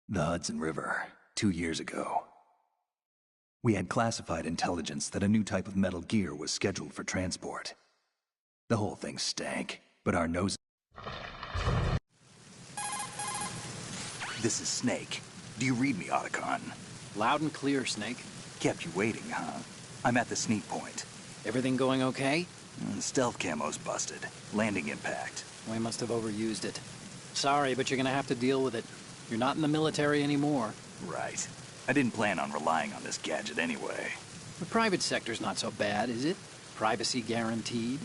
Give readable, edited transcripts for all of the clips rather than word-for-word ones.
The Hudson River, 2 years ago. We had classified intelligence that a new type of metal gear was scheduled for transport. The whole thing stank, but our noses... This is Snake. Do you read me, Otacon? Loud and clear, Snake. Kept you waiting, huh? I'm at the sneak point. Everything going okay? Stealth camo's busted. Landing impact. We must have overused it. Sorry, but you're gonna have to deal with it. You're not in the military anymore. Right. I didn't plan on relying on this gadget anyway. The private sector's not so bad, is it? Privacy guaranteed?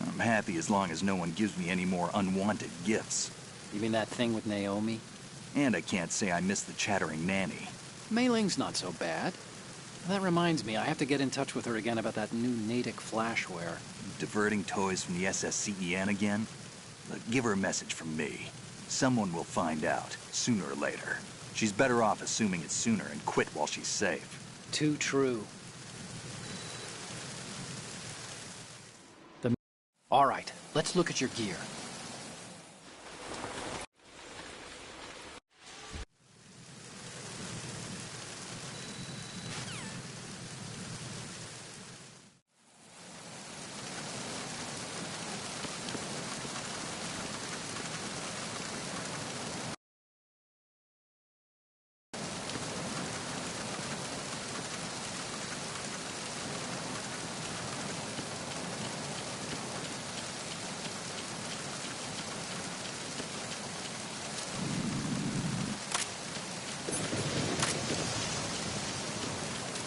I'm happy as long as no one gives me any more unwanted gifts. You mean that thing with Naomi? And I can't say I miss the chattering nanny. Mei Ling's not so bad. That reminds me, I have to get in touch with her again about that new Natick flashware. Diverting toys from the SSCEN again? Look, give her a message from me. Someone will find out, sooner or later. She's better off assuming it sooner and quit while she's safe. Too true. All right, let's look at your gear.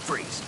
Freeze.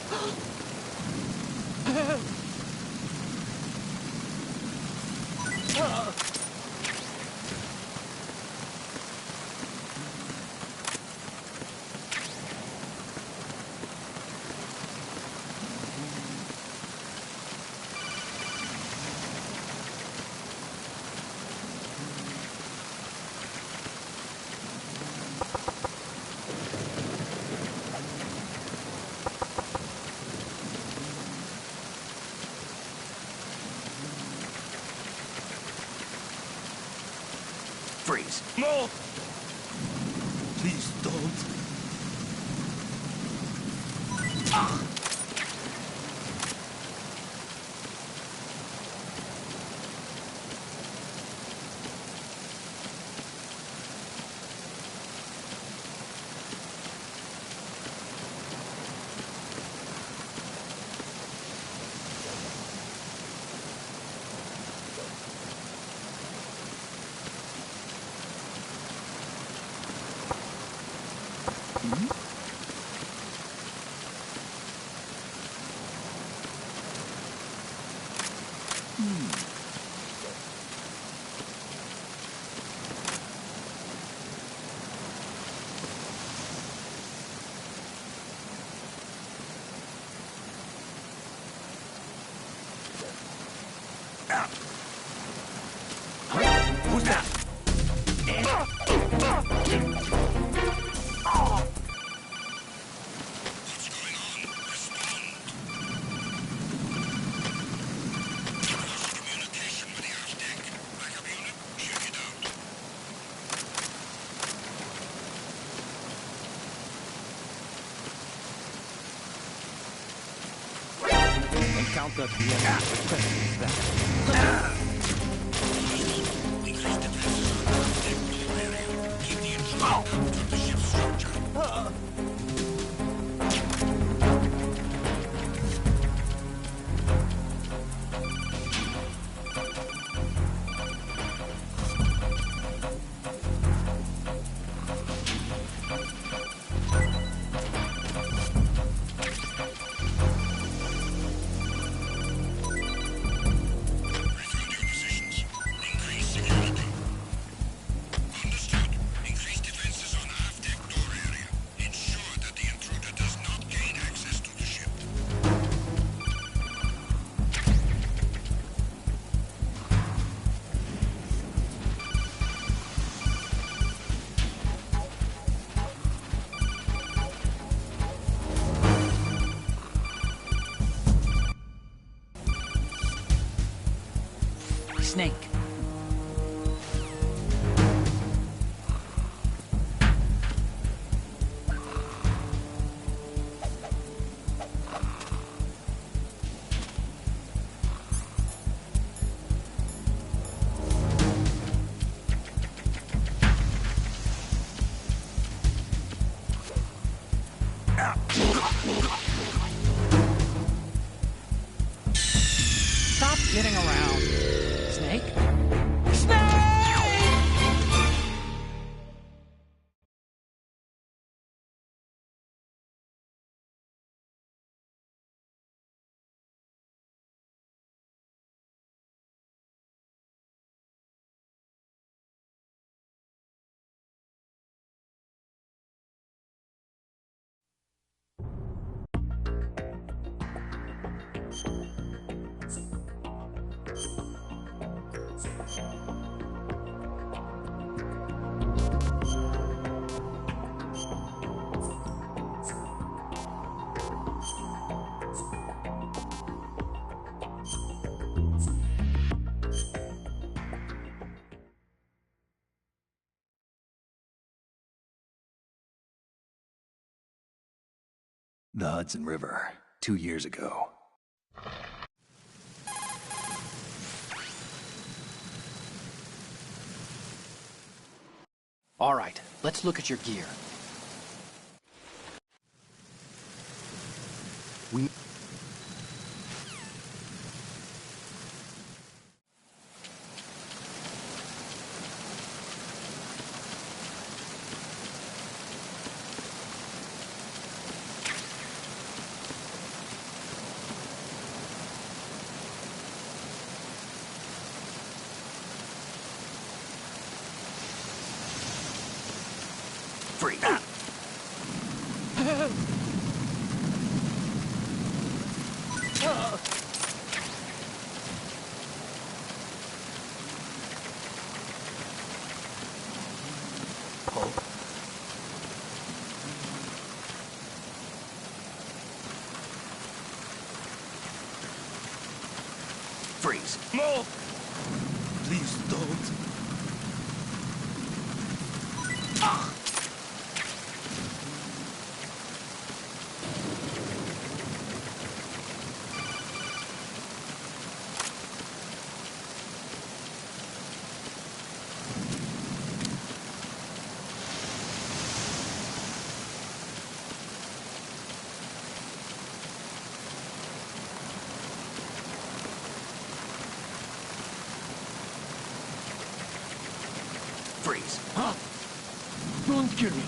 Freeze. No! Please don't. Ah! Who's that? Encounter the enemy. Requesting that. Snake. kidding around. Snake? The Hudson River, 2 years ago. All right, let's look at your gear. We... Free. Freeze. No! Please don't. Freeze. Huh? Don't kill me.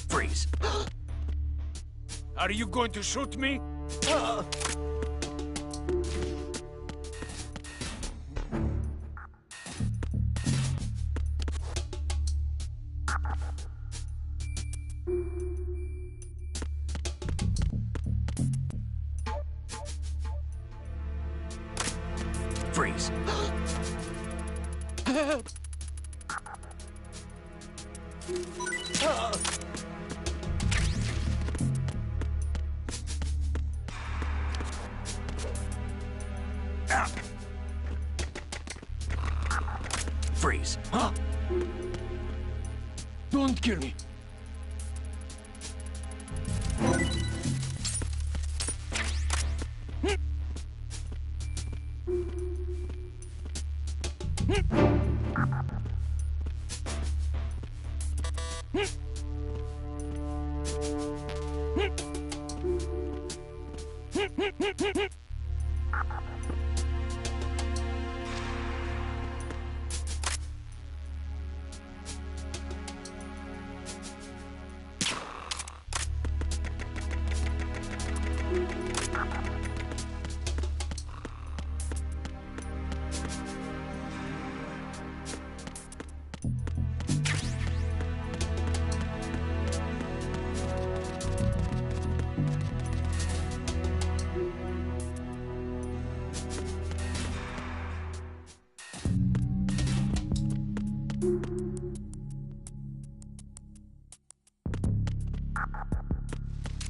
Freeze. Are you going to shoot me? Freeze. Freeze. Huh? Don't kill me.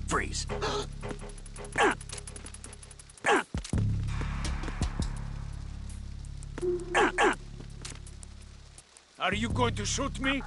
Freeze. Are you going to shoot me?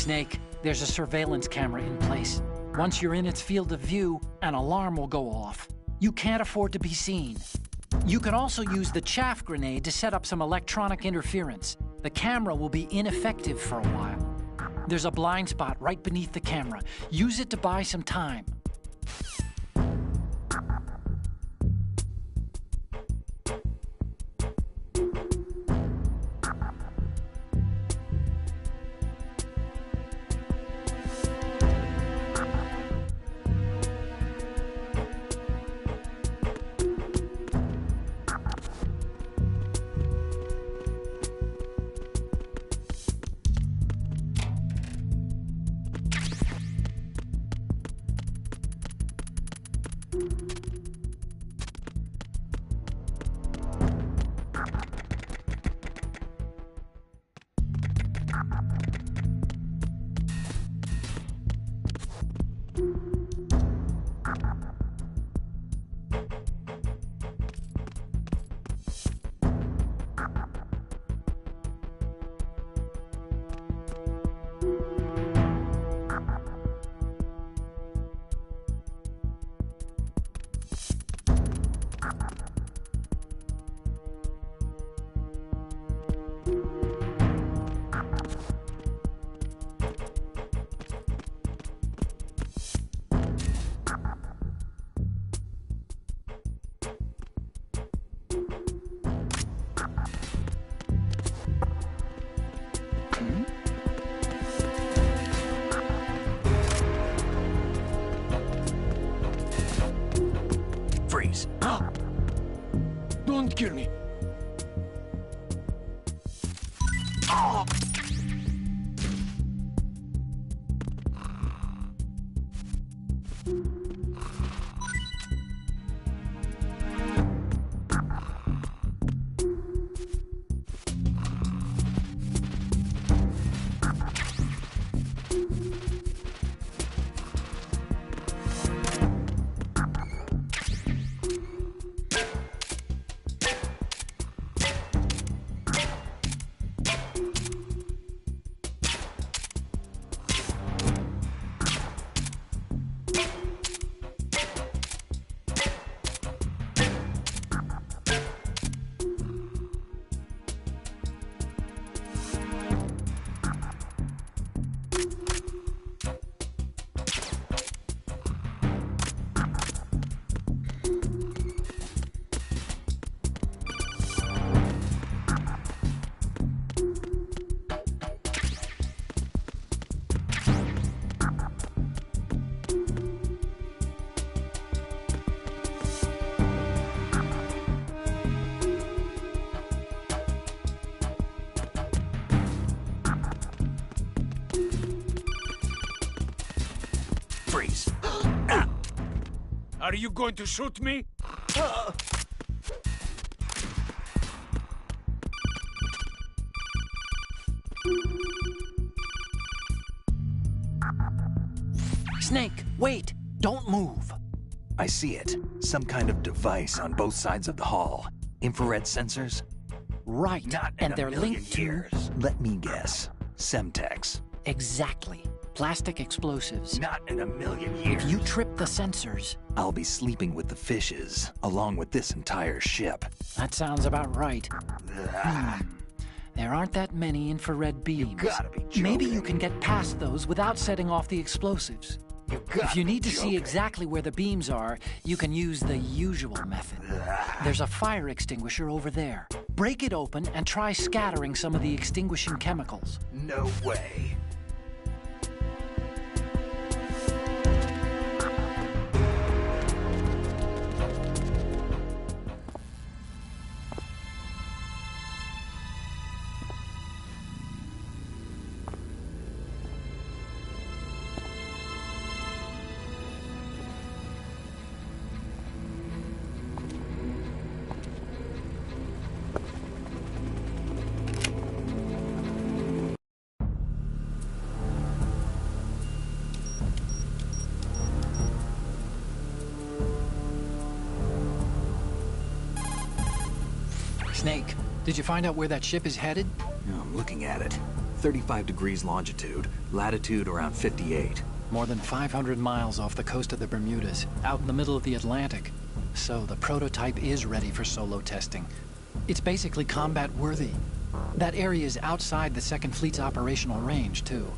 Snake, there's a surveillance camera in place. Once you're in its field of view, an alarm will go off. You can't afford to be seen. You can also use the chaff grenade to set up some electronic interference. The camera will be ineffective for a while. There's a blind spot right beneath the camera. Use it to buy some time. Freeze. Don't kill me. Are you going to shoot me? Snake, wait! Don't move! I see it. Some kind of device on both sides of the hall. Infrared sensors? Right, Not in and a they're million linked to... years. Let me guess. Semtex. Exactly. Plastic explosives. Not in a million years. If you trip the sensors... I'll be sleeping with the fishes, along with this entire ship. That sounds about right. Ah, There aren't that many infrared beams. gotta be joking. Maybe you can get past those without setting off the explosives. You gotta If you be need to see joking. exactly where the beams are, you can use the usual method. There's a fire extinguisher over there. Break it open and try scattering some of the extinguishing chemicals. No way. Snake, did you find out where that ship is headed? I'm looking at it. 35 degrees longitude, latitude around 58. More than 500 miles off the coast of the Bermudas, out in the middle of the Atlantic. So the prototype is ready for solo testing. It's basically combat-worthy. That area is outside the Second Fleet's operational range, too.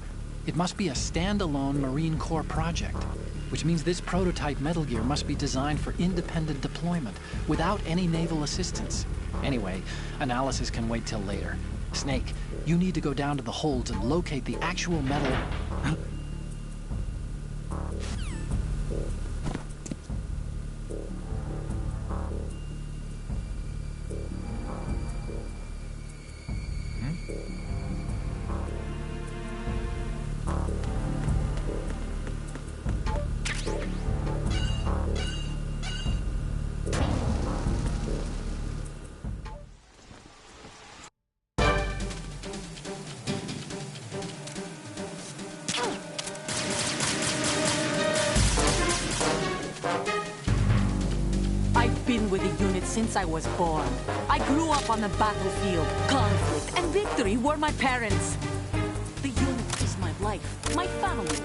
It must be a standalone Marine Corps project, which means this prototype Metal Gear must be designed for independent deployment, without any naval assistance. Anyway, analysis can wait till later. Snake, you need to go down to the holds and locate the actual metal... I've been with the unit since I was born. I grew up on the battlefield. Conflict and victory were my parents. The unit is my life, my family.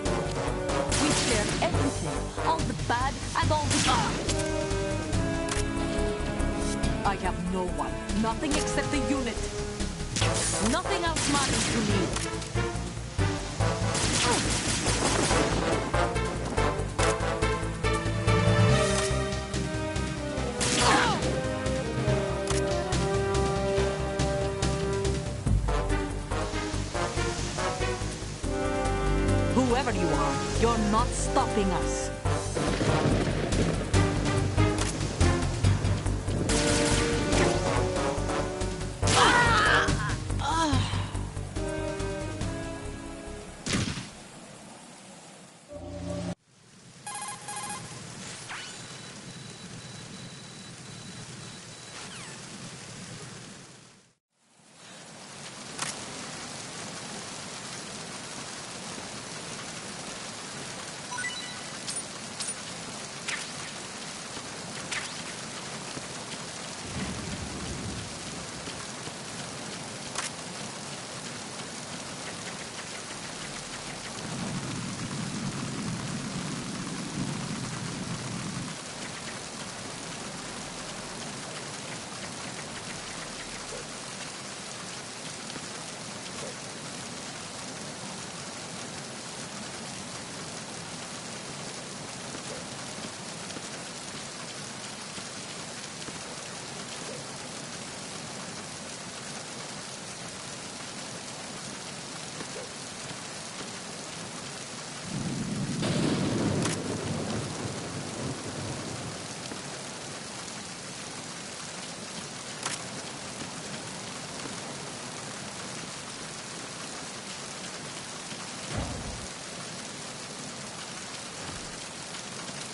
We share everything, all the bad and all the good. I have no one, nothing except the unit. Nothing else matters to me. Whoever you are, you're not stopping us.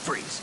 Freeze.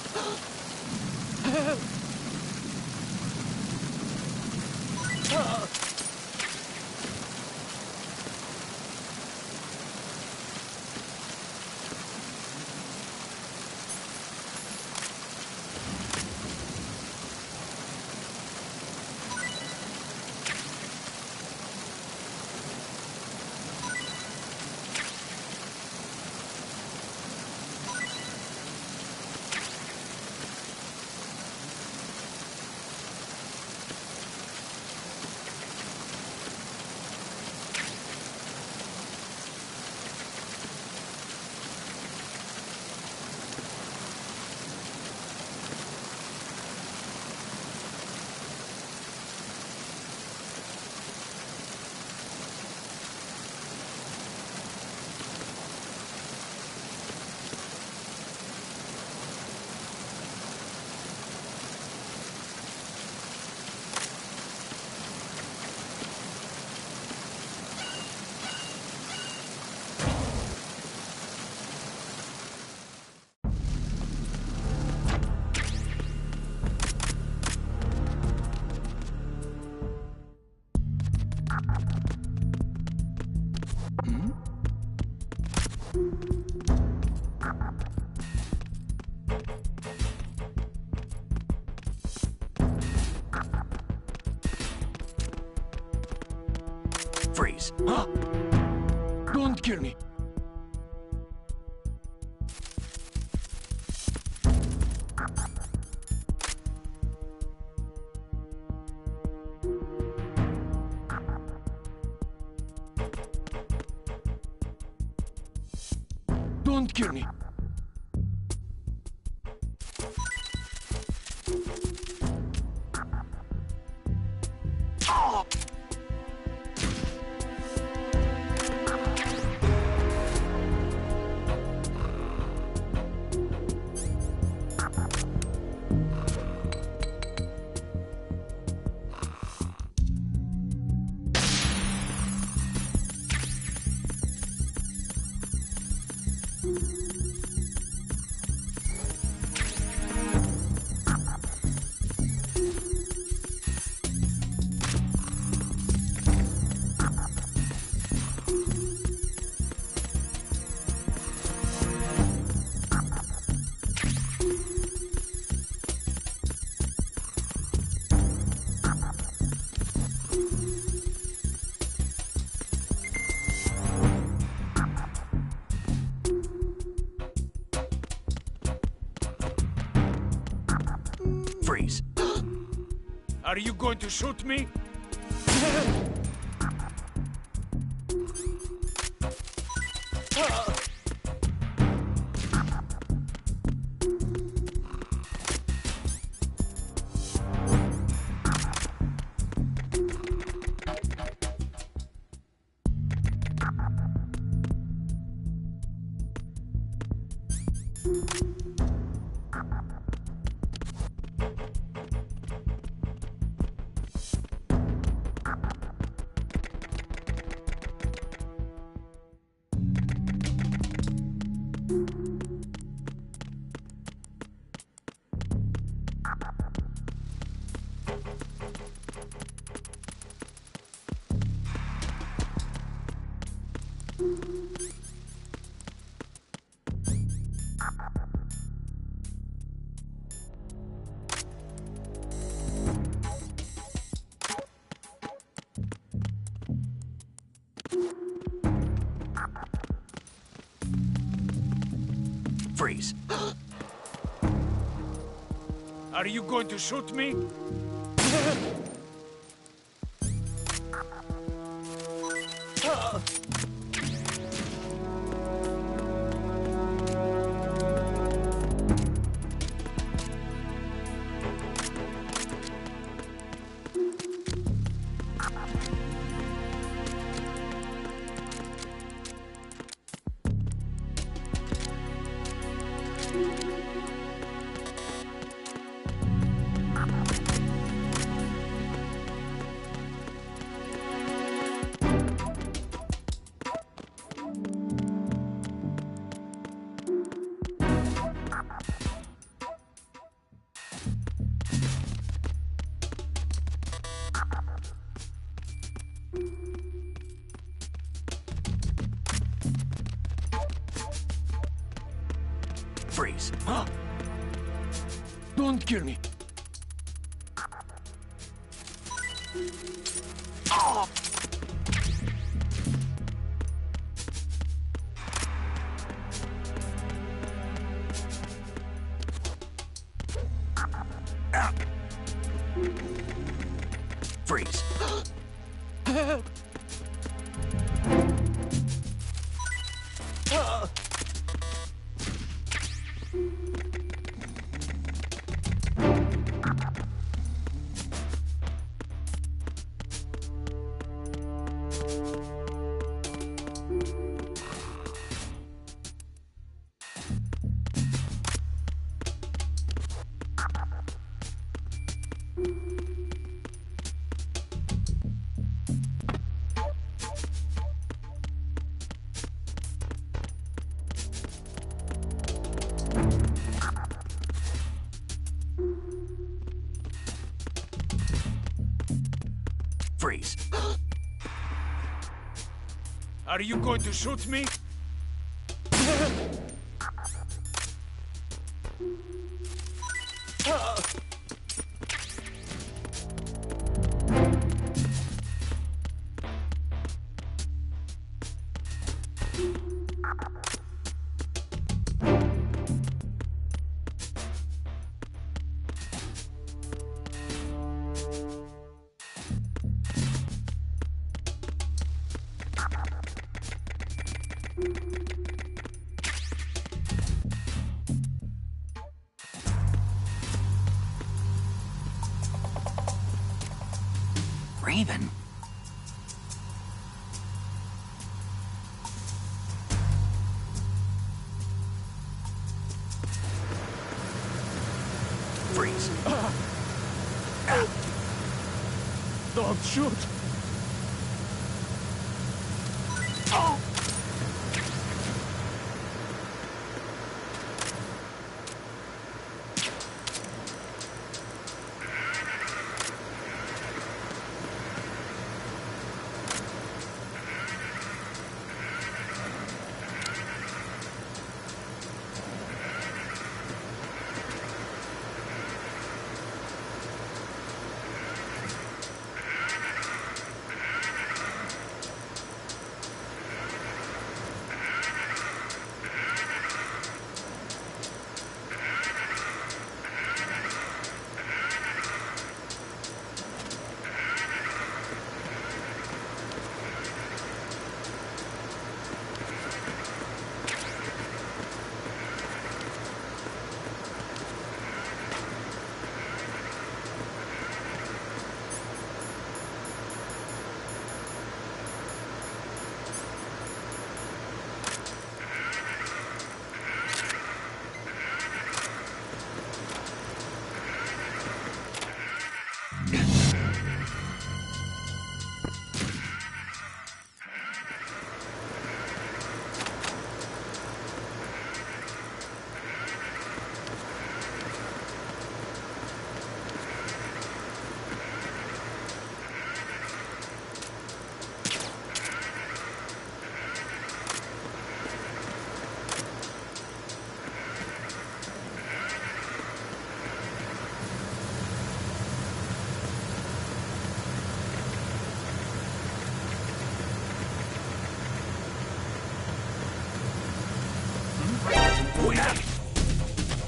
Freeze. Huh? Don't kill me. Don't kill me. Freeze. Are you going to shoot me? Freeze. Are you going to shoot me? Don't kill me. Freeze. Freeze. Are you going to shoot me? Raven? Freeze. Don't shoot.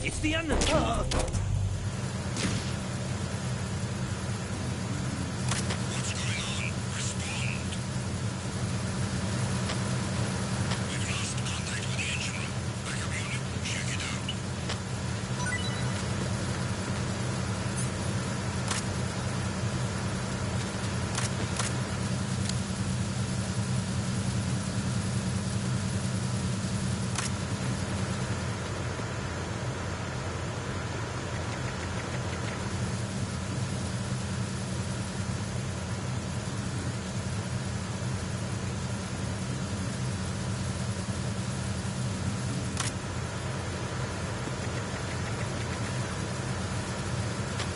It's the end.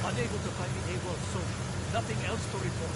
Unable to find the A-World social. Nothing else to report.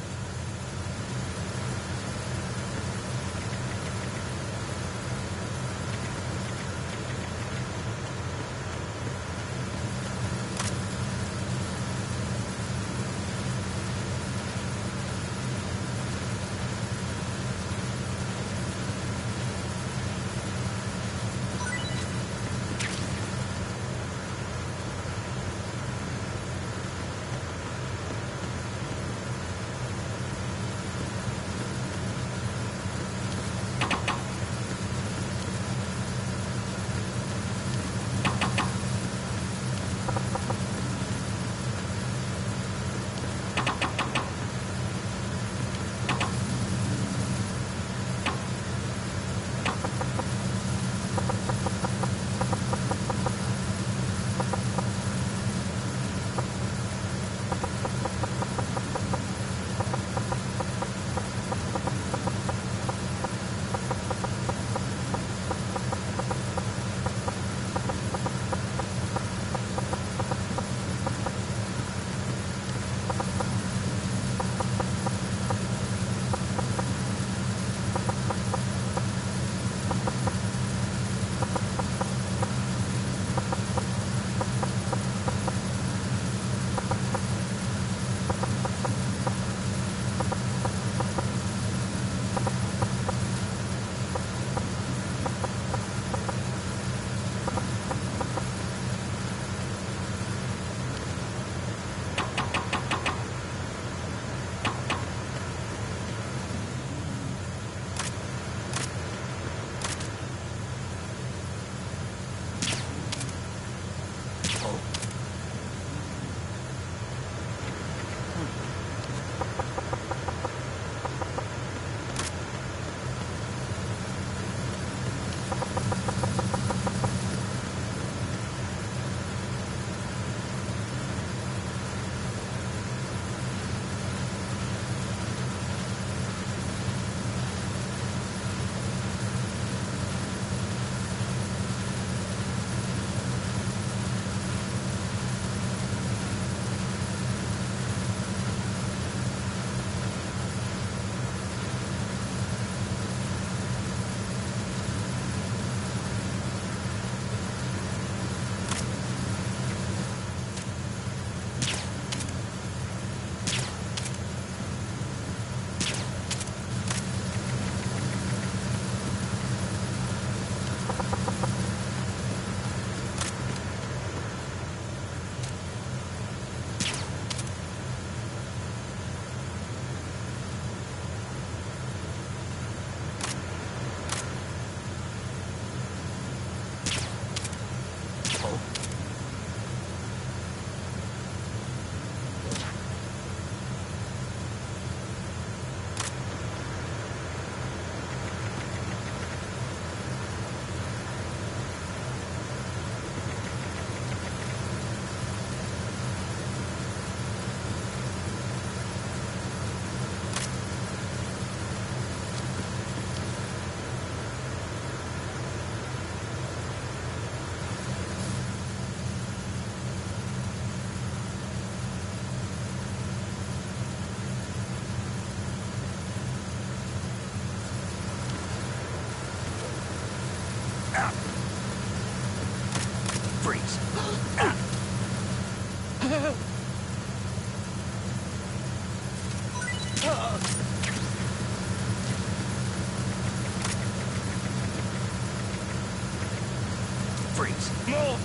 Freeze. No!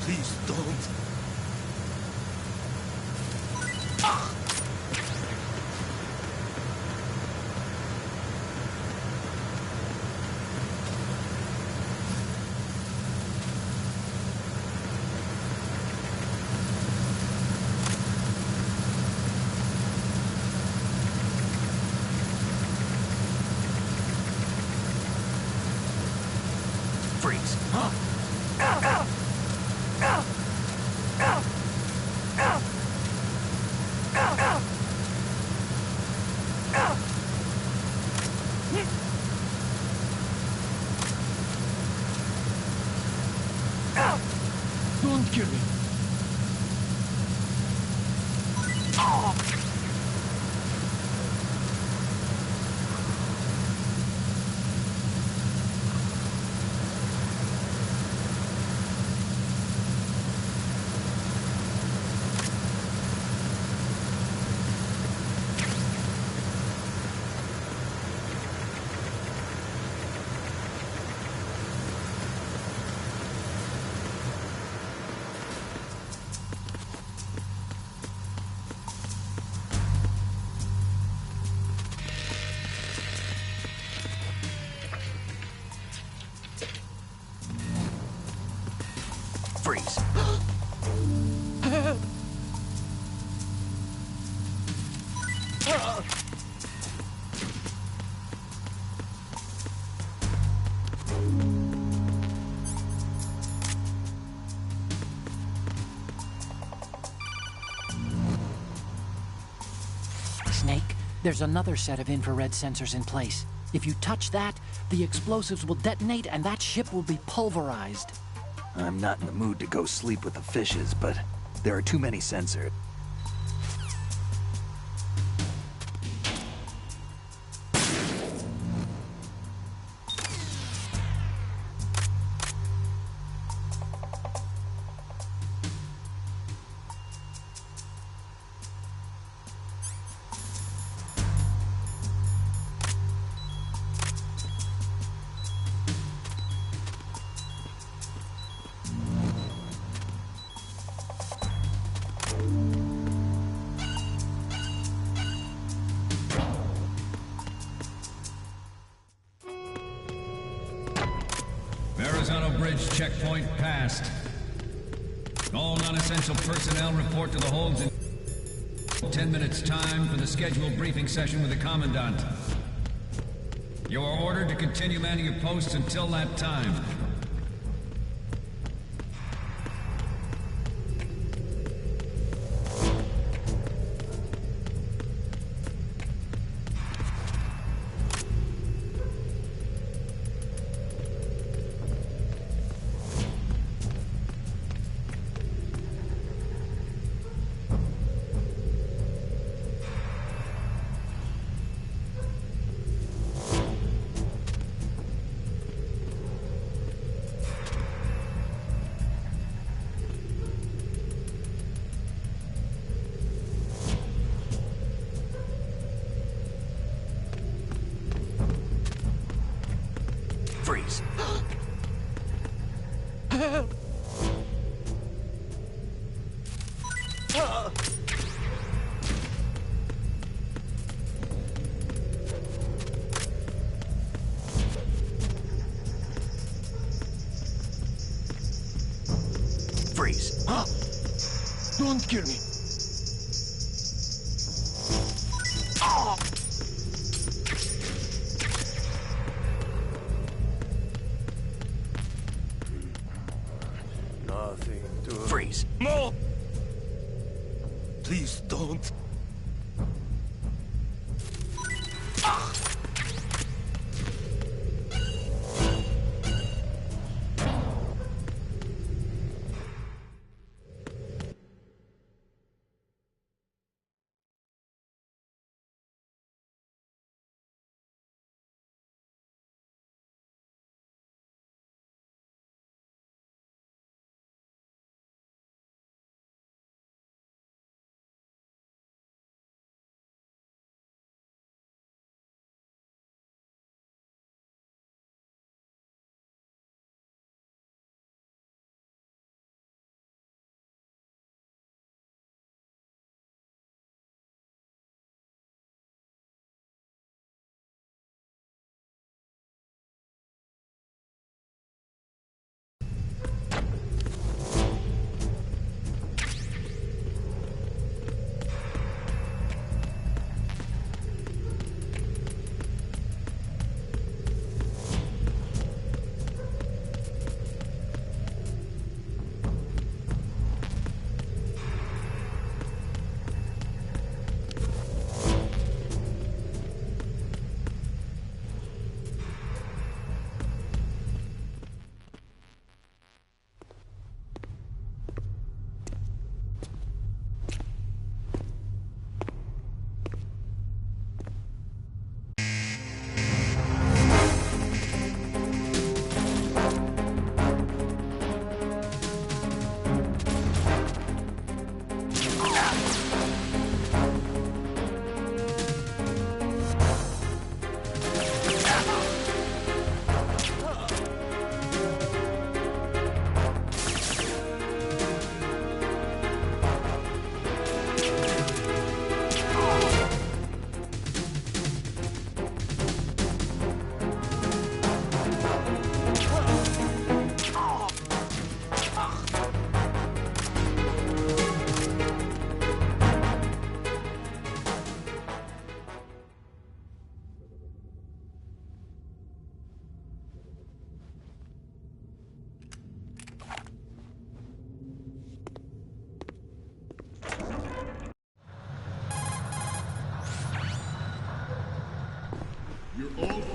Please don't. Freeze. Don't kill me. Freeze. Snake, there's another set of infrared sensors in place. If you touch that, the explosives will detonate and that ship will be pulverized. I'm not in the mood to go sleep with the fishes, but there are too many sensors. Verrazano Bridge checkpoint passed. All non-essential personnel report to the holds in 10 minutes time for the scheduled briefing session with the Commandant. You are ordered to continue manning your posts until that time. Freeze. Freeze. Don't kill me. Nothing to... Freeze. No! Please don't.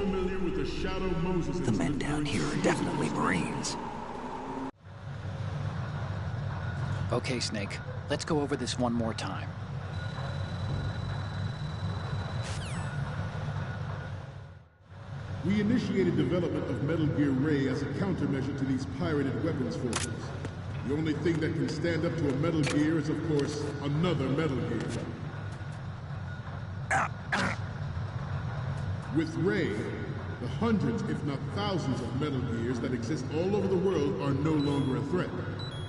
familiar with the Shadow Moses The men down here are definitely Marines. Okay, Snake. Let's go over this one more time. We initiated development of Metal Gear Ray as a countermeasure to these pirated weapons forces. The only thing that can stand up to a Metal Gear is, of course, another Metal Gear. With Ray, the hundreds, if not thousands, of Metal Gears that exist all over the world are no longer a threat.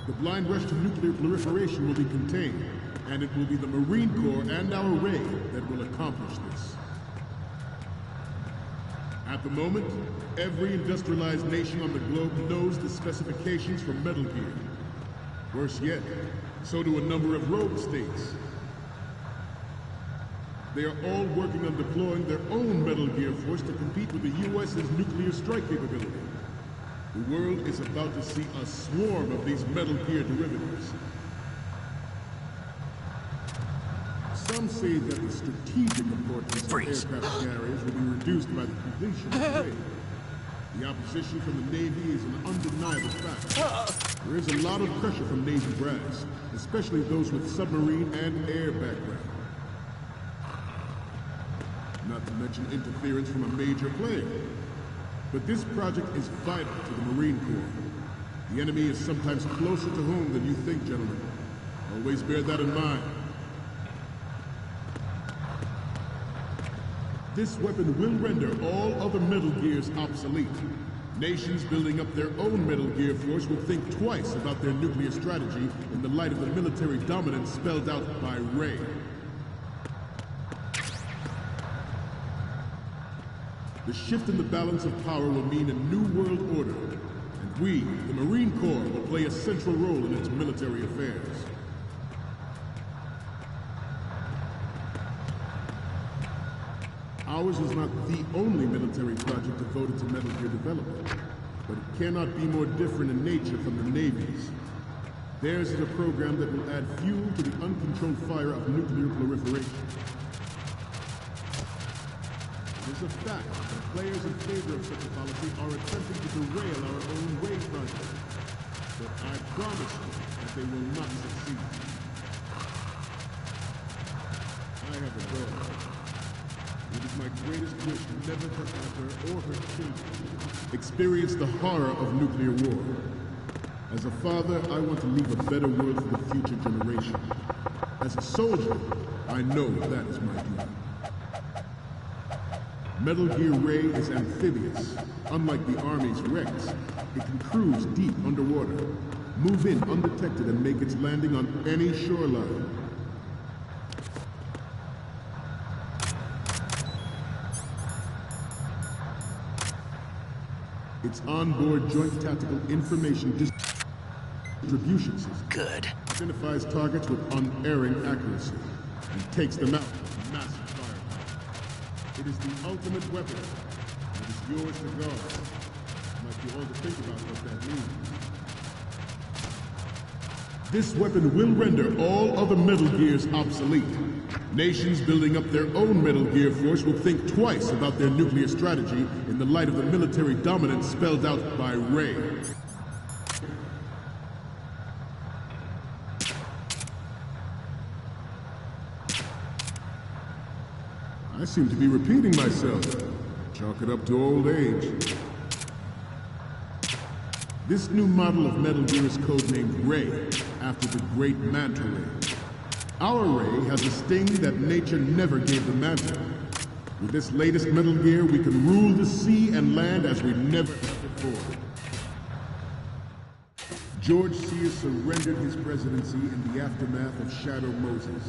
The blind rush to nuclear proliferation will be contained, and it will be the Marine Corps and our Ray that will accomplish this. At the moment, every industrialized nation on the globe knows the specifications for Metal Gear. Worse yet, so do a number of rogue states. They are all working on deploying their own Metal Gear force to compete with the U.S.'s nuclear strike capability. The world is about to see a swarm of these Metal Gear derivatives. Some say that the strategic importance of aircraft carriers will be reduced by the completion of the raid. The opposition from the Navy is an undeniable fact. There is a lot of pressure from Navy brass, especially those with submarine and air background. Not to mention interference from a major player. But this project is vital to the Marine Corps. The enemy is sometimes closer to home than you think, gentlemen. Always bear that in mind. This weapon will render all other Metal Gears obsolete. Nations building up their own Metal Gear force will think twice about their nuclear strategy in the light of the military dominance spelled out by Ray. The shift in the balance of power will mean a new world order, and we, the Marine Corps, will play a central role in its military affairs. Ours is not the only military project devoted to Metal Gear development, but it cannot be more different in nature from the Navy's. Theirs is a program that will add fuel to the uncontrolled fire of nuclear proliferation. It is a fact that players in favor of such a policy are attempting to derail our own Ray project. But I promise you that they will not succeed. I have a daughter. It is my greatest wish never to have her or her children experience the horror of nuclear war. As a father, I want to leave a better world for the future generation. As a soldier, I know that is my duty. Metal Gear Ray is amphibious. Unlike the Army's Rex, it can cruise deep underwater, move in undetected, and make its landing on any shoreline. Its onboard Joint Tactical Information Distribution System Good. identifies targets with unerring accuracy and takes them out with massive firepower. It is the ultimate weapon. It is yours to guard. You might be all to think about what that means. This weapon will render all other Metal Gears obsolete. Nations building up their own Metal Gear force will think twice about their nuclear strategy in the light of the military dominance spelled out by Ray. I seem to be repeating myself. Chalk it up to old age. This new model of Metal Gear is codenamed Ray, after the great Manta Ray. Our Ray has a sting that nature never gave the Manta. With this latest Metal Gear, we can rule the sea and land as we never have before. George Sears surrendered his presidency in the aftermath of Shadow Moses.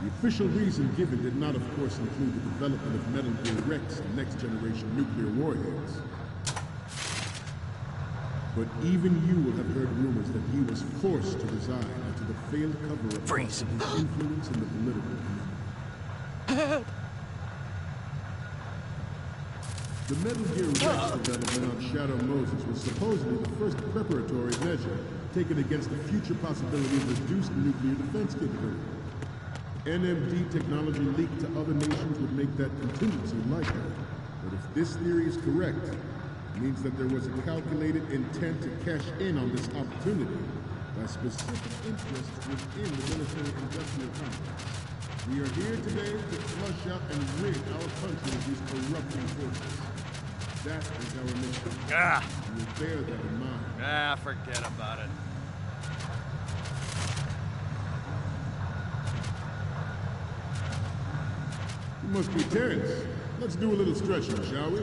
The official reason given did not, of course, include the development of Metal Gear Rex and next-generation nuclear warheads. But even you will have heard rumors that he was forced to resign after the failed cover-up of his influence in the political community. The Metal Gear Rex development on Shadow Moses was supposedly the first preparatory measure taken against the future possibility of reduced nuclear defense capability. NMD technology leaked to other nations would make that contingency likely. But if this theory is correct, it means that there was a calculated intent to cash in on this opportunity by specific interests within the military-industrial complex. We are here today to flush out and rid our country of these corrupting forces. That is our mission. You will bear that in mind. Forget about it. You must be Terrence. Let's do a little stretching, shall we?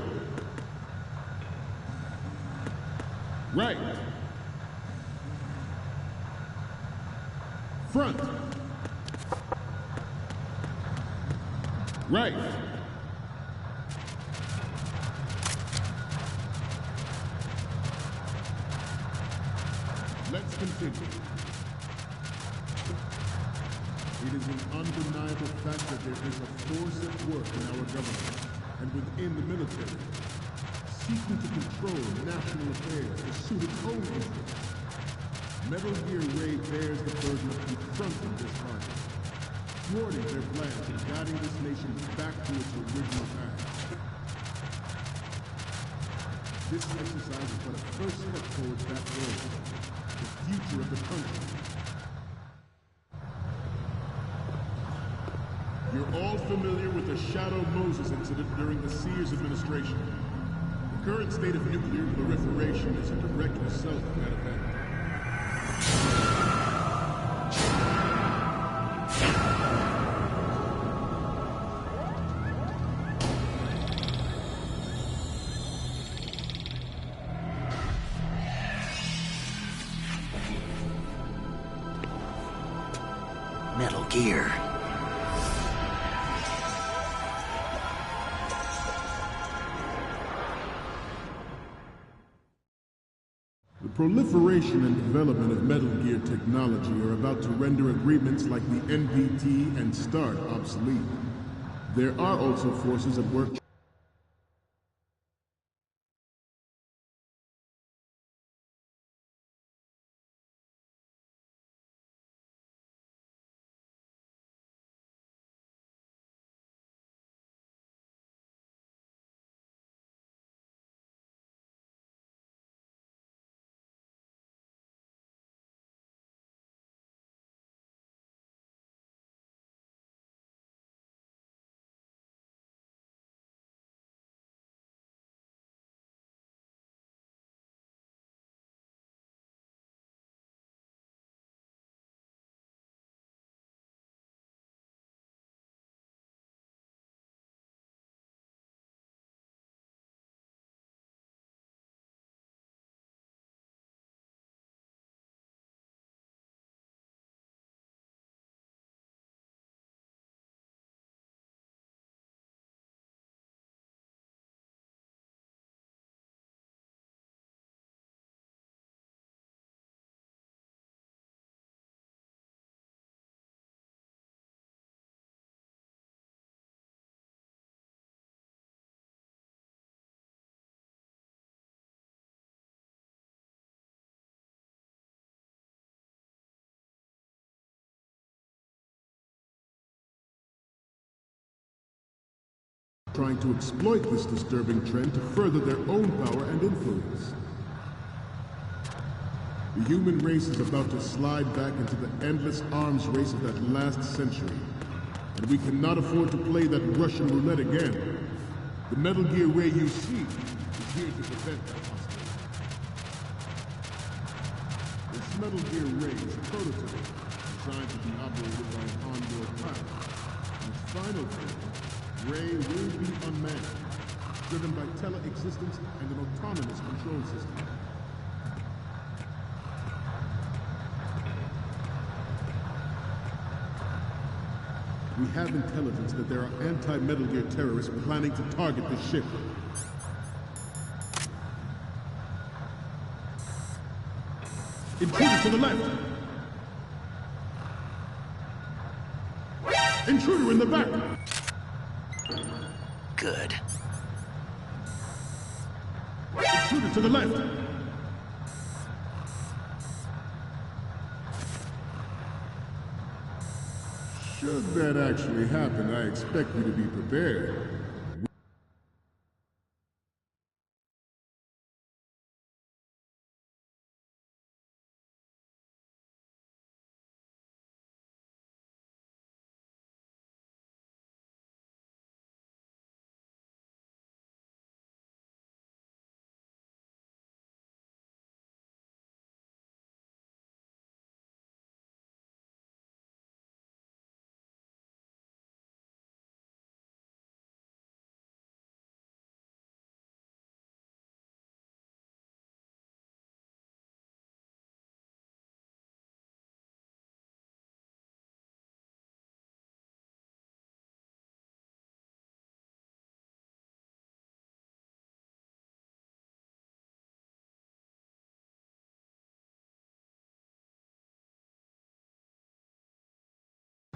Right. Front. Right. Let's continue. It is an undeniable fact that there is a force at work in our government and within the military, seeking to control national affairs to suit its own interests. Metal Gear Ray bears the burden of confronting this party, thwarting their plans and guiding this nation back to its original path. This exercise is but a first step towards that goal, the future of the country. You're all familiar with the Shadow Moses incident during the Sears administration. The current state of nuclear proliferation is a direct result of that event. Metal Gear. The proliferation and development of Metal Gear technology are about to render agreements like the NPT and START obsolete. There are also forces at work trying to exploit this disturbing trend to further their own power and influence. The human race is about to slide back into the endless arms race of that last century, and we cannot afford to play that Russian roulette again. The Metal Gear Ray you see is here to prevent that possibility. This Metal Gear Ray is a prototype designed to be operated by an onboard pilot. In its final form, Ray will be unmanned, driven by tele-existence and an autonomous control system. We have intelligence that there are anti-Metal Gear terrorists planning to target the ship. Intruder to the left! Intruder in the back! Good. Intruder to the left! Should that actually happen, I expect you to be prepared.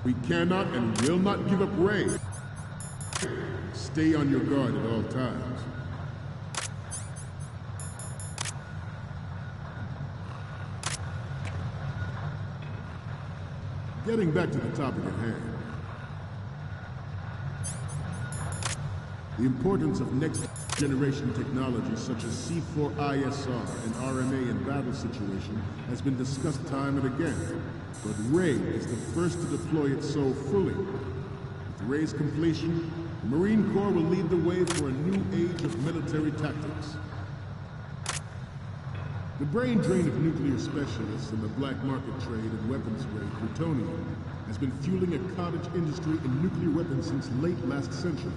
We cannot and will not give up Ray. Stay on your guard at all times. Getting back to the topic at hand. The importance of next-generation technologies such as C4ISR and RMA in battle situation has been discussed time and again, but Ray is the first to deploy it so fully. With Ray's completion, the Marine Corps will lead the way for a new age of military tactics. The brain drain of nuclear specialists and the black market trade in weapons grade plutonium has been fueling a cottage industry in nuclear weapons since late last century.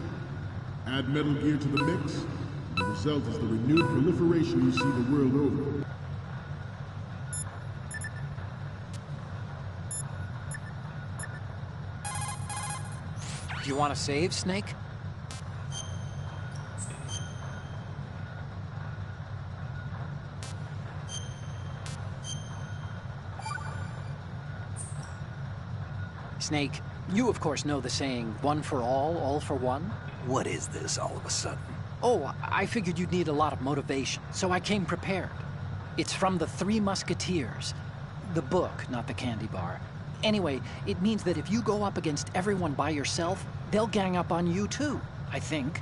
Add Metal Gear to the mix, and the result is the renewed proliferation you see the world over. Do you want to save, Snake? Snake, you of course know the saying, one for all for one? What is this all of a sudden? Oh, I figured you'd need a lot of motivation, so I came prepared. It's from the Three Musketeers. The book, not the candy bar. Anyway, it means that if you go up against everyone by yourself, they'll gang up on you too, I think.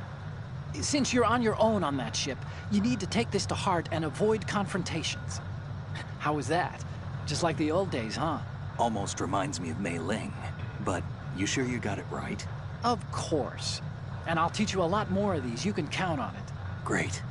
Since you're on your own on that ship, you need to take this to heart and avoid confrontations. How was that? Just like the old days, huh? Almost reminds me of Mei Ling, but you sure you got it right? Of course. And I'll teach you a lot more of these. You can count on it. Great.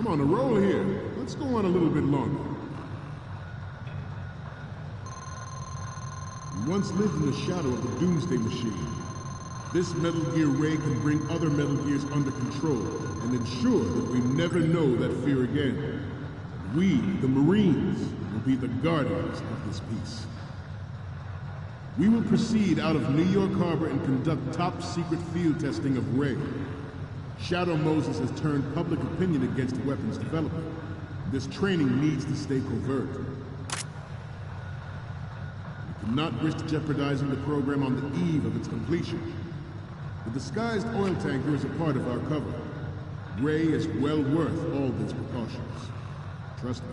on a roll here. Let's go on a little bit longer. We once lived in the shadow of the Doomsday Machine. This Metal Gear Ray can bring other Metal Gears under control and ensure that we never know that fear again. We, the Marines, will be the guardians of this peace. We will proceed out of New York Harbor and conduct top-secret field testing of Ray. Shadow Moses has turned public opinion against weapons development. This training needs to stay covert. We cannot risk jeopardizing the program on the eve of its completion. The disguised oil tanker is a part of our cover. Ray is well worth all these precautions. Trust me.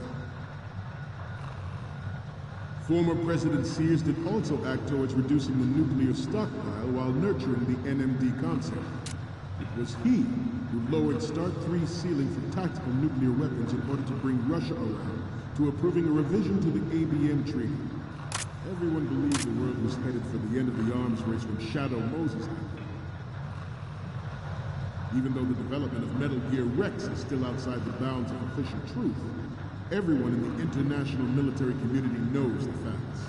Former President Sears did also act towards reducing the nuclear stockpile while nurturing the NMD concept. It was he who lowered Start 3's ceiling for tactical nuclear weapons in order to bring Russia around to approving a revision to the ABM treaty. Everyone believed the world was headed for the end of the arms race when Shadow Moses happened. Even though the development of Metal Gear Rex is still outside the bounds of official truth, everyone in the international military community knows the facts.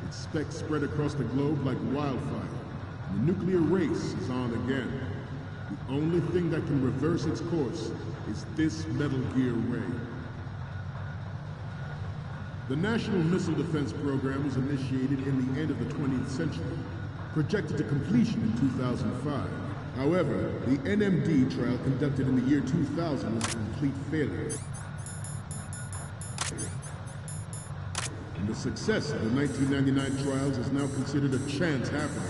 Its specs spread across the globe like wildfire, and the nuclear race is on again. The only thing that can reverse its course is this Metal Gear Ray. The National Missile Defense Program was initiated in the end of the 20th century, projected to completion in 2005. However, the NMD trial conducted in the year 2000 was a complete failure. And the success of the 1999 trials is now considered a chance happening.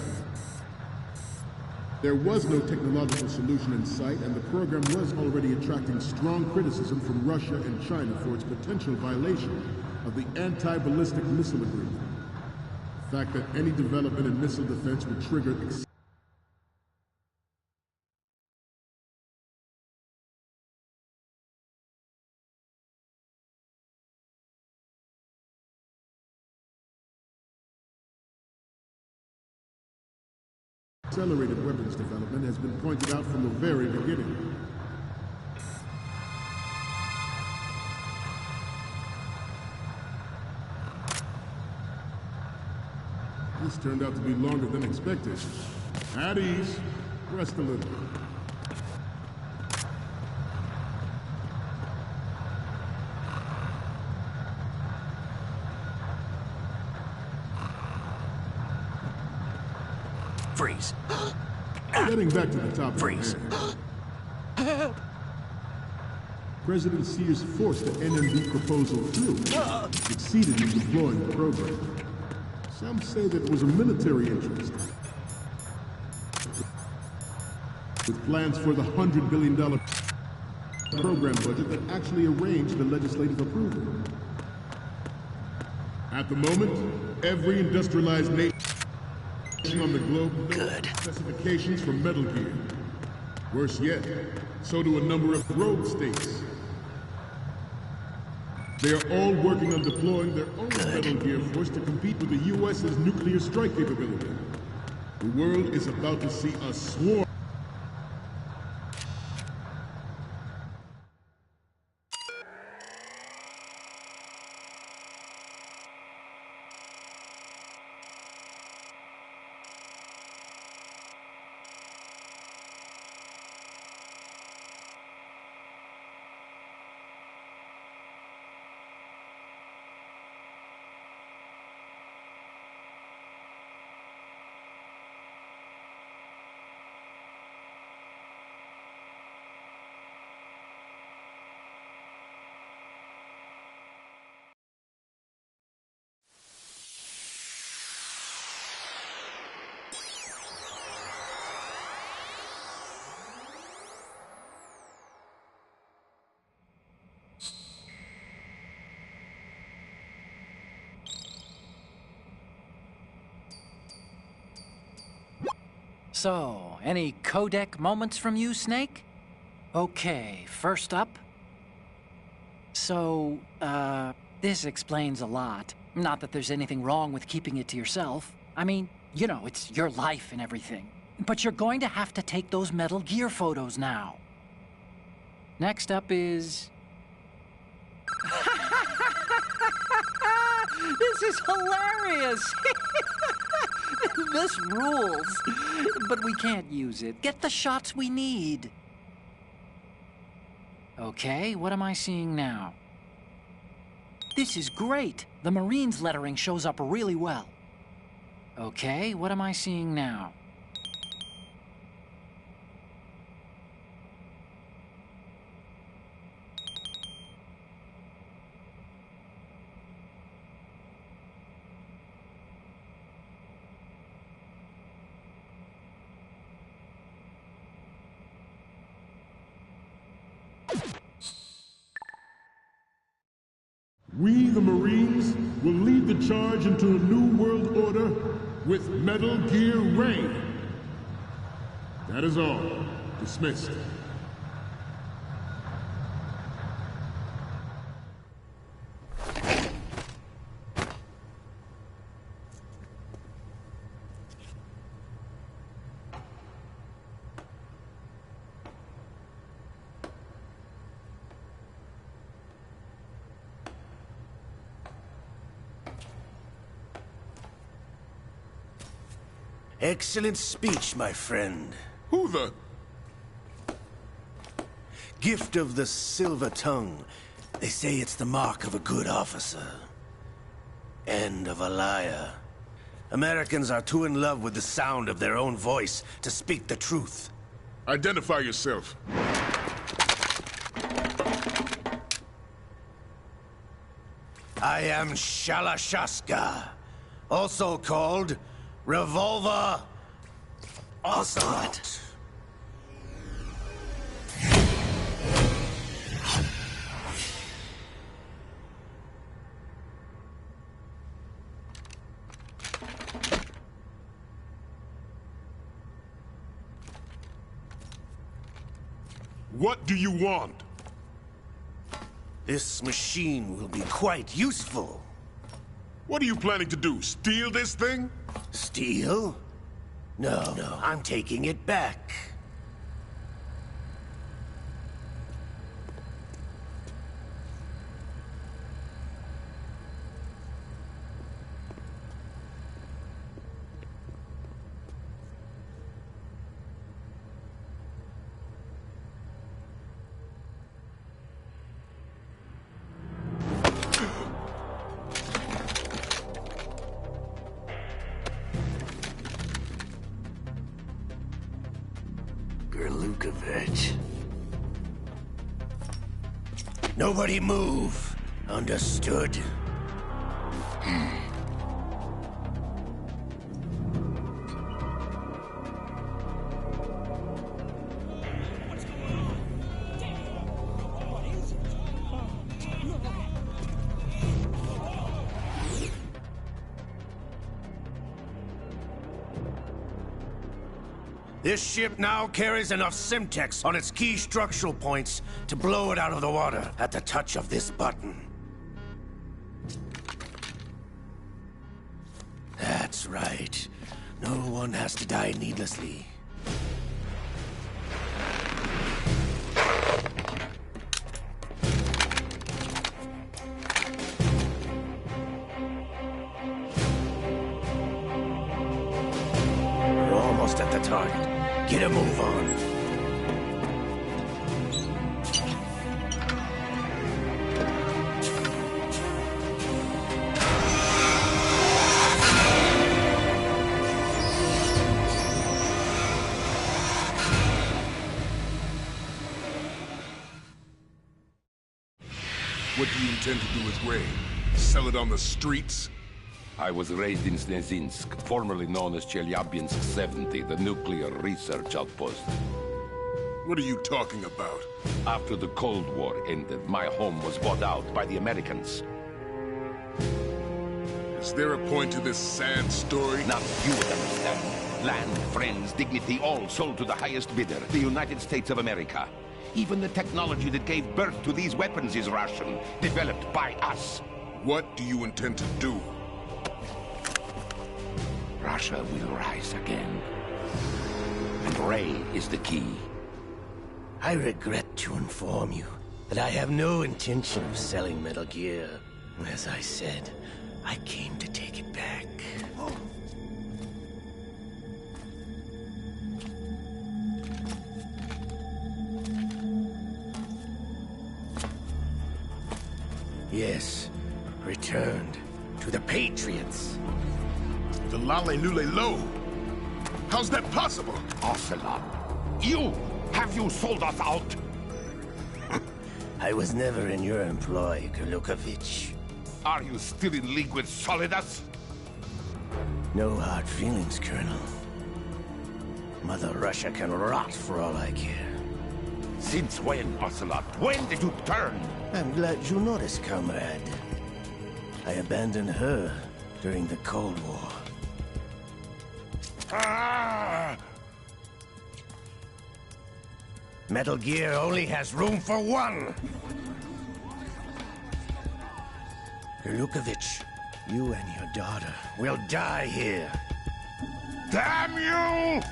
There was no technological solution in sight, and the program was already attracting strong criticism from Russia and China for its potential violation of the Anti-Ballistic Missile Agreement. The fact that any development in missile defense would trigger accelerated weapons development has been pointed out from the very beginning. This turned out to be longer than expected. At ease. Rest a little. Freeze. Getting back to the top. Freeze. President Sears forced the NMD proposal through, succeeded in deploying the program. Some say that it was a military interest, with plans for the $100 billion program budget that actually arranged the legislative approval. At the moment, every industrialized nation on the globe knows specifications for Metal Gear. Worse yet, so do a number of rogue states. They are all working on deploying their own Metal Gear force to compete with the U.S.'s nuclear strike capability. The world is about to see a swarm. So, any codec moments from you, Snake? Okay, first up. So, this explains a lot. Not that there's anything wrong with keeping it to yourself. I mean, you know, it's your life and everything. But you're going to have to take those Metal Gear photos now. Next up is is hilarious! This rules. But we can't use it. Get the shots we need. Okay, what am I seeing now? This is great. The Marines lettering shows up really well. Okay, what am I seeing now? We, the Marines, will lead the charge into a new world order with Metal Gear Ray. That is all. Dismissed. Excellent speech, my friend. Who the... Gift of the silver tongue. They say it's the mark of a good officer. And of a liar. Americans are too in love with the sound of their own voice to speak the truth. Identify yourself. I am Shalashaska, also called Revolver Ocelot. What do you want? This machine will be quite useful. What are you planning to do? Steal this thing? Steal? No, I'm taking it back. Nobody move. Understood? This ship now carries enough Simtex on its key structural points to blow it out of the water at the touch of this button. That's right. No one has to die needlessly. We're almost at the target. Get a move on. What do you intend to do with Ray? Sell it on the streets? I was raised in Snezinsk, formerly known as Chelyabinsk 70, the nuclear research outpost. What are you talking about? After the Cold War ended, my home was bought out by the Americans. Is there a point to this sad story? Now you would understand. Land, friends, dignity, all sold to the highest bidder, the United States of America. Even the technology that gave birth to these weapons is Russian, developed by us. What do you intend to do? Russia will rise again. And Ray is the key. I regret to inform you that I have no intention of selling Metal Gear. As I said, I came to take it back. Yes, returned to the Patriots. The Lale Lule Lo. How's that possible? Ocelot, have you sold us out? I was never in your employ, Golukovich. Are you still in league with Solidus? No hard feelings, Colonel. Mother Russia can rot for all I care. Since when, Ocelot? When did you turn? I'm glad you noticed, comrade. I abandoned her during the Cold War. Ah! Metal Gear only has room for one! Golukovich, you and your daughter will die here. Damn you!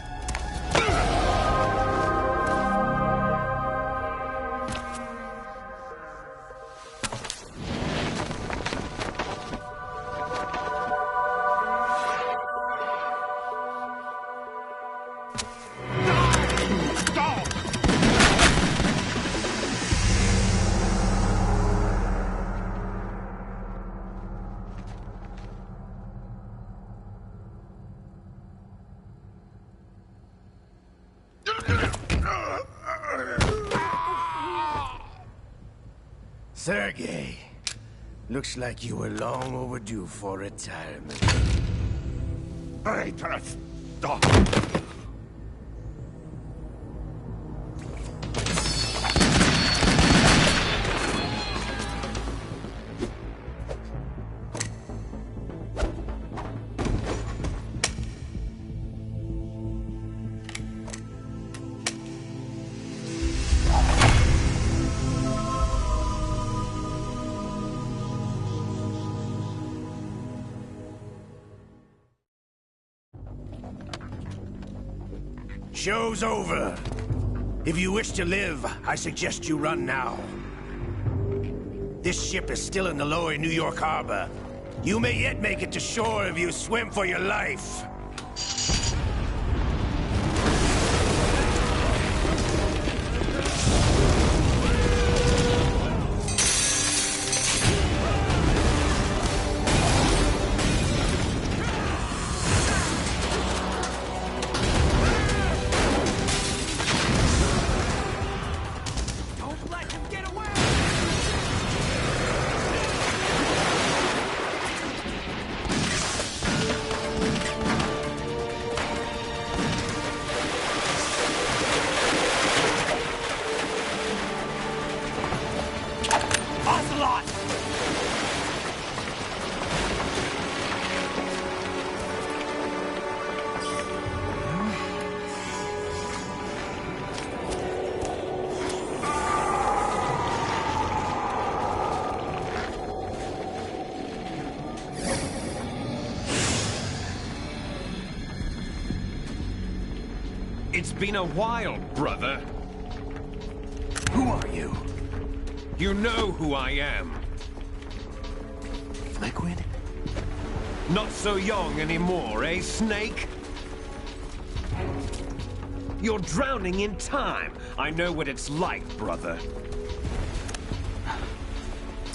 Sergei, looks like you were long overdue for retirement. Traitorous dog! Show's over. If you wish to live, I suggest you run now. This ship is still in the lower New York harbor. You may yet make it to shore if you swim for your life. It's been a while, brother. Who are you? You know who I am. Liquid? Not so young anymore, eh, Snake? You're drowning in time. I know what it's like, brother.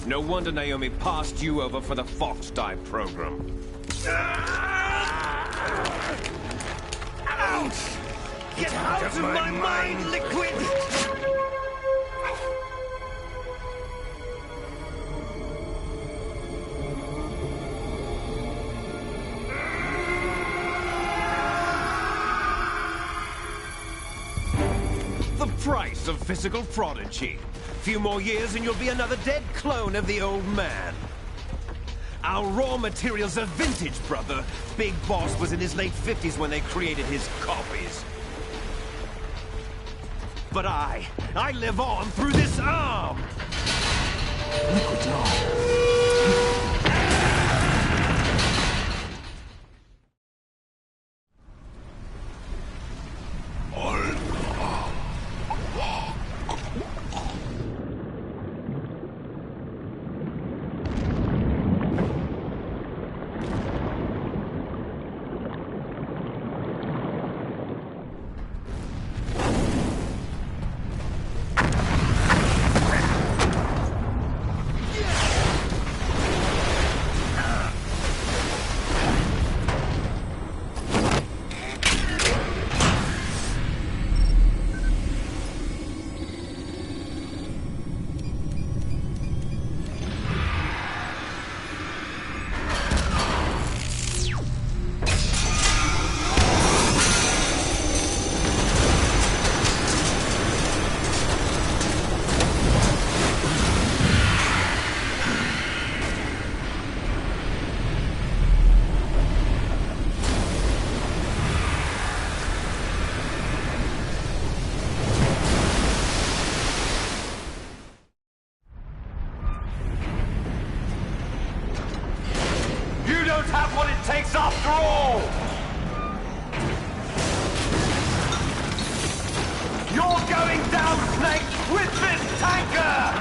No wonder Naomi passed you over for the Fox Dive program. Ouch! Get out of my mind, Liquid! The price of physical prodigy. Few more years and you'll be another dead clone of the old man. Our raw materials are vintage, brother. Big Boss was in his late 50s when they created his copies. But I live on through this arm! Liquid's arm. don't have what it takes after all! You're going down, Snake, with this tanker!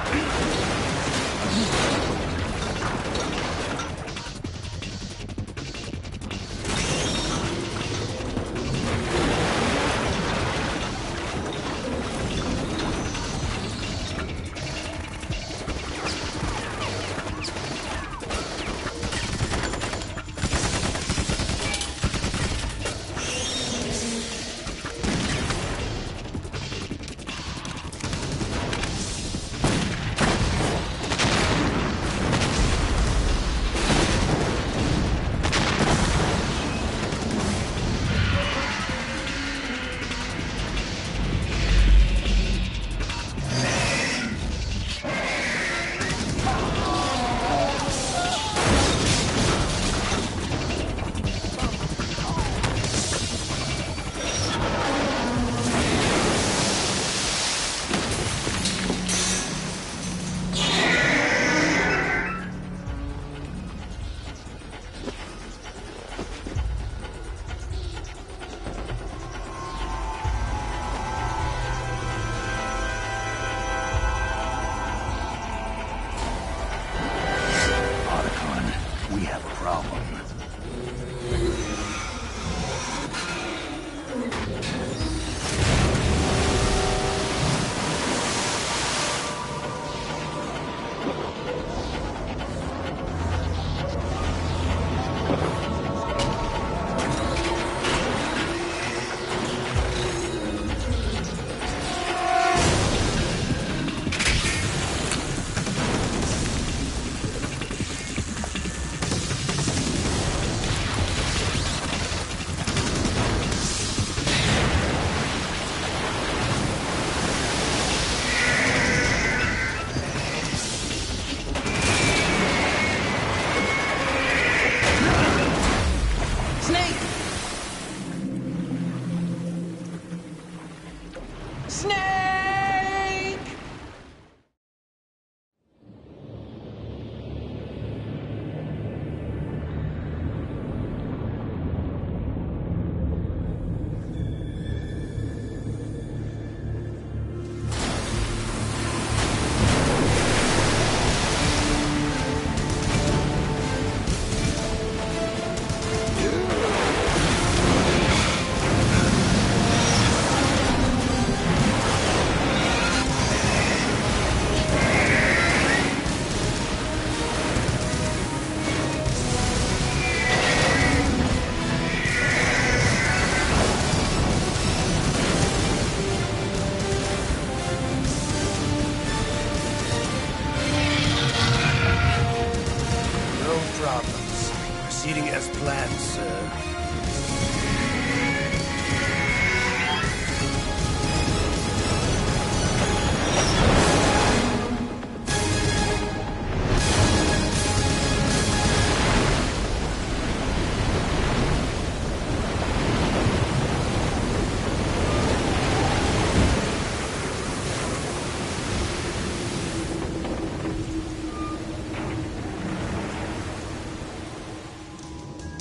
Proceeding as planned, sir.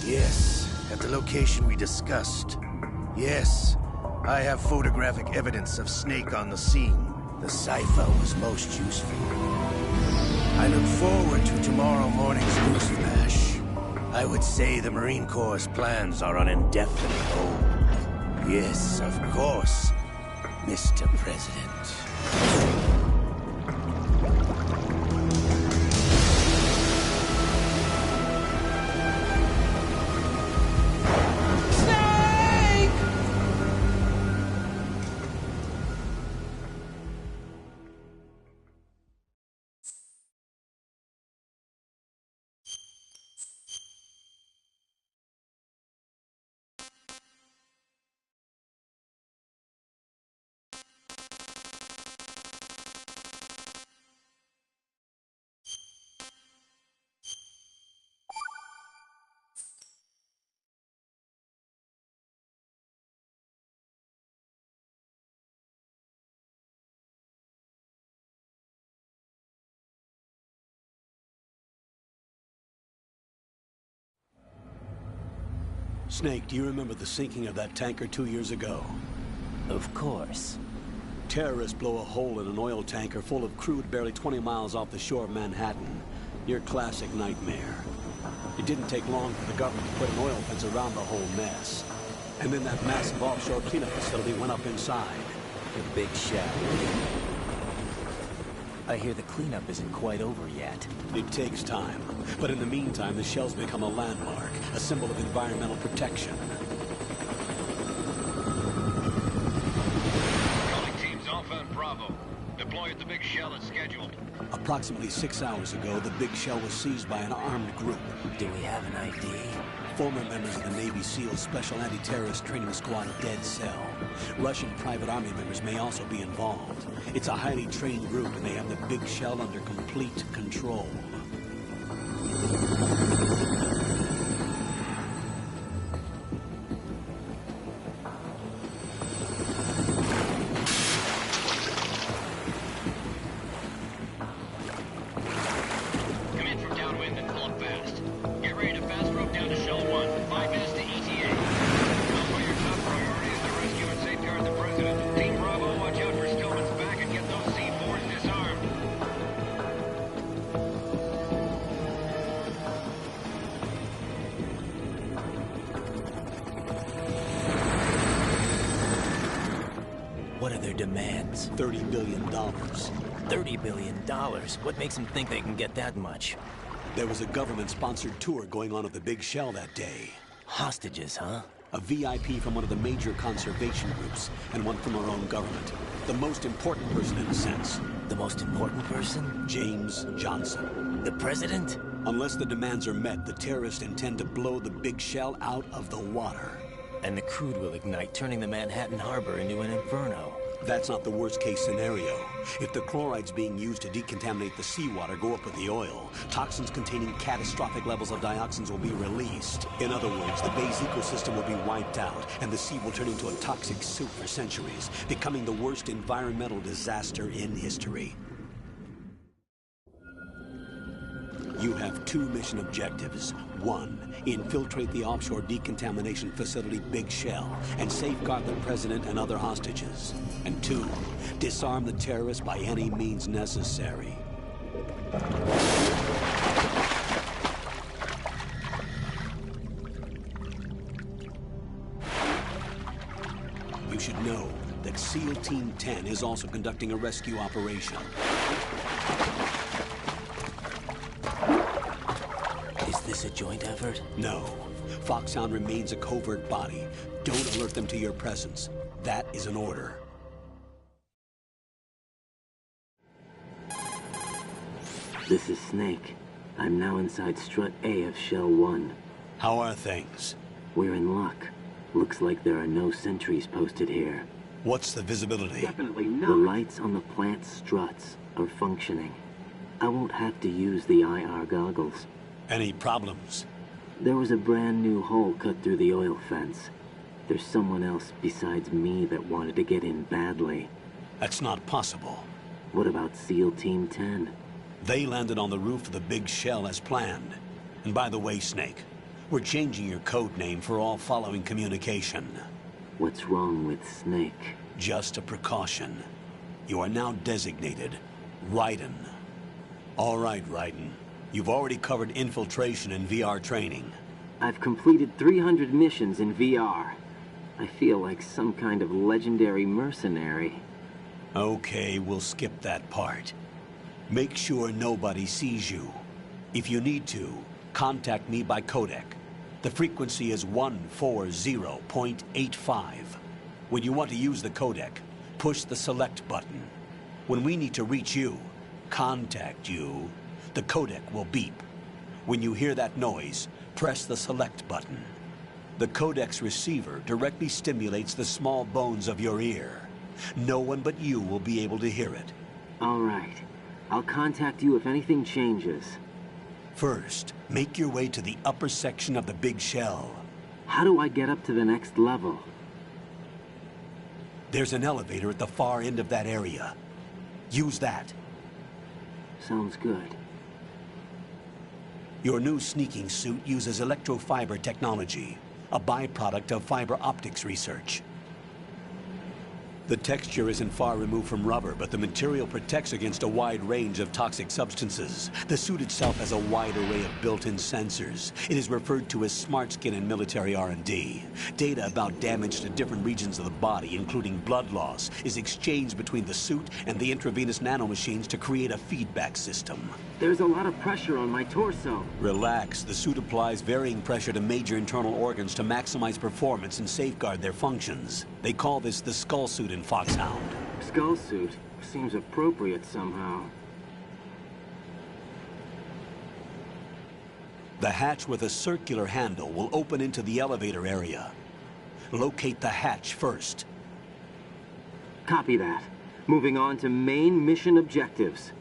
Yes, at the location we discussed. Yes, I have photographic evidence of Snake on the scene. The cipher was most useful. I look forward to tomorrow morning's news flash. I would say the Marine Corps' plans are on indefinite hold. Yes, of course, Mr. President. Snake, do you remember the sinking of that tanker 2 years ago? Of course. Terrorists blow a hole in an oil tanker full of crude barely 20 miles off the shore of Manhattan. Your classic nightmare. It didn't take long for the government to put an oil fence around the whole mess. And then that massive offshore cleanup facility went up inside. The big shell. I hear the cleanup isn't quite over yet. It takes time. But in the meantime, the shell's become a landmark, a symbol of environmental protection. Calling teams Alpha and Bravo. Deploy at the big shell as scheduled. Approximately 6 hours ago, the big shell was seized by an armed group. Do we have an ID? Former members of the Navy SEAL Special Anti-Terrorist Training Squad Dead Cell. Russian private army members may also be involved. It's a highly trained group, and they have the big shell under complete control. Come in from downwind and pull up fast. Get ready to fast rope down to Shell 1. 5 minutes to ETA. Tell why your top priority is to rescue and safeguard the President. Team Bravo, watch out for Stillman's back and get those C4s disarmed. What are their demands? $30 billion. $30 billion? What makes them think they can get that much? There was a government-sponsored tour going on at the big shell that day. Hostages, huh? A VIP from one of the major conservation groups, and one from our own government. The most important person in a sense. The most important person? James Johnson. The president? Unless the demands are met, the terrorists intend to blow the big shell out of the water. And the crude will ignite, turning the Manhattan Harbor into an inferno. That's not the worst-case scenario. If the chlorides being used to decontaminate the seawater go up with the oil, toxins containing catastrophic levels of dioxins will be released. In other words, the bay's ecosystem will be wiped out, and the sea will turn into a toxic soup for centuries, becoming the worst environmental disaster in history. You have 2 mission objectives. 1, infiltrate the offshore decontamination facility Big Shell and safeguard the president and other hostages. And 2, disarm the terrorists by any means necessary. You should know that SEAL Team 10 is also conducting a rescue operation. Is this a joint effort? No. Foxhound remains a covert body. Don't alert them to your presence. That is an order. This is Snake. I'm now inside Strut A of Shell 1. How are things? We're in luck. Looks like there are no sentries posted here. What's the visibility? Definitely not. The lights on the plant struts are functioning. I won't have to use the IR goggles. Any problems? There was a brand new hole cut through the oil fence. There's someone else besides me that wanted to get in badly. That's not possible. What about SEAL Team 10? They landed on the roof of the Big Shell as planned. And by the way, Snake, we're changing your code name for all following communication. What's wrong with Snake? Just a precaution. You are now designated Raiden. All right, Raiden. You've already covered infiltration and VR training. I've completed 300 missions in VR. I feel like some kind of legendary mercenary. Okay, we'll skip that part. Make sure nobody sees you. If you need to, contact me by codec. The frequency is 140.85. When you want to use the codec, push the select button. When we need to reach you, contact you, the codec will beep. When you hear that noise, press the select button. The codec's receiver directly stimulates the small bones of your ear. No one but you will be able to hear it. All right. I'll contact you if anything changes. First, make your way to the upper section of the Big Shell. How do I get up to the next level? There's an elevator at the far end of that area. Use that. Sounds good. Your new sneaking suit uses electrofiber technology. a byproduct of fiber optics research. The texture isn't far removed from rubber, but the material protects against a wide range of toxic substances. The suit itself has a wide array of built-in sensors. It is referred to as smart skin in military R&D. Data about damage to different regions of the body, including blood loss, is exchanged between the suit and the intravenous nanomachines to create a feedback system. There's a lot of pressure on my torso. Relax. The suit applies varying pressure to major internal organs to maximize performance and safeguard their functions. They call this the skull suit in Foxhound. Skull suit seems appropriate somehow. The hatch with a circular handle will open into the elevator area. Locate the hatch first. Copy that. Moving on to main mission objectives.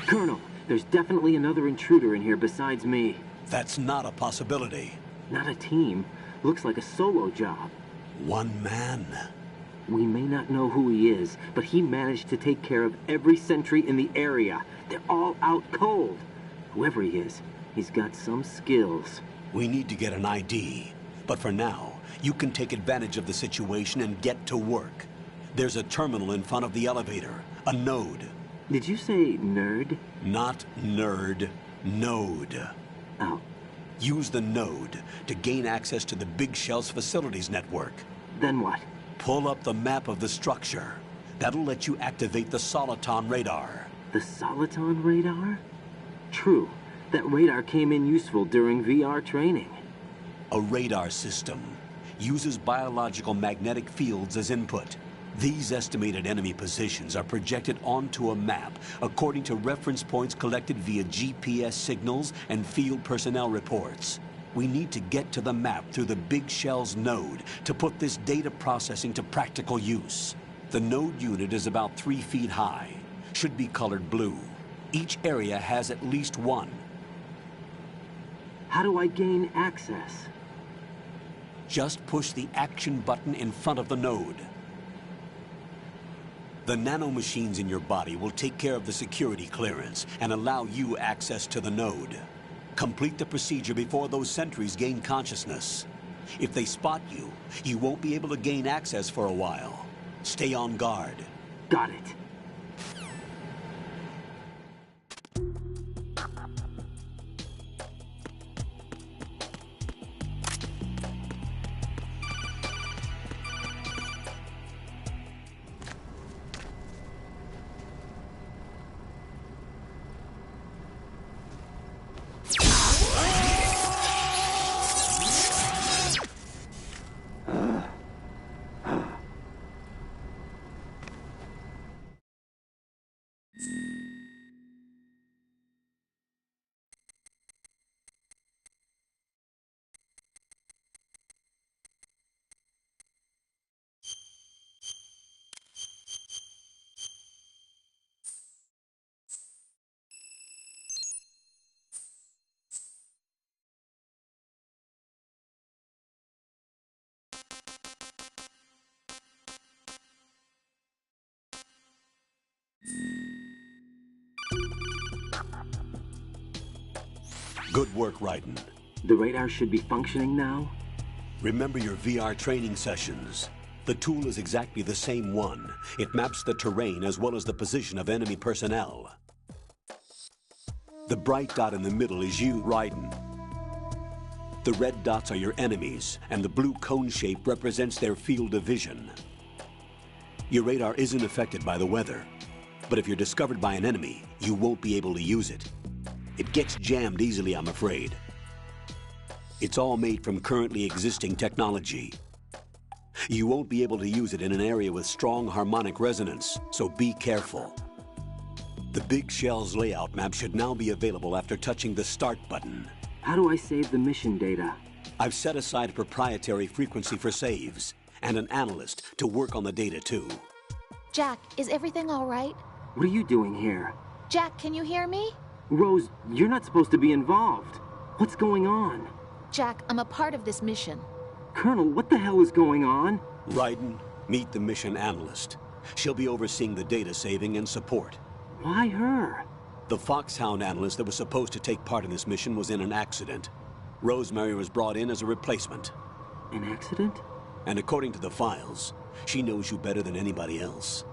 Colonel, there's definitely another intruder in here besides me. That's not a possibility. Not a team. Looks like a solo job. One man. We may not know who he is, but he managed to take care of every sentry in the area. They're all out cold. Whoever he is, he's got some skills. We need to get an ID. But for now, you can take advantage of the situation and get to work. There's a terminal in front of the elevator. A node. Did you say nerd? Not nerd. Node. Oh. Use the node to gain access to the Big Shell's facilities network. Then what? Pull up the map of the structure. That'll let you activate the Soliton radar. The Soliton radar? True. That radar came in useful during VR training. A radar system uses biological magnetic fields as input. These estimated enemy positions are projected onto a map according to reference points collected via GPS signals and field personnel reports. We need to get to the map through the Big Shell's node to put this data processing to practical use. The node unit is about 3 feet high, should be colored blue. Each area has at least one. How do I gain access? Just push the action button in front of the node. The nanomachines in your body will take care of the security clearance and allow you access to the node. Complete the procedure before those sentries gain consciousness. If they spot you, you won't be able to gain access for a while. Stay on guard. Got it. Good work, Raiden. The radar should be functioning now? Remember your VR training sessions. The tool is exactly the same one. It maps the terrain as well as the position of enemy personnel. The bright dot in the middle is you, Raiden. The red dots are your enemies, and the blue cone shape represents their field of vision. Your radar isn't affected by the weather, but if you're discovered by an enemy, you won't be able to use it. It gets jammed easily, I'm afraid. It's all made from currently existing technology. You won't be able to use it in an area with strong harmonic resonance, so be careful. The Big Shell's layout map should now be available after touching the Start button. How do I save the mission data? I've set aside a proprietary frequency for saves, and an analyst to work on the data too. Jack, is everything all right? What are you doing here? Jack, can you hear me? Rose, you're not supposed to be involved. What's going on? Jack, I'm a part of this mission. Colonel, what the hell is going on? Raiden, meet the mission analyst. She'll be overseeing the data saving and support. Why her? The Foxhound analyst that was supposed to take part in this mission was in an accident. Rosemary was brought in as a replacement. An accident? And according to the files, she knows you better than anybody else.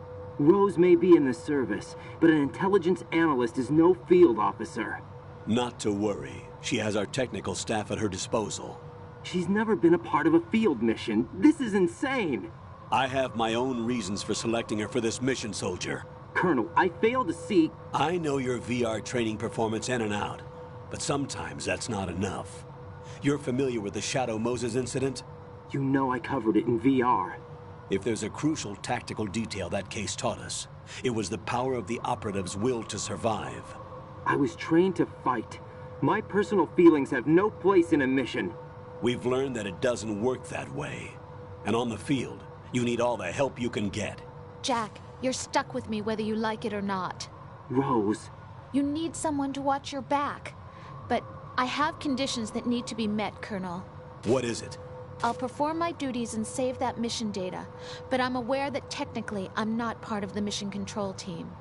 Rose may be in the service, but an intelligence analyst is no field officer. Not to worry. She has our technical staff at her disposal. She's never been a part of a field mission. This is insane. I have my own reasons for selecting her for this mission, soldier. Colonel, I fail to see... I know your VR training performance in and out, but sometimes that's not enough. You're familiar with the Shadow Moses incident? You know I covered it in VR. If there's a crucial tactical detail that case taught us, it was the power of the operative's will to survive. I was trained to fight. My personal feelings have no place in a mission. We've learned that it doesn't work that way. And on the field, you need all the help you can get. Jack, you're stuck with me whether you like it or not. Rose. You need someone to watch your back. But I have conditions that need to be met, Colonel. What is it? I'll perform my duties and save that mission data, but I'm aware that technically I'm not part of the mission control team.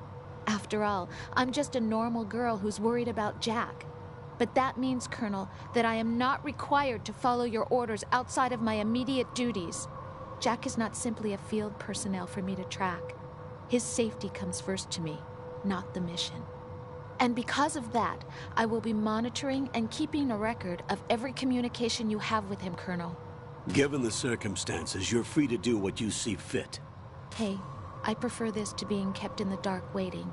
After all, I'm just a normal girl who's worried about Jack. But that means, Colonel, that I am not required to follow your orders outside of my immediate duties. Jack is not simply a field personnel for me to track. His safety comes first to me, not the mission. And because of that, I will be monitoring and keeping a record of every communication you have with him, Colonel. Given the circumstances, you're free to do what you see fit. Hey, I prefer this to being kept in the dark waiting.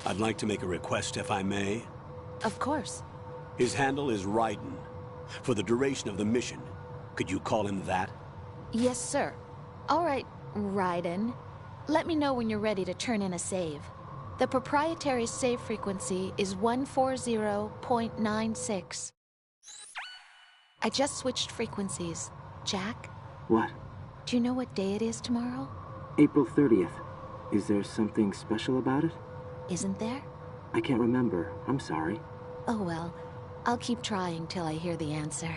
I'd like to make a request, if I may. Of course. His handle is Raiden. For the duration of the mission, could you call him that? Yes, sir. All right, Raiden. Let me know when you're ready to turn in a save. The proprietary save frequency is 140.96. I just switched frequencies. Jack? What? Do you know what day it is tomorrow? April 30th. Is there something special about it? Isn't there? I can't remember. I'm sorry. Oh well. I'll keep trying till I hear the answer.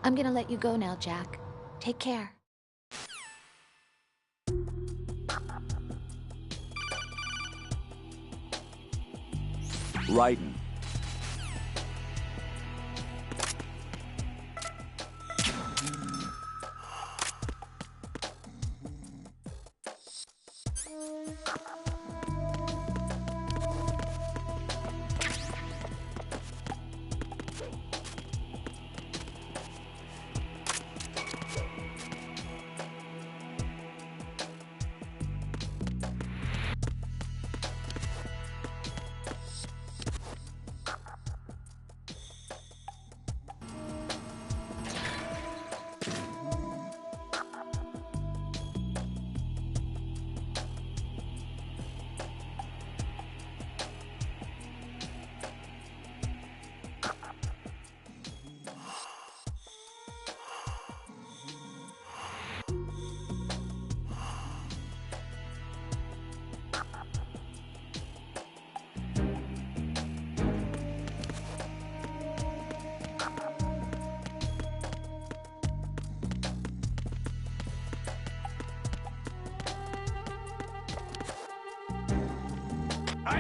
I'm gonna let you go now, Jack. Take care. Raiden.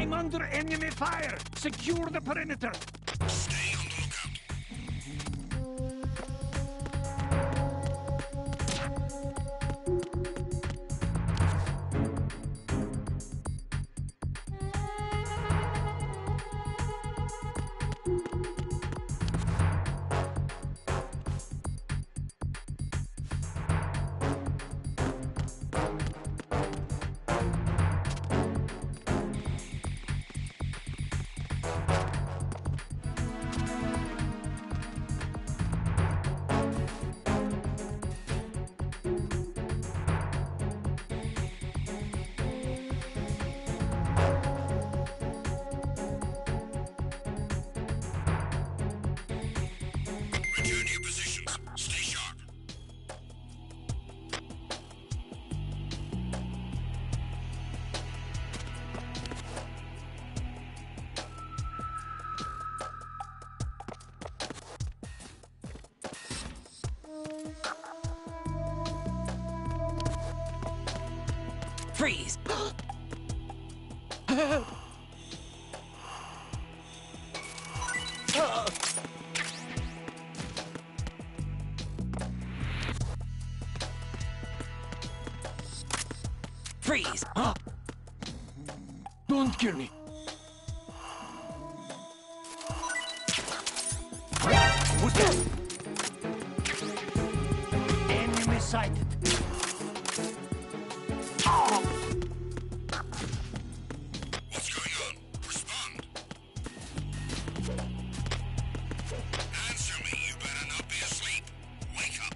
I'm under enemy fire! Secure the perimeter! Stay on the lookout. Freeze! Freeze! Don't kill me. What's that? Enemy sighted. What's going on? Respond. Answer me. You better not be asleep. Wake up.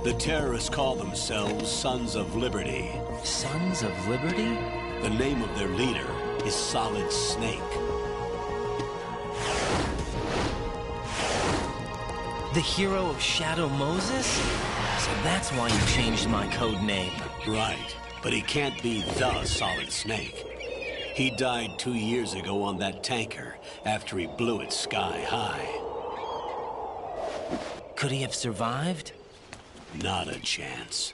The terrorists call themselves Sons of Liberty. Sons of Liberty? The name of their leader is Solid Snake. The hero of Shadow Moses? So that's why you changed my code name. Right, but he can't be the Solid Snake. He died 2 years ago on that tanker after he blew it sky high. Could he have survived? Not a chance.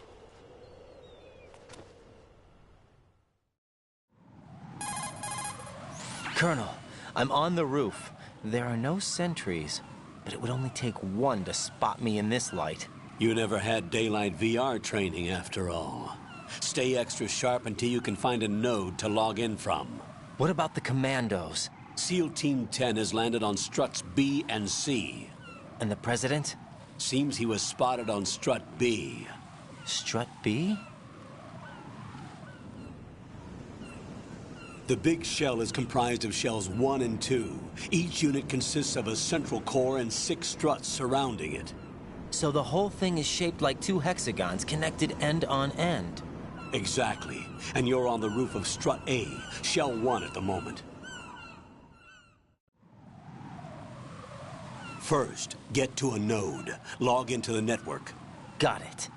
Colonel, I'm on the roof. There are no sentries, but it would only take one to spot me in this light. You never had daylight VR training after all. Stay extra sharp until you can find a node to log in from. What about the commandos? SEAL Team 10 has landed on struts B and C. And the President? Seems he was spotted on strut B. Strut B? The big shell is comprised of shells 1 and 2. Each unit consists of a central core and 6 struts surrounding it. So the whole thing is shaped like 2 hexagons connected end on end. Exactly. And you're on the roof of strut A, shell 1 at the moment. First, get to a node. Log into the network. Got it.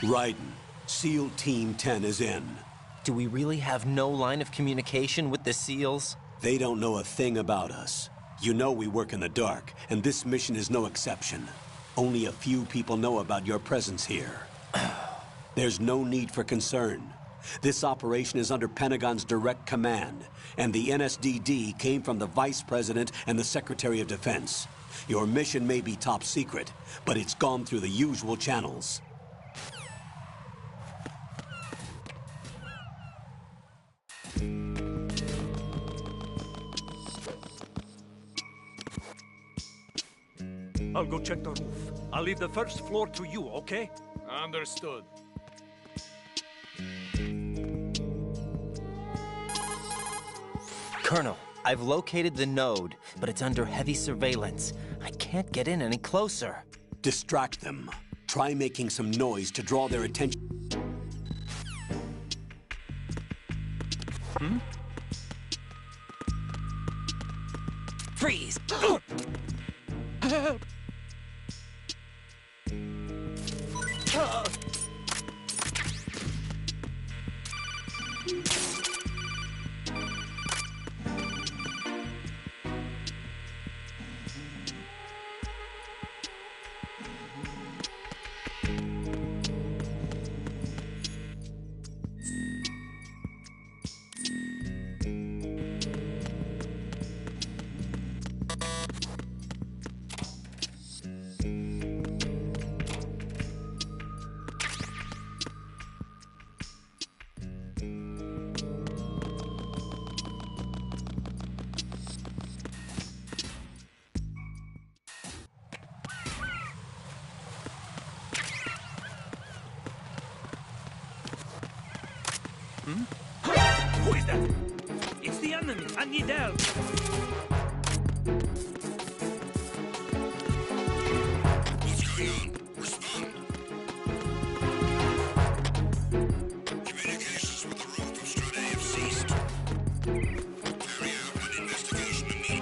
Raiden, SEAL Team 10 is in. Do we really have no line of communication with the SEALs? They don't know a thing about us. You know we work in the dark, and this mission is no exception. Only a few people know about your presence here. There's no need for concern. This operation is under Pentagon's direct command, and the NSDD came from the Vice President and the Secretary of Defense. Your mission may be top secret, but it's gone through the usual channels. I'll go check the roof. I'll leave the first floor to you, okay? Understood. Colonel, I've located the node, but it's under heavy surveillance. I can't get in any closer. Distract them. Try making some noise to draw their attention. Freeze! Who is that? It's the enemy. I need help. What's going on? Respond. Communications with the roof of Strata have ceased. Carry out an investigation immediately.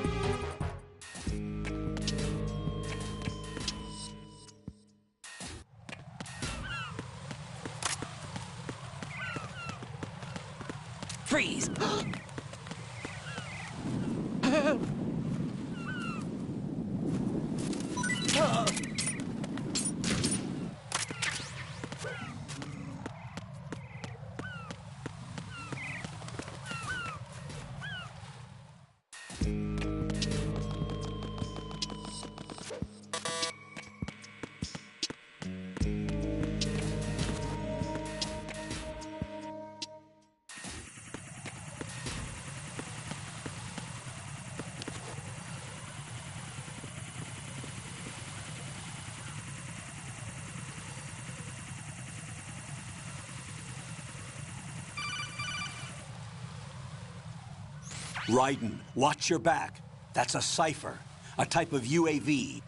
Freeze! Raiden, watch your back. That's a cipher, a type of UAV.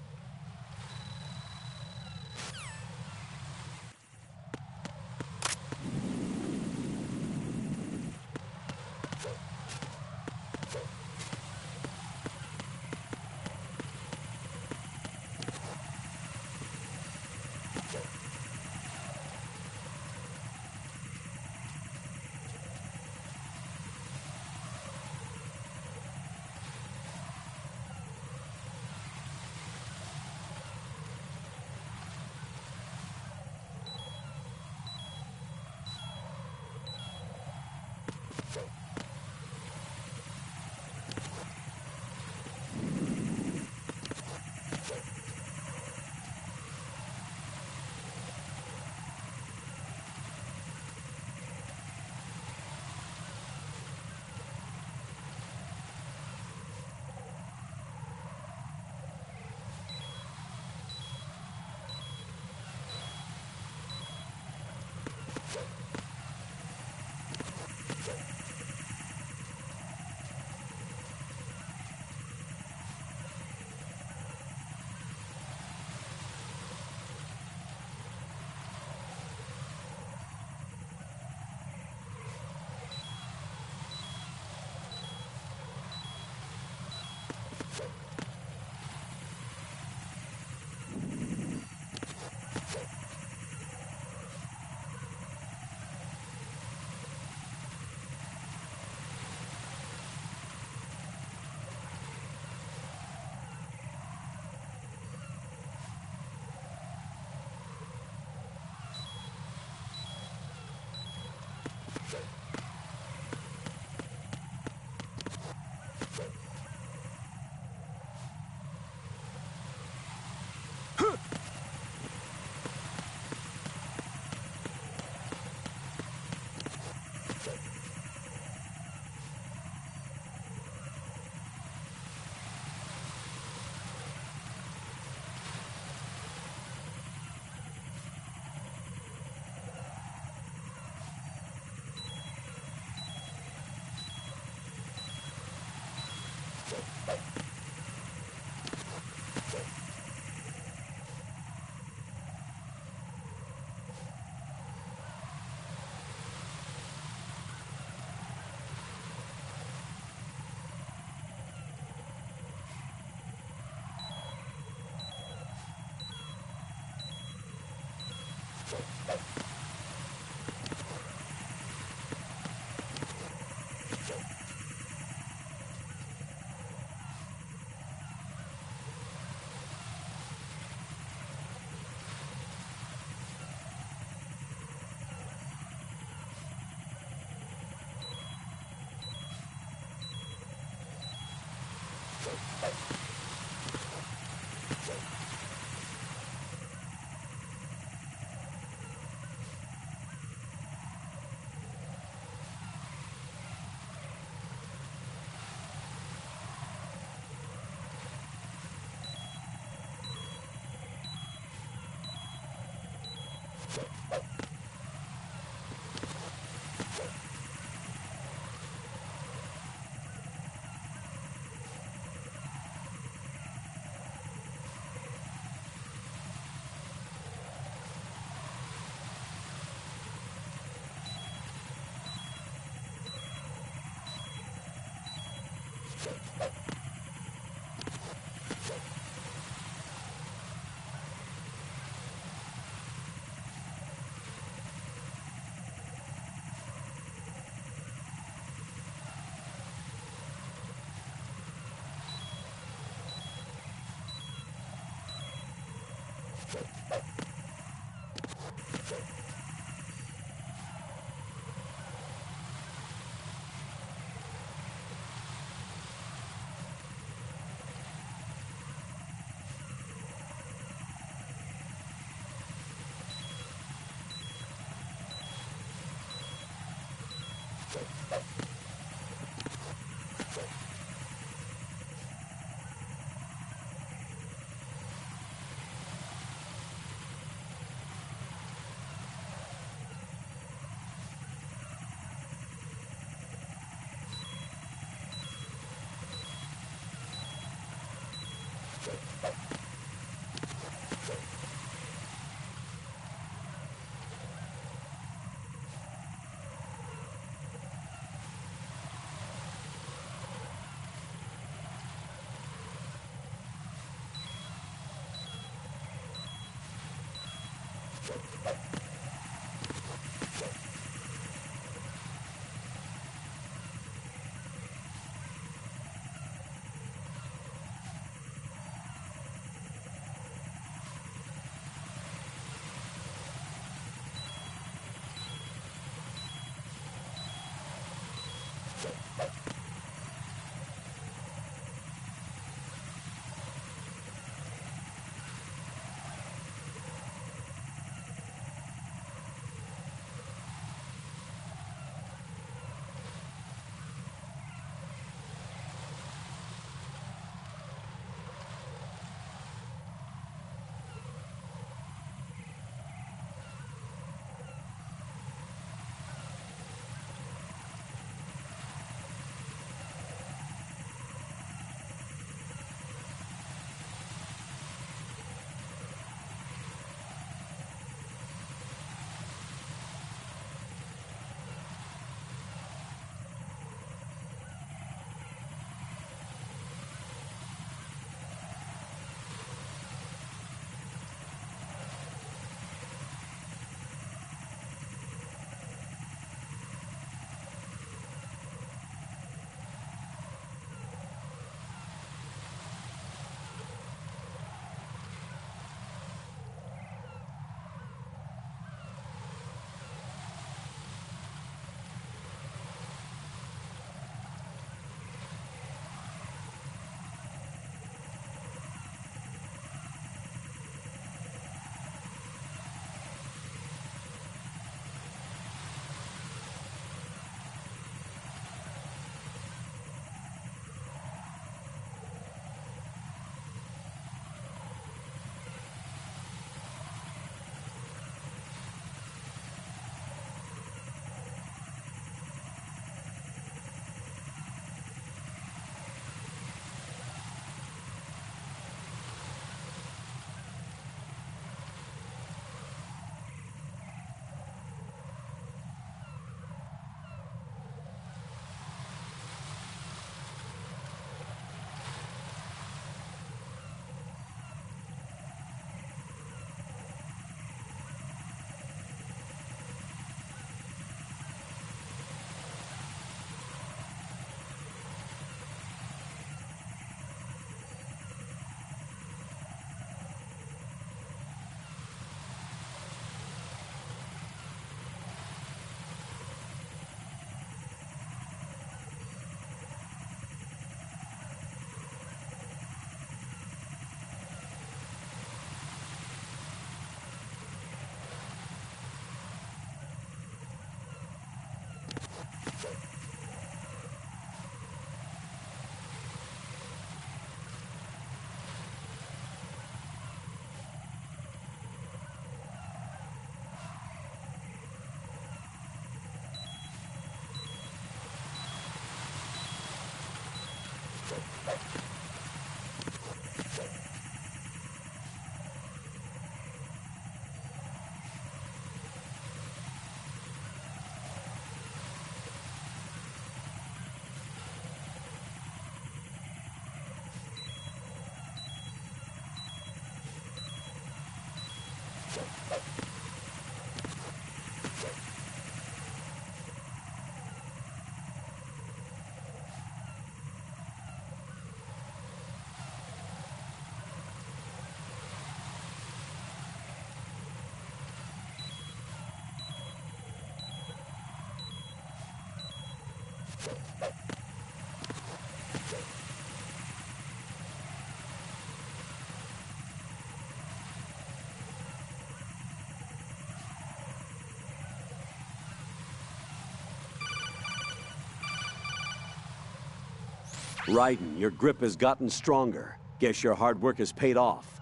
Raiden, your grip has gotten stronger. Guess your hard work has paid off.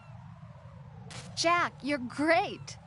Jack, you're great.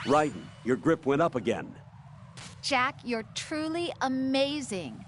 Raiden, your grip went up again. Jack, you're truly amazing.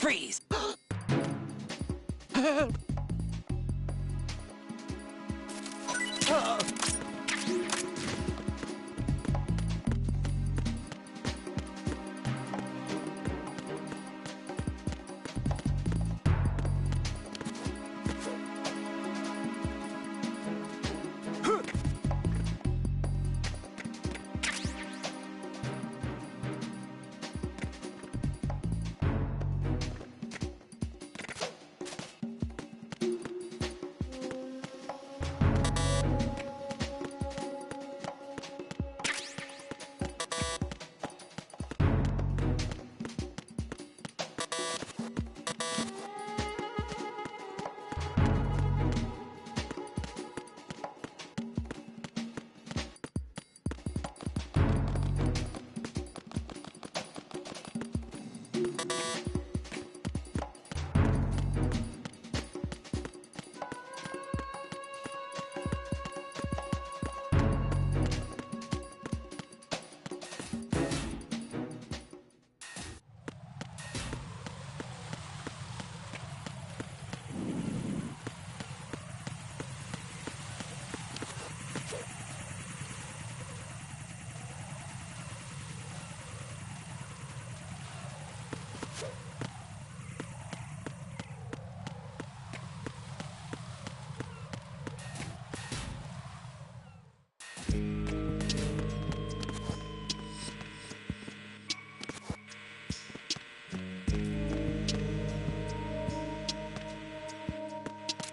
Freeze!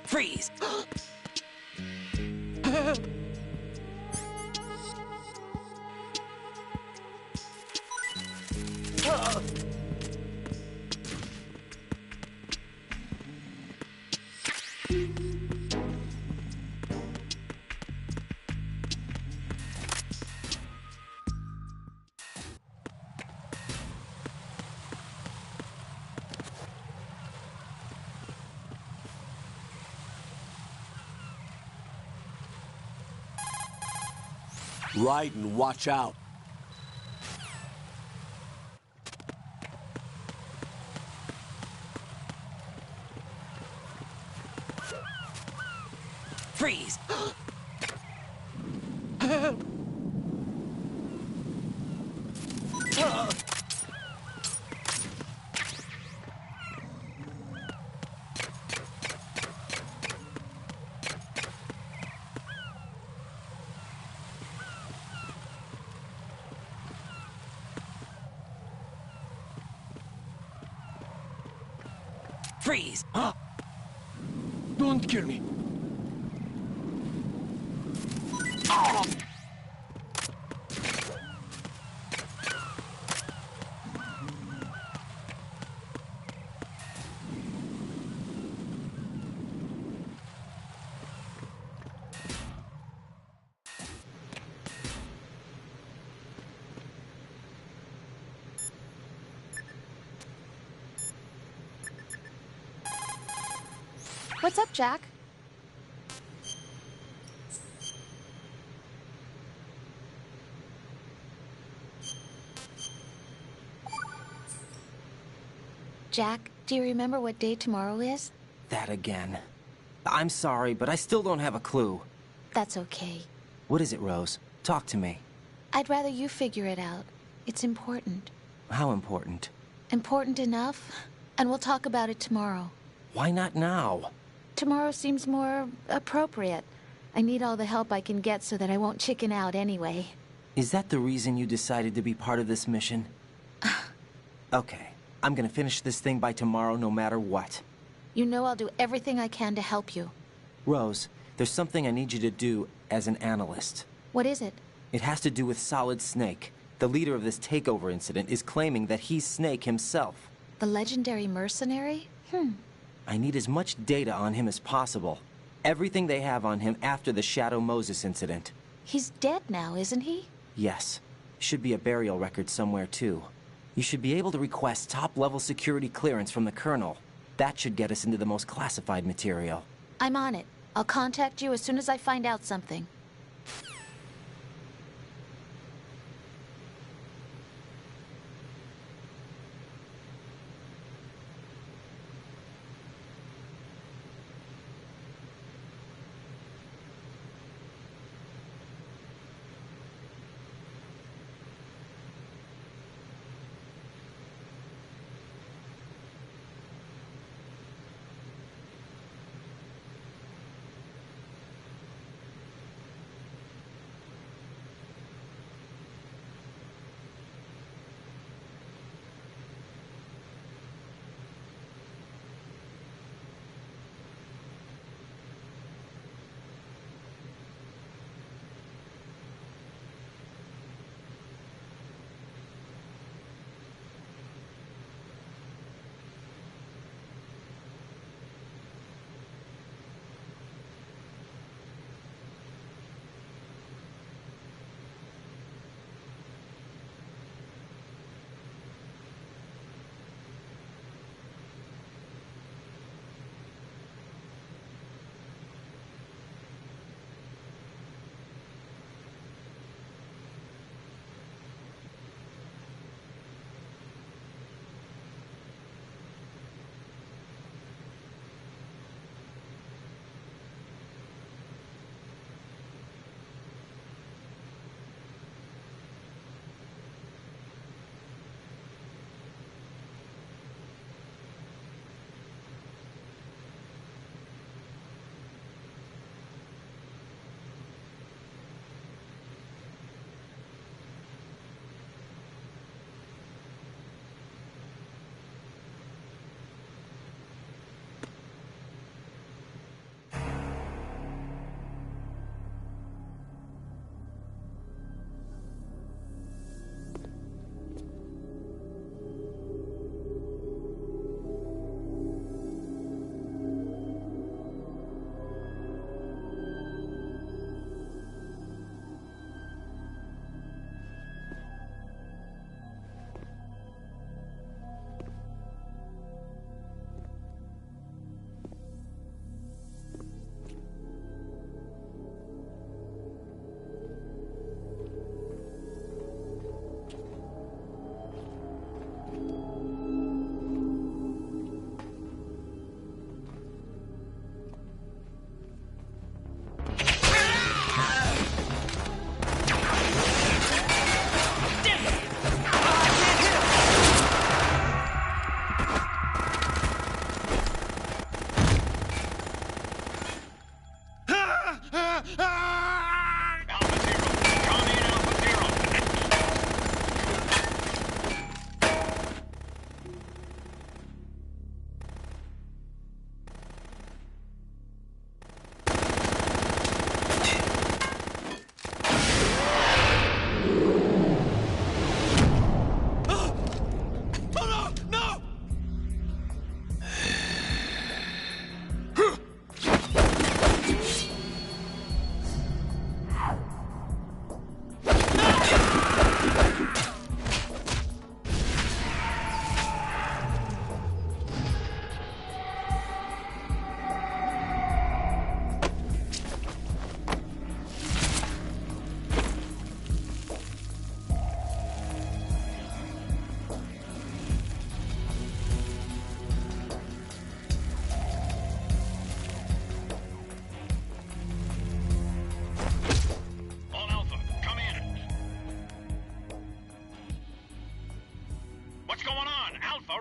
Freeze! Right, and watch out. Freeze! Freeze! Don't kill me. What's up, Jack? Jack, do you remember what day tomorrow is? That again. I'm sorry, but I still don't have a clue. That's okay. What is it, Rose? Talk to me. I'd rather you figure it out. It's important. How important? Important enough? And we'll talk about it tomorrow. Why not now? Tomorrow seems more appropriate. I need all the help I can get so that I won't chicken out anyway. Is that the reason you decided to be part of this mission? Okay. I'm gonna finish this thing by tomorrow no matter what. You know I'll do everything I can to help you. Rose, there's something I need you to do as an analyst. What is it? It has to do with Solid Snake. The leader of this takeover incident is claiming that he's Snake himself. The legendary mercenary? I need as much data on him as possible. Everything they have on him after the Shadow Moses incident. He's dead now, isn't he? Yes. Should be a burial record somewhere, too. You should be able to request top-level security clearance from the Colonel. That should get us into the most classified material. I'm on it. I'll contact you as soon as I find out something.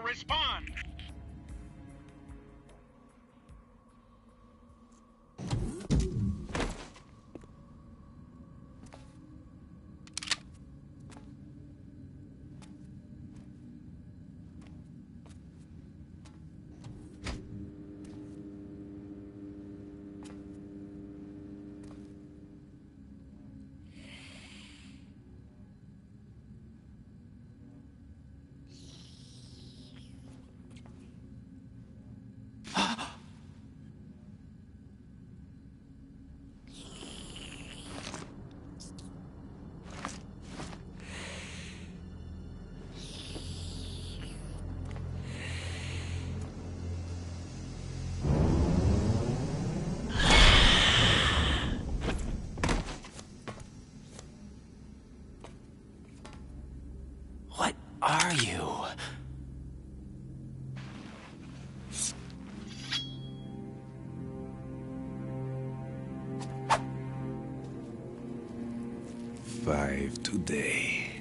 respond! What are you? Five today.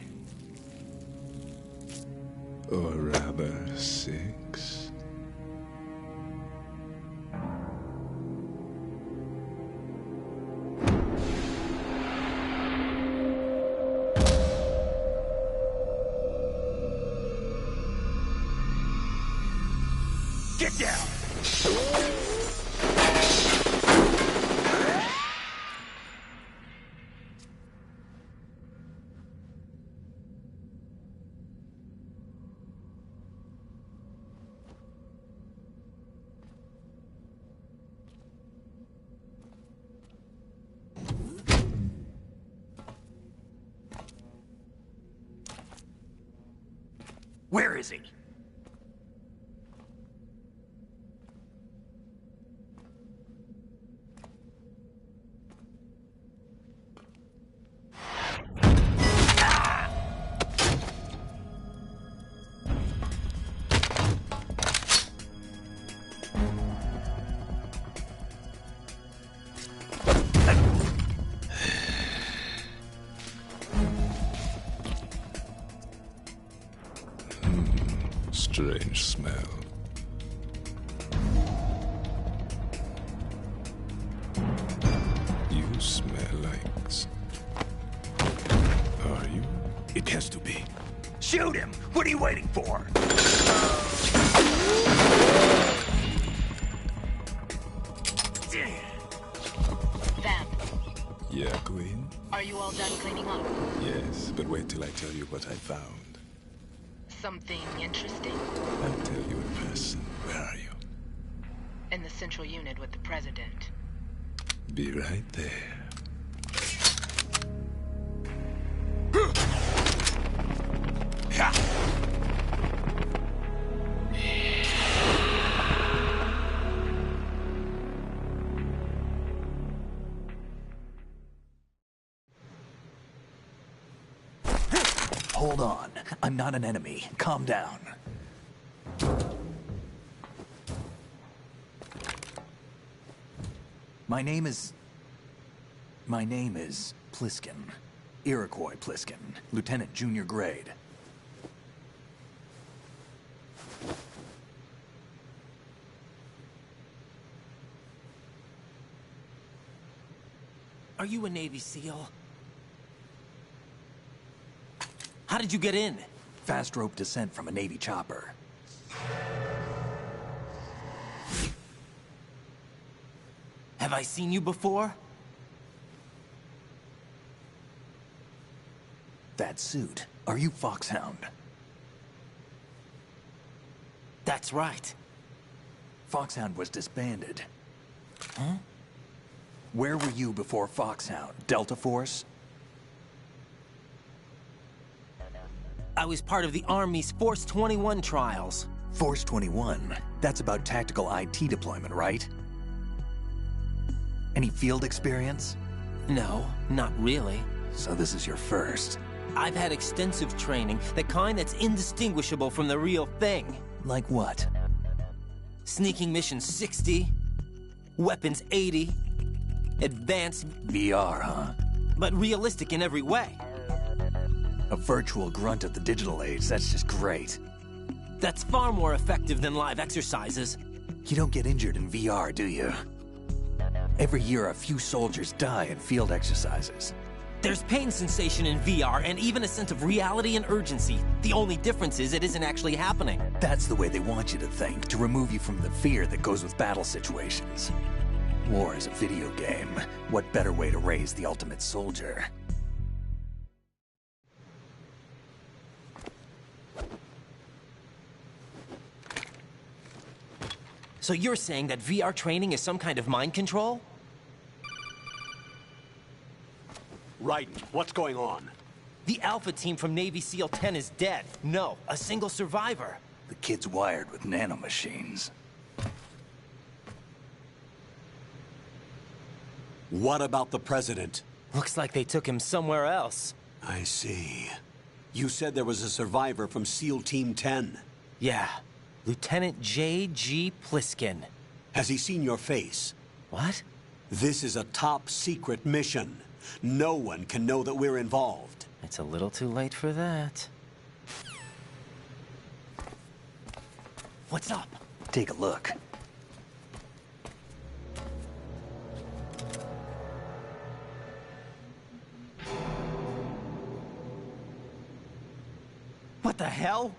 Or rather, 6. Get down! Where is he? Strange smell. You smell like... Are you? It has to be. Shoot him! What are you waiting for? Vamp, Yeah, Queen? are you all done cleaning up? Yes, but wait till I tell you what I found. Something interesting? I'll tell you in person. Where are you? In the central unit with the president. Be right there. Hold on. I'm not an enemy. Calm down. My name is Pliskin. Iroquois Pliskin. Lieutenant Junior Grade. Are you a Navy SEAL? How did you get in? Fast rope descent from a Navy chopper. Have I seen you before? That suit. Are you Foxhound? That's right. Foxhound was disbanded. Huh? Where were you before Foxhound? Delta Force? I was part of the Army's Force 21 trials. Force 21? That's about tactical IT deployment, right? Any field experience? No, not really. So this is your first. I've had extensive training, the kind that's indistinguishable from the real thing. Like what? Sneaking mission 60, weapons 80, advanced... VR, huh? But realistic in every way. A virtual grunt of the digital age, that's just great. That's far more effective than live exercises. You don't get injured in VR, do you? Every year, a few soldiers die in field exercises. There's pain sensation in VR and even a sense of reality and urgency. The only difference is it isn't actually happening. That's the way they want you to think, to remove you from the fear that goes with battle situations. War is a video game. What better way to raise the ultimate soldier? So you're saying that VR training is some kind of mind control? Raiden, what's going on? The Alpha team from Navy SEAL 10 is dead. No, a single survivor. The kid's wired with nanomachines. What about the President? Looks like they took him somewhere else. I see. You said there was a survivor from SEAL Team 10. Yeah. Lieutenant J.G. Pliskin. Has he seen your face? What? This is a top-secret mission. No one can know that we're involved. It's a little too late for that. What's up? Take a look. What the hell?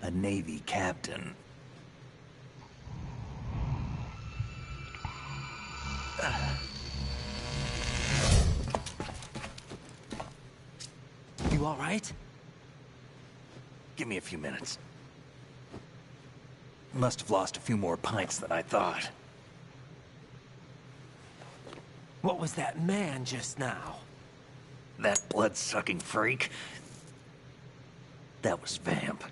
A Navy captain. You all right? Give me a few minutes. Must have lost a few more pints than I thought. What was that man just now? That blood-sucking freak? That was Vamp.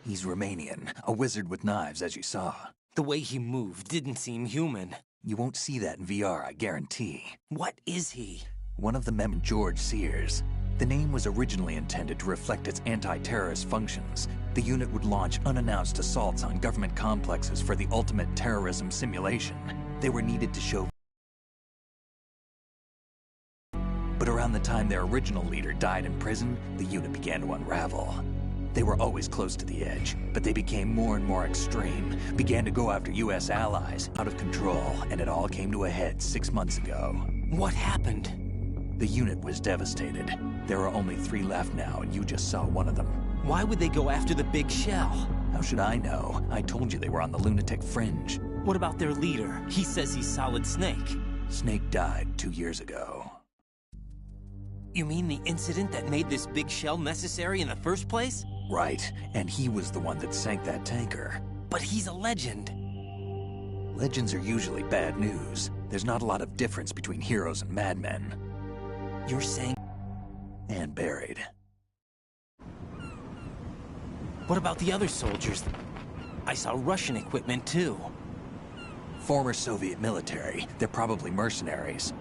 He's Romanian, a wizard with knives, as you saw. The way he moved didn't seem human. You won't see that in VR, I guarantee. What is he? One of the George Sears. The name was originally intended to reflect its anti-terrorist functions. The unit would launch unannounced assaults on government complexes for the ultimate terrorism simulation. They were needed to show. But around the time their original leader died in prison, the unit began to unravel. They were always close to the edge, but they became more and more extreme, began to go after U.S. allies, out of control, and it all came to a head 6 months ago. What happened? The unit was devastated. There are only 3 left now, and you just saw one of them. Why would they go after the big shell? How should I know? I told you they were on the lunatic fringe. What about their leader? He says he's Solid Snake. Snake died 2 years ago. You mean the incident that made this big shell necessary in the first place? Right, and he was the one that sank that tanker. But he's a legend. Legends are usually bad news. There's not a lot of difference between heroes and madmen. You're saying... And buried. What about the other soldiers? I saw Russian equipment, too. Former Soviet military. They're probably mercenaries.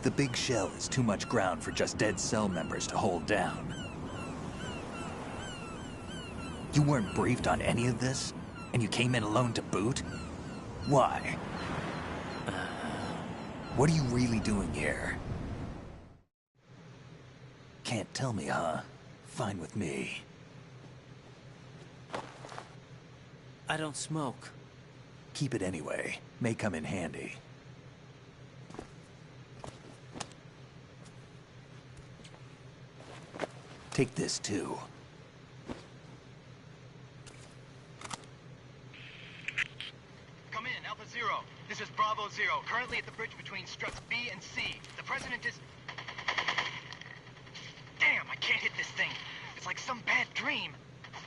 The big shell is too much ground for just dead cell members to hold down. You weren't briefed on any of this? And you came in alone to boot? Why? What are you really doing here? Can't tell me, huh? Fine with me. I don't smoke. Keep it anyway. May come in handy. Take this, too. Come in, Alpha Zero. This is Bravo Zero, currently at the bridge between struts B and C. The President is... Damn, I can't hit this thing. It's like some bad dream.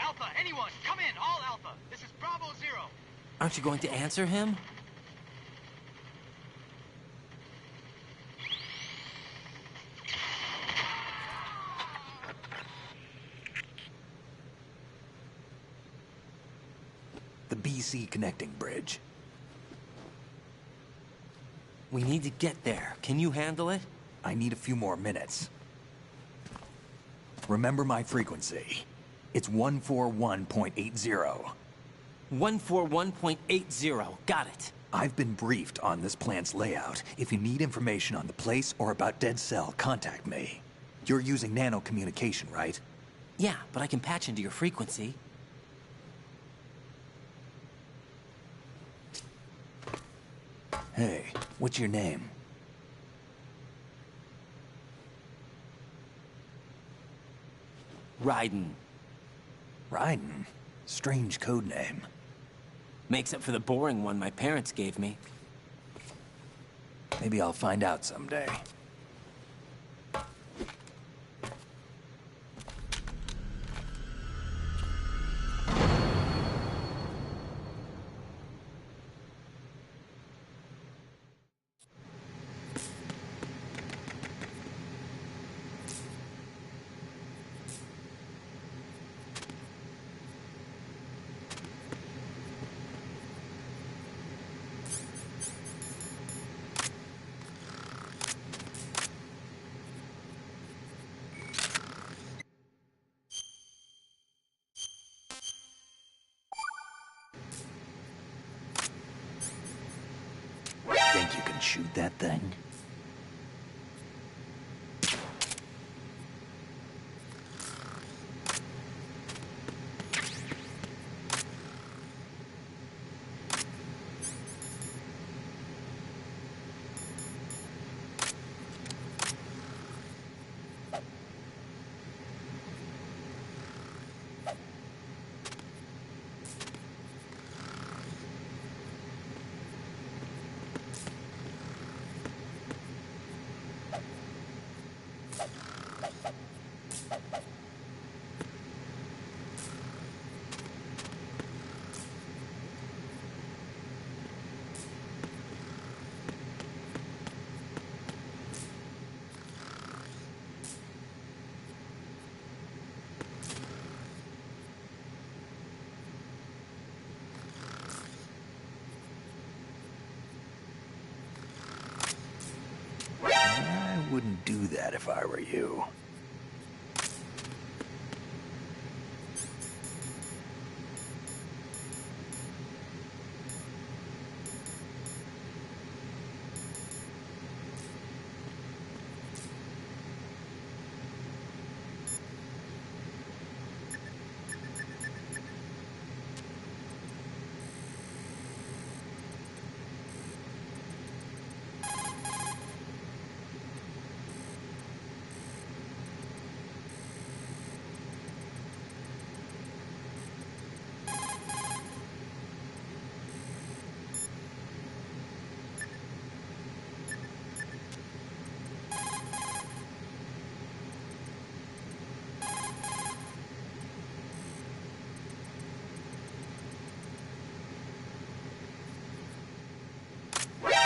Alpha, anyone, come in, all Alpha. This is Bravo Zero. Aren't you going to answer him? The BC connecting bridge. We need to get there. Can you handle it? I need a few more minutes. Remember my frequency. It's 141.80. 141.80. Got it. I've been briefed on this plant's layout. If you need information on the place or about Dead Cell, contact me. You're using nano-communication, right? Yeah, but I can patch into your frequency. Hey, what's your name? Raiden. Raiden? Strange code name. Makes up for the boring one my parents gave me. Maybe I'll find out someday. Think you can shoot that thing? I wouldn't do that if I were you.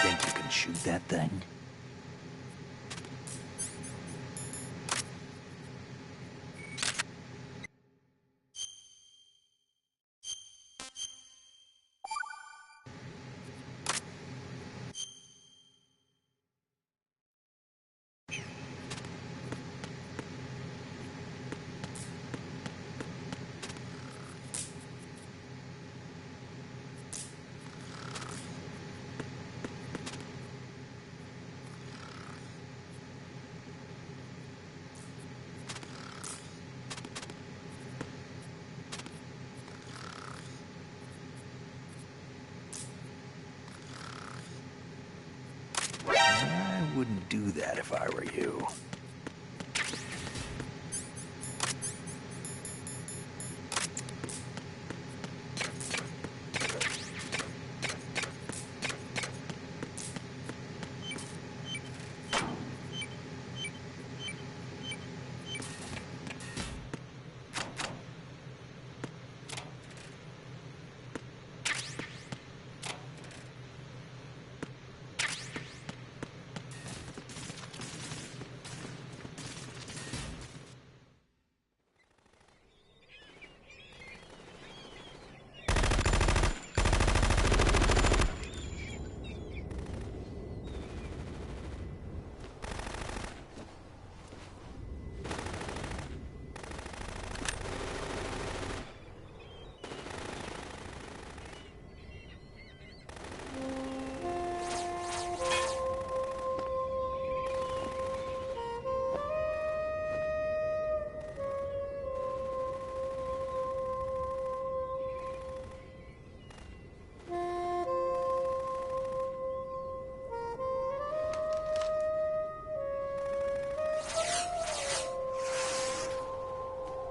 Think you can shoot that thing? I wouldn't do that if I were you.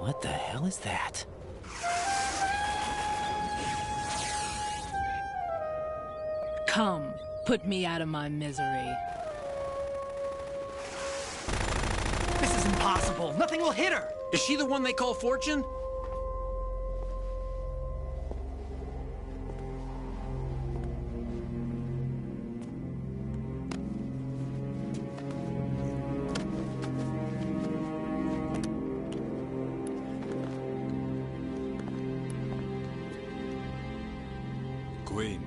What the hell is that? Come, put me out of my misery. This is impossible. Nothing will hit her. Is she the one they call Fortune? Queen.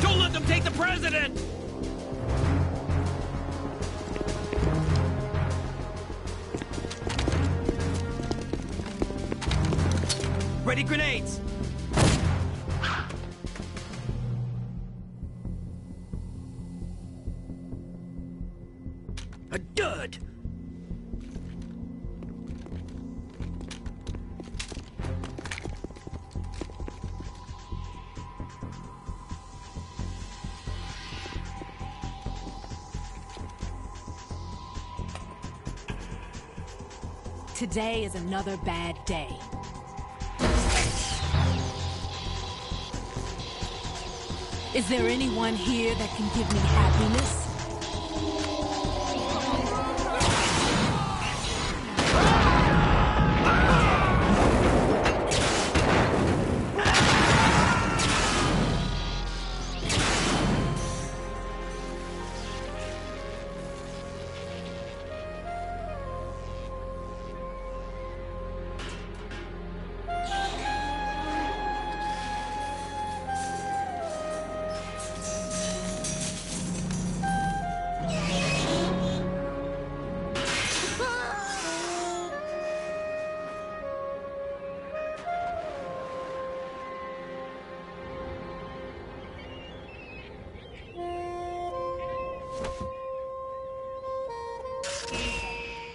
Don't let them take the president! Ready grenades! A dud! Today is another bad day. Is there anyone here that can give me happiness?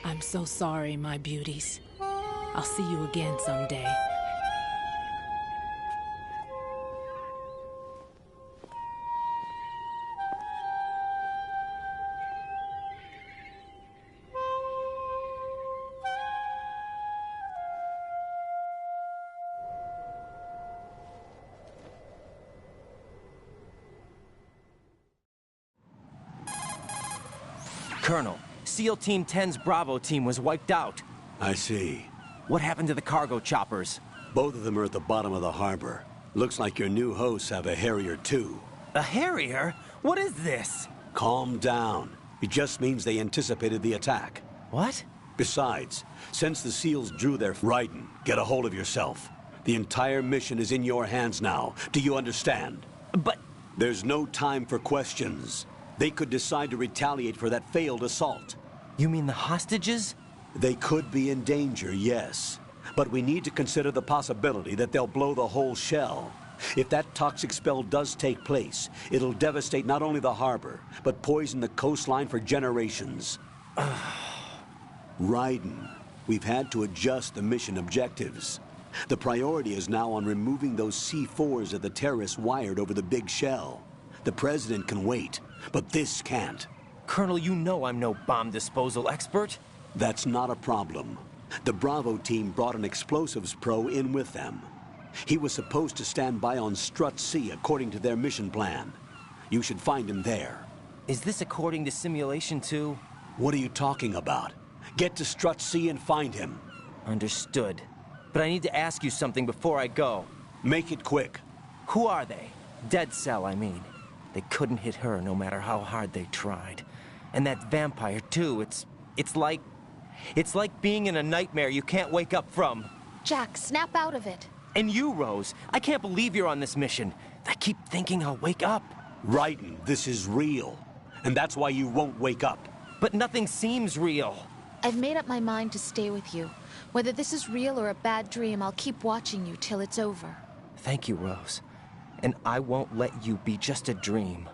I'm so sorry, my beauties. I'll see you again someday. Colonel, SEAL Team 10's Bravo team was wiped out. I see. What happened to the cargo choppers? Both of them are at the bottom of the harbor. Looks like your new hosts have a Harrier too. A Harrier? What is this? Calm down. It just means they anticipated the attack. What? Besides, since the SEALs drew their Raiden, get a hold of yourself. The entire mission is in your hands now. Do you understand? But... There's no time for questions. They could decide to retaliate for that failed assault. You mean the hostages? They could be in danger, yes. But we need to consider the possibility that they'll blow the whole shell. If that toxic spell does take place, it'll devastate not only the harbor, but poison the coastline for generations. Raiden, we've had to adjust the mission objectives. The priority is now on removing those C4s that the terrorists wired over the big shell. The President can wait, but this can't. Colonel, you know I'm no bomb disposal expert. That's not a problem. The Bravo team brought an explosives pro in with them. He was supposed to stand by on Strut C according to their mission plan. You should find him there. Is this according to Simulation 2? What are you talking about? Get to Strut C and find him. Understood. But I need to ask you something before I go. Make it quick. Who are they? Dead Cell, I mean. They couldn't hit her no matter how hard they tried. And that vampire, too, it's like being in a nightmare you can't wake up from. Jack, snap out of it. And you, Rose, I can't believe you're on this mission. I keep thinking I'll wake up. Raiden, this is real. And that's why you won't wake up. But nothing seems real. I've made up my mind to stay with you. Whether this is real or a bad dream, I'll keep watching you till it's over. Thank you, Rose. And I won't let you be just a dream.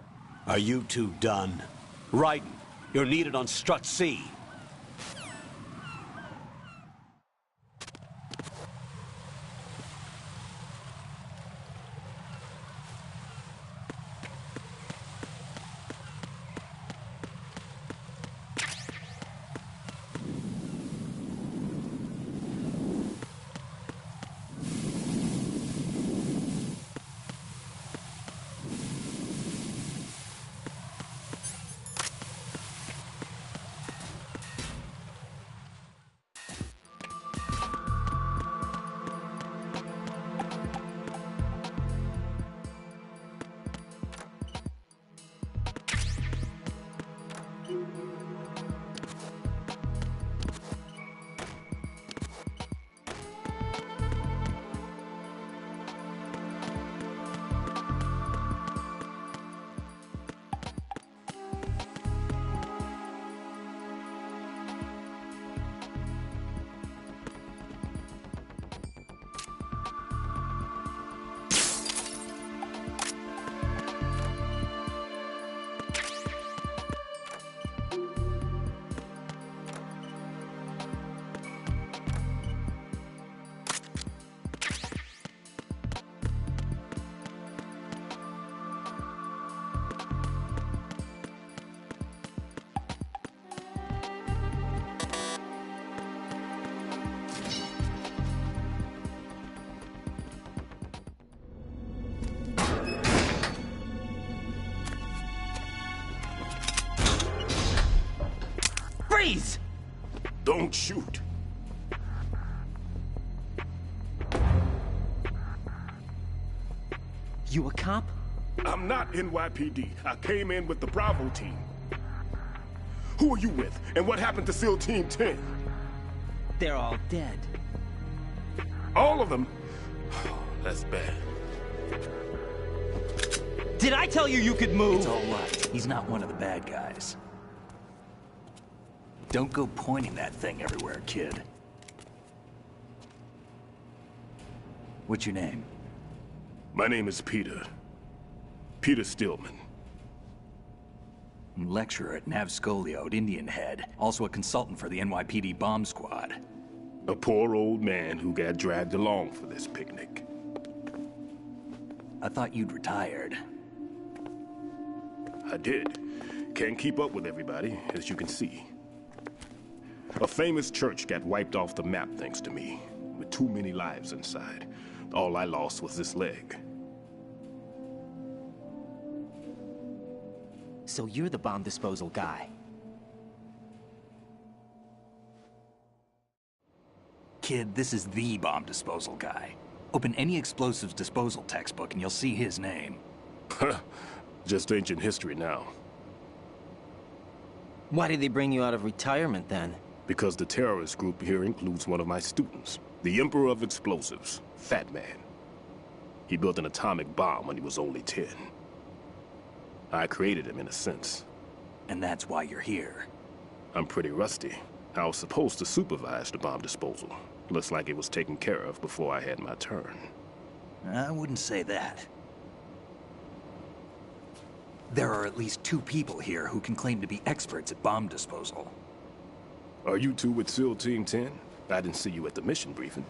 Are you two done? Raiden, you're needed on Strut C. Please! Don't shoot. You a cop? I'm not NYPD. I came in with the Bravo team. Who are you with? And what happened to SEAL Team 10? They're all dead. All of them? That's bad. Did I tell you you could move? It's all right. He's not one of the bad guys. Don't go pointing that thing everywhere, kid. What's your name? My name is Peter. Peter Stillman. Lecturer at Navscolio at Indian Head. Also a consultant for the NYPD bomb squad. A poor old man who got dragged along for this picnic. I thought you'd retired. I did. Can't keep up with everybody, as you can see. A famous church got wiped off the map thanks to me, with too many lives inside. All I lost was this leg. So you're the bomb disposal guy. Kid, this is the bomb disposal guy. Open any explosives disposal textbook and you'll see his name. Just ancient history now. Why did they bring you out of retirement then? Because the terrorist group here includes one of my students, the Emperor of Explosives, Fat Man. He built an atomic bomb when he was only 10. I created him in a sense. And that's why you're here. I'm pretty rusty. I was supposed to supervise the bomb disposal. Looks like it was taken care of before I had my turn. I wouldn't say that. There are at least 2 people here who can claim to be experts at bomb disposal. Are you two with SEAL Team 10? I didn't see you at the mission briefing.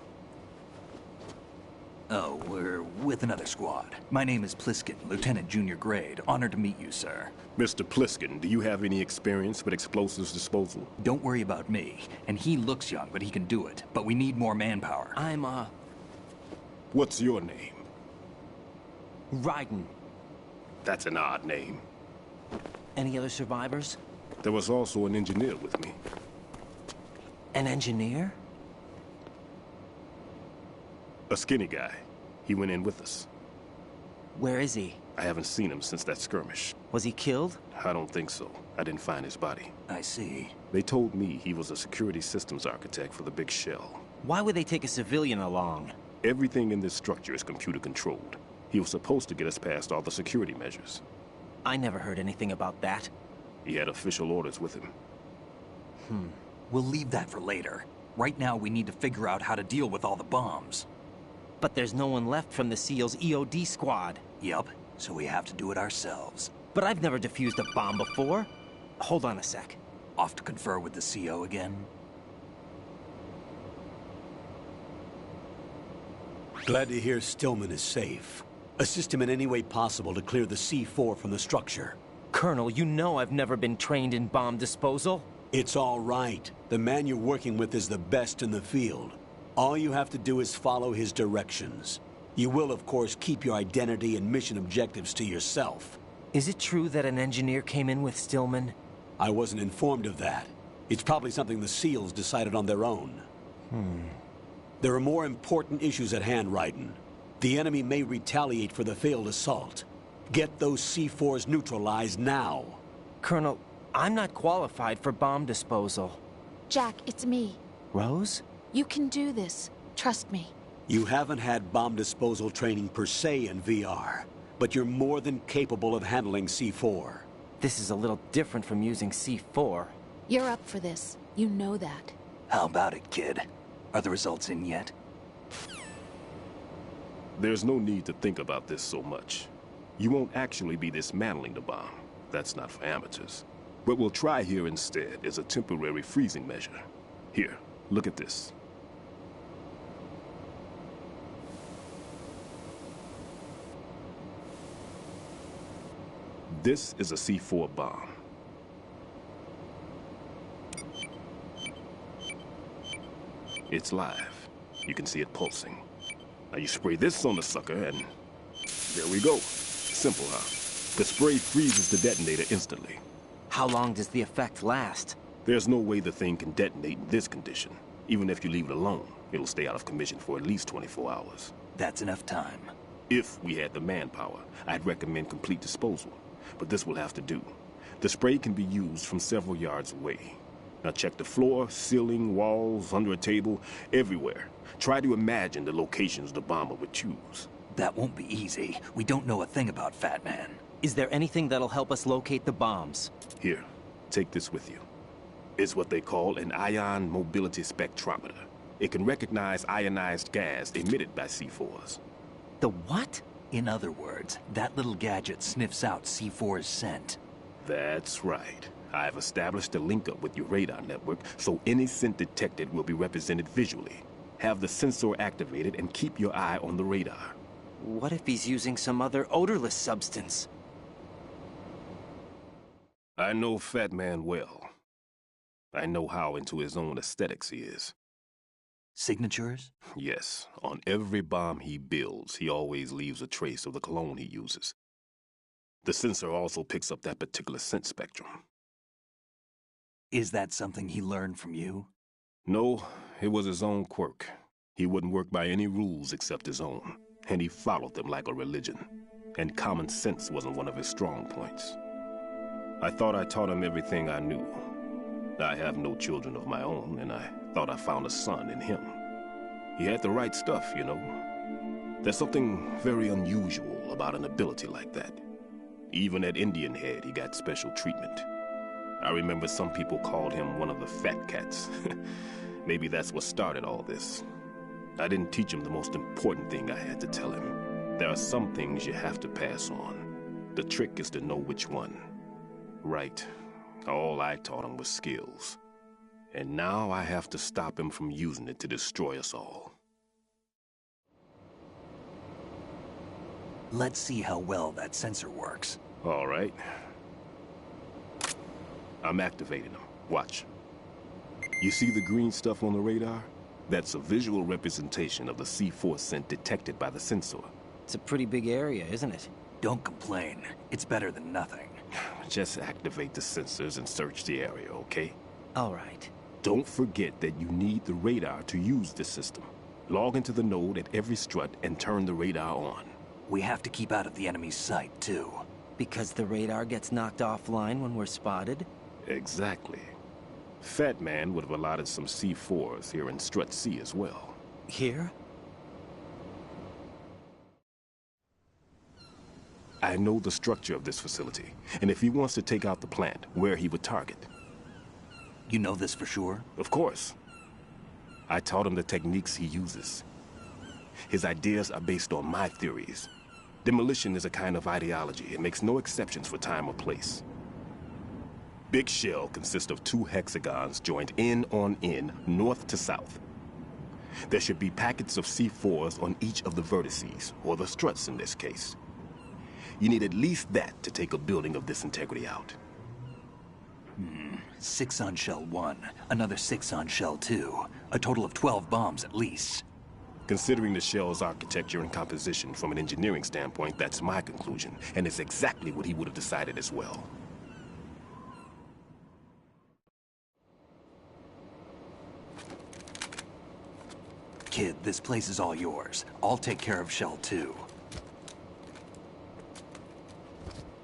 Oh, we're with another squad. My name is Pliskin, Lieutenant Junior Grade. Honored to meet you, sir. Mr. Pliskin, do you have any experience with explosives disposal? Don't worry about me. And he looks young, but he can do it. But we need more manpower. What's your name? Raiden. That's an odd name. Any other survivors? There was also an engineer with me. An engineer? A skinny guy. He went in with us. Where is he? I haven't seen him since that skirmish. Was he killed? I don't think so. I didn't find his body. I see. They told me he was a security systems architect for the big shell. Why would they take a civilian along? Everything in this structure is computer controlled. He was supposed to get us past all the security measures. I never heard anything about that. He had official orders with him. We'll leave that for later. Right now, we need to figure out how to deal with all the bombs. But there's no one left from the SEAL's EOD squad. Yup, so we have to do it ourselves. But I've never defused a bomb before. Hold on a sec. Off to confer with the CO again? Glad to hear Stillman is safe. Assist him in any way possible to clear the C4 from the structure. Colonel, you know I've never been trained in bomb disposal. It's all right. The man you're working with is the best in the field. All you have to do is follow his directions. You will, of course, keep your identity and mission objectives to yourself. Is it true that an engineer came in with Stillman? I wasn't informed of that. It's probably something the SEALs decided on their own. There are more important issues at hand, Raiden. The enemy may retaliate for the failed assault. Get those C4s neutralized now. Colonel, I'm not qualified for bomb disposal. Jack, it's me. Rose? You can do this. Trust me. You haven't had bomb disposal training per se in VR, but you're more than capable of handling C4. This is a little different from using C4. You're up for this. You know that. How about it, kid? Are the results in yet? There's no need to think about this so much. You won't actually be dismantling the bomb. That's not for amateurs. What we'll try here instead is a temporary freezing measure. Here, look at this. This is a C4 bomb. It's live. You can see it pulsing. Now you spray this on the sucker and there we go. Simple, huh? The spray freezes the detonator instantly. How long does the effect last? There's no way the thing can detonate in this condition. Even if you leave it alone, it'll stay out of commission for at least 24 hours. That's enough time. If we had the manpower, I'd recommend complete disposal. But this will have to do. The spray can be used from several yards away. Now check the floor, ceiling, walls, under a table, everywhere. Try to imagine the locations the bomber would choose. That won't be easy. We don't know a thing about Fat Man. Is there anything that'll help us locate the bombs? Here, take this with you. It's what they call an ion mobility spectrometer. It can recognize ionized gas emitted by C4s. The what? In other words, that little gadget sniffs out C4's scent. That's right. I've established a link-up with your radar network, so any scent detected will be represented visually. Have the sensor activated and keep your eye on the radar. What if he's using some other odorless substance? I know Fat Man well. I know how into his own aesthetics he is. Signatures? Yes. On every bomb he builds, he always leaves a trace of the cologne he uses. The sensor also picks up that particular scent spectrum. Is that something he learned from you? No, it was his own quirk. He wouldn't work by any rules except his own, and he followed them like a religion. And common sense wasn't one of his strong points. I thought I taught him everything I knew. I have no children of my own, and I thought I found a son in him. He had the right stuff, you know. There's something very unusual about an ability like that. Even at Indian Head, he got special treatment. I remember some people called him one of the fat cats. Maybe that's what started all this. I didn't teach him the most important thing I had to tell him. There are some things you have to pass on. The trick is to know which one. Right. All I taught him was skills. And now I have to stop him from using it to destroy us all. Let's see how well that sensor works. All right. I'm activating them. Watch. You see the green stuff on the radar? That's a visual representation of the C4 scent detected by the sensor. It's a pretty big area, isn't it? Don't complain. It's better than nothing. Just activate the sensors and search the area, okay? All right. Don't forget that you need the radar to use this system. Log into the node at every strut and turn the radar on. We have to keep out of the enemy's sight, too. Because the radar gets knocked offline when we're spotted? Exactly. Fat Man would have allotted some C4s here in Strut C as well. Here? I know the structure of this facility, and if he wants to take out the plant, where he would target. You know this for sure? Of course. I taught him the techniques he uses. His ideas are based on my theories. Demolition is a kind of ideology. It makes no exceptions for time or place. Big shell consists of 2 hexagons joined end on end, north to south. There should be packets of C4s on each of the vertices, or the struts in this case. You need at least that to take a building of this integrity out. 6 on shell 1, another 6 on shell 2. A total of 12 bombs at least. Considering the shell's architecture and composition from an engineering standpoint, that's my conclusion, and it's exactly what he would have decided as well. Kid, this place is all yours. I'll take care of shell 2.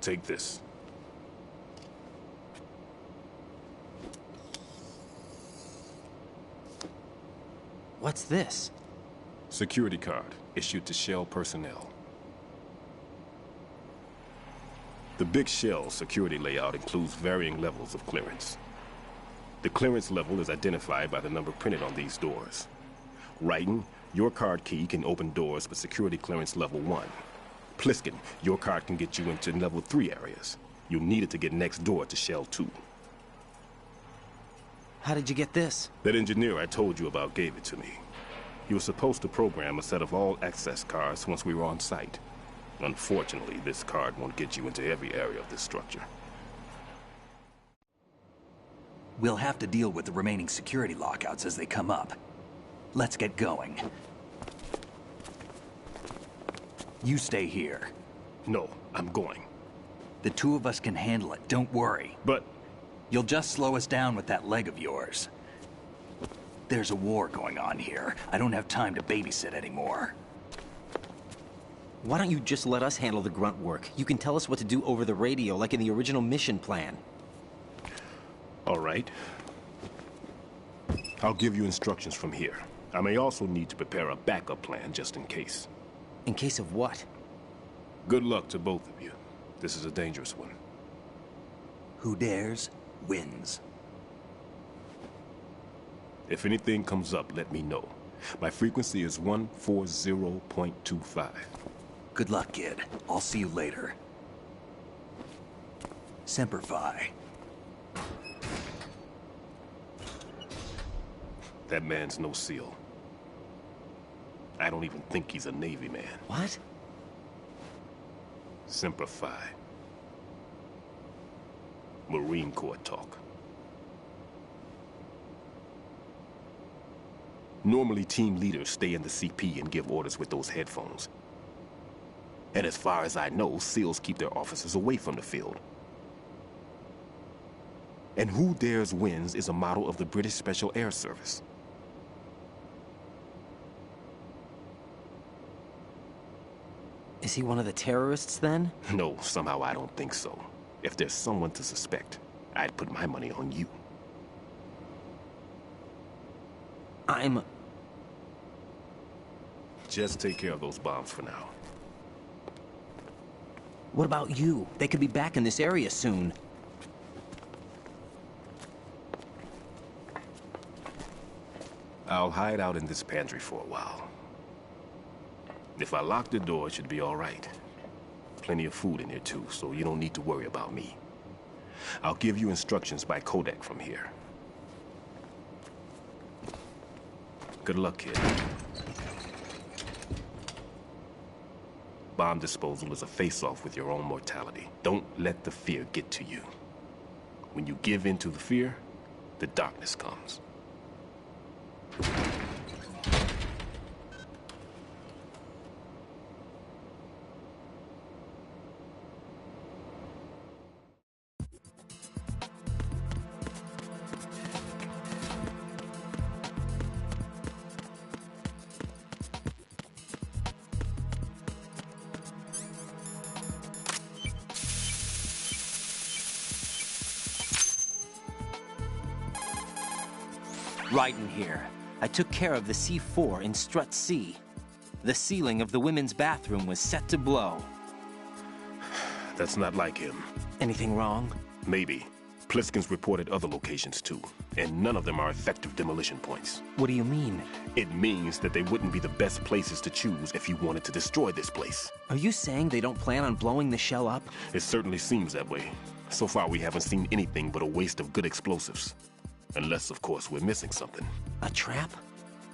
Take this. What's this? Security card, issued to Shell personnel. The Big Shell security layout includes varying levels of clearance. The clearance level is identified by the number printed on these doors. Writing, your card key can open doors with security clearance level 1. Pliskin, your card can get you into level 3 areas. You'll need it to get next door to Shell 2. How did you get this? That engineer I told you about gave it to me. He was supposed to program a set of all access cards once we were on site. Unfortunately, this card won't get you into every area of this structure. We'll have to deal with the remaining security lockouts as they come up. Let's get going. You stay here. No, I'm going. The 2 of us can handle it, don't worry. But You'll just slow us down with that leg of yours. There's a war going on here. I don't have time to babysit anymore. Why don't you just let us handle the grunt work? You can tell us what to do over the radio, like in the original mission plan. All right. I'll give you instructions from here. I may also need to prepare a backup plan just in case. In case of what? Good luck to both of you. This is a dangerous one. Who dares, wins. If anything comes up, let me know. My frequency is 140.25. Good luck, kid. I'll see you later. Semper Fi. That man's no SEAL. I don't even think he's a Navy man. What? Semper Fi. Marine Corps talk. Normally, team leaders stay in the CP and give orders with those headphones. And as far as I know, SEALs keep their officers away from the field. And Who Dares Wins is a model of the British Special Air Service. Is he one of the terrorists, then? No, somehow I don't think so. If there's someone to suspect, I'd put my money on you. Just take care of those bombs for now. What about you? They could be back in this area soon. I'll hide out in this pantry for a while. If I lock the door, it should be all right. Plenty of food in here too, so you don't need to worry about me. I'll give you instructions by codec from here. Good luck, kid. Bomb disposal is a face-off with your own mortality. Don't let the fear get to you. When you give in to the fear, the darkness comes. Raiden here. I took care of the C4 in Strut C. The ceiling of the women's bathroom was set to blow. That's not like him. Anything wrong? Maybe. Pliskin's reported other locations too, and none of them are effective demolition points. What do you mean? It means that they wouldn't be the best places to choose if you wanted to destroy this place. Are you saying they don't plan on blowing the shell up? It certainly seems that way. So far, we haven't seen anything but a waste of good explosives. Unless, of course, we're missing something. A trap?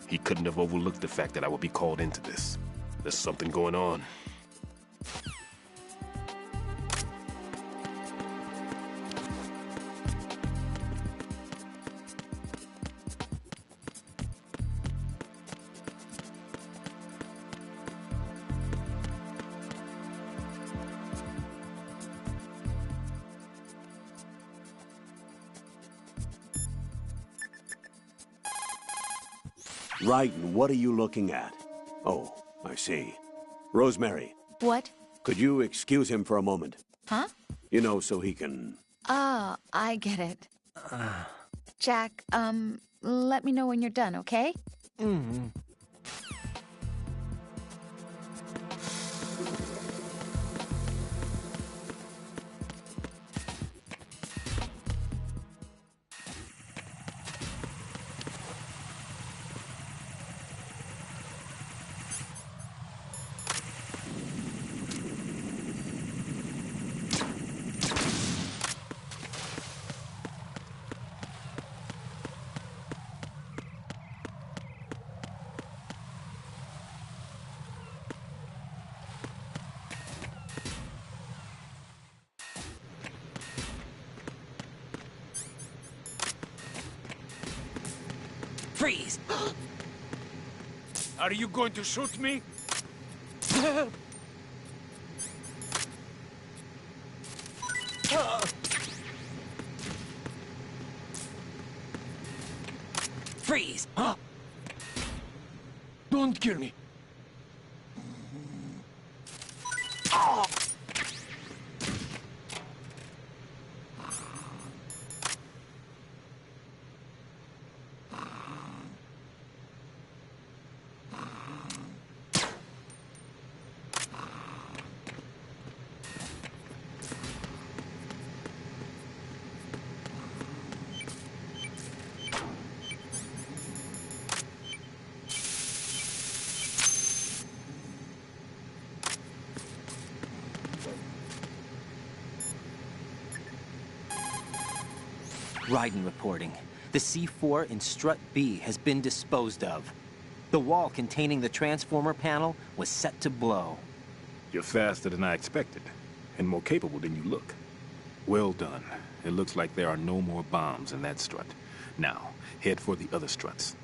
He couldn't have overlooked the fact that I would be called into this. There's something going on. Raiden, what are you looking at? Oh, I see. Rosemary. What? Could you excuse him for a moment? Huh? You know, so he can... Oh, I get it. Jack, let me know when you're done, okay? Mm-hmm. Freeze! Are you going to shoot me? Freeze! Don't kill me. Raiden reporting. The C4 in Strut B has been disposed of. The wall containing the transformer panel was set to blow. You're faster than I expected, and more capable than you look. Well done. It looks like there are no more bombs in that strut. Now, head for the other struts.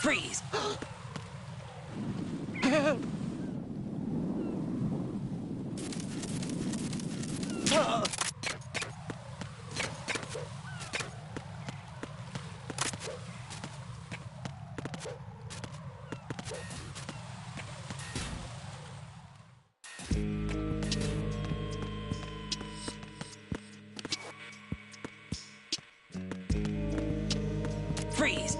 Freeze! Freeze!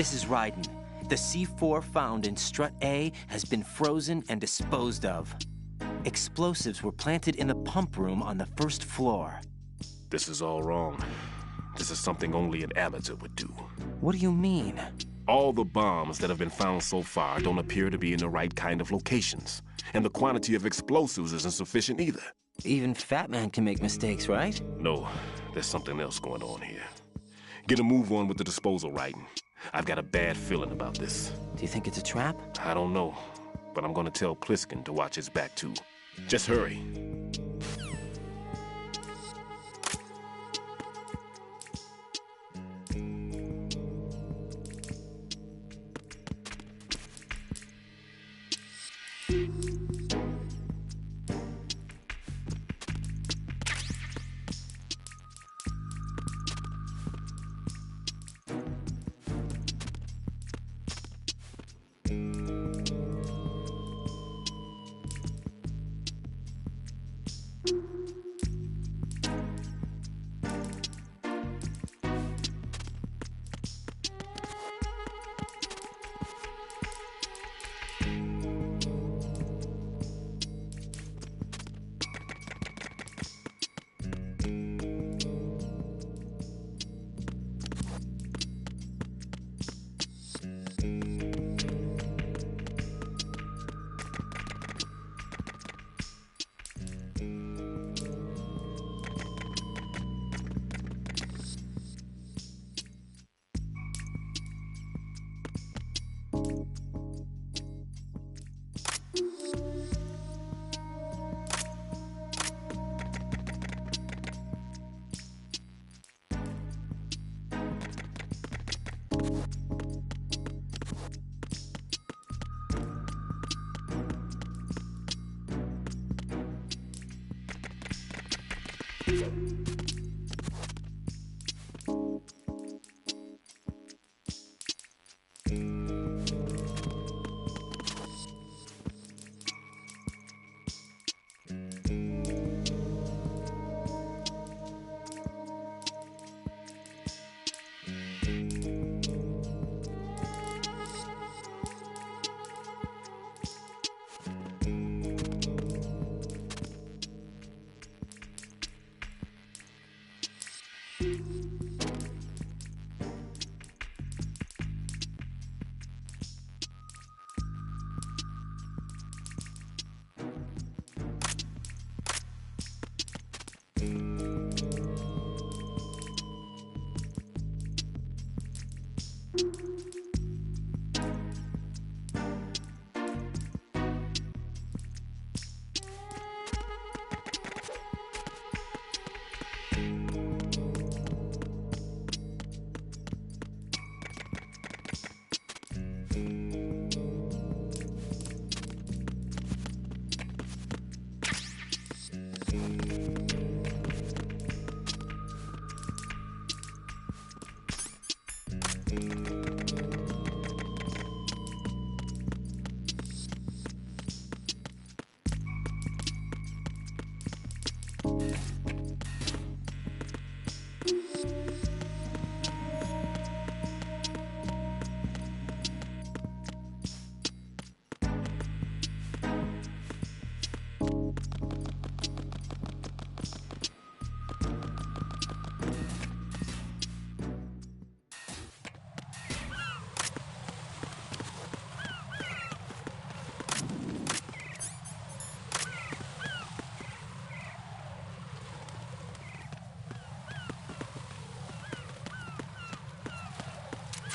This is Raiden. The C4 found in Strut A has been frozen and disposed of. Explosives were planted in the pump room on the first floor. This is all wrong. This is something only an amateur would do. What do you mean? All the bombs that have been found so far don't appear to be in the right kind of locations. And the quantity of explosives isn't sufficient either. Even Fat Man can make mistakes, right? No, there's something else going on here. Get a move on with the disposal, Raiden. I've got a bad feeling about this. Do you think it's a trap? I don't know, but I'm gonna tell Pliskin to watch his back too. Just hurry.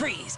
Freeze!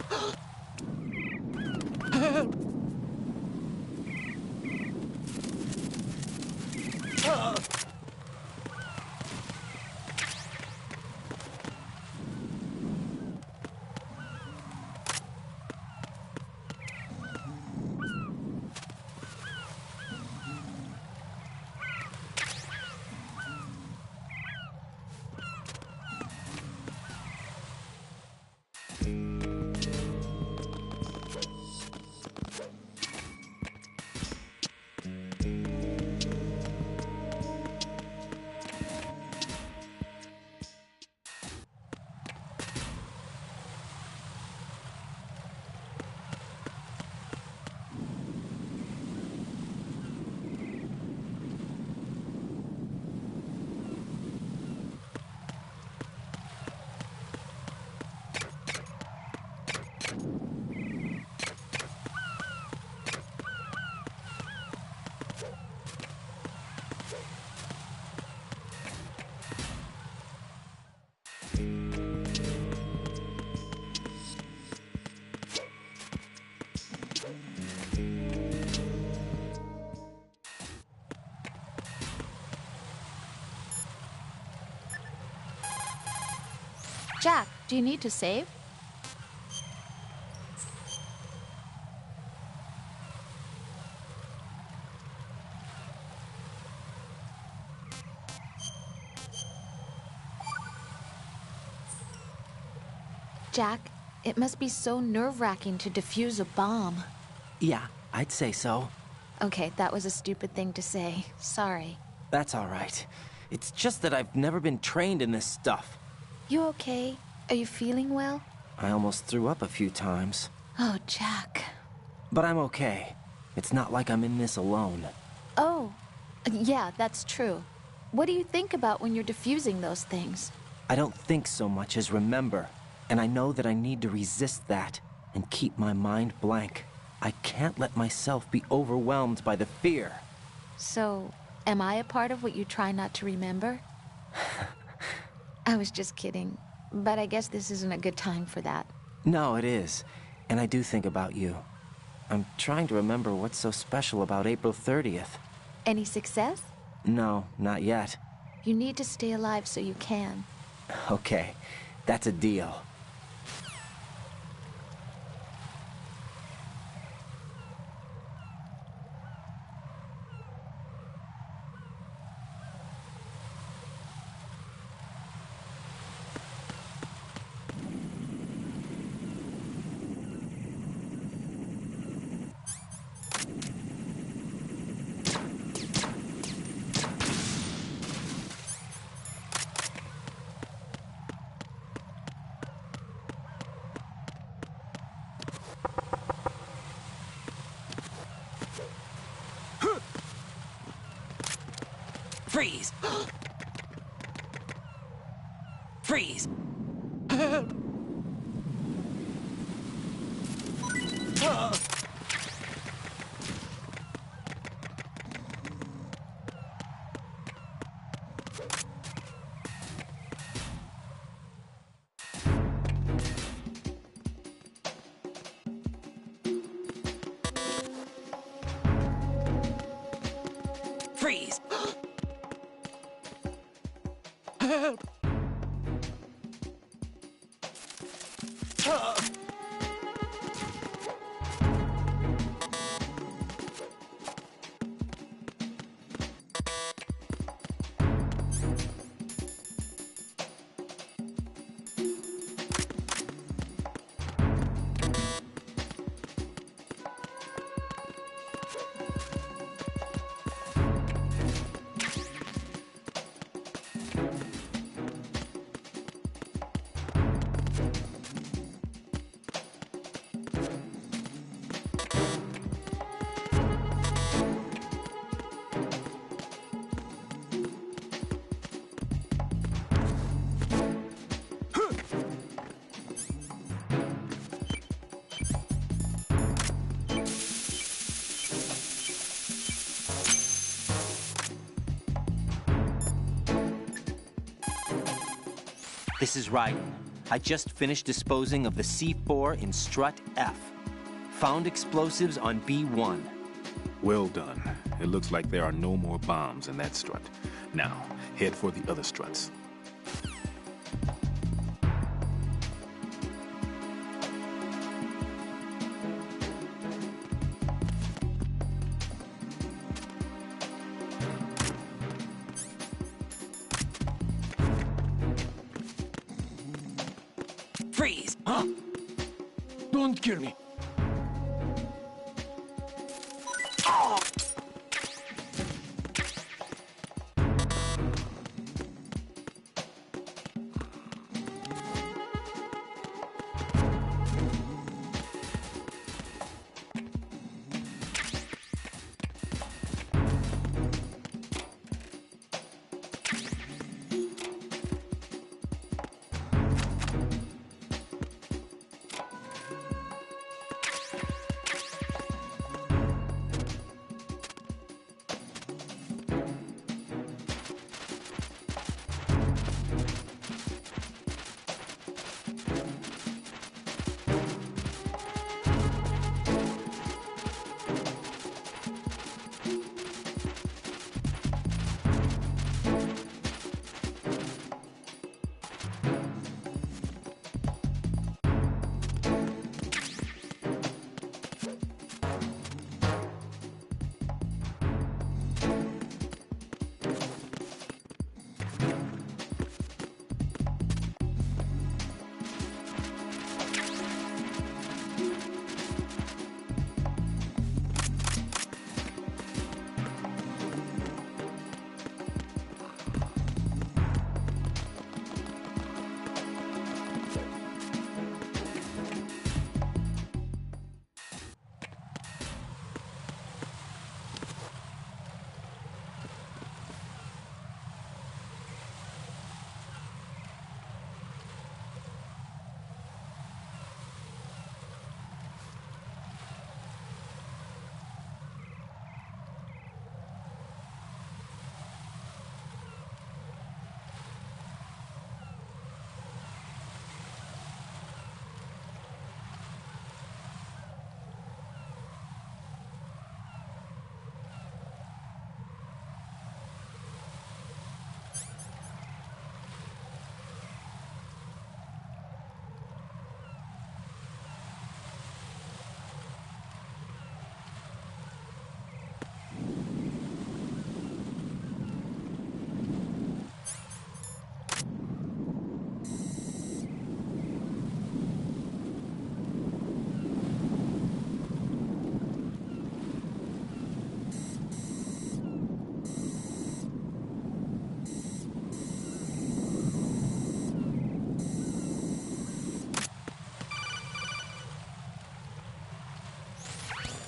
Jack, do you need to save? Jack, it must be so nerve-wracking to defuse a bomb. Yeah, I'd say so. Okay, that was a stupid thing to say. Sorry. That's all right. It's just that I've never been trained in this stuff. You okay? Are you feeling well? I almost threw up a few times. Oh, Jack. But I'm okay. It's not like I'm in this alone. Oh, yeah, that's true. What do you think about when you're defusing those things? I don't think so much as remember. And I know that I need to resist that and keep my mind blank. I can't let myself be overwhelmed by the fear. So, am I a part of what you try not to remember? I was just kidding, but I guess this isn't a good time for that. No, it is. And I do think about you. I'm trying to remember what's so special about April 30th. Any success? No, not yet. You need to stay alive so you can. Okay, that's a deal. Freeze! Freeze! Freeze! This is Raiden. I just finished disposing of the C4 in strut F. Found explosives on B1. Well done. It looks like there are no more bombs in that strut. Now, head for the other struts. Freeze! Huh? Don't kill me.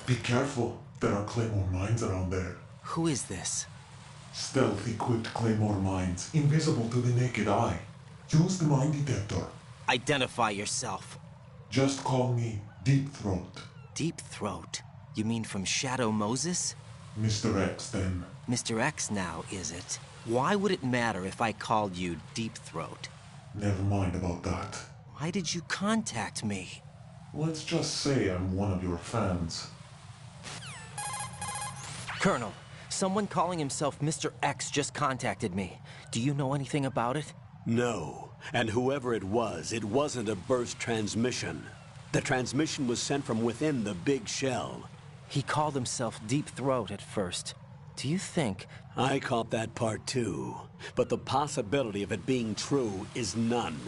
Be careful. There are Claymore mines around there. Who is this? Stealth-equipped Claymore mines, invisible to the naked eye. Use the mine detector. Identify yourself. Just call me Deep Throat. Deep Throat? You mean from Shadow Moses? Mr. X, then. Mr. X now, is it? Why would it matter if I called you Deep Throat? Never mind about that. Why did you contact me? Let's just say I'm one of your fans. Colonel, someone calling himself Mr. X just contacted me. Do you know anything about it? No. And whoever it wasn't a burst transmission. The transmission was sent from within the big shell. He called himself Deep Throat at first. Do you think... I caught that part too. But the possibility of it being true is none.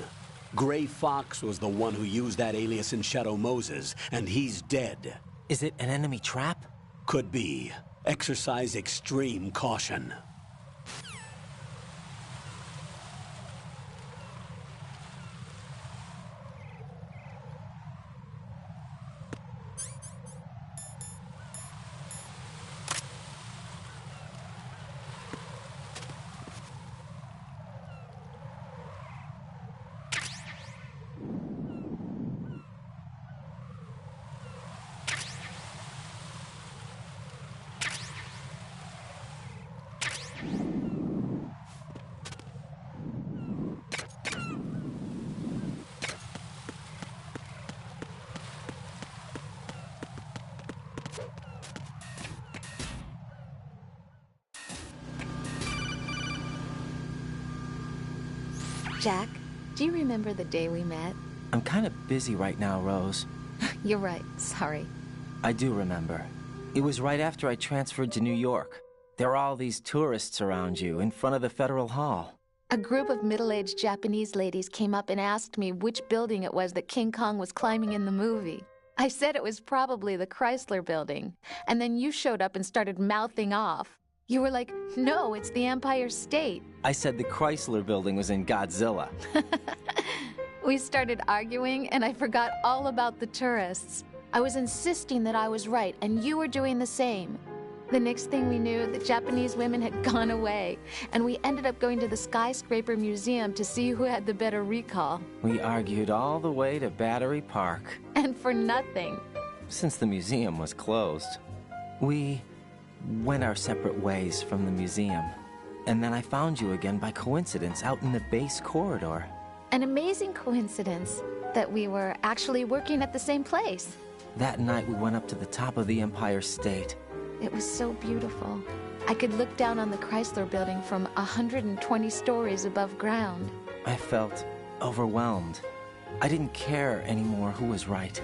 Gray Fox was the one who used that alias in Shadow Moses, and he's dead. Is it an enemy trap? Could be. Exercise extreme caution. Jack, do you remember the day we met? I'm kind of busy right now, Rose. You're right, sorry. I do remember. It was right after I transferred to New York. There were all these tourists around you in front of the Federal Hall. A group of middle-aged Japanese ladies came up and asked me which building it was that King Kong was climbing in the movie. I said it was probably the Chrysler Building, and then you showed up and started mouthing off. You were like, no, it's the Empire State. I said the Chrysler Building was in Godzilla. We started arguing, and I forgot all about the tourists. I was insisting that I was right, and you were doing the same. The next thing we knew, the Japanese women had gone away, and we ended up going to the Skyscraper Museum to see who had the better recall. We argued all the way to Battery Park. And for nothing. Since the museum was closed, we went our separate ways from the museum. And then I found you again by coincidence out in the base corridor. An amazing coincidence that we were actually working at the same place. That night we went up to the top of the Empire State. It was so beautiful. I could look down on the Chrysler Building from 120 stories above ground. I felt overwhelmed. I didn't care anymore who was right.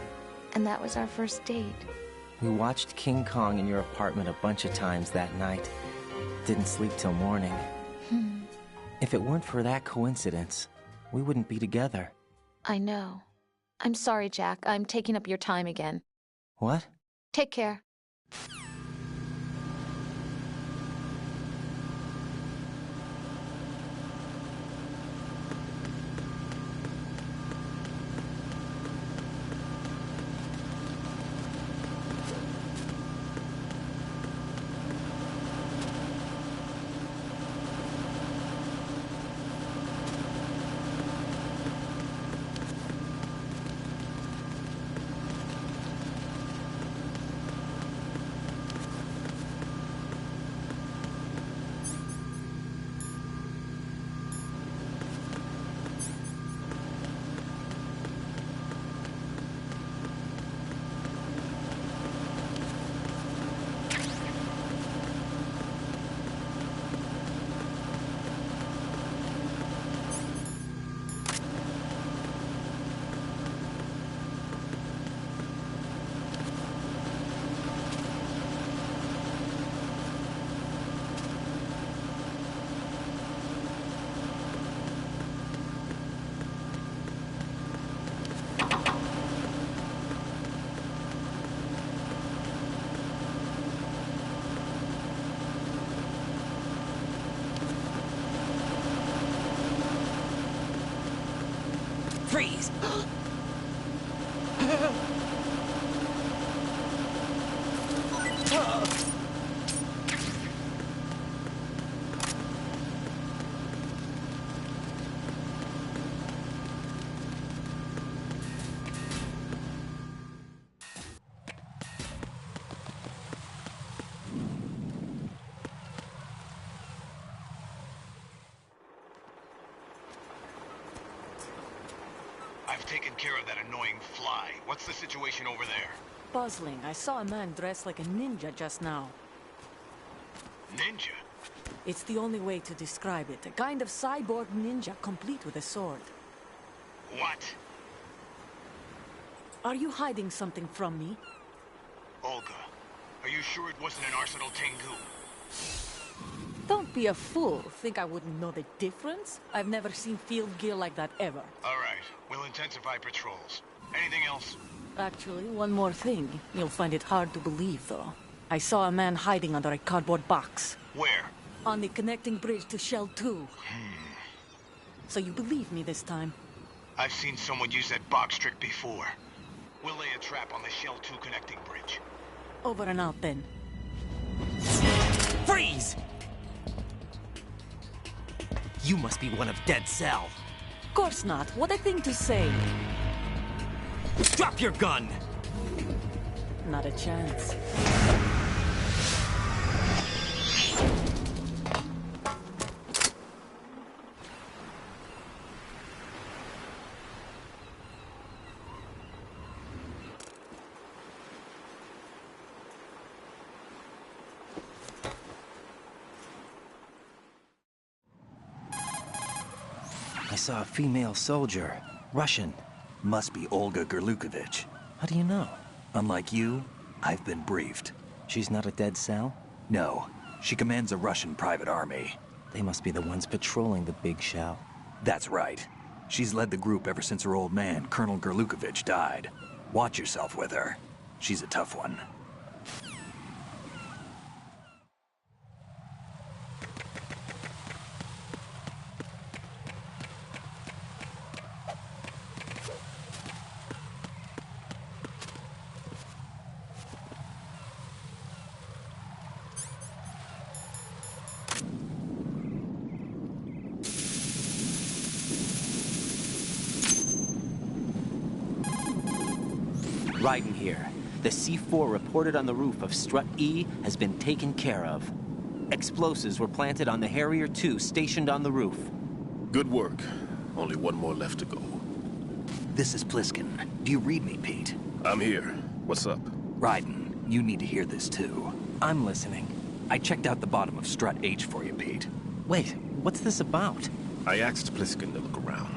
And that was our first date. We watched King Kong in your apartment a bunch of times that night. Didn't sleep till morning. If it weren't for that coincidence, we wouldn't be together. I know. I'm sorry, Jack. I'm taking up your time again. What? Take care. Freeze! I've taken care of that annoying fly. What's the situation over there? Puzzling. I saw a man dressed like a ninja just now. Ninja? It's the only way to describe it. A kind of cyborg ninja, complete with a sword. What? Are you hiding something from me? Olga, are you sure it wasn't an Arsenal Tengu? Don't be a fool. Think I wouldn't know the difference? I've never seen field gear like that ever. All right, we'll intensify patrols. Anything else? Actually, one more thing. You'll find it hard to believe, though. I saw a man hiding under a cardboard box. Where? On the connecting bridge to Shell 2. So you believe me this time? I've seen someone use that box trick before. We'll lay a trap on the Shell 2 connecting bridge. Over and out, then. Freeze! You must be one of Dead Cell. Of course not. What a thing to say. Drop your gun! Not a chance. saw a female soldier. Russian. Must be Olga Gerlukovich. How do you know? Unlike you, I've been briefed. She's not a dead cell? No. She commands a Russian private army. They must be the ones patrolling the big shell. That's right. She's led the group ever since her old man, Colonel Gerlukovich, died. Watch yourself with her. She's a tough one. Raiden here. The C4 reported on the roof of Strut E has been taken care of. Explosives were planted on the Harrier 2 stationed on the roof. Good work. Only one more left to go. This is Pliskin. Do you read me, Pete? I'm here. What's up? Raiden, you need to hear this too. I'm listening. I checked out the bottom of Strut H for you, Pete. Wait, what's this about? I asked Pliskin to look around.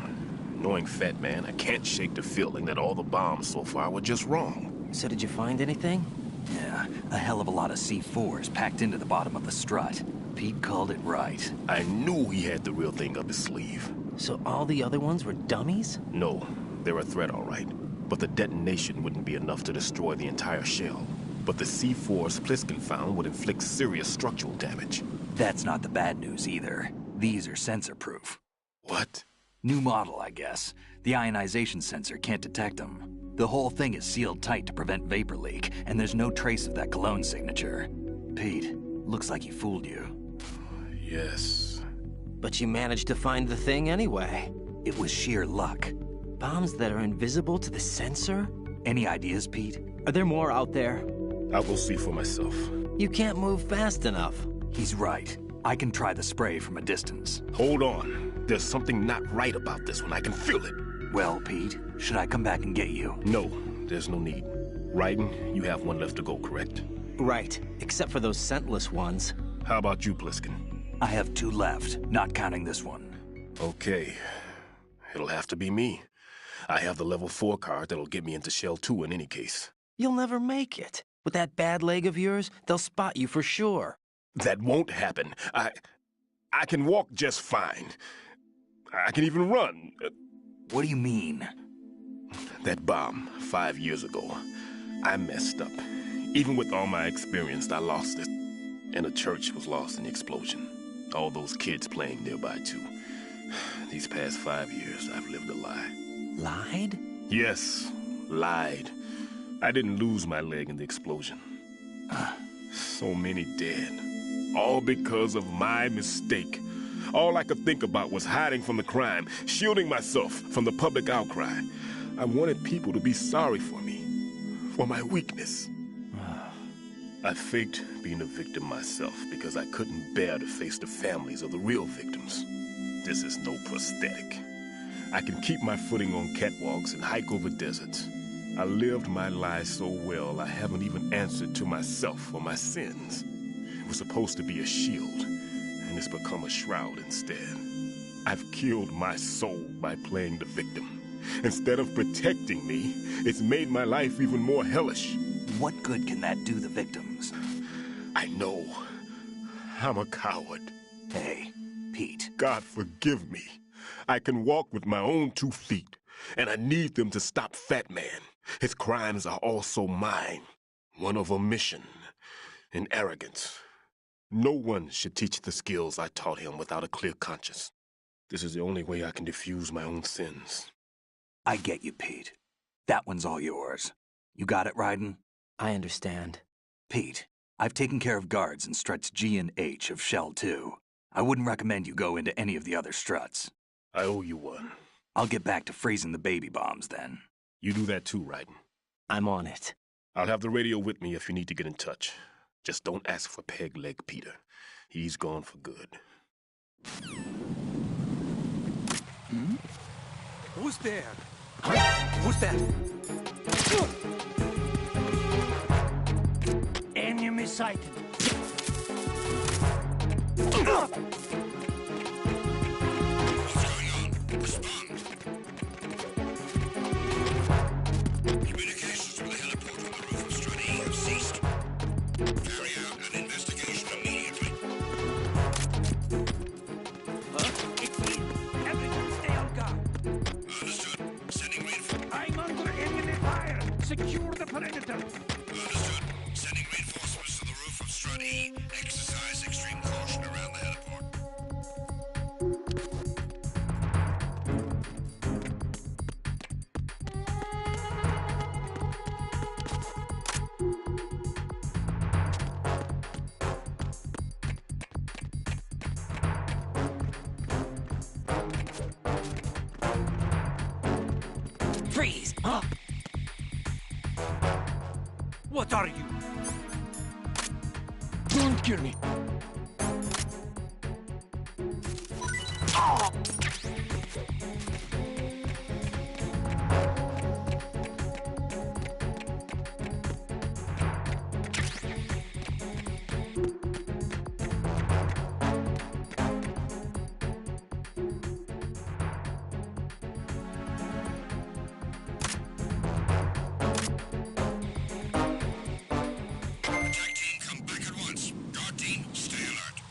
Knowing Fat Man, I can't shake the feeling that all the bombs so far were just wrong. So did you find anything? Yeah, a hell of a lot of C4s packed into the bottom of the strut. Pete called it right. I knew he had the real thing up his sleeve. So all the other ones were dummies? No, they're a threat, all right. But the detonation wouldn't be enough to destroy the entire shell. But the C4s Pliskin found would inflict serious structural damage. That's not the bad news either. These are sensor-proof. What? New model, I guess. The ionization sensor can't detect them. The whole thing is sealed tight to prevent vapor leak, and there's no trace of that cologne signature. Pete, looks like he fooled you. Yes. But you managed to find the thing anyway. It was sheer luck. Bombs that are invisible to the sensor? Any ideas, Pete? Are there more out there? I'll go see for myself. You can't move fast enough. He's right. I can try the spray from a distance. Hold on. There's something not right about this one. I can feel it. Well, Pete, should I come back and get you? No, there's no need. Raiden, you have one left to go, correct? Right, except for those scentless ones. How about you, Pliskin? I have 2 left, not counting this one. Okay. It'll have to be me. I have the level 4 card that'll get me into Shell 2 in any case. You'll never make it. With that bad leg of yours, they'll spot you for sure. That won't happen. I can walk just fine. I can even run. What do you mean? That bomb, 5 years ago. I messed up. Even with all my experience, I lost it. And the church was lost in the explosion. All those kids playing nearby, too. These past 5 years, I've lived a lie. Lied? Yes, lied. I didn't lose my leg in the explosion. So many dead. All because of my mistake. All I could think about was hiding from the crime, shielding myself from the public outcry. I wanted people to be sorry for me, for my weakness. I faked being a victim myself because I couldn't bear to face the families of the real victims. This is no prosthetic. I can keep my footing on catwalks and hike over deserts. I lived my life so well I haven't even answered to myself for my sins. It was supposed to be a shield, and it's become a shroud instead. I've killed my soul by playing the victim. Instead of protecting me, it's made my life even more hellish. What good can that do the victims? I know. I'm a coward. Hey, Pete. God forgive me. I can walk with my own 2 feet, and I need them to stop Fat Man. His crimes are also mine. One of omission and arrogance. No one should teach the skills I taught him without a clear conscience. This is the only way I can diffuse my own sins. I get you, Pete. That one's all yours. You got it, Raiden? I understand. Pete, I've taken care of guards in struts G and H of Shell 2. I wouldn't recommend you go into any of the other struts. I owe you one. I'll get back to freezing the baby bombs then. You do that too, Raiden. I'm on it. I'll have the radio with me if you need to get in touch. Just don't ask for Peg Leg Peter. He's gone for good. Hmm? Who's there? Who's that? Enemy sighted. What's going on? Communications with the heliport on the roof of Strut E have ceased. Carry out an investigation immediately. It's me. Everyone stay on guard. Understood. Sending reinforcements. I'm under enemy fire. Secure the perimeter. Understood. Sending reinforcements to the roof of Strut E. Exercise extreme caution around the heliport. Freeze! Huh? What are you? Don't kill me. Oh! Attack team, come back at once. Guard team, stay alert.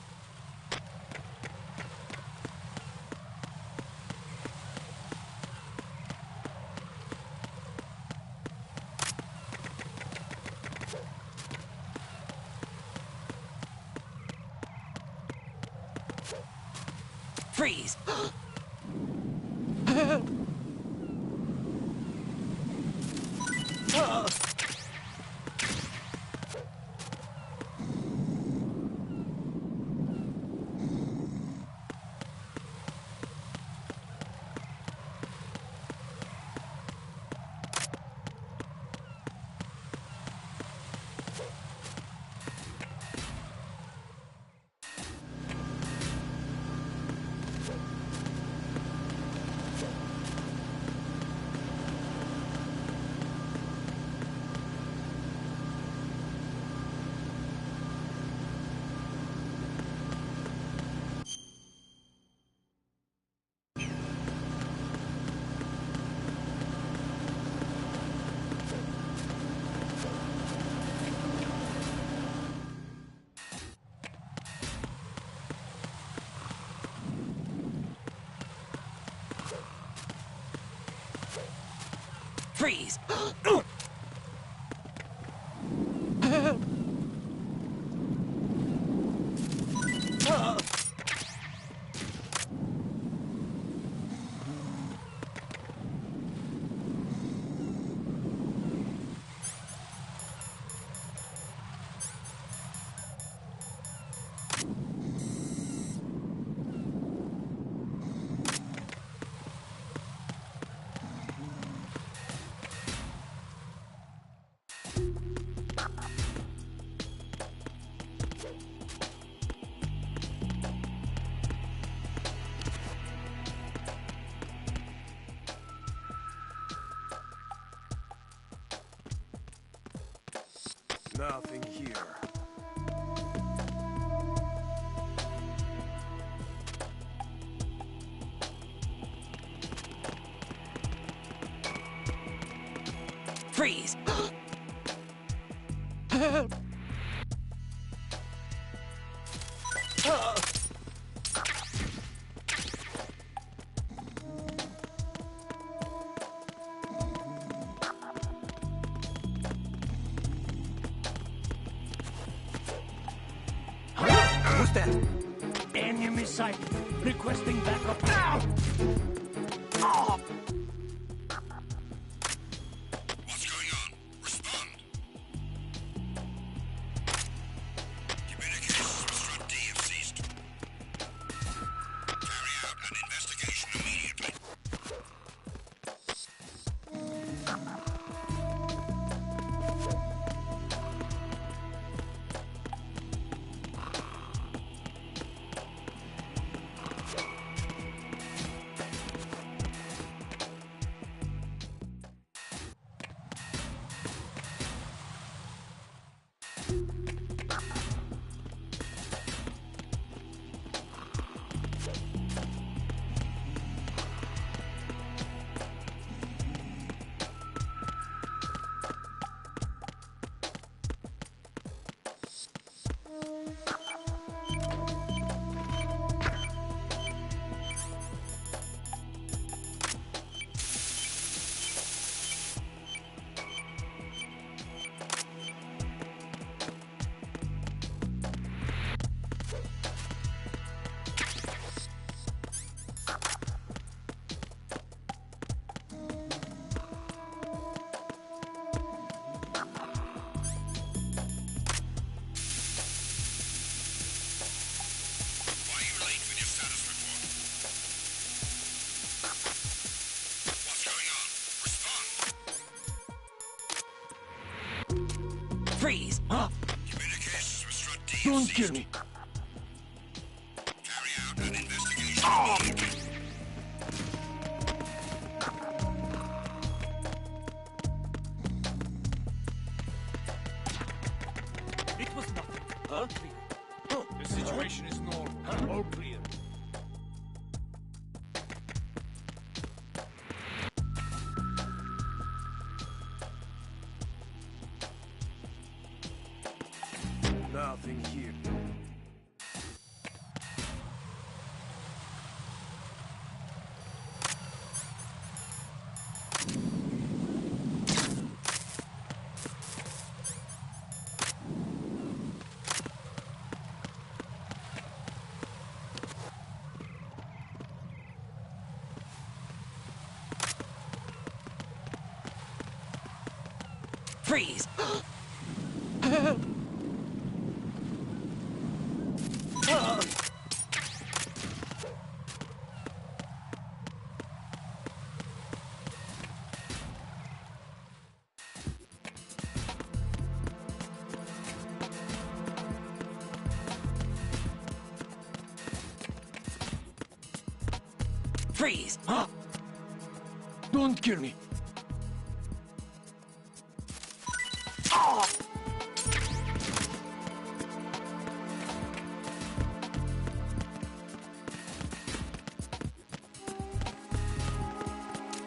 Freeze! Freeze! Nothing here. Freeze! Who's that? Enemy sight. Requesting backup now. Oh! What's going on? Respond. Communications with Strut D have ceased. Carry out an investigation immediately. Communications with Strut D Don't ceased. kill me. Carry out an investigation immediately. It was nothing. All clear. The situation is normal. All clear. Nothing here. Freeze! Freeze! Don't kill me.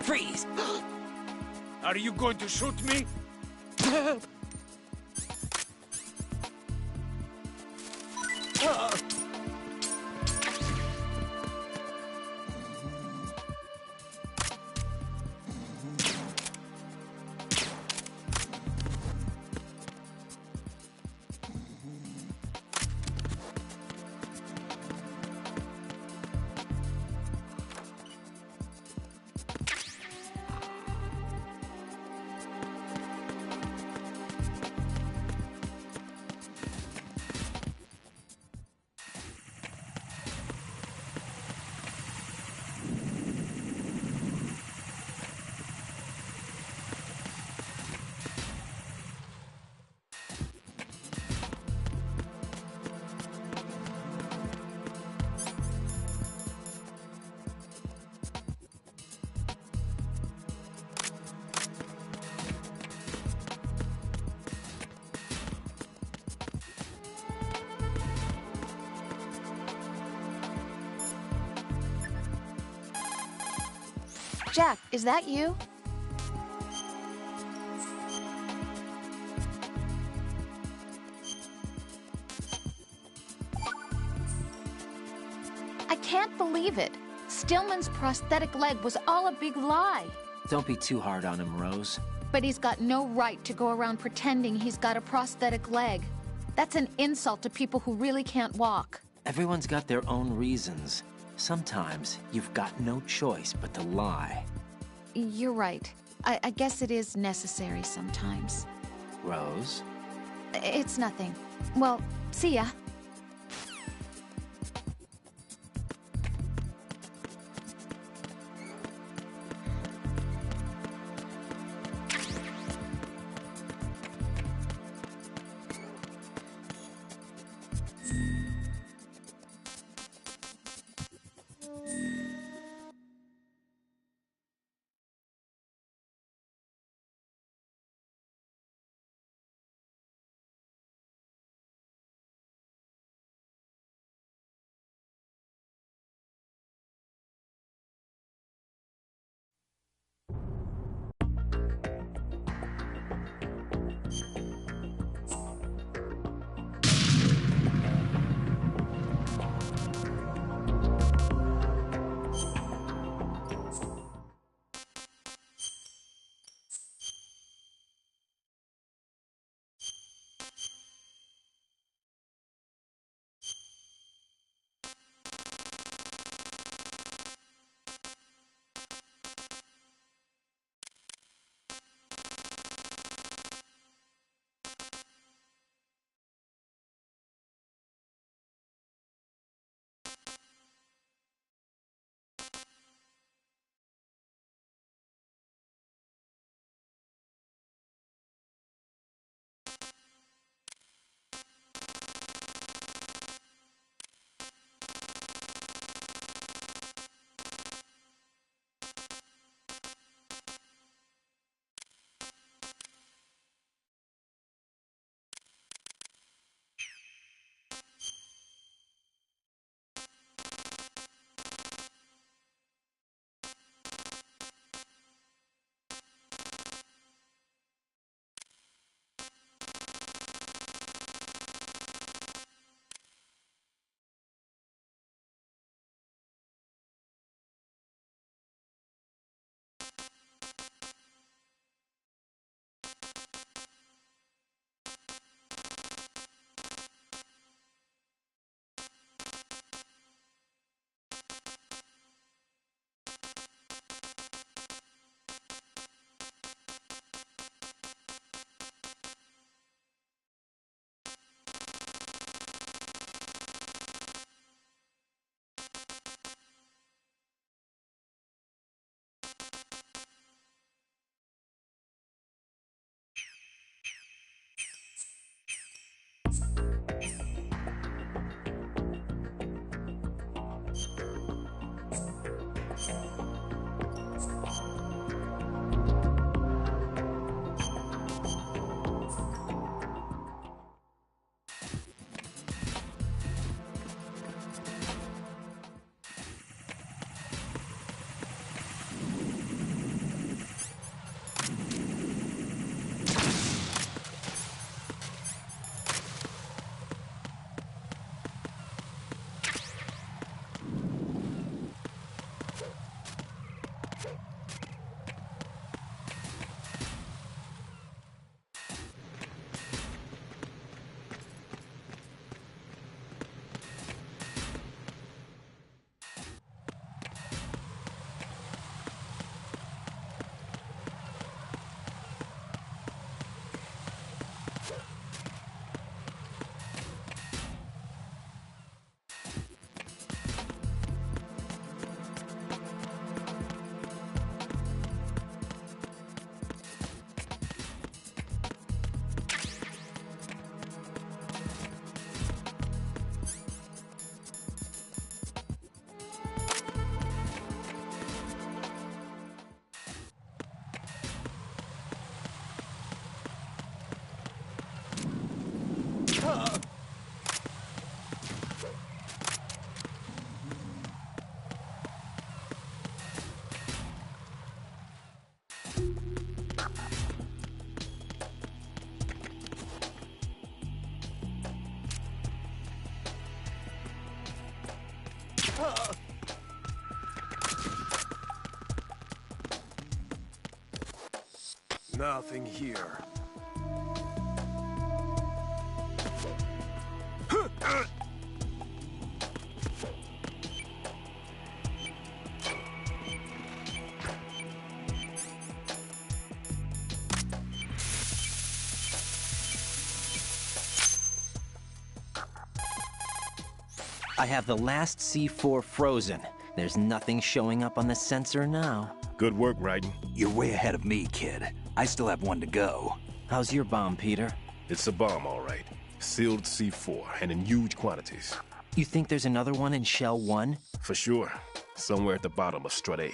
Freeze! Are you going to shoot me? Jack, is that you? I can't believe it. Stillman's prosthetic leg was all a big lie. Don't be too hard on him, Rose. But he's got no right to go around pretending he's got a prosthetic leg. That's an insult to people who really can't walk. Everyone's got their own reasons. Sometimes you've got no choice but to lie. You're right. I guess it is necessary sometimes. Rose? It's nothing. Well, see ya. Nothing here. I have the last C4 frozen. There's nothing showing up on the sensor now. Good work, Raiden. You're way ahead of me, kid. I still have one to go. How's your bomb, Peter? It's a bomb, all right. Sealed C4, and in huge quantities. You think there's another one in Shell 1? For sure. Somewhere at the bottom of Strut A.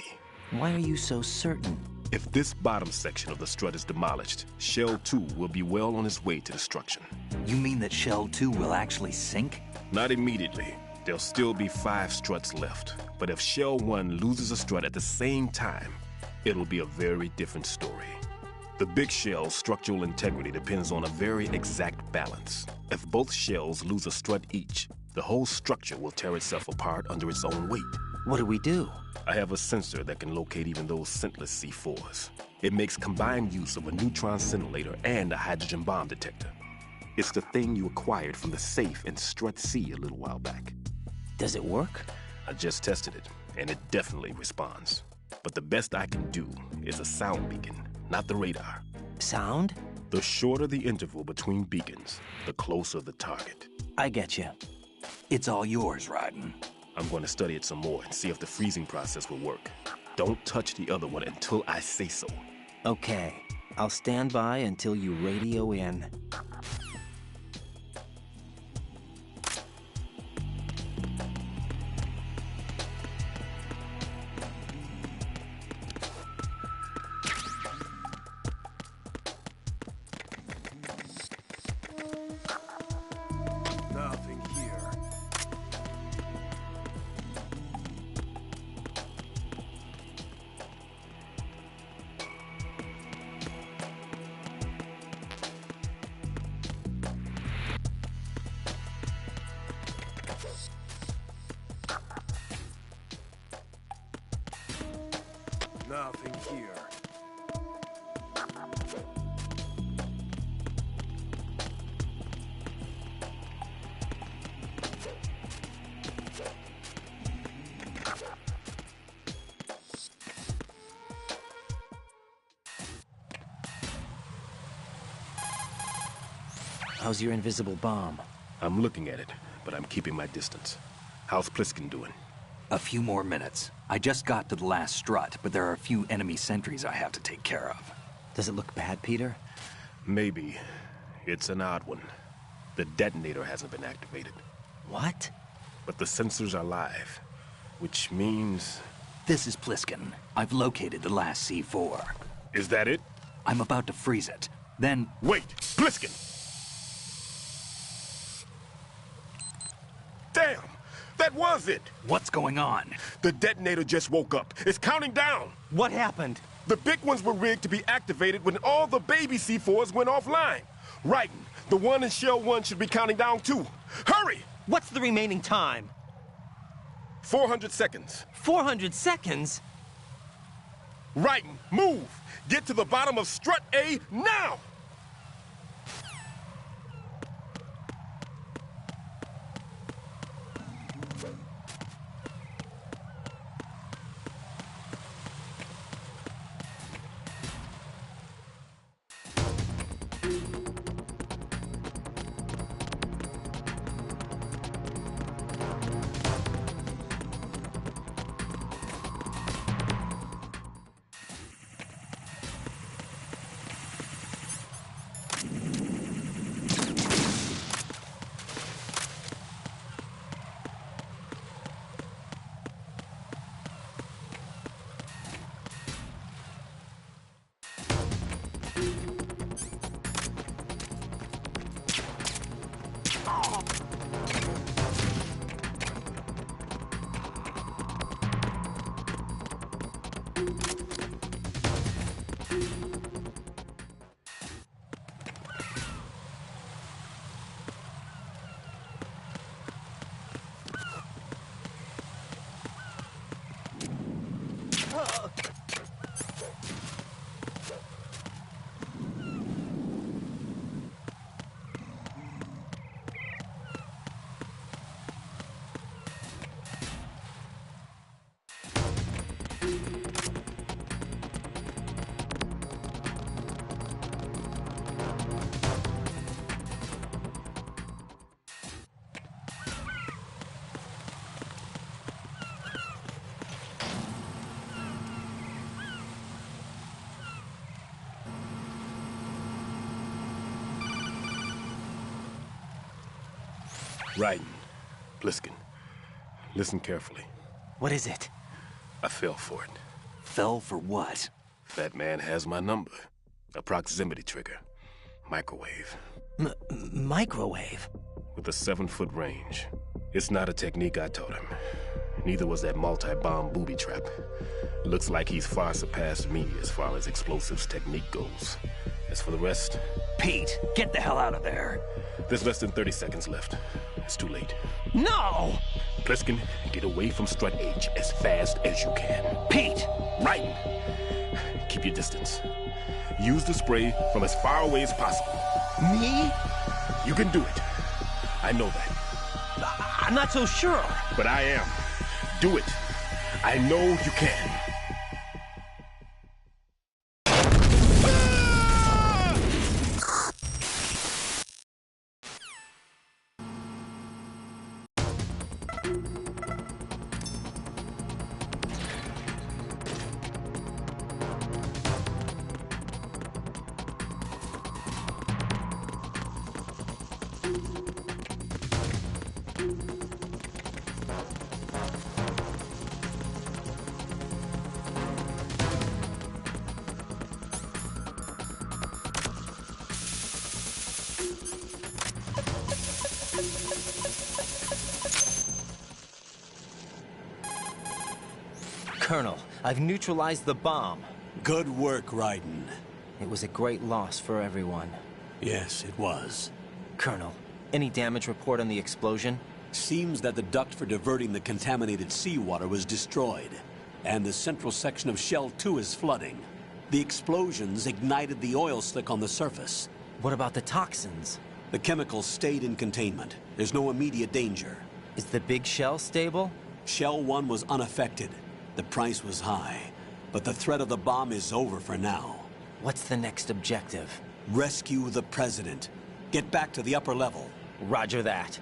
Why are you so certain? If this bottom section of the strut is demolished, Shell 2 will be well on its way to destruction. You mean that Shell 2 will actually sink? Not immediately. There'll still be 5 struts left. But if Shell 1 loses a strut at the same time, it'll be a very different story. The big shell's structural integrity depends on a very exact balance. If both shells lose a strut each, the whole structure will tear itself apart under its own weight. What do we do? I have a sensor that can locate even those scentless C4s. It makes combined use of a neutron scintillator and a hydrogen bomb detector. It's the thing you acquired from the safe in Strut C a little while back. Does it work? I just tested it, and it definitely responds. But the best I can do is a sound beacon, not the radar. Sound? The shorter the interval between beacons, the closer the target. I get you. It's all yours, Raiden. I'm going to study it some more and see if the freezing process will work. Don't touch the other one until I say so. Okay. I'll stand by until you radio in. Nothing here. Nothing here. How's your invisible bomb? I'm looking at it, but I'm keeping my distance. How's Pliskin doing? A few more minutes. I just got to the last strut, but there are a few enemy sentries I have to take care of. Does it look bad, Peter? Maybe. It's an odd one. The detonator hasn't been activated. What? But the sensors are live, which means... This is Pliskin. I've located the last C4. Is that it? I'm about to freeze it. Then... Wait! Pliskin! Damn! That was it! What's going on? The detonator just woke up. It's counting down! What happened? The big ones were rigged to be activated when all the baby C4s went offline. Raiden, the one in Shell 1 should be counting down too. Hurry! What's the remaining time? 400 seconds. 400 seconds? Raiden, move! Get to the bottom of Strut A now! Raiden, Pliskin, listen carefully. What is it? I fell for it. Fell for what? That man has my number. A proximity trigger. Microwave. Microwave? With a 7-foot range. It's not a technique I taught him. Neither was that multi-bomb booby trap. Looks like he's far surpassed me as far as explosives technique goes. As for the rest... Pete, get the hell out of there. There's less than 30 seconds left. It's too late. No! Pliskin, get away from Strut H as fast as you can. Pete! Raiden! Keep your distance. Use the spray from as far away as possible. Me? You can do it. I know that. I'm not so sure. But I am. Do it. I know you can. Colonel, I've neutralized the bomb. Good work, Raiden. It was a great loss for everyone. Yes, it was. Colonel, any damage report on the explosion? Seems that the duct for diverting the contaminated seawater was destroyed, and the central section of Shell 2 is flooding. The explosions ignited the oil slick on the surface. What about the toxins? The chemicals stayed in containment. There's no immediate danger. Is the big shell stable? Shell 1 was unaffected. The price was high, but the threat of the bomb is over for now. What's the next objective? Rescue the President. Get back to the upper level. Roger that.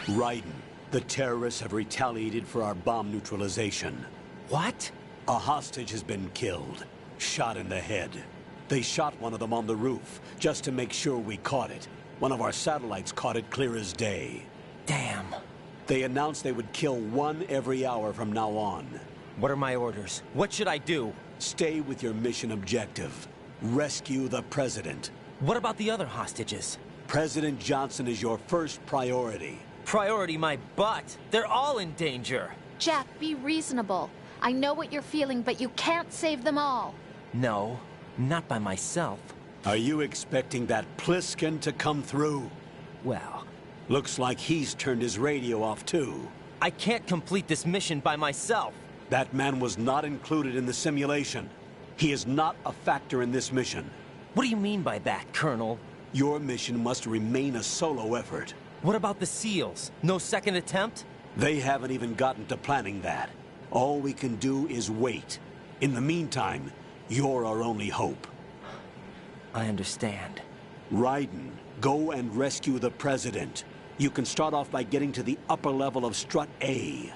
Raiden, the terrorists have retaliated for our bomb neutralization. What? A hostage has been killed, shot in the head. They shot one of them on the roof, just to make sure we caught it. One of our satellites caught it clear as day. Damn. They announced they would kill one every hour from now on. What are my orders? What should I do? Stay with your mission objective. Rescue the President. What about the other hostages? President Johnson is your first priority. Priority my butt. They're all in danger. Jack, be reasonable. I know what you're feeling, but you can't save them all. No, not by myself. Are you expecting that Pliskin to come through? Well... Looks like he's turned his radio off too. I can't complete this mission by myself. That man was not included in the simulation. He is not a factor in this mission. What do you mean by that, Colonel? Your mission must remain a solo effort. What about the SEALs? No second attempt? They haven't even gotten to planning that. All we can do is wait. In the meantime, you're our only hope. I understand. Raiden, go and rescue the President. You can start off by getting to the upper level of Strut A.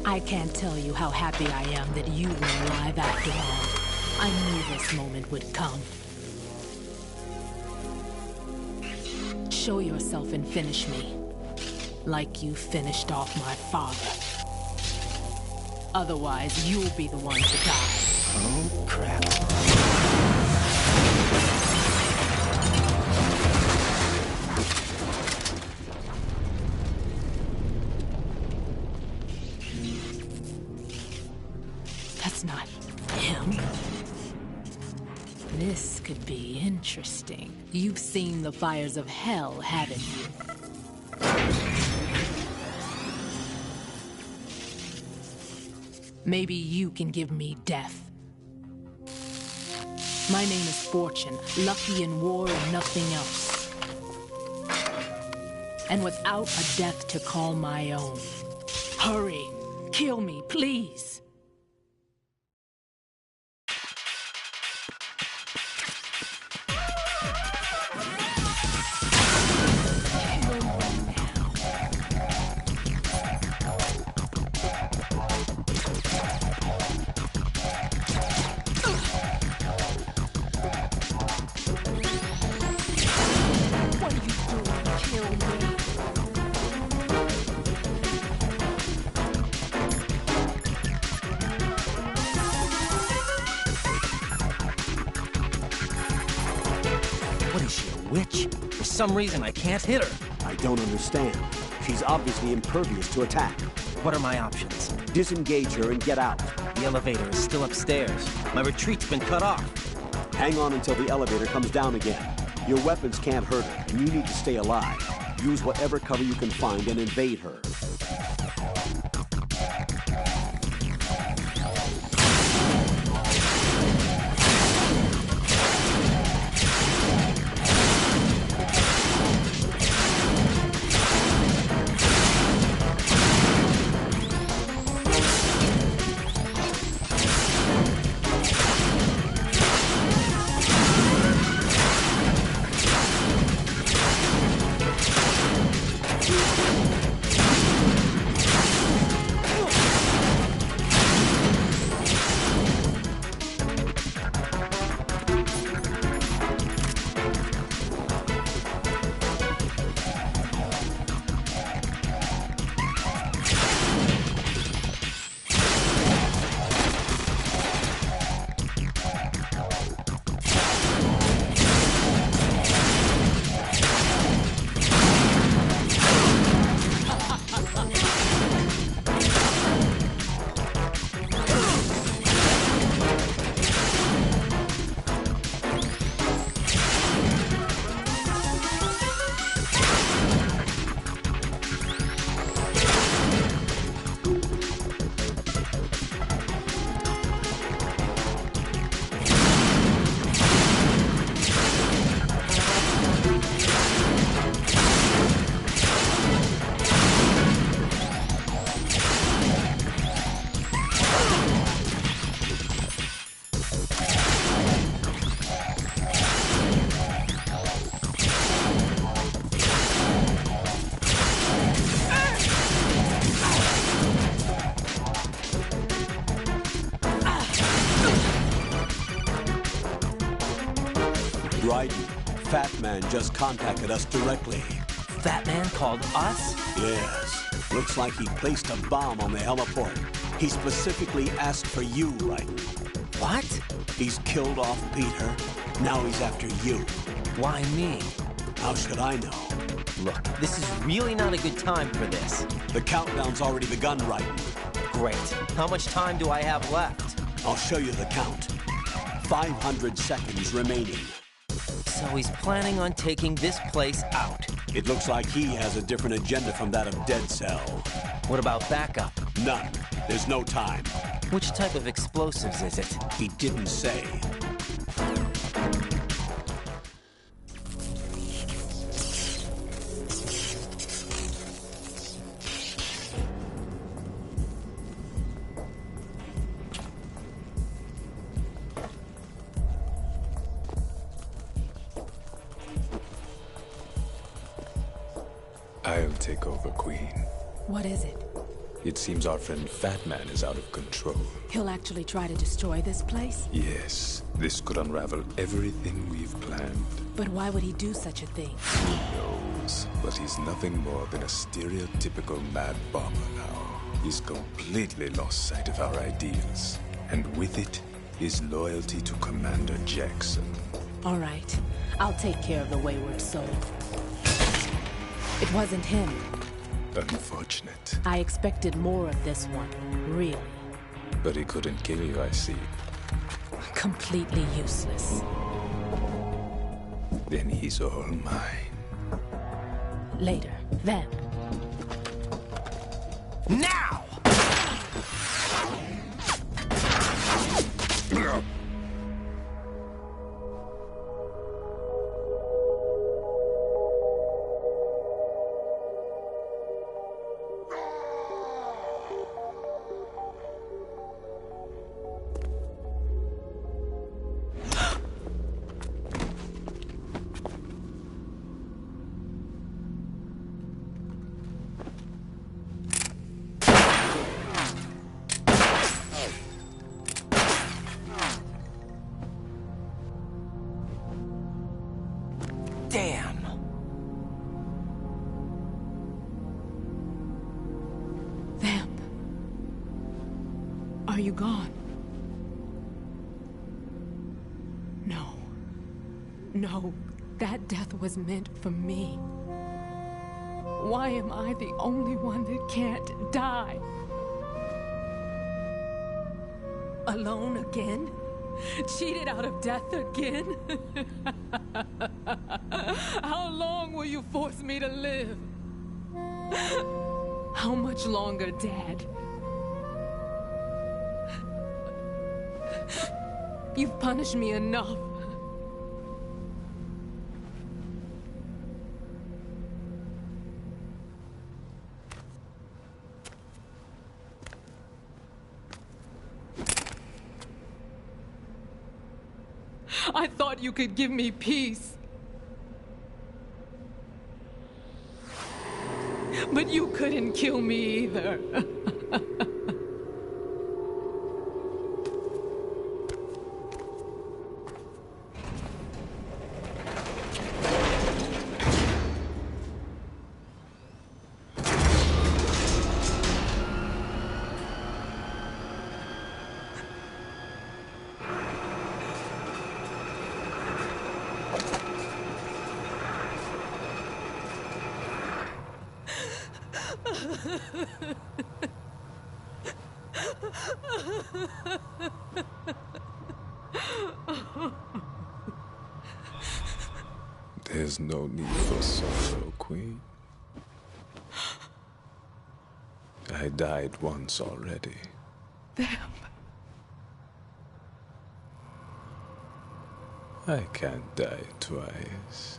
I can't tell you how happy I am that you were alive after all. I knew this moment would come. Show yourself and finish me. Like you finished off my father. Otherwise, you'll be the one to die. Oh, crap. That's not him. This could be interesting. You've seen the fires of hell, haven't you? Maybe you can give me death. My name is Fortune, lucky in war and nothing else. And without a death to call my own. Hurry, kill me, please. For some reason, I can't hit her. I don't understand. She's obviously impervious to attack. What are my options? Disengage her and get out. The elevator is still upstairs. My retreat's been cut off. Hang on until the elevator comes down again. Your weapons can't hurt her, and you need to stay alive. Use whatever cover you can find and invade her. Fat Man just contacted us directly. Fat Man called us? Yes. Looks like he placed a bomb on the heliport. He specifically asked for you, Raiden. What? He's killed off Peter. Now he's after you. Why me? How should I know? Look, this is really not a good time for this. The countdown's already begun, Raiden. Great. How much time do I have left? I'll show you the count. 500 seconds remaining. So he's planning on taking this place out. It looks like he has a different agenda from that of Dead Cell. What about backup? None. There's no time. Which type of explosives is it? He didn't say. I'll take over, Queen. What is it? It seems our friend Fat Man is out of control. He'll actually try to destroy this place? Yes, this could unravel everything we've planned. But why would he do such a thing? Who knows? But he's nothing more than a stereotypical mad bomber now. He's completely lost sight of our ideas. And with it, his loyalty to Commander Jackson. All right. I'll take care of the wayward soul. It wasn't him. Unfortunate. I expected more of this one, really. But he couldn't kill you, I see. Completely useless. Then he's all mine. Later. Then. Now! Damn! Vamp. Are you gone? No. No, that death was meant for me. Why am I the only one that can't die? Alone again? Cheated out of death again? How long will you force me to live? How much longer, Dad? You've punished me enough. I thought you could give me peace. But you couldn't kill me either. There's no need for sorrow, Queen. I died once already. Vamp. I can't die twice.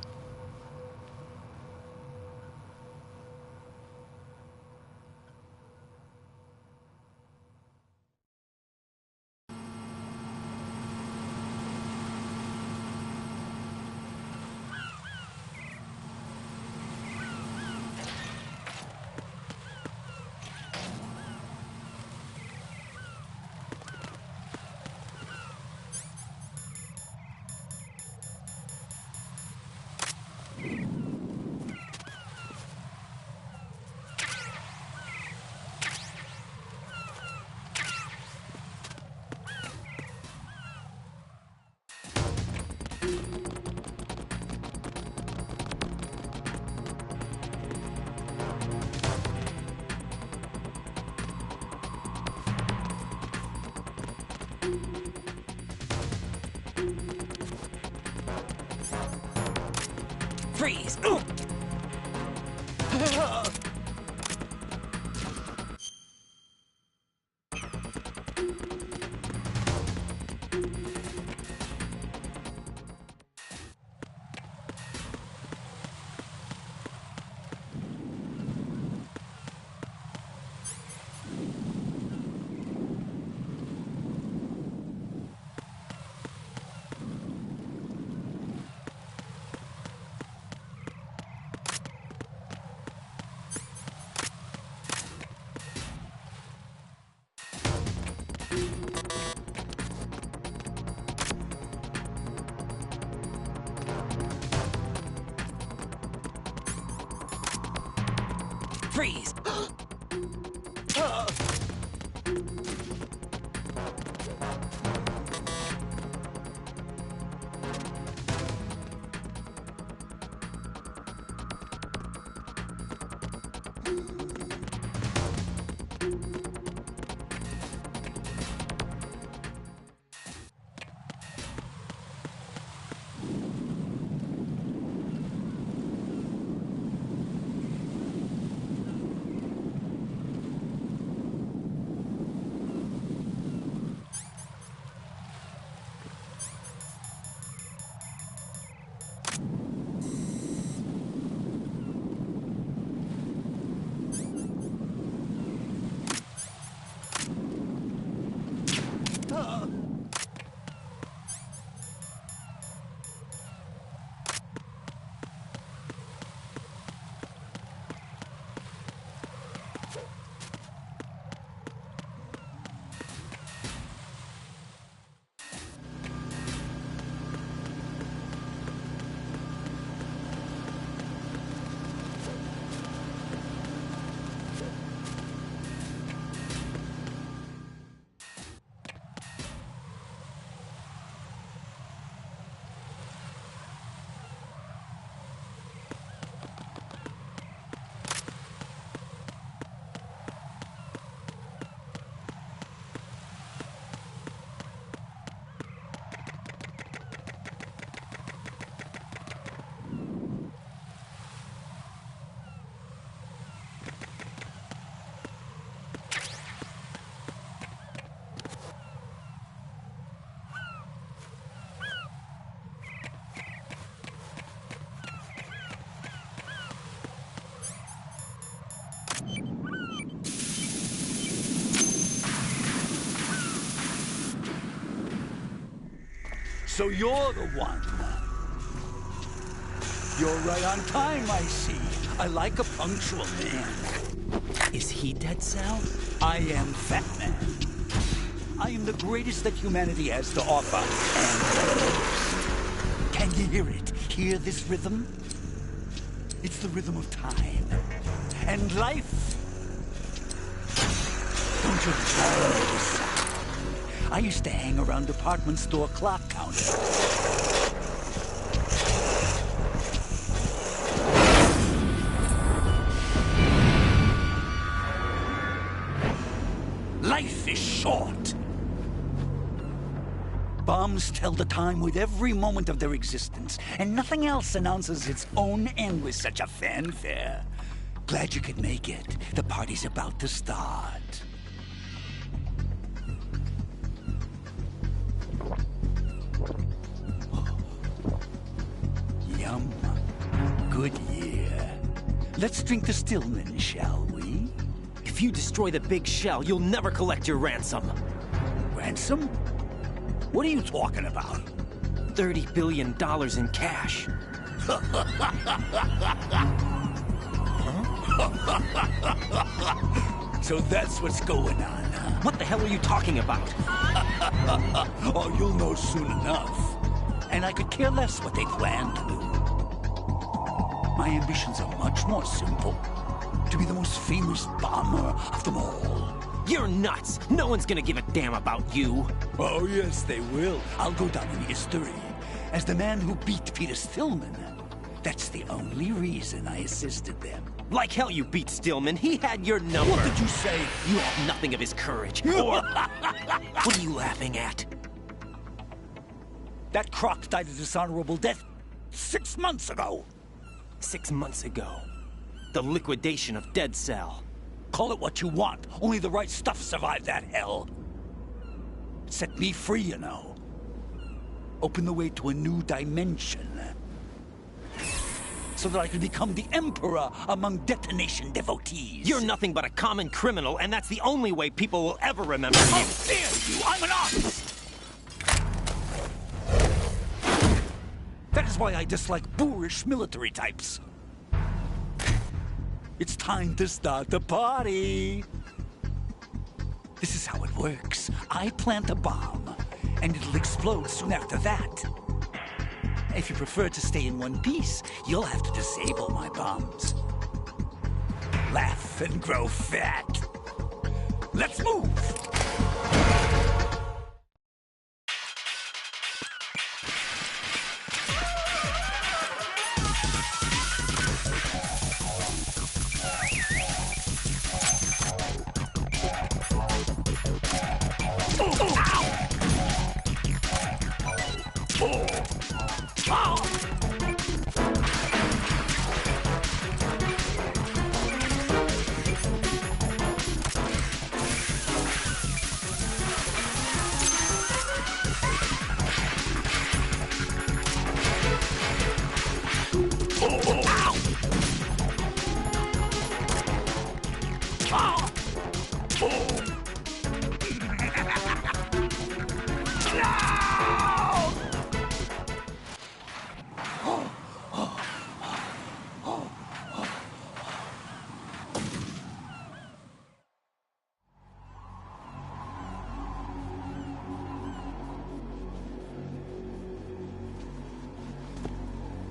Freeze! So you're the one. You're right on time, I see. I like a punctual man. Is he Dead Cell? I am Fat Man. I am the greatest that humanity has to offer, and can you hear it? Hear this rhythm? It's the rhythm of time and life. Don't you love this sound? I used to hang around department store clock counters. Life is short. Bombs tell the time with every moment of their existence, and nothing else announces its own end with such a fanfare. Glad you could make it. The party's about to start. Yum. Good year. Let's drink the Stillman, shall we? If you destroy the big shell, you'll never collect your ransom. Ransom? What are you talking about? $30 billion in cash. So that's what's going on, huh? What the hell are you talking about? Oh, you'll know soon enough. And I could care less what they plan to do. My ambitions are much more simple. To be the most famous bomber of them all. You're nuts! No one's gonna give a damn about you. Oh, yes, they will. I'll go down in history as the man who beat Peter Stillman. That's the only reason I assisted them. Like hell you beat Stillman. He had your number. What did you say? You have nothing of his courage. Or... What are you laughing at? That croc died a dishonorable death 6 months ago. 6 months ago. The liquidation of Dead Cell. Call it what you want. Only the right stuff survived that hell. It set me free, you know. Opened the way to a new dimension. So that I could become the Emperor among detonation devotees. You're nothing but a common criminal, and that's the only way people will ever remember you. How dare you! I'm an artist! That is why I dislike boorish military types. It's time to start the party. This is how it works. I plant a bomb, and it'll explode soon after that. If you prefer to stay in one piece, you'll have to disable my bombs. Laugh and grow fat. Let's move!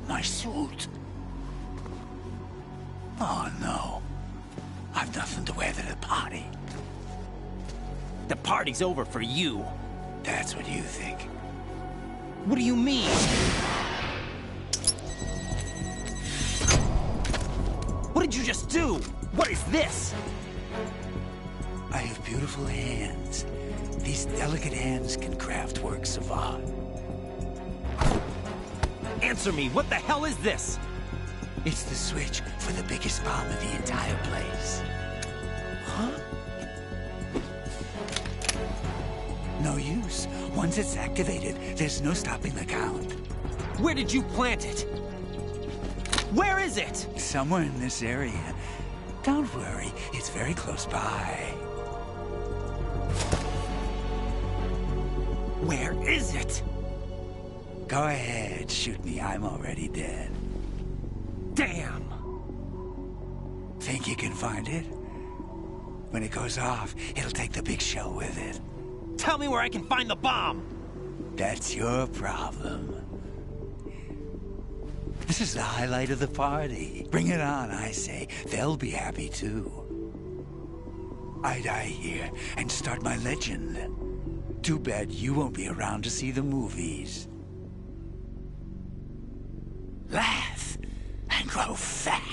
My suit. Oh, no. I've nothing to wear to the party. The party's over for you. That's what you think. What do you mean? What did you just do? What is this? I have beautiful hands. These delicate hands can craft works of art. Answer me, what the hell is this? It's the switch for the biggest bomb in the entire place. Huh? No use. Once it's activated, there's no stopping the count. Where did you plant it? Where is it? Somewhere in this area. Don't worry, it's very close by. Where is it? Go ahead, shoot me. I'm already dead. Damn! Think you can find it? When it goes off, it'll take the big show with it. Tell me where I can find the bomb! That's your problem. This is the highlight of the party. Bring it on, I say. They'll be happy too. I die here and start my legend. Too bad you won't be around to see the movies. Laugh and grow fat.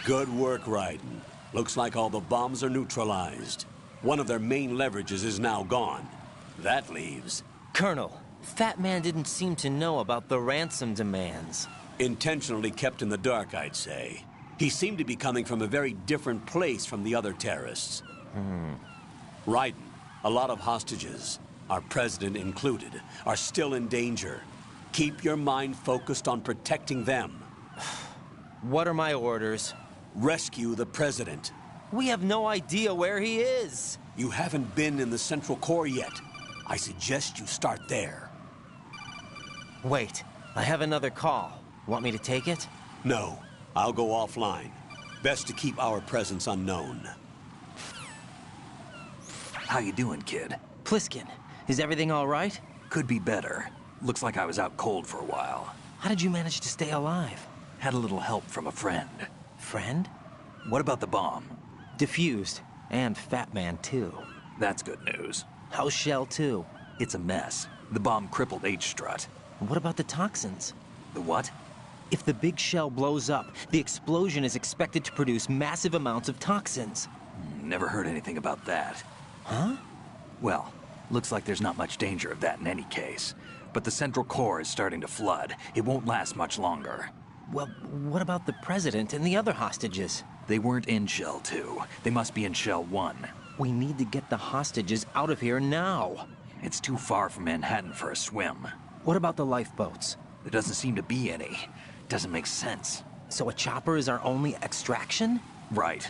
Good work, Raiden. Looks like all the bombs are neutralized. One of their main leverages is now gone. That leaves... Colonel, Fat Man didn't seem to know about the ransom demands. Intentionally kept in the dark, I'd say. He seemed to be coming from a very different place from the other terrorists. Raiden, a lot of hostages, our president included, are still in danger. Keep your mind focused on protecting them. What are my orders? Rescue the president. We have no idea where he is. You haven't been in the Central Core yet. I suggest you start there. Wait, I have another call. Want me to take it? No, I'll go offline. Best to keep our presence unknown. How you doing, kid? Pliskin, is everything all right? Could be better. Looks like I was out cold for a while. How did you manage to stay alive? Had a little help from a friend. Friend? What about the bomb? Diffused. And Fat Man, too. That's good news. How's Shell, too? It's a mess. The bomb crippled H-Strut. What about the toxins? The what? If the big shell blows up, the explosion is expected to produce massive amounts of toxins. Never heard anything about that. Huh? Well, looks like there's not much danger of that in any case. But the central core is starting to flood. It won't last much longer. Well, what about the President and the other hostages? They weren't in Shell 2. They must be in Shell 1. We need to get the hostages out of here now. It's too far from Manhattan for a swim. What about the lifeboats? There doesn't seem to be any. Doesn't make sense. So a chopper is our only extraction? Right.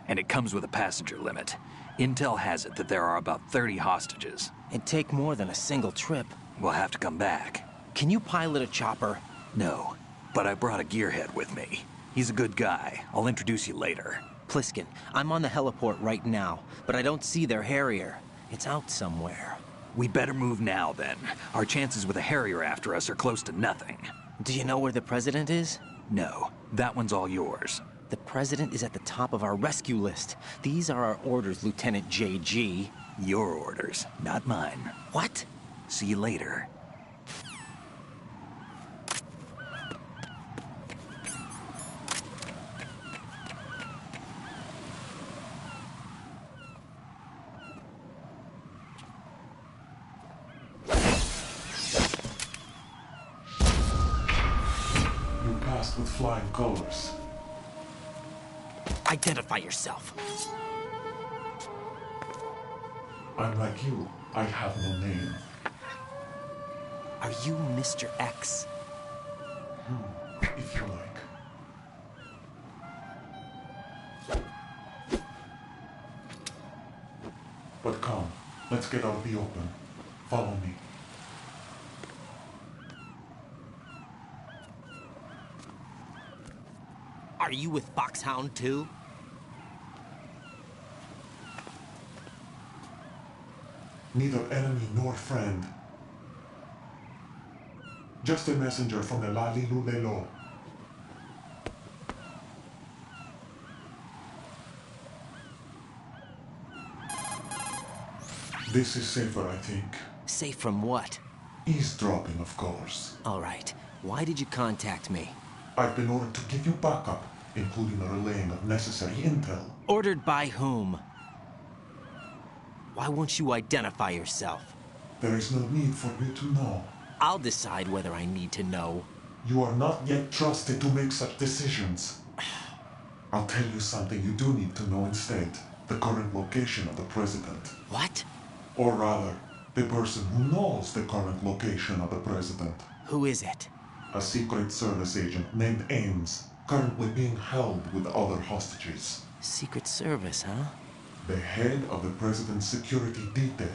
And it comes with a passenger limit. Intel has it that there are about 30 hostages. It'd take more than a single trip. We'll have to come back. Can you pilot a chopper? No, but I brought a gearhead with me. He's a good guy. I'll introduce you later. Pliskin, I'm on the heliport right now, but I don't see their Harrier. It's out somewhere. We'd better move now, then. Our chances with a Harrier after us are close to nothing. Do you know where the President is? No, that one's all yours. The President is at the top of our rescue list. These are our orders, Lieutenant JG. Your orders, not mine. What? See you later. You passed with flying colors. Identify yourself. I'm like you. I have no name. Are you Mr. X? If you like. But come, let's get out of the open. Follow me. Are you with Foxhound too? Neither enemy nor friend. Just a messenger from the Lalilulelo. This is safer, I think. Safe from what? Eavesdropping, of course. All right. Why did you contact me? I've been ordered to give you backup, including the relaying of necessary intel. Ordered by whom? Why won't you identify yourself? There is no need for you to know. I'll decide whether I need to know. You are not yet trusted to make such decisions. I'll tell you something you do need to know instead. The current location of the President. What? Or rather, the person who knows the current location of the President. Who is it? A Secret Service agent named Ames, currently being held with other hostages. Secret Service, huh? The head of the President's security detail,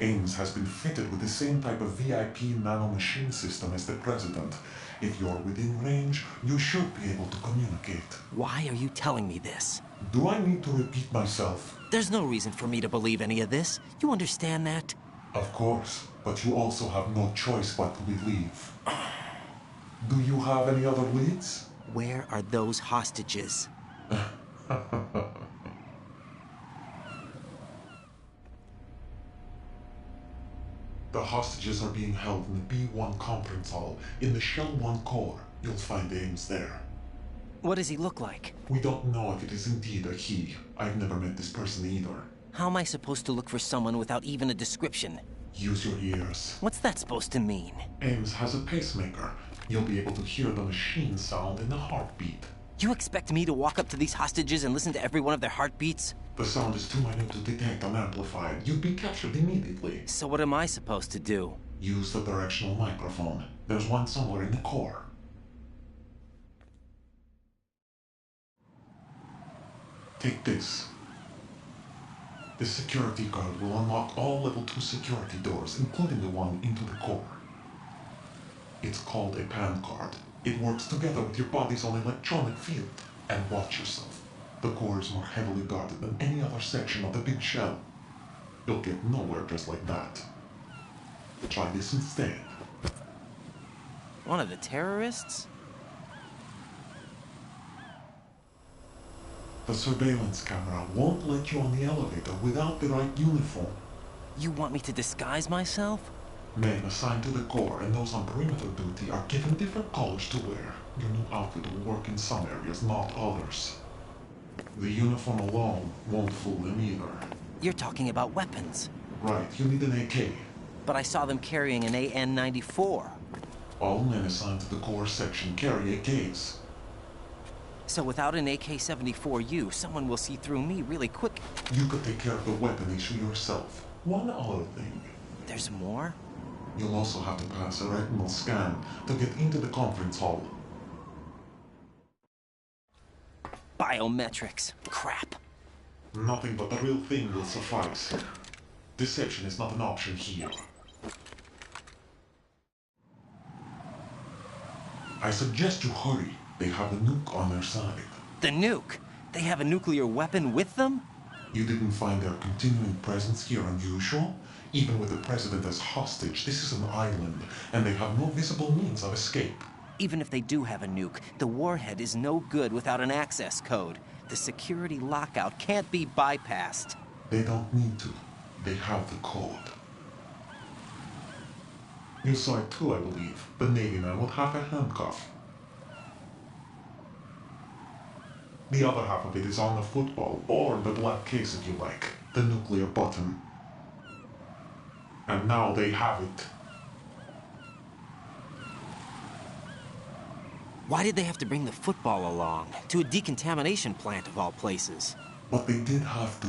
Ames has been fitted with the same type of VIP nanomachine system as the President. If you're within range, you should be able to communicate. Why are you telling me this? Do I need to repeat myself? There's no reason for me to believe any of this. You understand that? Of course, but you also have no choice but to believe. Do you have any other leads? Where are those hostages? The hostages are being held in the B1 conference hall in the Shell 1 core. You'll find Ames there. What does he look like? We don't know if it is indeed a he. I've never met this person either. How am I supposed to look for someone without even a description? Use your ears. What's that supposed to mean? Ames has a pacemaker. You'll be able to hear the machine sound in the heartbeat. You expect me to walk up to these hostages and listen to every one of their heartbeats? The sound is too minute to detect unamplified. You'd be captured immediately. So what am I supposed to do? Use the directional microphone. There's one somewhere in the core. Take this. This security card will unlock all level 2 security doors, including the one into the core. It's called a PAN card. It works together with your body's own electronic field. And watch yourself. The core is more heavily guarded than any other section of the big shell. You'll get nowhere just like that. Try this instead. One of the terrorists? The surveillance camera won't let you on the elevator without the right uniform. You want me to disguise myself? Men assigned to the Corps and those on perimeter duty are given different colors to wear. Your new outfit will work in some areas, not others. The uniform alone won't fool them either. You're talking about weapons. Right, you need an AK. But I saw them carrying an AN-94. All men assigned to the Corps section carry AKs. So without an AK-74U, someone will see through me really quick. You could take care of the weapon issue yourself. One other thing. There's more? You'll also have to pass a retinal scan to get into the conference hall. Biometrics. Crap. Nothing but the real thing will suffice. Deception is not an option here. I suggest you hurry. They have a nuke on their side. The nuke? They have a nuclear weapon with them? You didn't find their continuing presence here unusual? Even with the president as hostage, this is an island, and they have no visible means of escape. Even if they do have a nuke, the warhead is no good without an access code. The security lockout can't be bypassed. They don't need to. They have the code. You saw it too, I believe. The Navy man with half a handcuff. The other half of it is on the football, or the black case if you like. The nuclear button. And now they have it. Why did they have to bring the football along? To a decontamination plant of all places. But they did have to.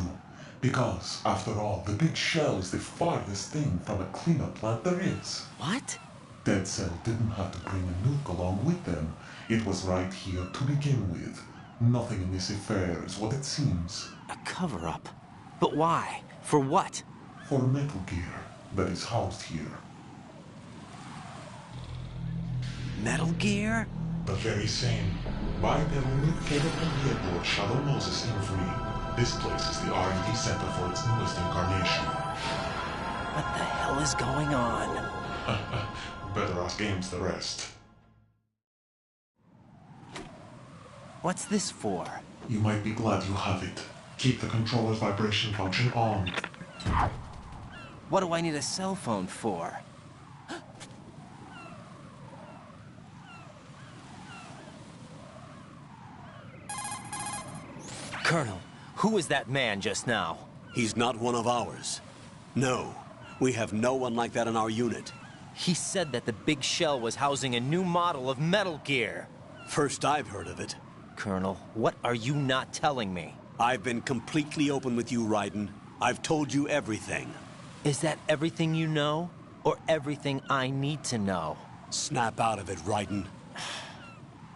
Because, after all, the big shell is the farthest thing from a cleanup plant there is. What? Dead Cell didn't have to bring a nuke along with them. It was right here to begin with. Nothing in this affair is what it seems. A cover-up? But why? For what? For Metal Gear that is housed here. Metal Gear? The very same. By their only capable airport Shadow Moses Infamy. This place is the R&D center for its newest incarnation. What the hell is going on? Better ask Ames the rest. What's this for? You might be glad you have it. Keep the controller's vibration function on. What do I need a cell phone for? Colonel, who was that man just now? He's not one of ours. No, we have no one like that in our unit. He said that the big shell was housing a new model of Metal Gear. First I've heard of it. Colonel, what are you not telling me? I've been completely open with you, Raiden. I've told you everything. Is that everything you know? Or everything I need to know? Snap out of it, Raiden.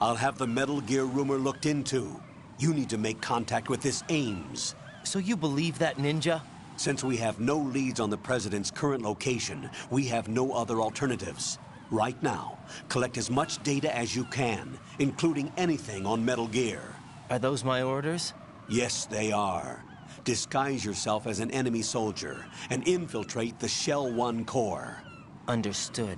I'll have the Metal Gear rumor looked into. You need to make contact with this Ames. So you believe that ninja? Since we have no leads on the President's current location, we have no other alternatives. Right now, collect as much data as you can, including anything on Metal Gear. Are those my orders? Yes, they are. Disguise yourself as an enemy soldier and infiltrate the Shell 1 core. Understood.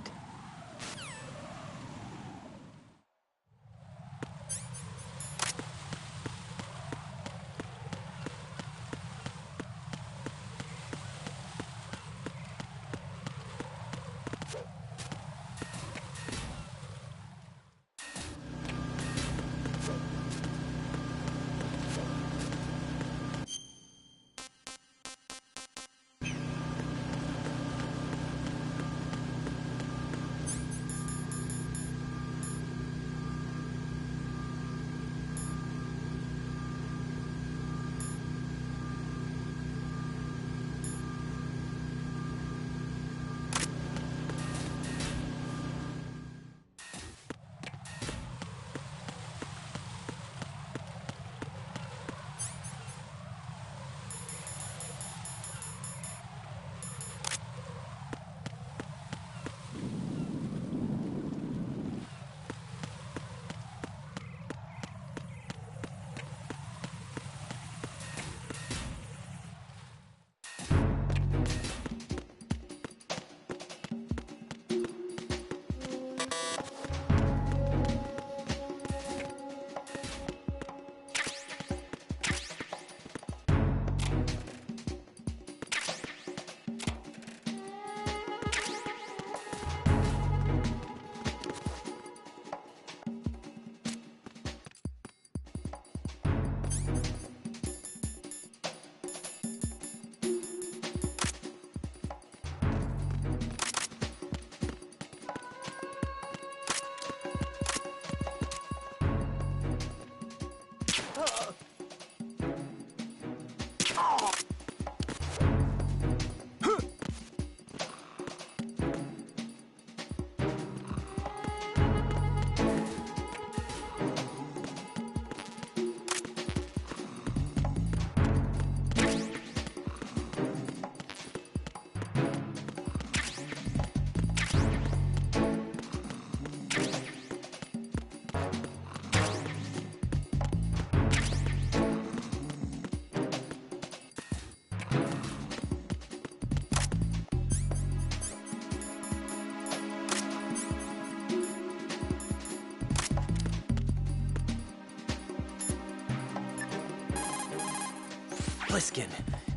Pliskin,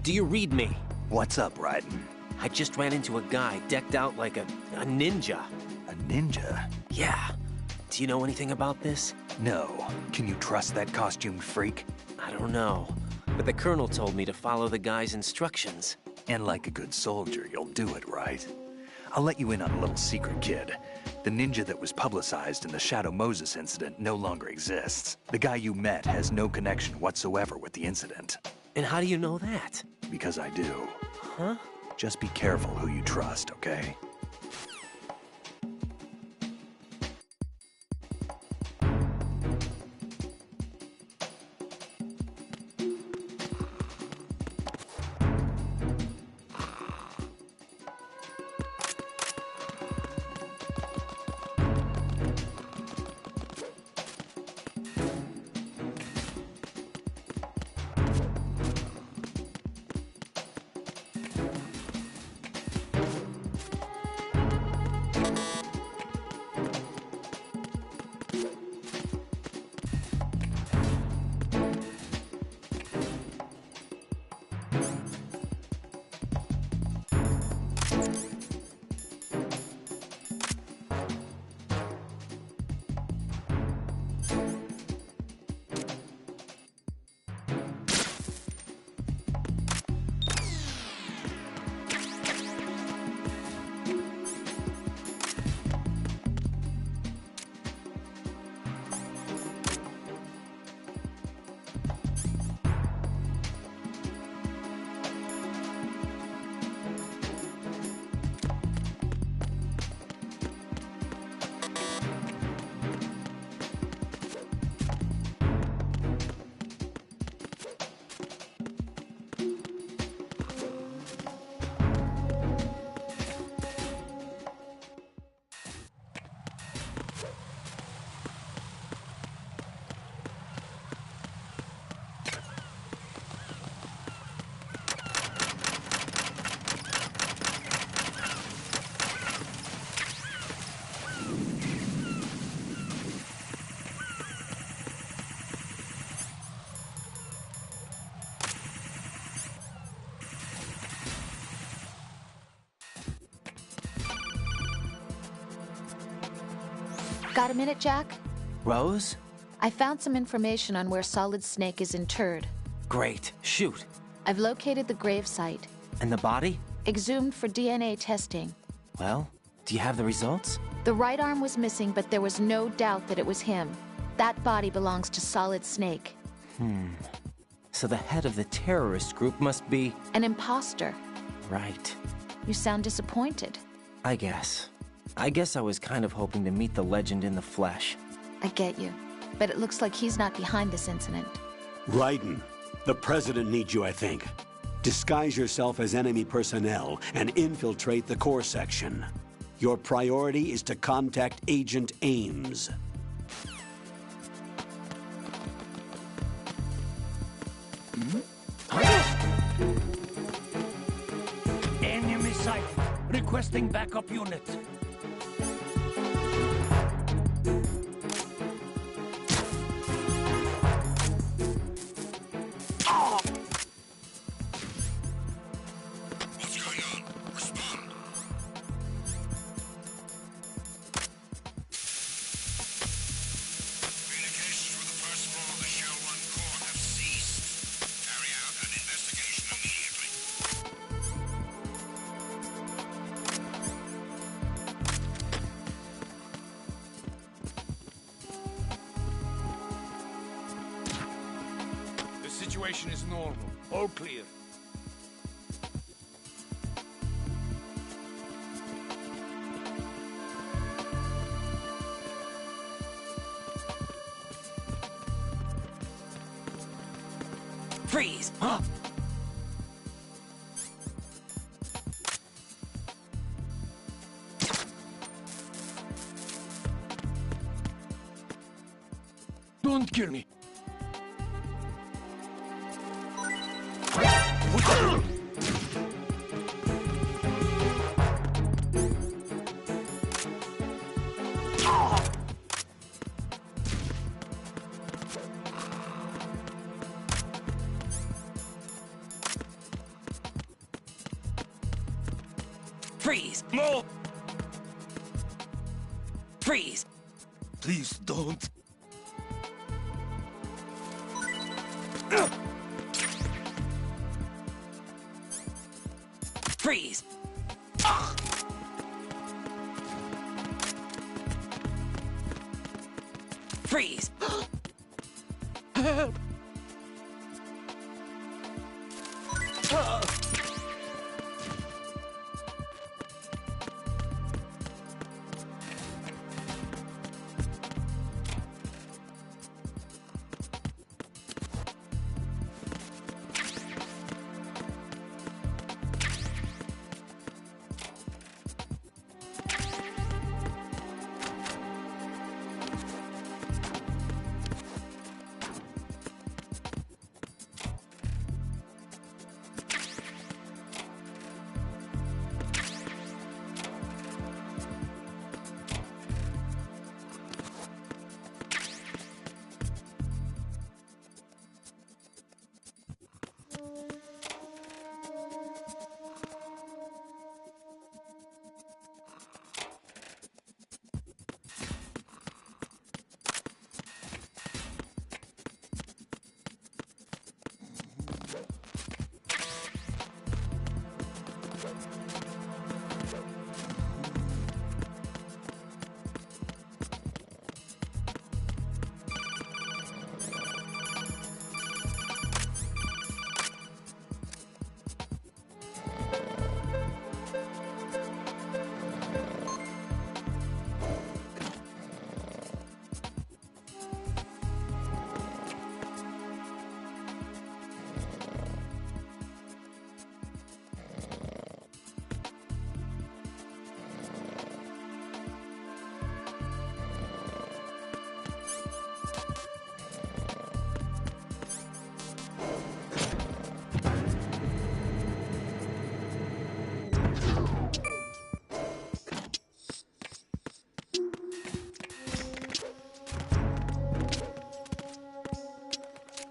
do you read me? What's up, Raiden? I just ran into a guy decked out like a ninja. A ninja? Yeah. Do you know anything about this? No. Can you trust that costumed freak? I don't know. But the colonel told me to follow the guy's instructions. And like a good soldier, you'll do it, right? I'll let you in on a little secret, kid. The ninja that was publicized in the Shadow Moses incident no longer exists. The guy you met has no connection whatsoever with the incident. And how do you know that? Because I do. Huh? Just be careful who you trust, okay? Got a minute, Jack? Rose? I found some information on where Solid Snake is interred. Great. Shoot. I've located the grave site. And the body? Exhumed for DNA testing. Well, do you have the results? The right arm was missing, but there was no doubt that it was him. That body belongs to Solid Snake. So the head of the terrorist group must be... An imposter. Right. You sound disappointed. I guess I was kind of hoping to meet the legend in the flesh. I get you. But it looks like he's not behind this incident. Raiden, the president needs you, I think. Disguise yourself as enemy personnel and infiltrate the core section. Your priority is to contact Agent Ames. Enemy sight. Requesting backup unit. What's going on? Respond. Communications with the first floor of the Shell 1 core have ceased. Carry out an investigation immediately. The situation is normal. All clear. Freeze! Huh? Don't kill me. Freeze! No! Freeze! Please don't. Freeze! Freeze!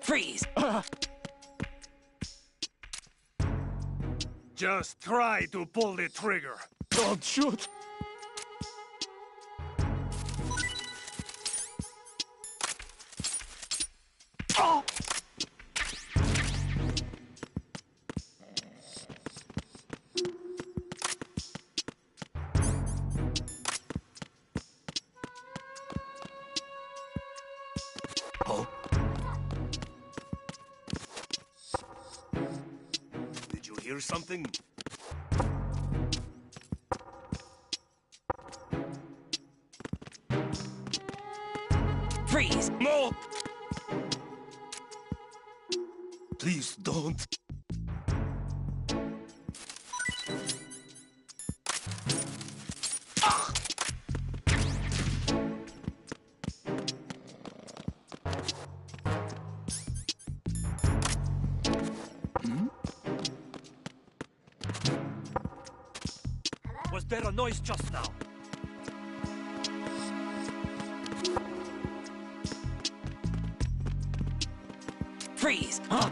Freeze! Just try to pull the trigger. Don't shoot. Oh! Oh. Did you hear something? Freeze! No! Please don't. Was there a noise just now? Freeze! Huh?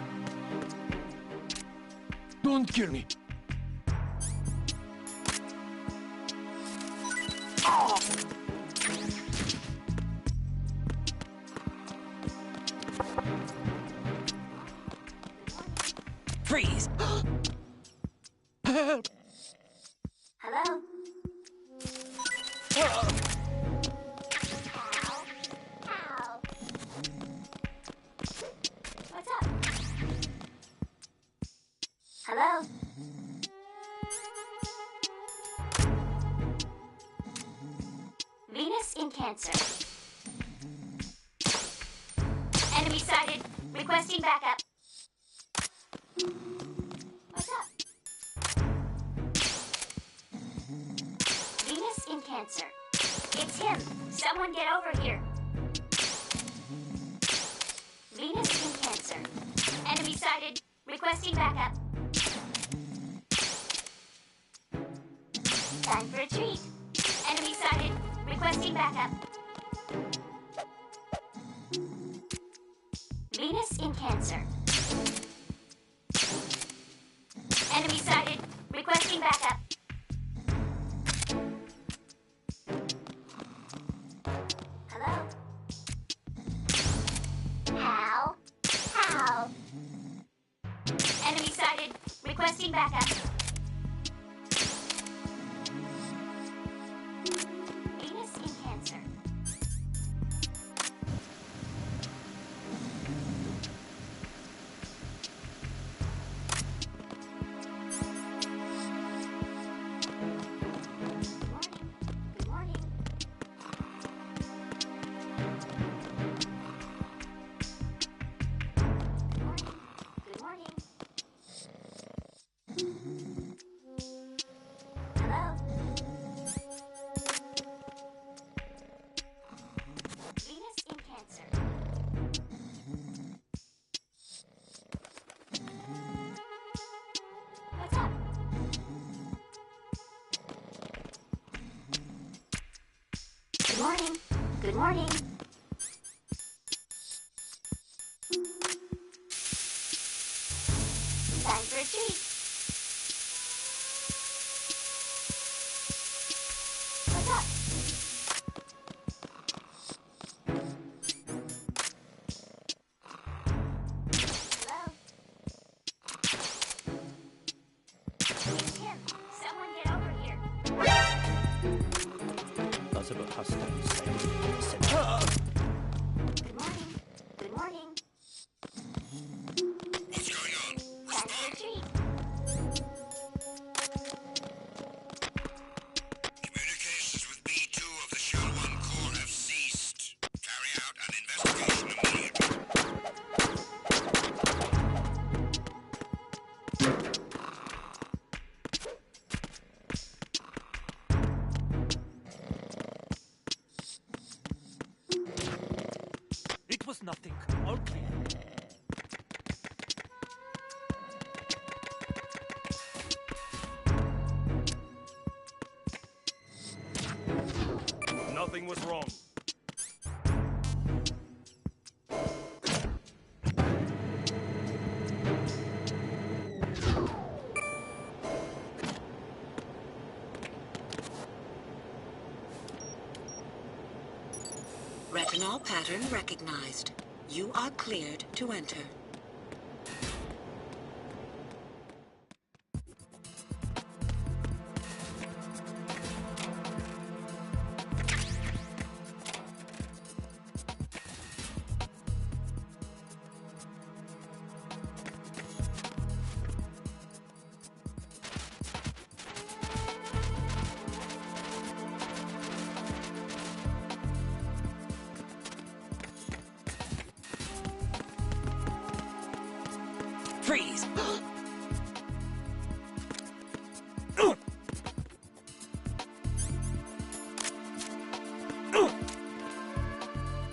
Don't kill me. Oh! Freeze! Help! Hello? What's up? Hello? Venus in Cancer. Enemy sighted. Requesting backup. What's up? Venus in Cancer. It's him. Someone get over here. Venus in Cancer. Enemy sighted. Requesting backup. Time for a treat. Enemy sighted. Requesting backup. Venus in Cancer. Enemy sighted. Requesting backup. Requesting backup. Venus in Cancer. Good morning. Good morning. Hello? Venus in Cancer. What's up? Good morning. Good morning. Time for a treat. What's up? Hello? It's him. Someone get over here. Possible hostile sighting. Good morning. Good morning. What's going on? Time for a treat. Communications with B2 of the Shell 1 Corps have ceased. Carry out an investigation immediately. It was nothing. All clear. Nothing was wrong. Retinol pattern recognized. You are cleared to enter. Freeze!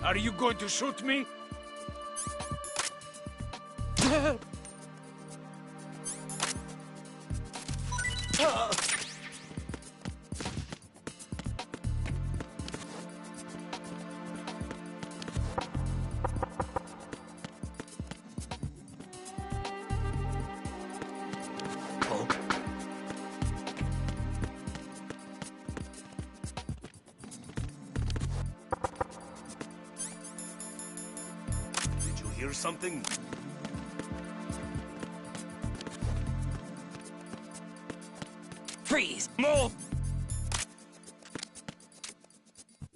Are you going to shoot me? Did you hear something? Freeze! No!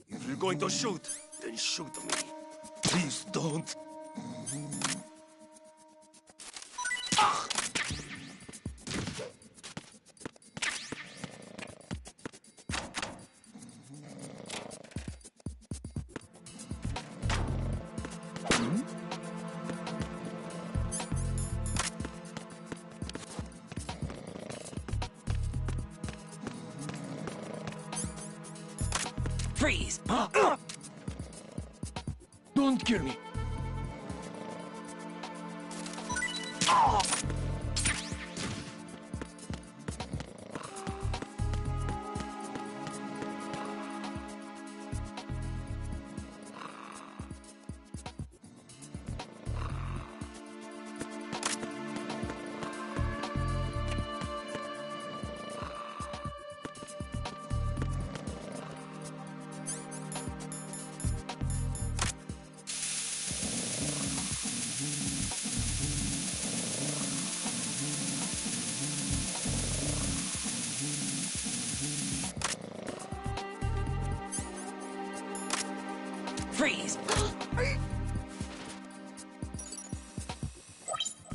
If you're going to shoot, then shoot me. Please don't. Freeze! Don't kill me. Freeze!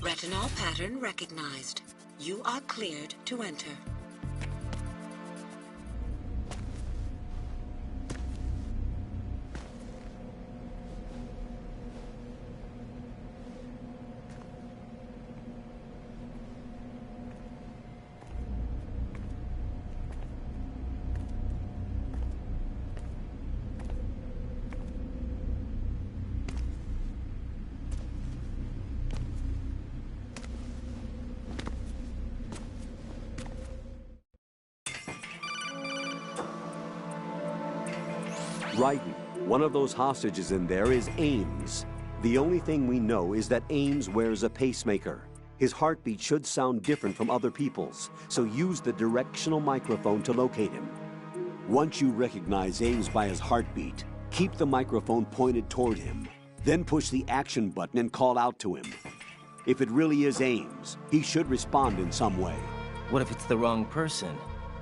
Retinol pattern recognized. You are cleared to enter. Raiden, one of those hostages in there is Ames. The only thing we know is that Ames wears a pacemaker. His heartbeat should sound different from other people's, so use the directional microphone to locate him. Once you recognize Ames by his heartbeat, keep the microphone pointed toward him. Then push the action button and call out to him. If it really is Ames, he should respond in some way. What if it's the wrong person?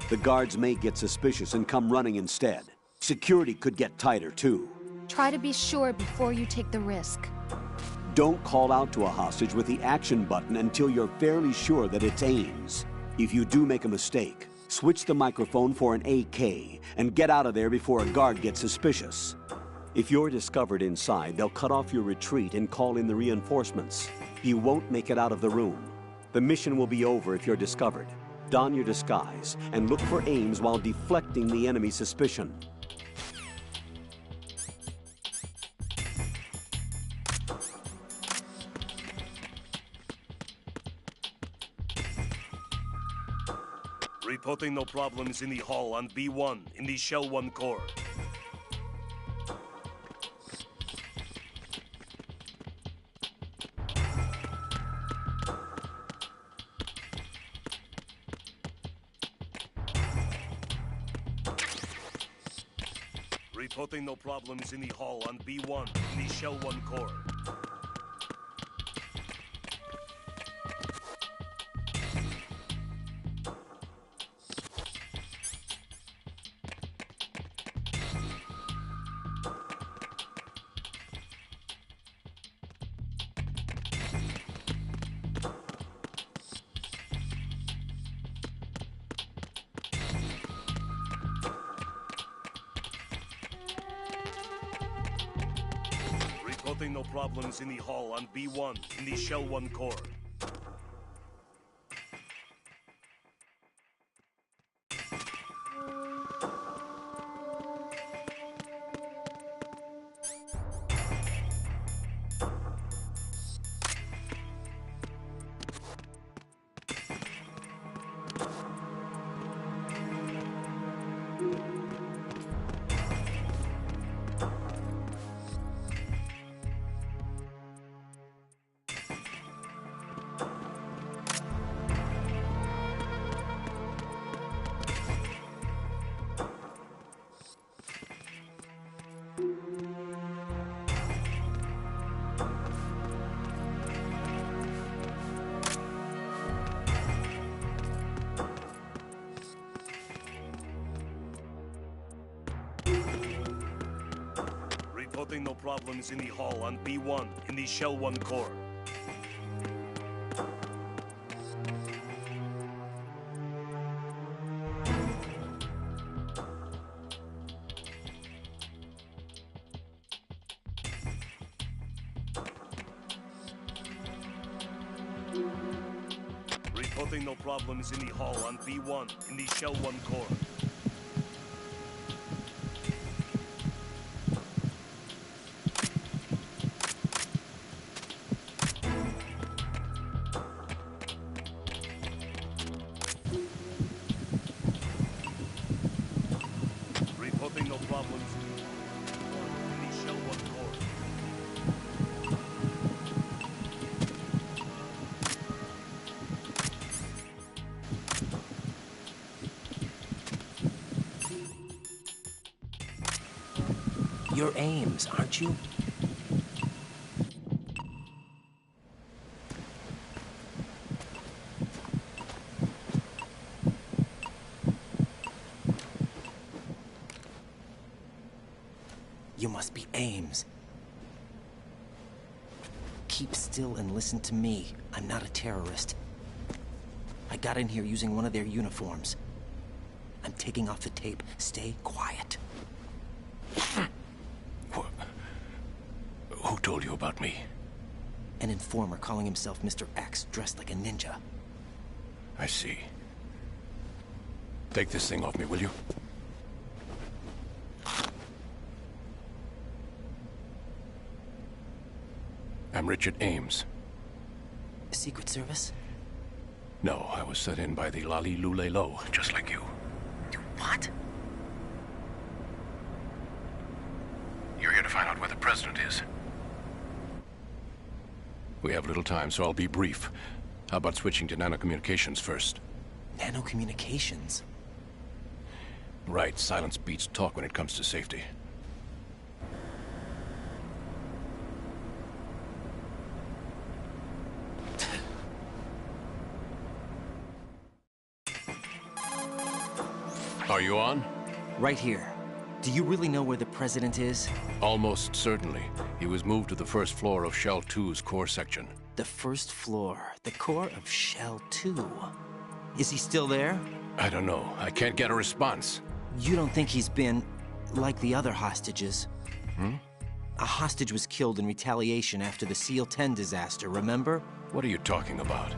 The guards may get suspicious and come running instead. Security could get tighter, too. Try to be sure before you take the risk. Don't call out to a hostage with the action button until you're fairly sure that it's Ames. If you do make a mistake, switch the microphone for an AK and get out of there before a guard gets suspicious. If you're discovered inside, they'll cut off your retreat and call in the reinforcements. You won't make it out of the room. The mission will be over if you're discovered. Don your disguise and look for Ames while deflecting the enemy's suspicion. Reporting no problems in the hall on B1 in the Shell 1 core. Reporting no problems in the hall on B1 in the Shell 1 core. Reporting no problems in the hall on B1 in the Shell 1 core. Reporting no problems in the hall on B1 in the Shell 1 core. Reporting no problems in the hall on B1 in the Shell 1 core. Reporting no problems in the Shell 1 core. You're Ames, aren't you? You must be Ames. keep still and listen to me. I'm not a terrorist. I got in here using one of their uniforms. I'm taking off the tape. Stay quiet. Who told you about me? An informer calling himself Mr. X, dressed like a ninja. I see. Take this thing off me, will you? I'm Richard Ames. Secret Service? No, I was sent in by the Lali Lule Lo, just like you. What? You're here to find out where the president is. We have little time, so I'll be brief. How about switching to nanocommunications first? Nanocommunications? Right, silence beats talk when it comes to safety. Are you on? Right here. Do you really know where the president is? Almost certainly. He was moved to the first floor of Shell 2's core section. The first floor. The core of Shell 2. Is he still there? I don't know. I can't get a response. You don't think he's been like the other hostages? Hmm? A hostage was killed in retaliation after the SEAL 10 disaster, remember? What are you talking about?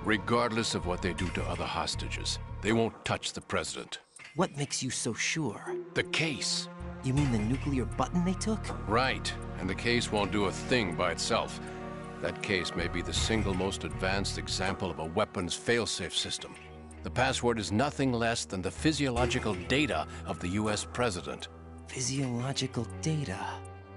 Regardless of what they do to other hostages, they won't touch the president. What makes you so sure? The case. You mean the nuclear button they took? Right. And the case won't do a thing by itself. That case may be the single most advanced example of a weapons failsafe system. The password is nothing less than the physiological data of the US president. Physiological data?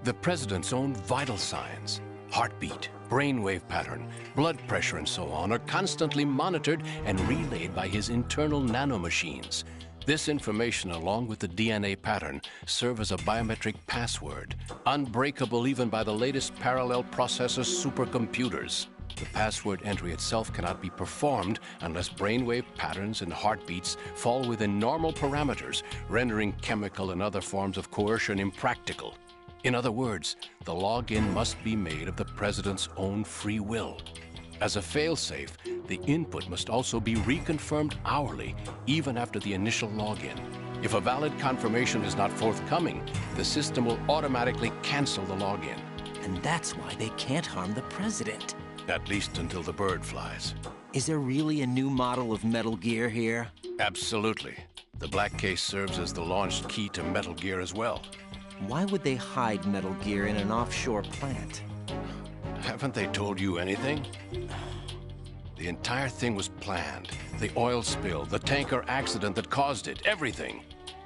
The president's own vital signs, heartbeat, brainwave pattern, blood pressure, and so on are constantly monitored and relayed by his internal nanomachines. This information, along with the DNA pattern, serve as a biometric password, unbreakable even by the latest parallel processor supercomputers. The password entry itself cannot be performed unless brainwave patterns and heartbeats fall within normal parameters, rendering chemical and other forms of coercion impractical. In other words, the login must be made of the president's own free will. As a failsafe, the input must also be reconfirmed hourly, even after the initial login. If a valid confirmation is not forthcoming, the system will automatically cancel the login. And that's why they can't harm the president. At least until the bird flies. Is there really a new model of Metal Gear here? Absolutely. The black case serves as the launch key to Metal Gear as well. Why would they hide Metal Gear in an offshore plant? Haven't they told you anything? The entire thing was planned. The oil spill, the tanker accident that caused it, everything.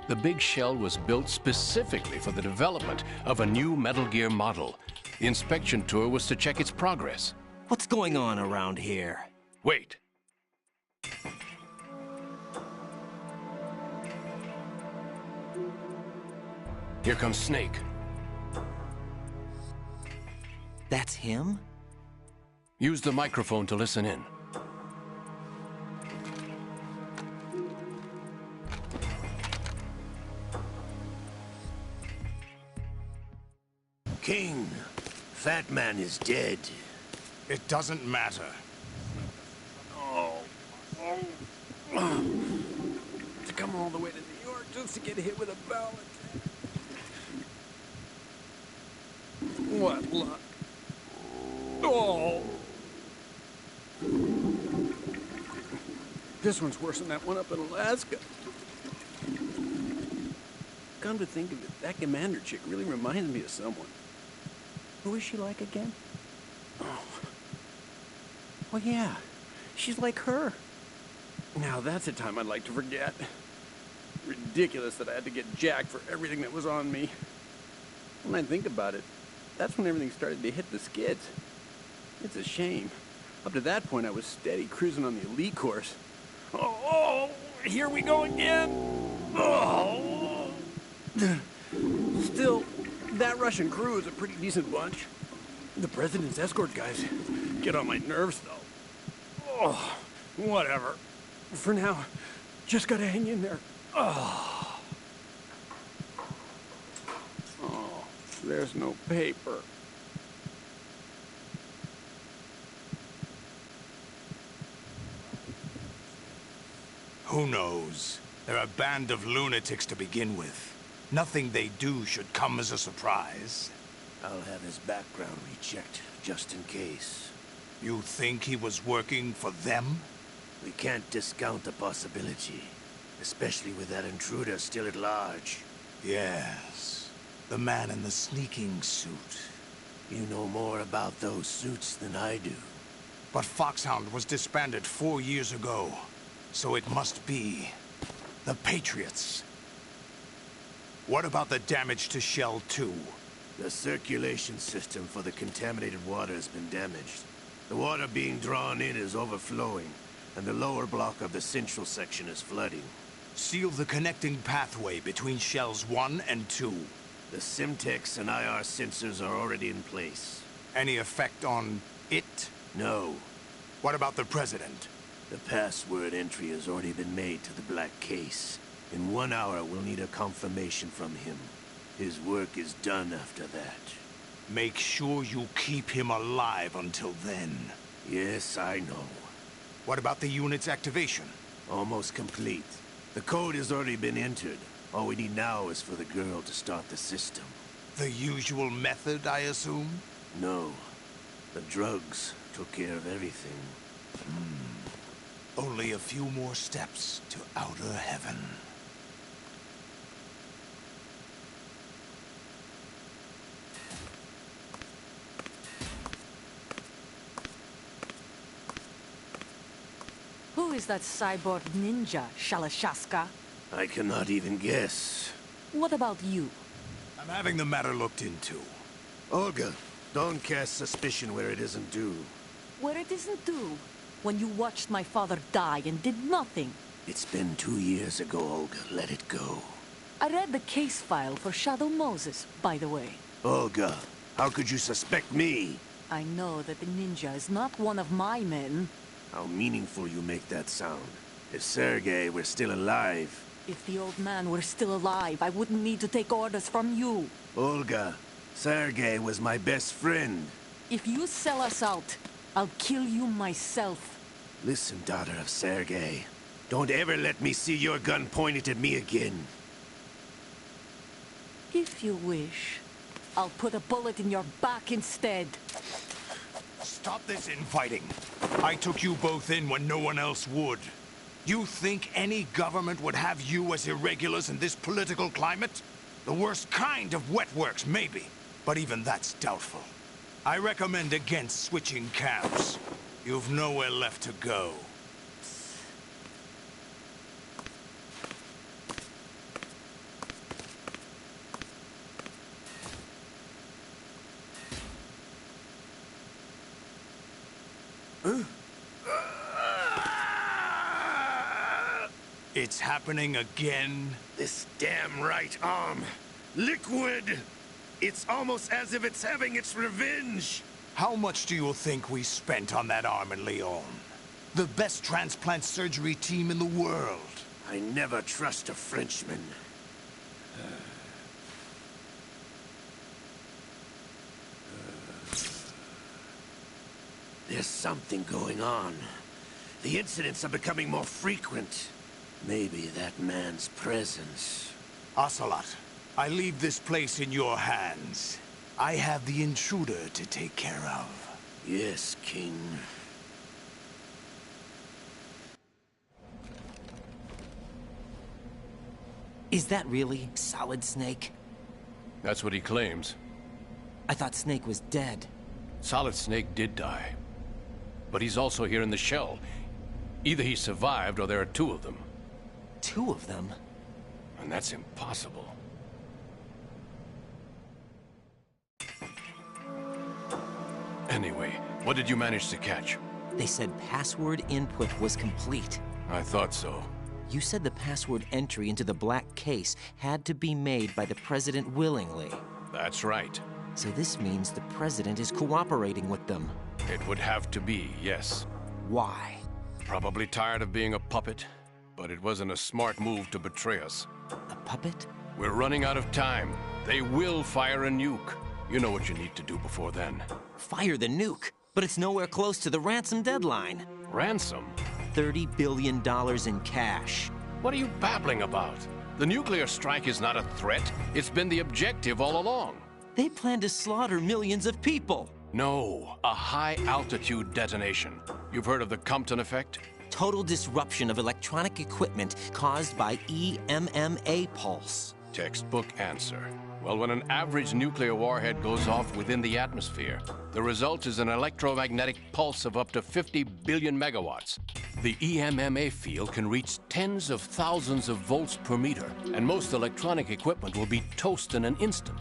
The big shell was built specifically for the development of a new Metal Gear model. The inspection tour was to check its progress. What's going on around here? Wait. Here comes Snake. That's him? Use the microphone to listen in. King, Fat Man is dead. It doesn't matter. To come all the way to New York just to get hit with a ballot. What luck. Oh! This one's worse than that one up in Alaska. Come to think of it, that commander chick really reminds me of someone. Who is she like again? Oh. Well, yeah. She's like her. Now that's a time I'd like to forget. Ridiculous that I had to get jacked for everything that was on me. When I think about it, that's when everything started to hit the skids. It's a shame. Up to that point, I was steady cruising on the elite course. Oh, here we go again. Oh. Still, that Russian crew is a pretty decent bunch. The president's escort guys get on my nerves, though. Oh, whatever. For now, just gotta hang in there. Oh, there's no paper. Who knows? They're a band of lunatics to begin with. Nothing they do should come as a surprise. I'll have his background rechecked, just in case. You think he was working for them? We can't discount the possibility, especially with that intruder still at large. Yes, the man in the sneaking suit. You know more about those suits than I do. But Foxhound was disbanded 4 years ago, so it must be the Patriots. What about the damage to Shell 2? The circulation system for the contaminated water has been damaged. The water being drawn in is overflowing, and the lower block of the central section is flooding. Seal the connecting pathway between Shells 1 and 2. The Simtex and IR sensors are already in place. Any effect on it? No. What about the President? The password entry has already been made to the black case. In 1 hour, we'll need a confirmation from him. His work is done after that. Make sure you keep him alive until then. Yes, I know. What about the unit's activation? Almost complete. The code has already been entered. All we need now is for the girl to start the system. The usual method, I assume? No. The drugs took care of everything. Only a few more steps to outer heaven. Who is that cyborg ninja, Shalashaska? I cannot even guess. What about you? I'm having the matter looked into. Olga, don't cast suspicion where it isn't due. Where it isn't due? When you watched my father die and did nothing. It's been 2 years ago, Olga. Let it go. I read the case file for Shadow Moses, by the way. Olga, how could you suspect me? I know that the ninja is not one of my men. How meaningful you make that sound. If Sergei were still alive... If the old man were still alive, I wouldn't need to take orders from you. Olga, Sergei was my best friend. If you sell us out, I'll kill you myself. Listen, daughter of Sergei. Don't ever let me see your gun pointed at me again. If you wish, I'll put a bullet in your back instead. Stop this infighting. I took you both in when no one else would. You think any government would have you as irregulars in this political climate? The worst kind of wet works, maybe. But even that's doubtful. I recommend against switching camps. You've nowhere left to go. It's happening again? This damn right arm. Liquid! It's almost as if it's having its revenge! How much do you think we spent on that arm in Lyon? The best transplant surgery team in the world. I never trust a Frenchman. There's something going on. The incidents are becoming more frequent. Maybe that man's presence. Ocelot, I leave this place in your hands. I have the intruder to take care of. Yes, King. Is that really Solid Snake? That's what he claims. I thought Snake was dead. Solid Snake did die. But he's also here in the shell. Either he survived or there are 2 of them. 2 of them? And that's impossible. Anyway, what did you manage to catch? They said password input was complete. I thought so. You said the password entry into the black case had to be made by the President willingly. That's right. So this means the President is cooperating with them. It would have to be, yes. Why? Probably tired of being a puppet, but it wasn't a smart move to betray us. A puppet? We're running out of time. They will fire a nuke. You know what you need to do before then. Fire the nuke? But it's nowhere close to the ransom deadline. Ransom? $30 billion in cash. What are you babbling about? The nuclear strike is not a threat. It's been the objective all along. They plan to slaughter millions of people. No, a high-altitude detonation. You've heard of the Compton effect? Total disruption of electronic equipment caused by EMMA pulse. Textbook answer. Well, when an average nuclear warhead goes off within the atmosphere, the result is an electromagnetic pulse of up to 50 billion megawatts. The EMMA field can reach tens of thousands of volts per meter, and most electronic equipment will be toast in an instant.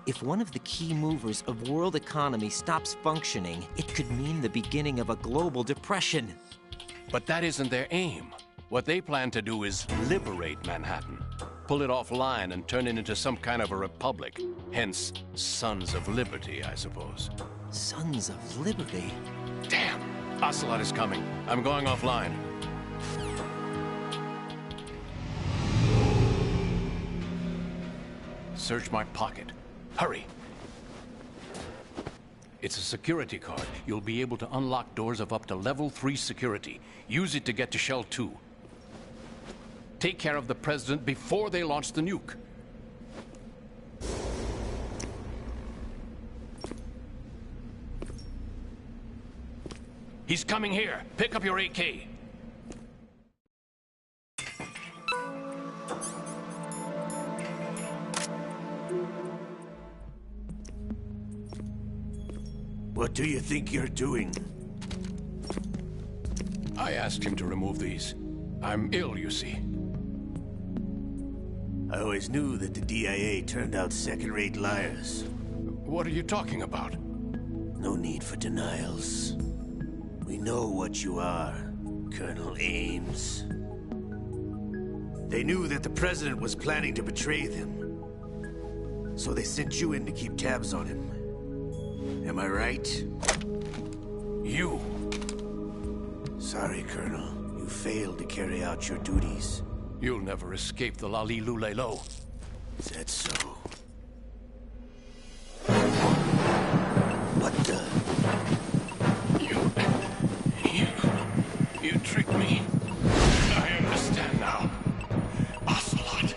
If one of the key movers of world economy stops functioning, it could mean the beginning of a global depression. But that isn't their aim. What they plan to do is liberate Manhattan. Pull it offline and turn it into some kind of a republic. Hence, Sons of Liberty, I suppose. Sons of Liberty? Damn! Ocelot is coming. I'm going offline. Search my pocket. Hurry! It's a security card. You'll be able to unlock doors of up to level 3 security. Use it to get to Shell 2. Take care of the president before they launch the nuke. He's coming here. Pick up your AK. What do you think you're doing? I asked him to remove these. I'm ill, you see. I always knew that the DIA turned out second-rate liars. What are you talking about? No need for denials. We know what you are, Colonel Ames. They knew that the president was planning to betray them. So they sent you in to keep tabs on him. Am I right? You. Sorry, Colonel. You failed to carry out your duties. You'll never escape the Lali Lulelo. Is that so? What the? You tricked me. I understand now. Ocelot.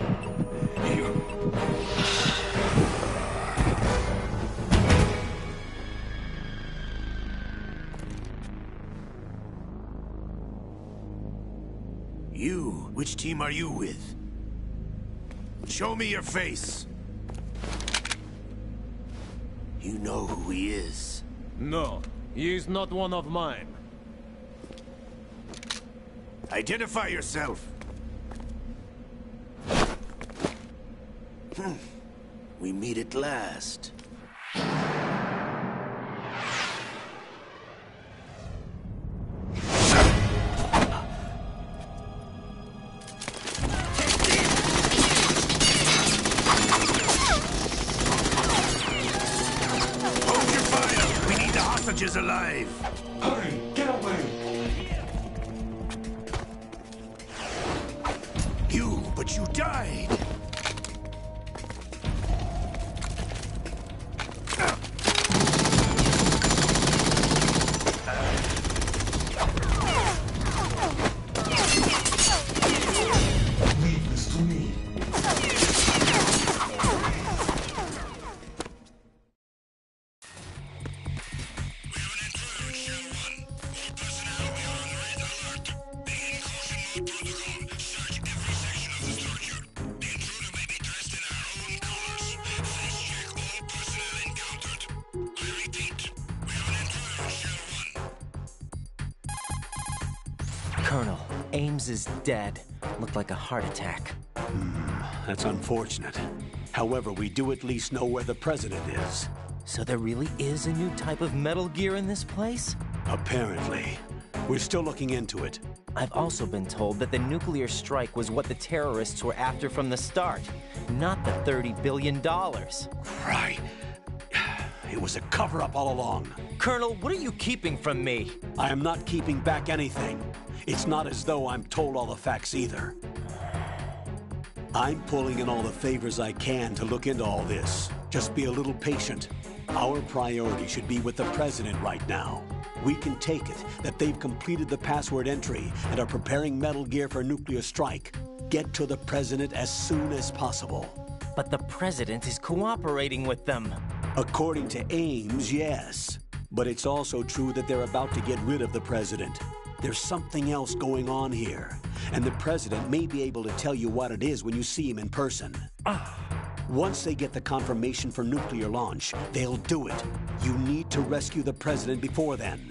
You? Which team are you with? Show me your face. You know who he is. No, he is not one of mine. Identify yourself. We meet at last. Is alive. Hurry, get away. But you died. Leave this to me. Colonel, Ames is dead. Looked like a heart attack. That's unfortunate. However, we do at least know where the president is. So there really is a new type of Metal Gear in this place? Apparently. We're still looking into it. I've also been told that the nuclear strike was what the terrorists were after from the start, not the $30 billion. Right. It was a cover-up all along. Colonel, what are you keeping from me? I am not keeping back anything. It's not as though I'm told all the facts either. I'm pulling in all the favors I can to look into all this. Just be a little patient. Our priority should be with the president right now. We can take it that they've completed the password entry and are preparing Metal Gear for a nuclear strike. Get to the President as soon as possible. But the President is cooperating with them. According to Ames, yes. But it's also true that they're about to get rid of the President. There's something else going on here, and the President may be able to tell you what it is when you see him in person. Once they get the confirmation for nuclear launch, they'll do it. You need to rescue the President before then.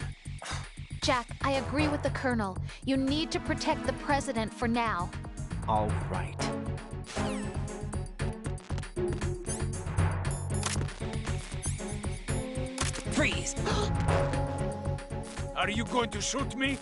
Jack, I agree with the Colonel. You need to protect the President for now. All right. Freeze! Are you going to shoot me?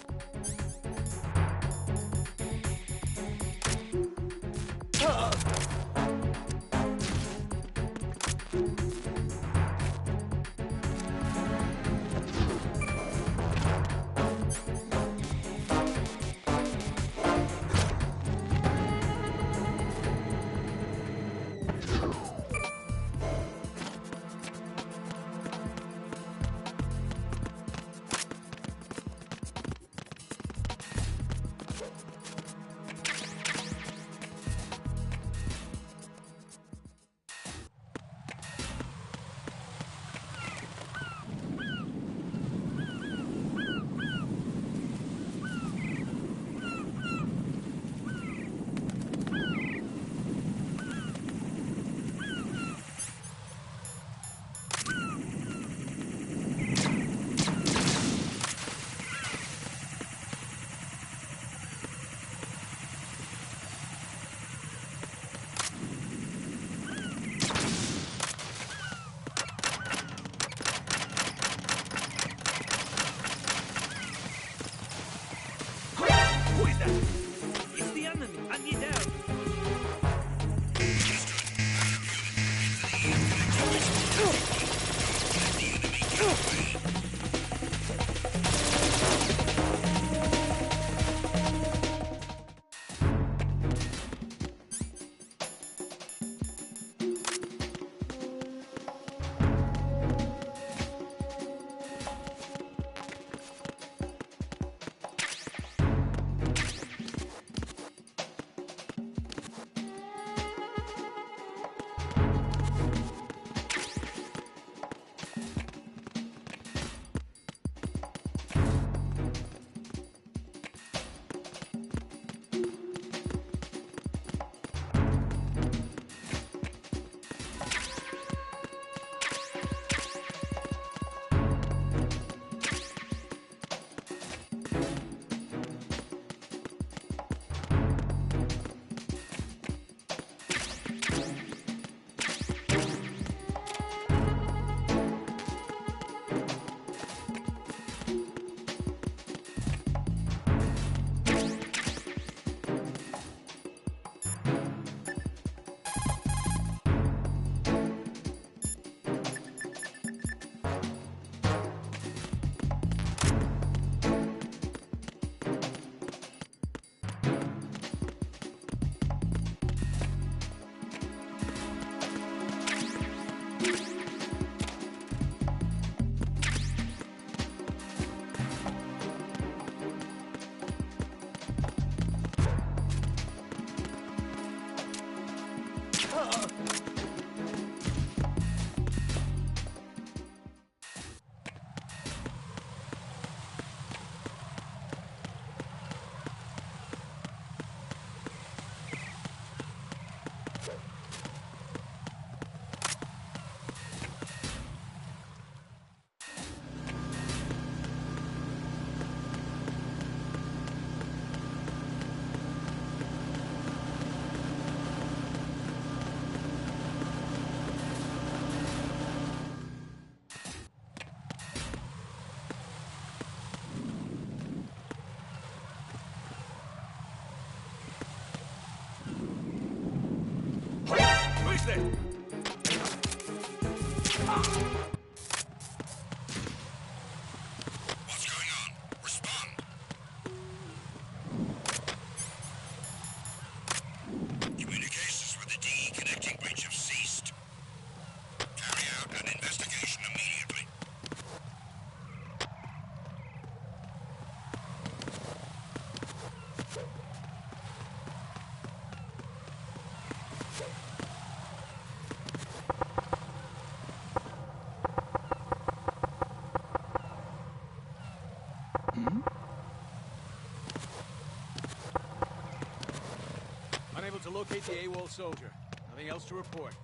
locate the AWOL soldier. Nothing else to report.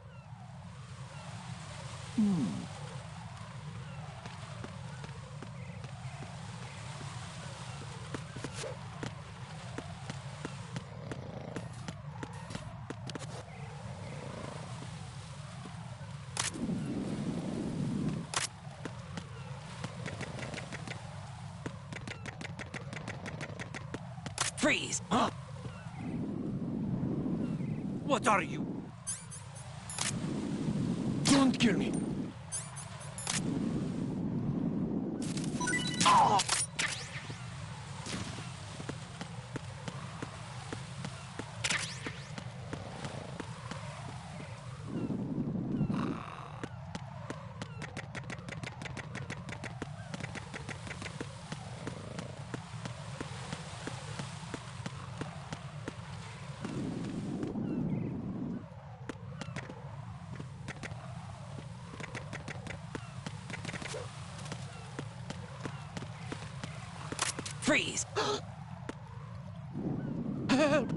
Freeze! What are you? Don't kill me. Freeze! Help!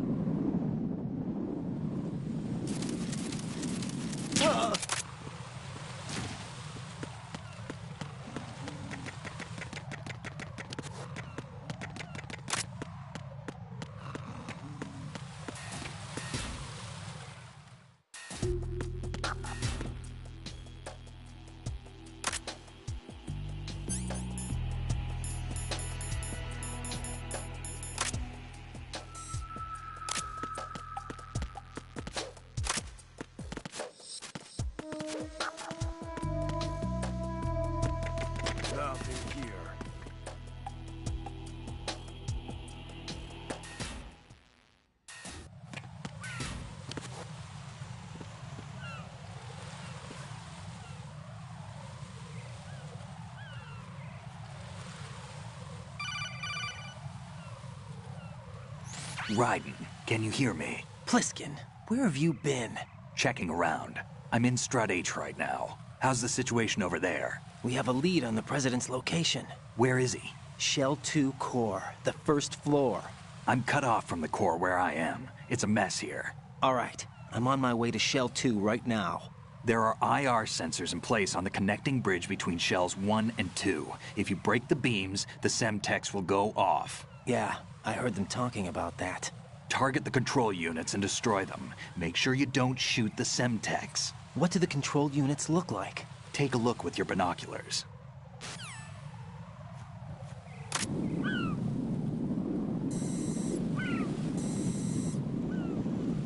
Nothing here. Raiden, can you hear me? Pliskin, where have you been? Checking around. I'm in Strut H right now. How's the situation over there? We have a lead on the President's location. Where is he? Shell 2 core, the first floor. I'm cut off from the core where I am. It's a mess here. All right, I'm on my way to Shell 2 right now. There are IR sensors in place on the connecting bridge between Shells 1 and 2. If you break the beams, the Semtex will go off. Yeah, I heard them talking about that. Target the control units and destroy them. Make sure you don't shoot the Semtex. What do the control units look like? Take a look with your binoculars.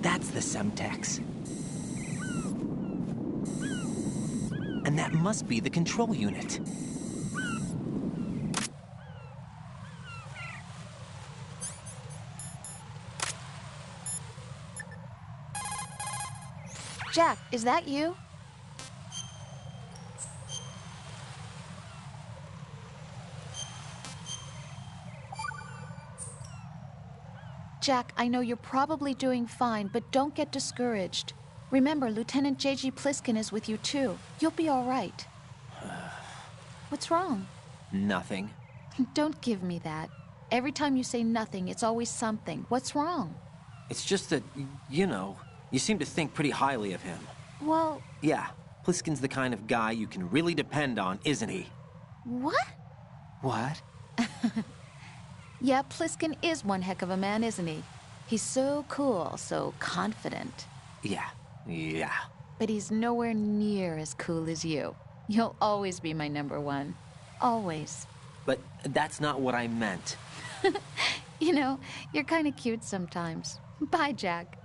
That's the Semtex. And that must be the control unit. Jack, is that you? Jack, I know you're probably doing fine, but don't get discouraged. Remember, Lieutenant J.G. Pliskin is with you too. You'll be all right. What's wrong? Nothing. Don't give me that. Every time you say nothing, it's always something. What's wrong? It's just that, you know, you seem to think pretty highly of him. Well... Yeah, Pliskin's the kind of guy you can really depend on, isn't he? What? What? Yeah, Pliskin is one heck of a man, isn't he? He's so cool, so confident. Yeah. But he's nowhere near as cool as you. You'll always be my number one. Always. But that's not what I meant. You know, you're kind of cute sometimes. Bye, Jack.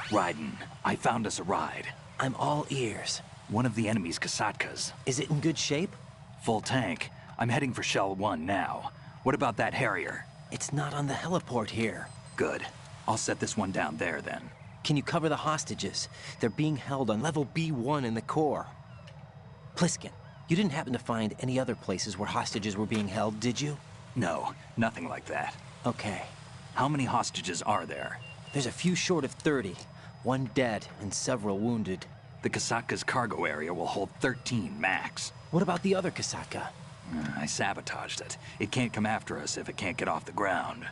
Raiden, I found us a ride. I'm all ears. One of the enemy's Kasatkas. Is it in good shape? Full tank. I'm heading for Shell 1 now. What about that Harrier? It's not on the heliport here. Good. I'll set this one down there then. Can you cover the hostages? They're being held on level B1 in the core. Pliskin, you didn't happen to find any other places where hostages were being held, did you? No, nothing like that. Okay. How many hostages are there? There's a few short of 30. One dead and several wounded. The Kasatka's cargo area will hold 13 max. What about the other Kasatka? I sabotaged it. It can't come after us if it can't get off the ground.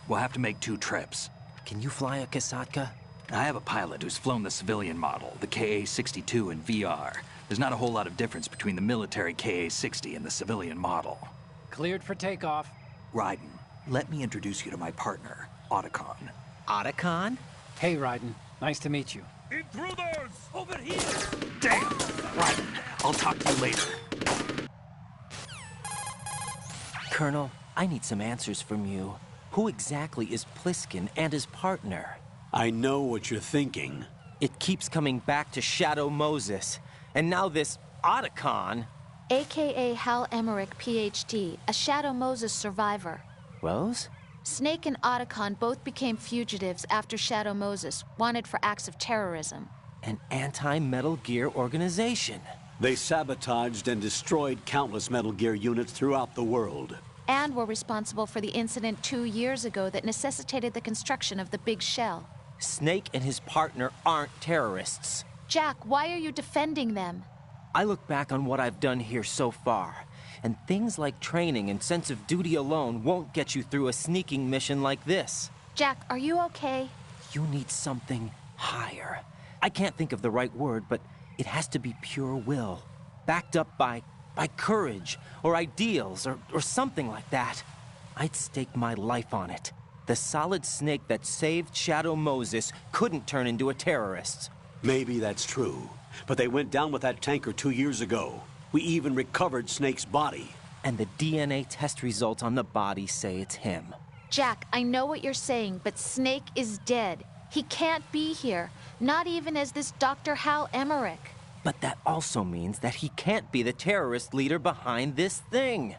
We'll have to make 2 trips. Can you fly a Kasatka? I have a pilot who's flown the civilian model, the KA-62 in VR. There's not a whole lot of difference between the military KA-60 and the civilian model. Cleared for takeoff. Raiden, let me introduce you to my partner, Otacon. Otacon? Hey, Raiden. Nice to meet you. Intruders! Over here! Damn! Raiden, I'll talk to you later. Colonel, I need some answers from you. Who exactly is Pliskin and his partner? I know what you're thinking. It keeps coming back to Shadow Moses. And now this Otacon... AKA Hal Emmerich, Ph.D., a Shadow Moses survivor. Rose? Snake and Otacon both became fugitives after Shadow Moses, wanted for acts of terrorism. An anti-Metal Gear organization. They sabotaged and destroyed countless Metal Gear units throughout the world. And were responsible for the incident 2 years ago that necessitated the construction of the Big Shell. Snake and his partner aren't terrorists. Jack, why are you defending them? I look back on what I've done here so far, and things like training and sense of duty alone won't get you through a sneaking mission like this. Jack, are you okay? You need something higher. I can't think of the right word, but it has to be pure will, backed up by courage, or ideals, or something like that. I'd stake my life on it. The solid Snake that saved Shadow Moses couldn't turn into a terrorist. Maybe that's true, but they went down with that tanker 2 years ago. We even recovered Snake's body. And the DNA test results on the body say it's him. Jack, I know what you're saying, but Snake is dead. He can't be here, not even as this Dr. Hal Emmerich. But that also means that he can't be the terrorist leader behind this thing.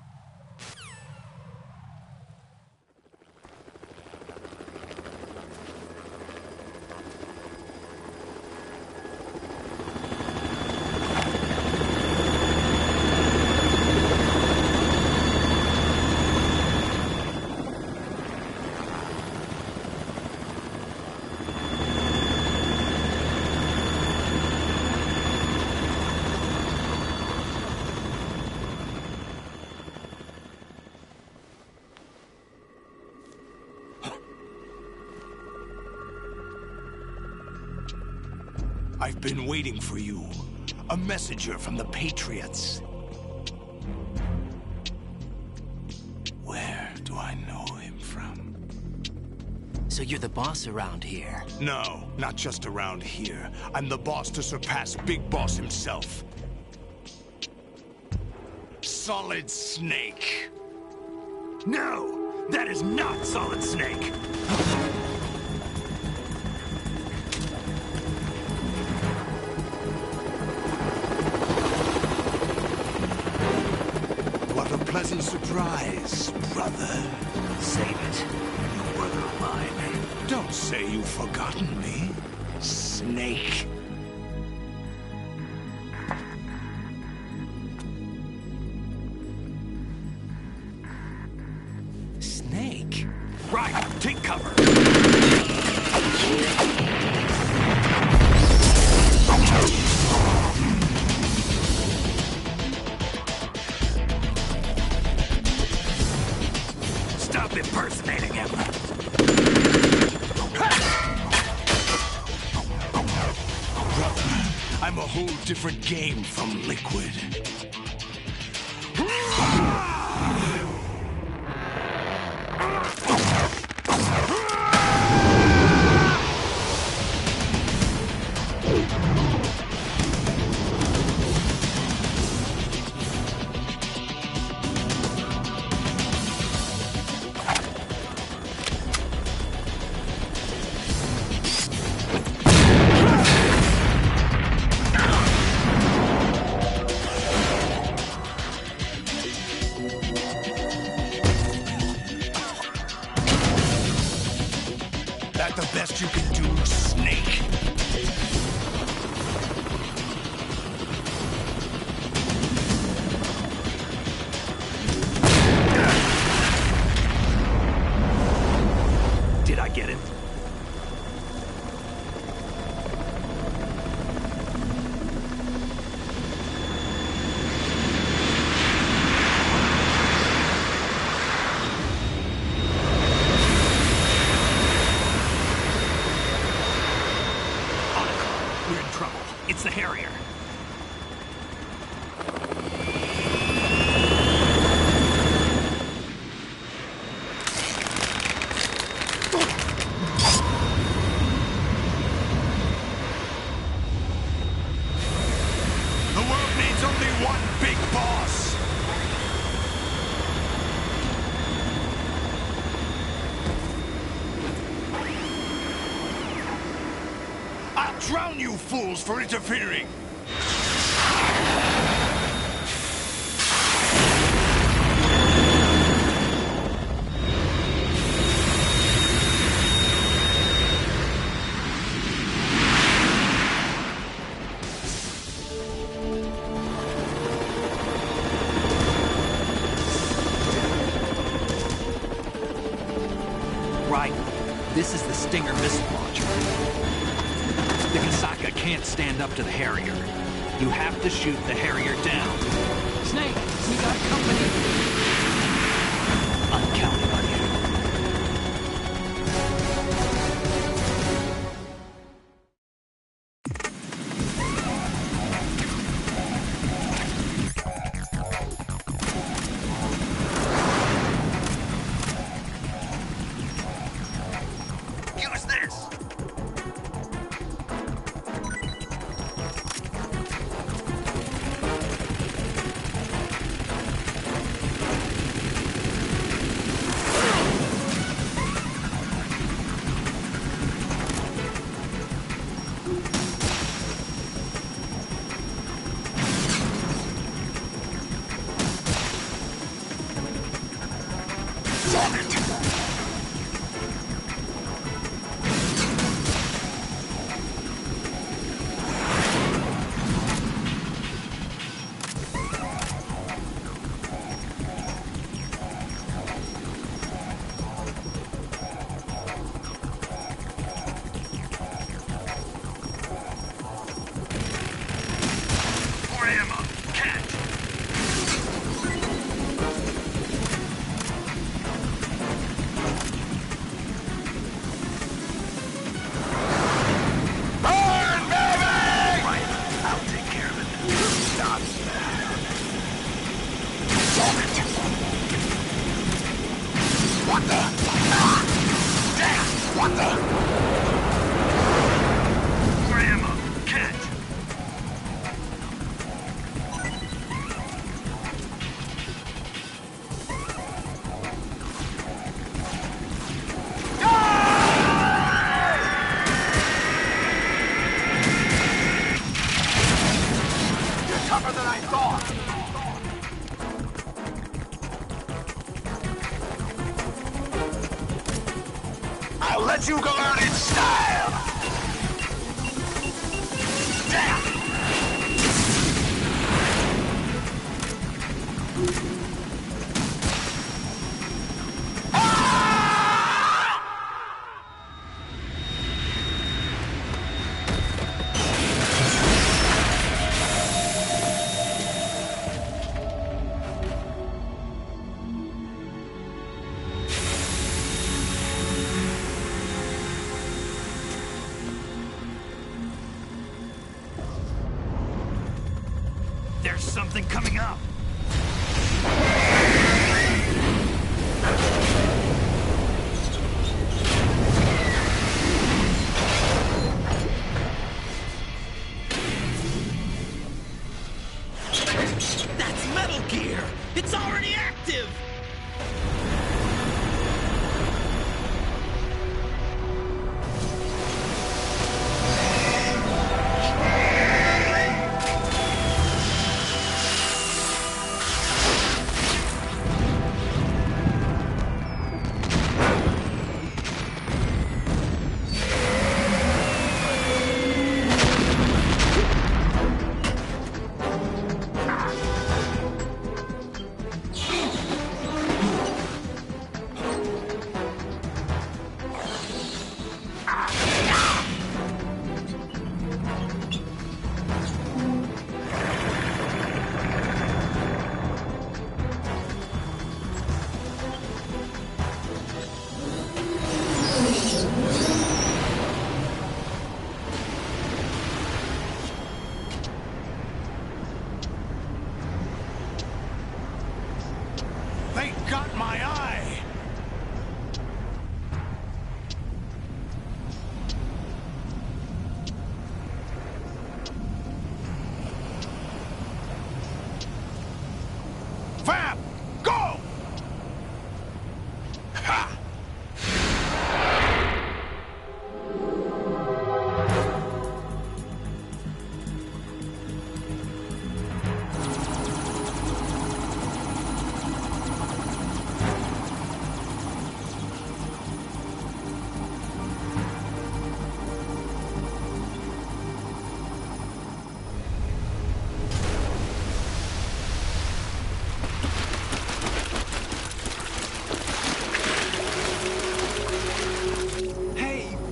I've been waiting for you. A messenger from the Patriots. Where do I know him from? So you're the boss around here? No, not just around here. I'm the boss to surpass Big Boss himself. Solid Snake. No! That is not Solid Snake! What a pleasant surprise, brother. Save it. No brother of mine. Don't say you've forgotten me, Snake. Snake? Right, take cover. Stop impersonating him. Brother, I'm a whole different game from Liquid. that the best you can do, Snake? Did I get him? We're in trouble. It's the Harrier. The world needs only one big boss. I'll drown you fools for interfering. Right. This is the Stinger missile launcher. The Kasaka can't stand up to the Harrier. You have to shoot the Harrier down. Snake, we got company. I'm counting on you. Use this. More ammo. Catch. Burn, baby! Right. I'll take care of it. Stop that. What the? Ah! Damn! What the? More ammo. Catch. You're tougher than I thought. I'll let you go out in style. Damn. There's something coming up. That's Metal Gear! It's already active!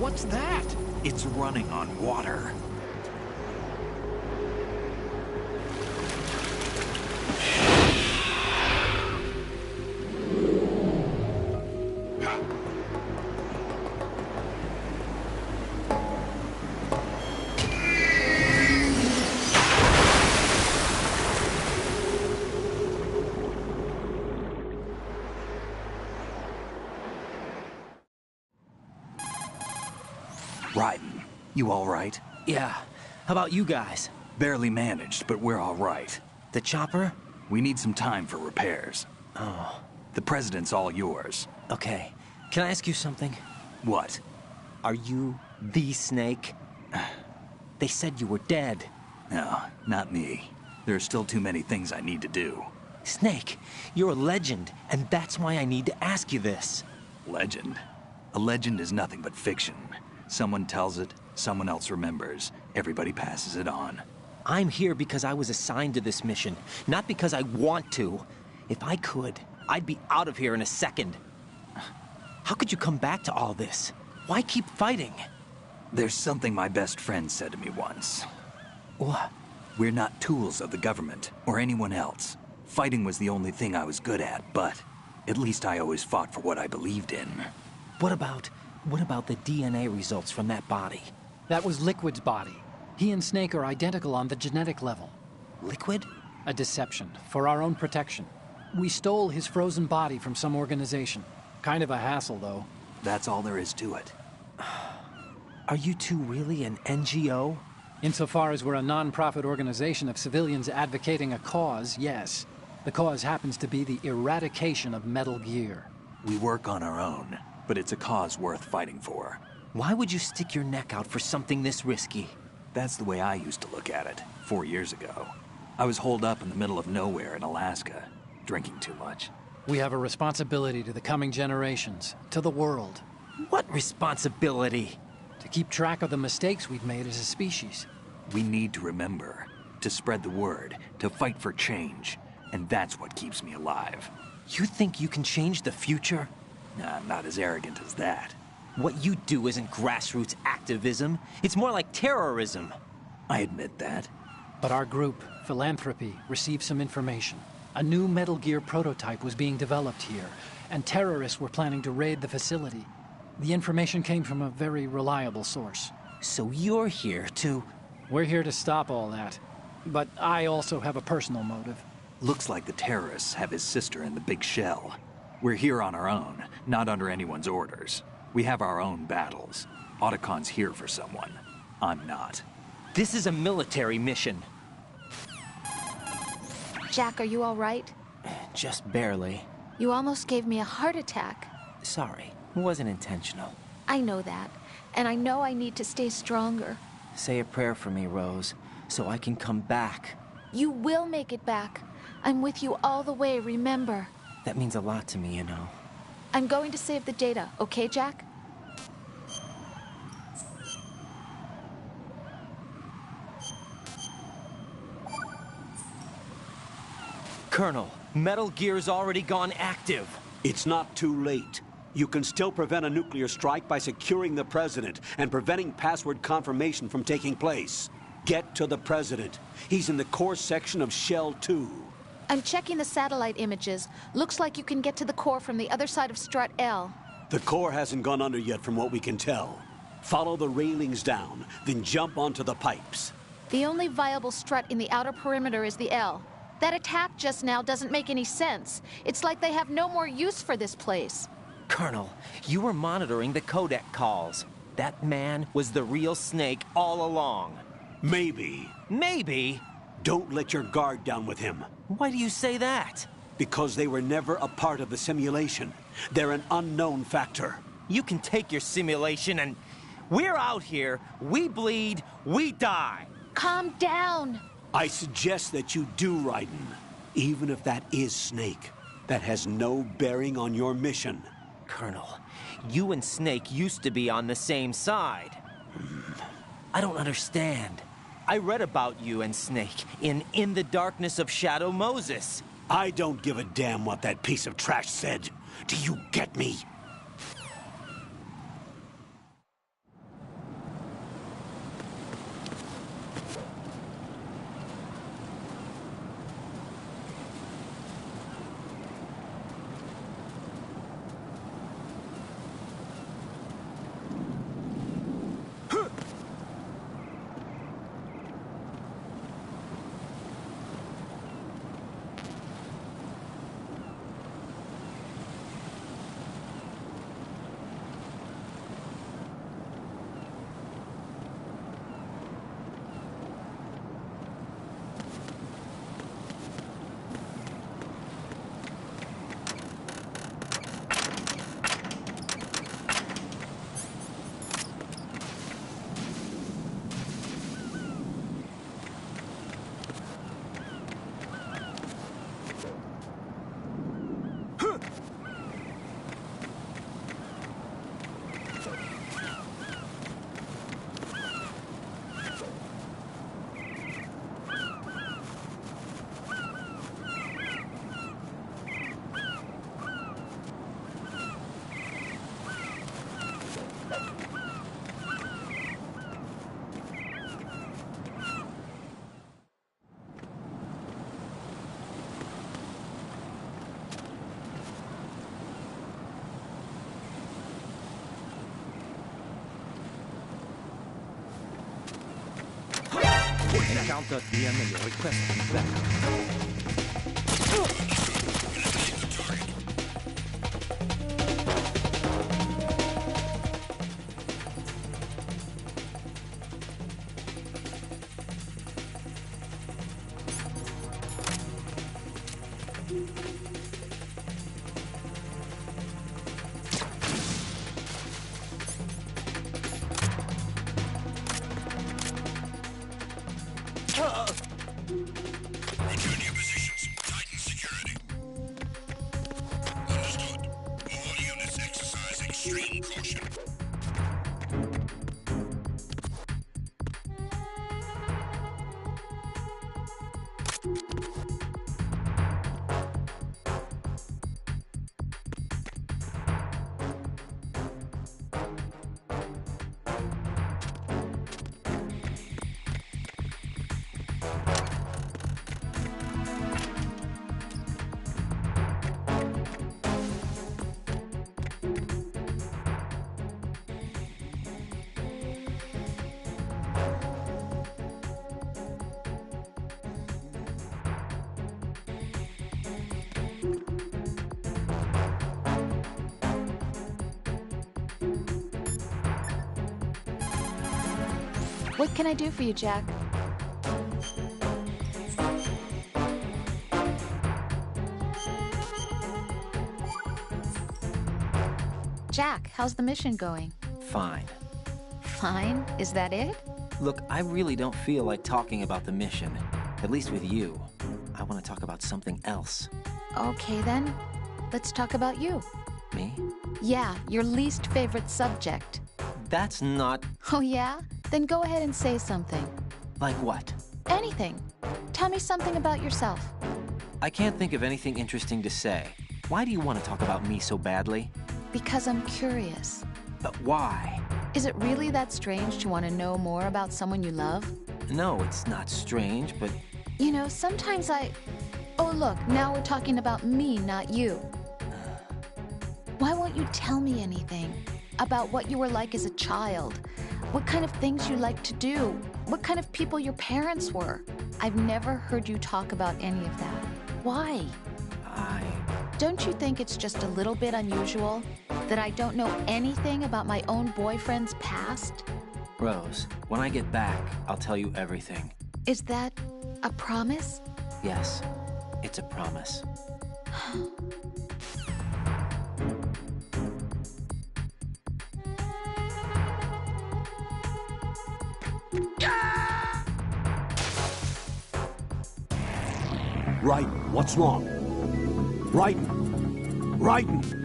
What's that? It's running on water. Raiden, you all right? Yeah. How about you guys? Barely managed, but we're all right. The chopper? We need some time for repairs. Oh. The president's all yours. Okay. Can I ask you something? What? Are you the Snake? They said you were dead. No, not me. There are still too many things I need to do. Snake, you're a legend, and that's why I need to ask you this. Legend? A legend is nothing but fiction. Someone tells it, someone else remembers. Everybody passes it on. I'm here because I was assigned to this mission, not because I want to. If I could, I'd be out of here in a second. How could you come back to all this? Why keep fighting? There's something my best friend said to me once. What? We're not tools of the government or anyone else. Fighting was the only thing I was good at, but at least I always fought for what I believed in. What about the DNA results from that body? That was Liquid's body. He and Snake are identical on the genetic level. Liquid? A deception, for our own protection. We stole his frozen body from some organization. Kind of a hassle, though. That's all there is to it. Are you two really an NGO? Insofar as we're a non-profit organization of civilians advocating a cause, yes. The cause happens to be the eradication of Metal Gear. We work on our own, but it's a cause worth fighting for. Why would you stick your neck out for something this risky? That's the way I used to look at it, 4 years ago. I was holed up in the middle of nowhere in Alaska, drinking too much. We have a responsibility to the coming generations, to the world. What responsibility? To keep track of the mistakes we've made as a species. We need to remember, to spread the word, to fight for change. And that's what keeps me alive. You think you can change the future? Nah, I'm not as arrogant as that. What you do isn't grassroots activism. It's more like terrorism. I admit that. But our group, Philanthropy, received some information. A new Metal Gear prototype was being developed here, and terrorists were planning to raid the facility. The information came from a very reliable source. So you're here to... We're here to stop all that. But I also have a personal motive. Looks like the terrorists have his sister in the big shell. We're here on our own, not under anyone's orders. We have our own battles. Otacon's here for someone. I'm not. This is a military mission. Jack, are you all right? Just barely. You almost gave me a heart attack. Sorry, it wasn't intentional. I know that, and I know I need to stay stronger. Say a prayer for me, Rose, so I can come back. You will make it back. I'm with you all the way, remember. That means a lot to me, you know. I'm going to save the data, okay, Jack? Colonel, Metal Gear's already gone active. It's not too late. You can still prevent a nuclear strike by securing the president and preventing password confirmation from taking place. Get to the president. He's in the core section of Shell 2. I'm checking the satellite images. Looks like you can get to the core from the other side of Strut L. The core hasn't gone under yet from what we can tell. Follow the railings down, then jump onto the pipes. The only viable strut in the outer perimeter is the L. That attack just now doesn't make any sense. It's like they have no more use for this place. Colonel, you were monitoring the codec calls. That man was the real Snake all along. Maybe. Maybe? Don't let your guard down with him. Why do you say that? Because they were never a part of the simulation. They're an unknown factor. You can take your simulation and... We're out here, we bleed, we die. Calm down. I suggest that you do, Raiden. Even if that is Snake. That has no bearing on your mission. Colonel, you and Snake used to be on the same side. I don't understand. I read about you and Snake in the Darkness of Shadow Moses. I don't give a damn what that piece of trash said. Do you get me? Encounter DM and your request feedback. Return to your positions. Tighten security. Understood. All units exercise extreme caution. What can I do for you, Jack? Jack, how's the mission going? Fine. Fine? Is that it? Look, I really don't feel like talking about the mission. At least with you. I want to talk about something else. Okay then, let's talk about you. Me? Yeah, your least favorite subject. That's not... Oh yeah? Then go ahead and say something. Like what? Anything. Tell me something about yourself. I can't think of anything interesting to say. Why do you want to talk about me so badly? Because I'm curious. But why? Is it really that strange to want to know more about someone you love? No, it's not strange, but... You know, sometimes Oh look, now we're talking about me, not you. Why won't you tell me anything? About what you were like as a child? What kind of things you like to do? What kind of people your parents were? I've never heard you talk about any of that. Why? Don't you think it's just a little bit unusual that I don't know anything about my own boyfriend's past? Rose, when I get back, I'll tell you everything. Is that a promise? Yes, it's a promise. Raiden, what's wrong? Raiden! Raiden!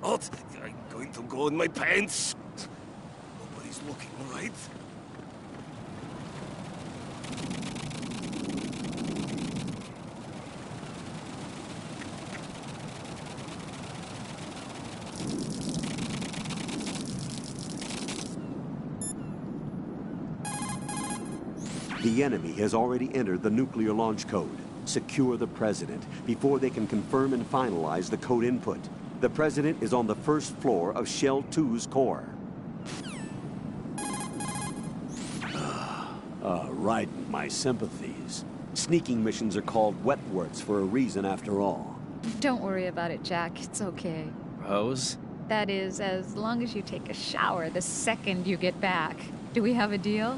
What? I'm going to go in my pants. Nobody's looking, right? The enemy has already entered the nuclear launch code. Secure the President before they can confirm and finalize the code input. The President is on the first floor of Shell 2's core. Raiden, my sympathies. Sneaking missions are called wet works for a reason after all. Don't worry about it, Jack. It's okay. Rose? That is, as long as you take a shower the second you get back. Do we have a deal?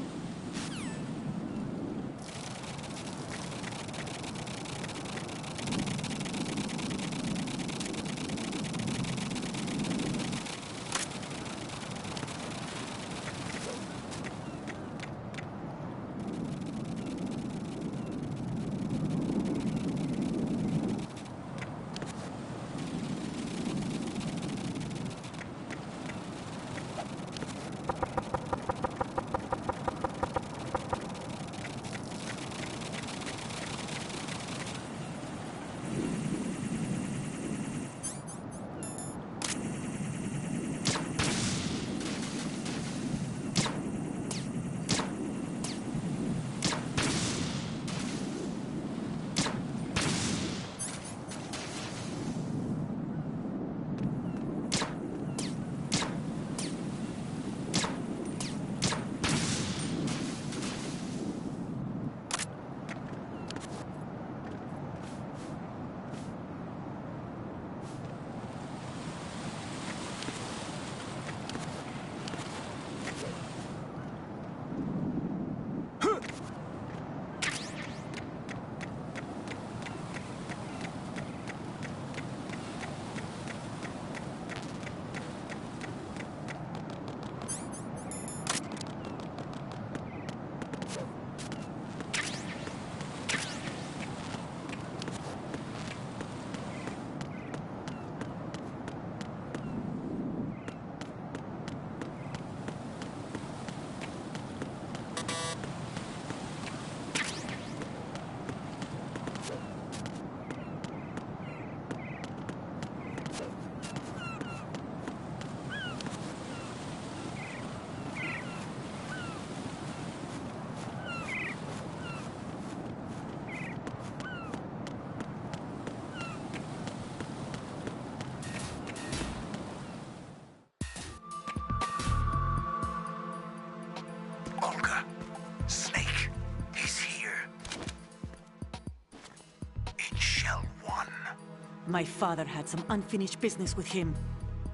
My father had some unfinished business with him.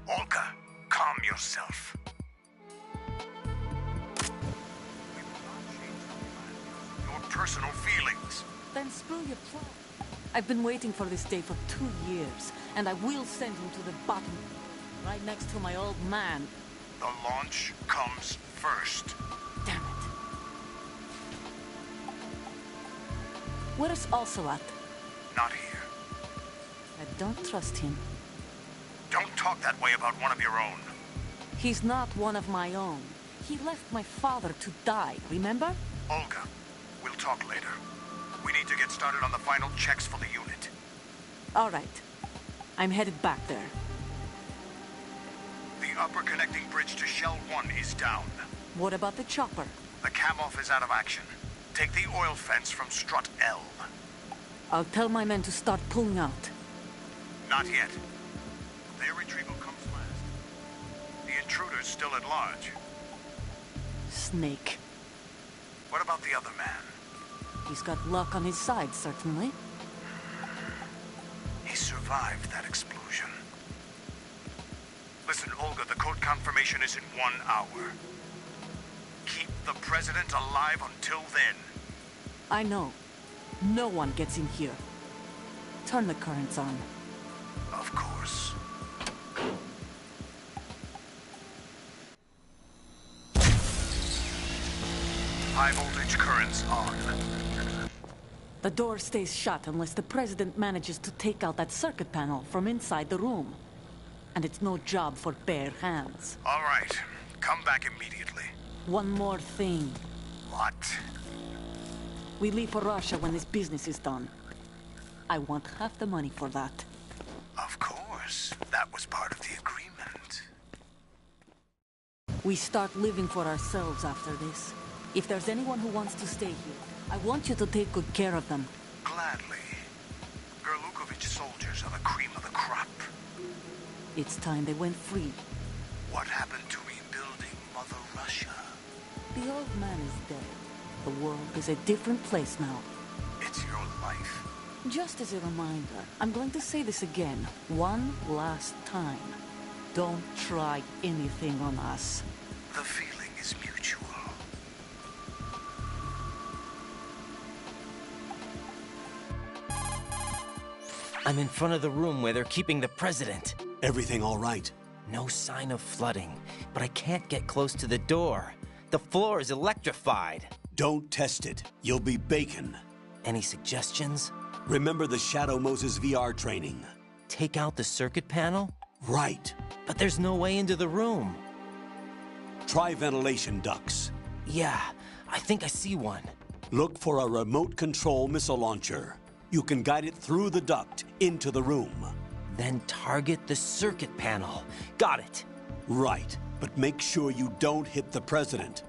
Olga, calm yourself. Your personal feelings. Then spill your plan. I've been waiting for this day for 2 years, and I will send him to the bottom, right next to my old man. The launch comes first. Damn it. Where's Ocelot? Not here. I don't trust him. Don't talk that way about one of your own. He's not one of my own. He left my father to die, remember? Olga, we'll talk later. We need to get started on the final checks for the unit. All right. I'm headed back there. The upper connecting bridge to Shell 1 is down. What about the chopper? The cam-off is out of action. Take the oil fence from strut L. I'll tell my men to start pulling out. Not yet. Their retrieval comes last. The intruder's still at large. Snake. What about the other man? He's got luck on his side, certainly. He survived that explosion. Listen, Olga, the code confirmation is in 1 hour. Keep the President alive until then. I know. No one gets in here. Turn the currents on. Of course. High voltage currents on. The door stays shut unless the President manages to take out that circuit panel from inside the room. And it's no job for bare hands. All right. Come back immediately. One more thing. What? We leave for Russia when this business is done. I want half the money for that. Of course. That was part of the agreement. We start living for ourselves after this. If there's anyone who wants to stay here, I want you to take good care of them. Gladly. Gerlukovich soldiers are the cream of the crop. It's time they went free. What happened to rebuilding Mother Russia? The old man is dead. The world is a different place now. It's your life. Just as a reminder, I'm going to say this again, one last time. Don't try anything on us. The feeling is mutual. I'm in front of the room where they're keeping the president. Everything all right? No sign of flooding, but I can't get close to the door. The floor is electrified. Don't test it. You'll be bacon. Any suggestions? Remember the Shadow Moses VR training. Take out the circuit panel? Right. But there's no way into the room. Try ventilation ducts. Yeah, I think I see one. Look for a remote control missile launcher. You can guide it through the duct into the room. Then target the circuit panel. Got it. Right, but make sure you don't hit the president.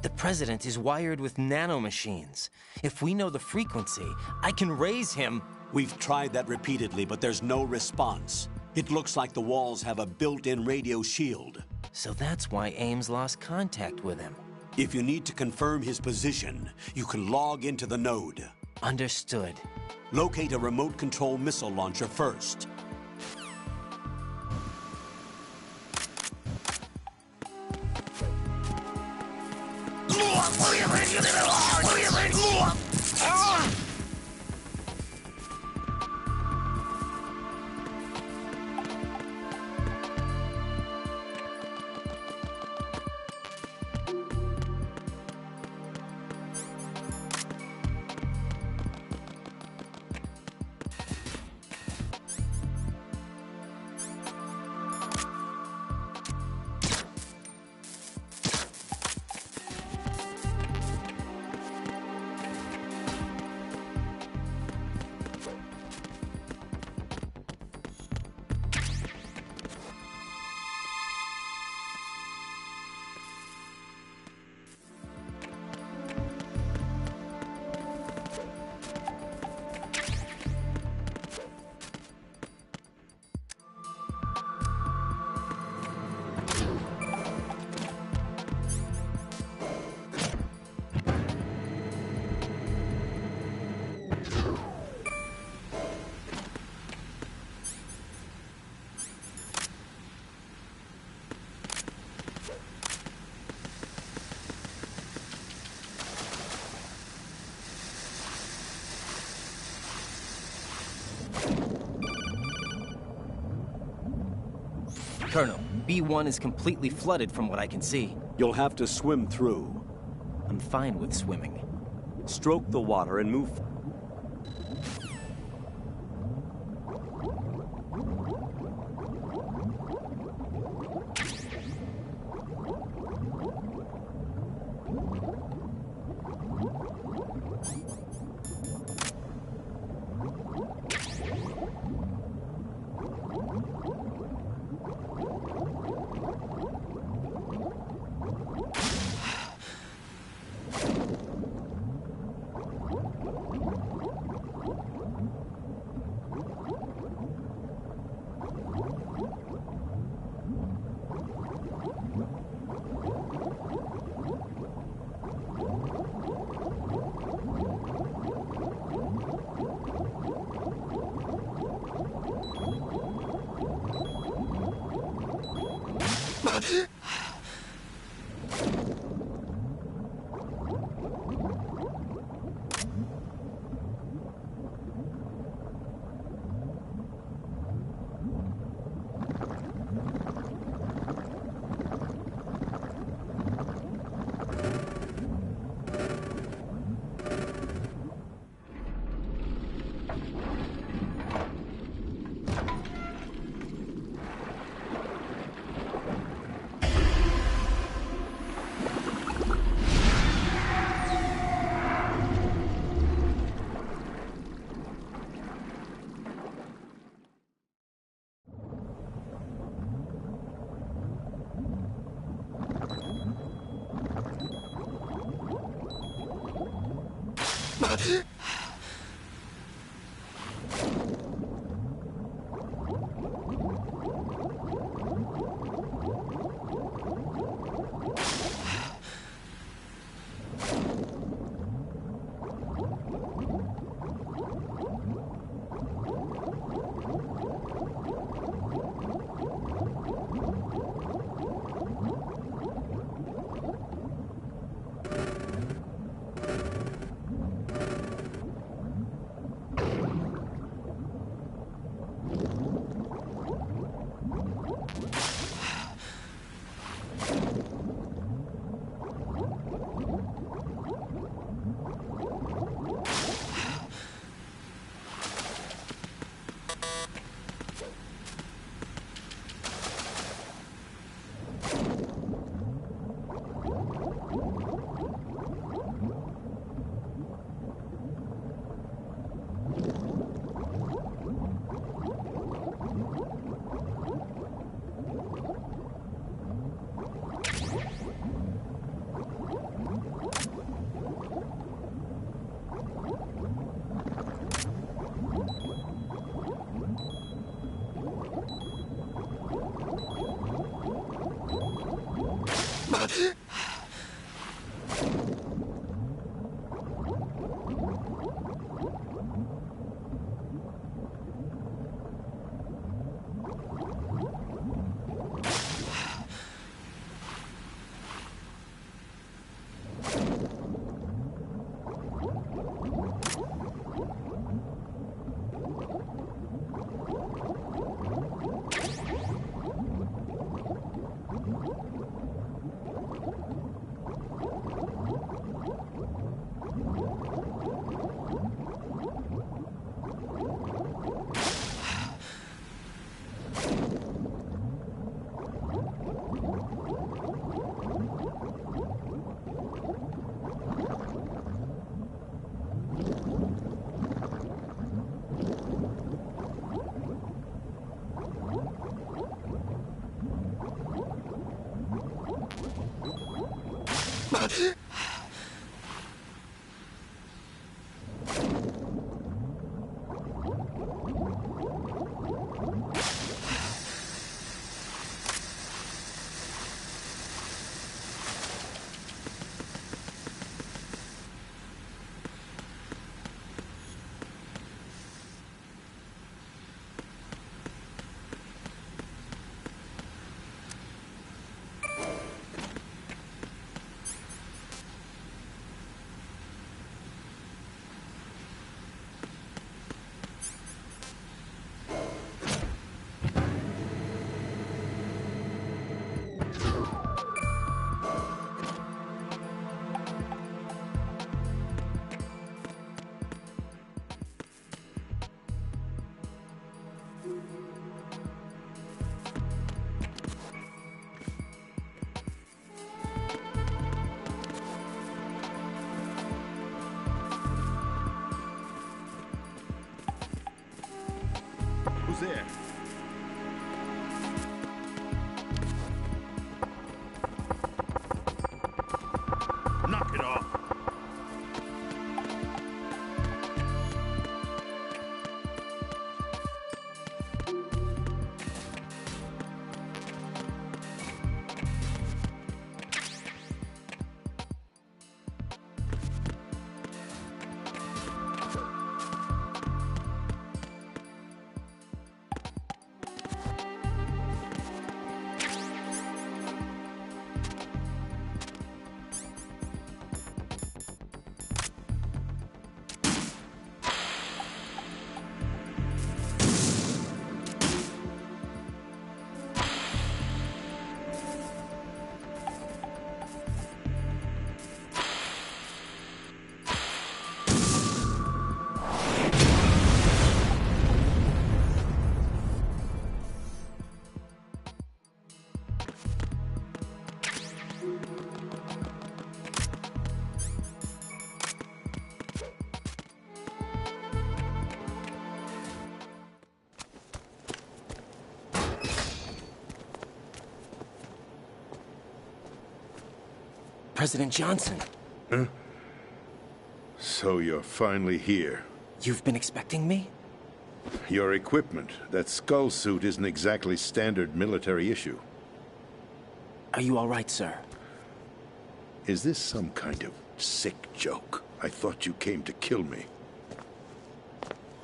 The president is wired with nanomachines. If we know the frequency, I can raise him. We've tried that repeatedly, but there's no response. It looks like the walls have a built-in radio shield. So that's why Ames lost contact with him. If you need to confirm his position, you can log into the node. Understood. Locate a remote control missile launcher first. Colonel, B1 is completely flooded from what I can see. You'll have to swim through. I'm fine with swimming. Stroke the water and move. Who's there? Knock it off. President Johnson. Huh? So you're finally here. You've been expecting me? Your equipment, that skull suit, isn't exactly standard military issue. Are you all right, sir? Is this some kind of sick joke? I thought you came to kill me.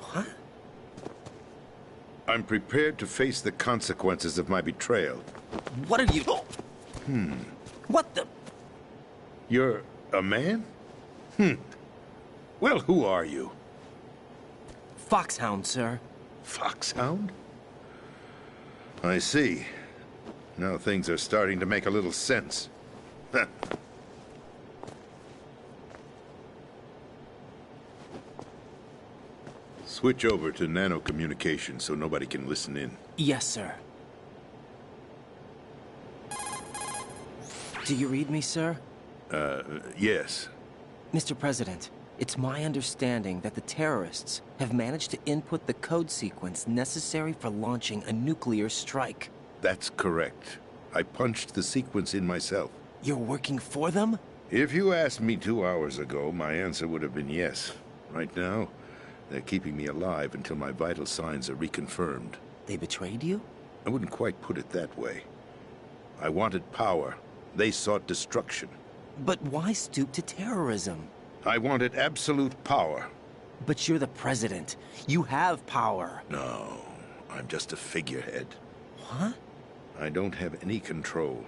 What? I'm prepared to face the consequences of my betrayal. What are you... What the... You're a man? Well, who are you? Foxhound, sir. Foxhound? I see. Now things are starting to make a little sense. Switch over to nano-communication so nobody can listen in. Yes, sir. Do you read me, sir? Yes. Mr. President, it's my understanding that the terrorists have managed to input the code sequence necessary for launching a nuclear strike. That's correct. I punched the sequence in myself. You're working for them? If you asked me 2 hours ago, my answer would have been yes. Right now, they're keeping me alive until my vital signs are reconfirmed. They betrayed you? I wouldn't quite put it that way. I wanted power. They sought destruction. But why stoop to terrorism? I wanted absolute power. But you're the president. You have power. No, I'm just a figurehead. What? I don't have any control.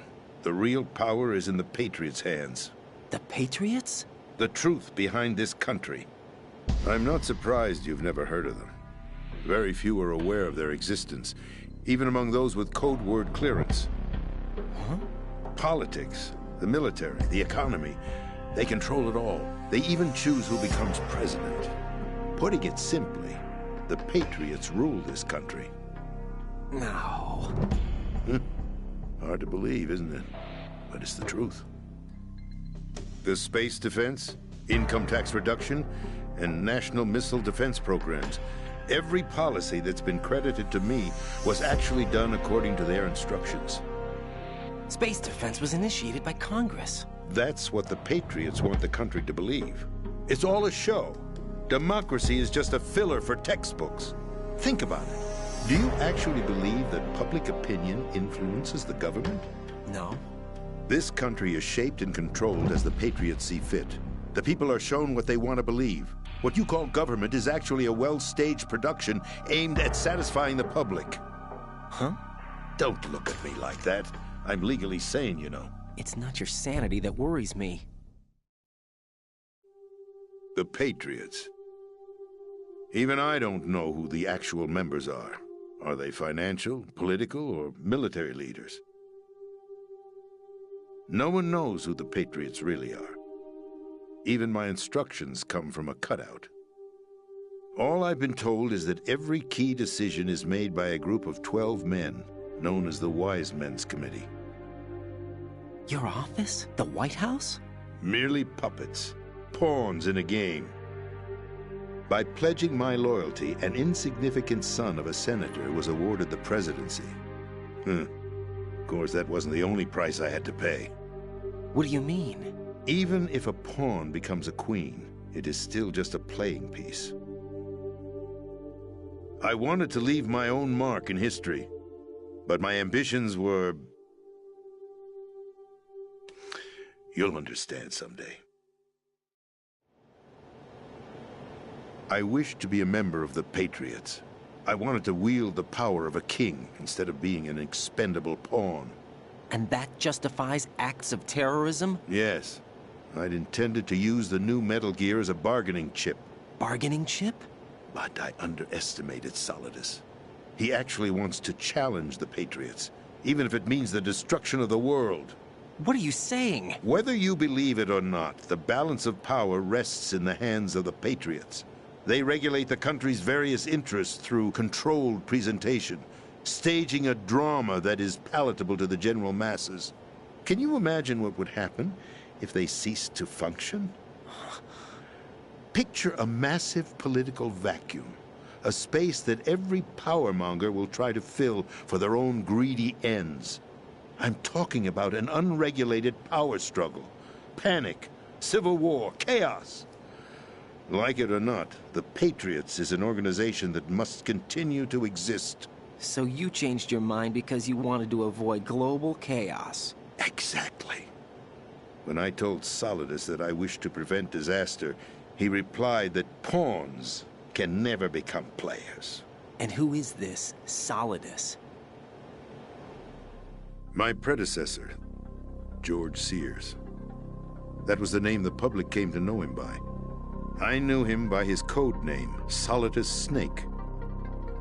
The real power is in the Patriots' hands. The Patriots? The truth behind this country. I'm not surprised you've never heard of them. Very few are aware of their existence, even among those with code word clearance. Huh? Politics, the military, the economy, they control it all. They even choose who becomes president. Putting it simply, the Patriots rule this country. No. Hard to believe, isn't it? But it's the truth. The space defense, income tax reduction, and national missile defense programs. Every policy that's been credited to me was actually done according to their instructions. Space defense was initiated by Congress. That's what the Patriots want the country to believe. It's all a show. Democracy is just a filler for textbooks. Think about it. Do you actually believe that public opinion influences the government? No. This country is shaped and controlled as the Patriots see fit. The people are shown what they want to believe. What you call government is actually a well-staged production aimed at satisfying the public. Huh? Don't look at me like that. I'm legally sane, you know. It's not your sanity that worries me. The Patriots. Even I don't know who the actual members are. Are they financial, political, or military leaders? No one knows who the Patriots really are. Even my instructions come from a cutout. All I've been told is that every key decision is made by a group of 12 men, known as the Wise Men's Committee. Your office? The White House? Merely puppets, pawns in a game. By pledging my loyalty, an insignificant son of a senator was awarded the presidency. Of course, that wasn't the only price I had to pay. What do you mean? Even if a pawn becomes a queen, it is still just a playing piece. I wanted to leave my own mark in history, but my ambitions were... You'll understand someday. I wished to be a member of the Patriots. I wanted to wield the power of a king instead of being an expendable pawn. And that justifies acts of terrorism? Yes. I'd intended to use the new Metal Gear as a bargaining chip. Bargaining chip? But I underestimated Solidus. He actually wants to challenge the Patriots, even if it means the destruction of the world. What are you saying? Whether you believe it or not, the balance of power rests in the hands of the Patriots. They regulate the country's various interests through controlled presentation, staging a drama that is palatable to the general masses. Can you imagine what would happen if they ceased to function? Picture a massive political vacuum, a space that every powermonger will try to fill for their own greedy ends. I'm talking about an unregulated power struggle, panic, civil war, chaos. Like it or not, the Patriots is an organization that must continue to exist. So you changed your mind because you wanted to avoid global chaos. Exactly. When I told Solidus that I wished to prevent disaster, he replied that pawns can never become players. And who is this Solidus? My predecessor, George Sears. That was the name the public came to know him by. I knew him by his code name, Solidus Snake.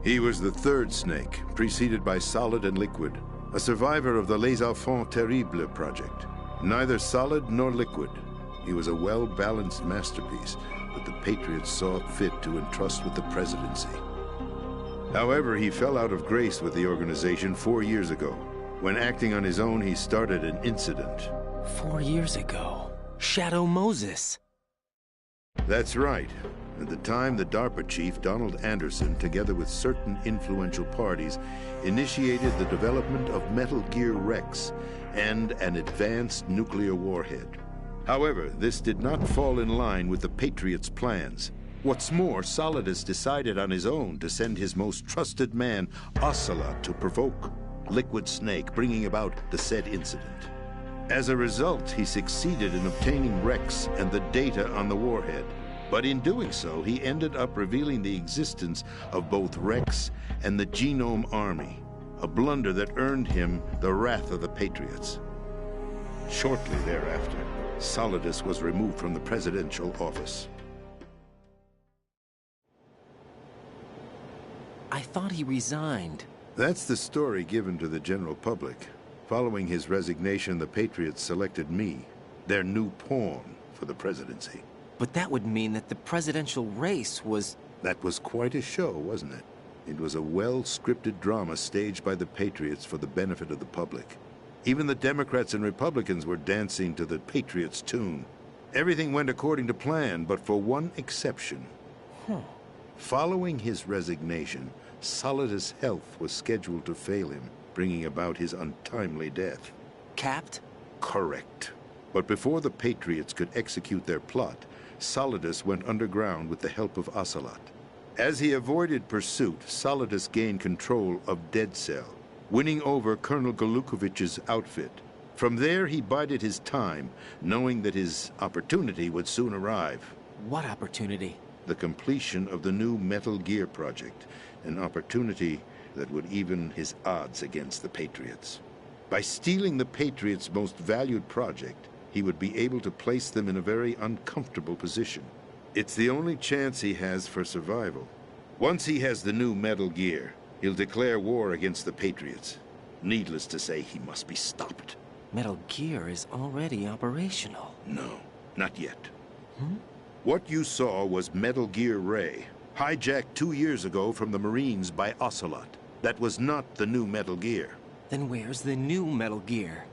He was the third snake, preceded by Solid and Liquid, a survivor of the Les Enfants Terribles project. Neither solid nor liquid, he was a well-balanced masterpiece that the Patriots saw fit to entrust with the presidency. However, he fell out of grace with the organization 4 years ago. When acting on his own, he started an incident. 4 years ago? Shadow Moses. That's right. At the time, the DARPA chief, Donald Anderson, together with certain influential parties, initiated the development of Metal Gear Rex and an advanced nuclear warhead. However, this did not fall in line with the Patriots' plans. What's more, Solidus decided on his own to send his most trusted man, Ocelot, to provoke Liquid Snake, bringing about the said incident. As a result, he succeeded in obtaining Rex and the data on the warhead. But in doing so, he ended up revealing the existence of both Rex and the Genome Army, a blunder that earned him the wrath of the Patriots. Shortly thereafter, Solidus was removed from the presidential office. I thought he resigned. That's the story given to the general public. Following his resignation, the Patriots selected me, their new pawn, for the presidency. But that would mean that the presidential race was... That was quite a show, wasn't it? It was a well-scripted drama staged by the Patriots for the benefit of the public. Even the Democrats and Republicans were dancing to the Patriots' tune. Everything went according to plan, but for one exception. Following his resignation, Solidus' health was scheduled to fail him, bringing about his untimely death. Capped? Correct. But before the Patriots could execute their plot, Solidus went underground with the help of Ocelot. As he avoided pursuit, Solidus gained control of Dead Cell, winning over Colonel Golukovich's outfit. From there, he bided his time, knowing that his opportunity would soon arrive. What opportunity? The completion of the new Metal Gear project, an opportunity that would even his odds against the Patriots. By stealing the Patriots' most valued project, he would be able to place them in a very uncomfortable position. It's the only chance he has for survival. Once he has the new Metal Gear, he'll declare war against the Patriots. Needless to say, he must be stopped. Metal Gear is already operational. No, not yet. What you saw was Metal Gear Ray, hijacked 2 years ago from the Marines by Ocelot. That was not the new Metal Gear. Then where's the new Metal Gear?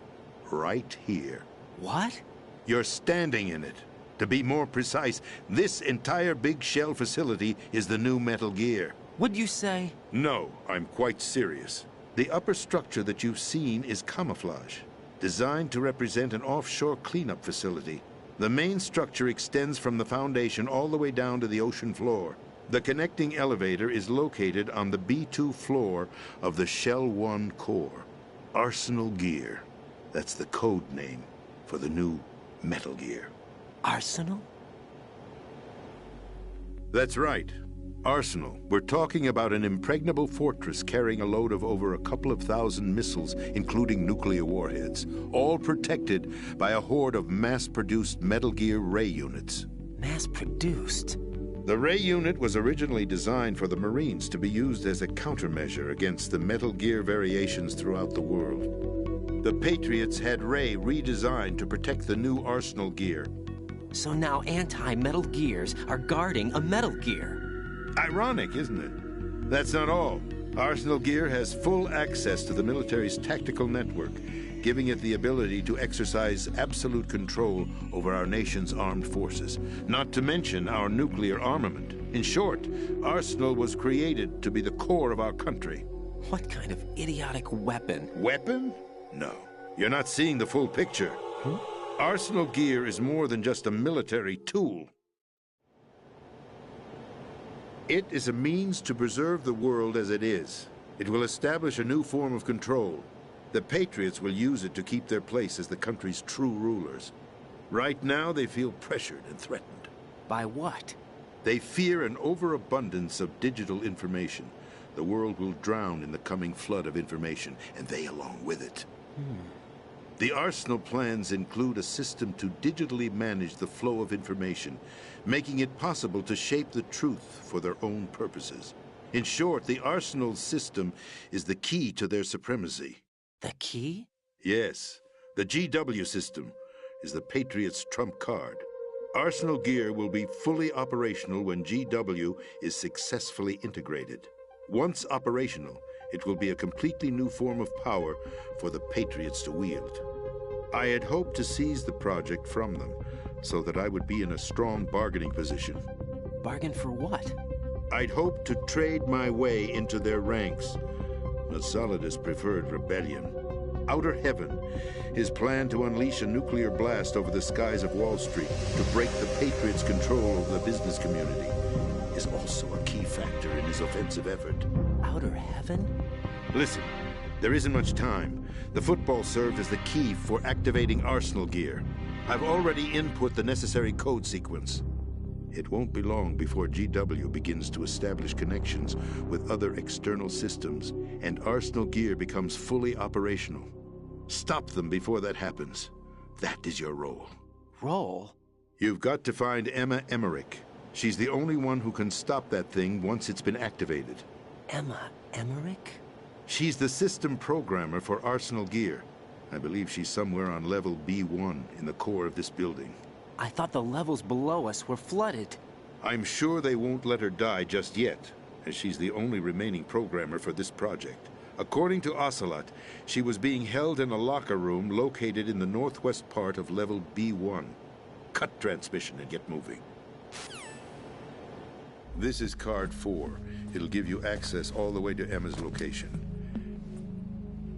Right here. What? You're standing in it. To be more precise, this entire big shell facility is the new Metal Gear. What'd you say? No, I'm quite serious. The upper structure that you've seen is camouflage, designed to represent an offshore cleanup facility. The main structure extends from the foundation all the way down to the ocean floor. The connecting elevator is located on the B2 floor of the Shell 1 core. Arsenal Gear. That's the code name for the new Metal Gear. Arsenal? That's right. Arsenal. We're talking about an impregnable fortress carrying a load of over a couple of thousand missiles, including nuclear warheads, all protected by a horde of mass-produced Metal Gear Ray units. Mass-produced? The Ray unit was originally designed for the Marines to be used as a countermeasure against the Metal Gear variations throughout the world. The Patriots had Ray redesigned to protect the new Arsenal Gear. So now anti-Metal Gears are guarding a Metal Gear. Ironic, isn't it? That's not all. Arsenal Gear has full access to the military's tactical network, giving it the ability to exercise absolute control over our nation's armed forces, not to mention our nuclear armament. In short, Arsenal was created to be the core of our country. What kind of idiotic weapon? Weapon? No. You're not seeing the full picture. Arsenal Gear is more than just a military tool. It is a means to preserve the world as it is. It will establish a new form of control. The Patriots will use it to keep their place as the country's true rulers. Right now, they feel pressured and threatened. By what? They fear an overabundance of digital information. The world will drown in the coming flood of information, and they along with it. The Arsenal plans include a system to digitally manage the flow of information, making it possible to shape the truth for their own purposes. In short, the Arsenal system is the key to their supremacy. The key? Yes. The GW system is the Patriots' trump card. Arsenal gear will be fully operational when GW is successfully integrated. Once operational, it will be a completely new form of power for the Patriots to wield. I had hoped to seize the project from them, so that I would be in a strong bargaining position. Bargain for what? I'd hoped to trade my way into their ranks. Nasalidas preferred rebellion. Outer Heaven, his plan to unleash a nuclear blast over the skies of Wall Street to break the Patriots' control over the business community, is also a key factor in his offensive effort. Outer Heaven? Listen, there isn't much time. The football served as the key for activating Arsenal gear. I've already input the necessary code sequence. It won't be long before GW begins to establish connections with other external systems, and Arsenal gear becomes fully operational. Stop them before that happens. That is your role. Role? You've got to find Emma Emmerich. She's the only one who can stop that thing once it's been activated. Emma Emmerich? She's the system programmer for Arsenal gear. I believe she's somewhere on level B1 in the core of this building. I thought the levels below us were flooded. I'm sure they won't let her die just yet, as she's the only remaining programmer for this project. According to Ocelot, she was being held in a locker room located in the northwest part of level B1. Cut transmission and get moving. This is card 4. It'll give you access all the way to Emma's location.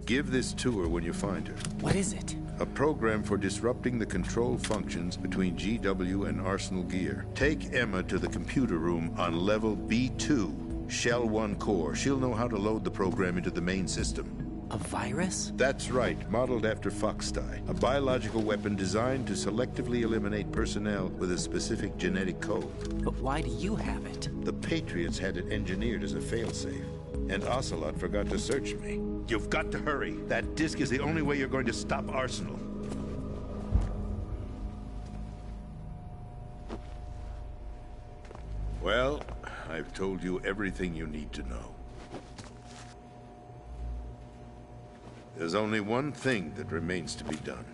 Give this to her when you find her. What is it? A program for disrupting the control functions between GW and Arsenal gear. Take Emma to the computer room on level B2, Shell 1 core. She'll know how to load the program into the main system. A virus? That's right, modeled after Foxdie. A biological weapon designed to selectively eliminate personnel with a specific genetic code. But why do you have it? The Patriots had it engineered as a failsafe, and Ocelot forgot to search me. You've got to hurry. That disk is the only way you're going to stop Arsenal. Well, I've told you everything you need to know. There's only one thing that remains to be done.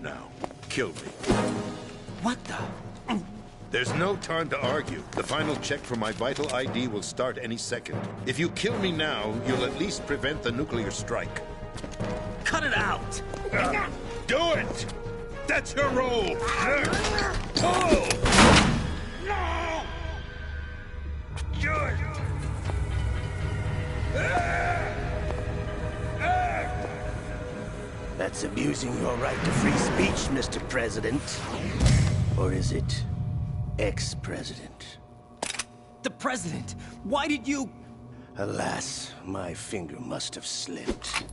Now, kill me. What the? There's no time to argue. The final check for my vital ID will start any second. If you kill me now, you'll at least prevent the nuclear strike. Cut it out! Do it! That's your role! Oh! No! Do it! That's abusing your right to free speech, Mr. President. Or is it ex-president? The president! Why did you... Alas, my finger must have slipped.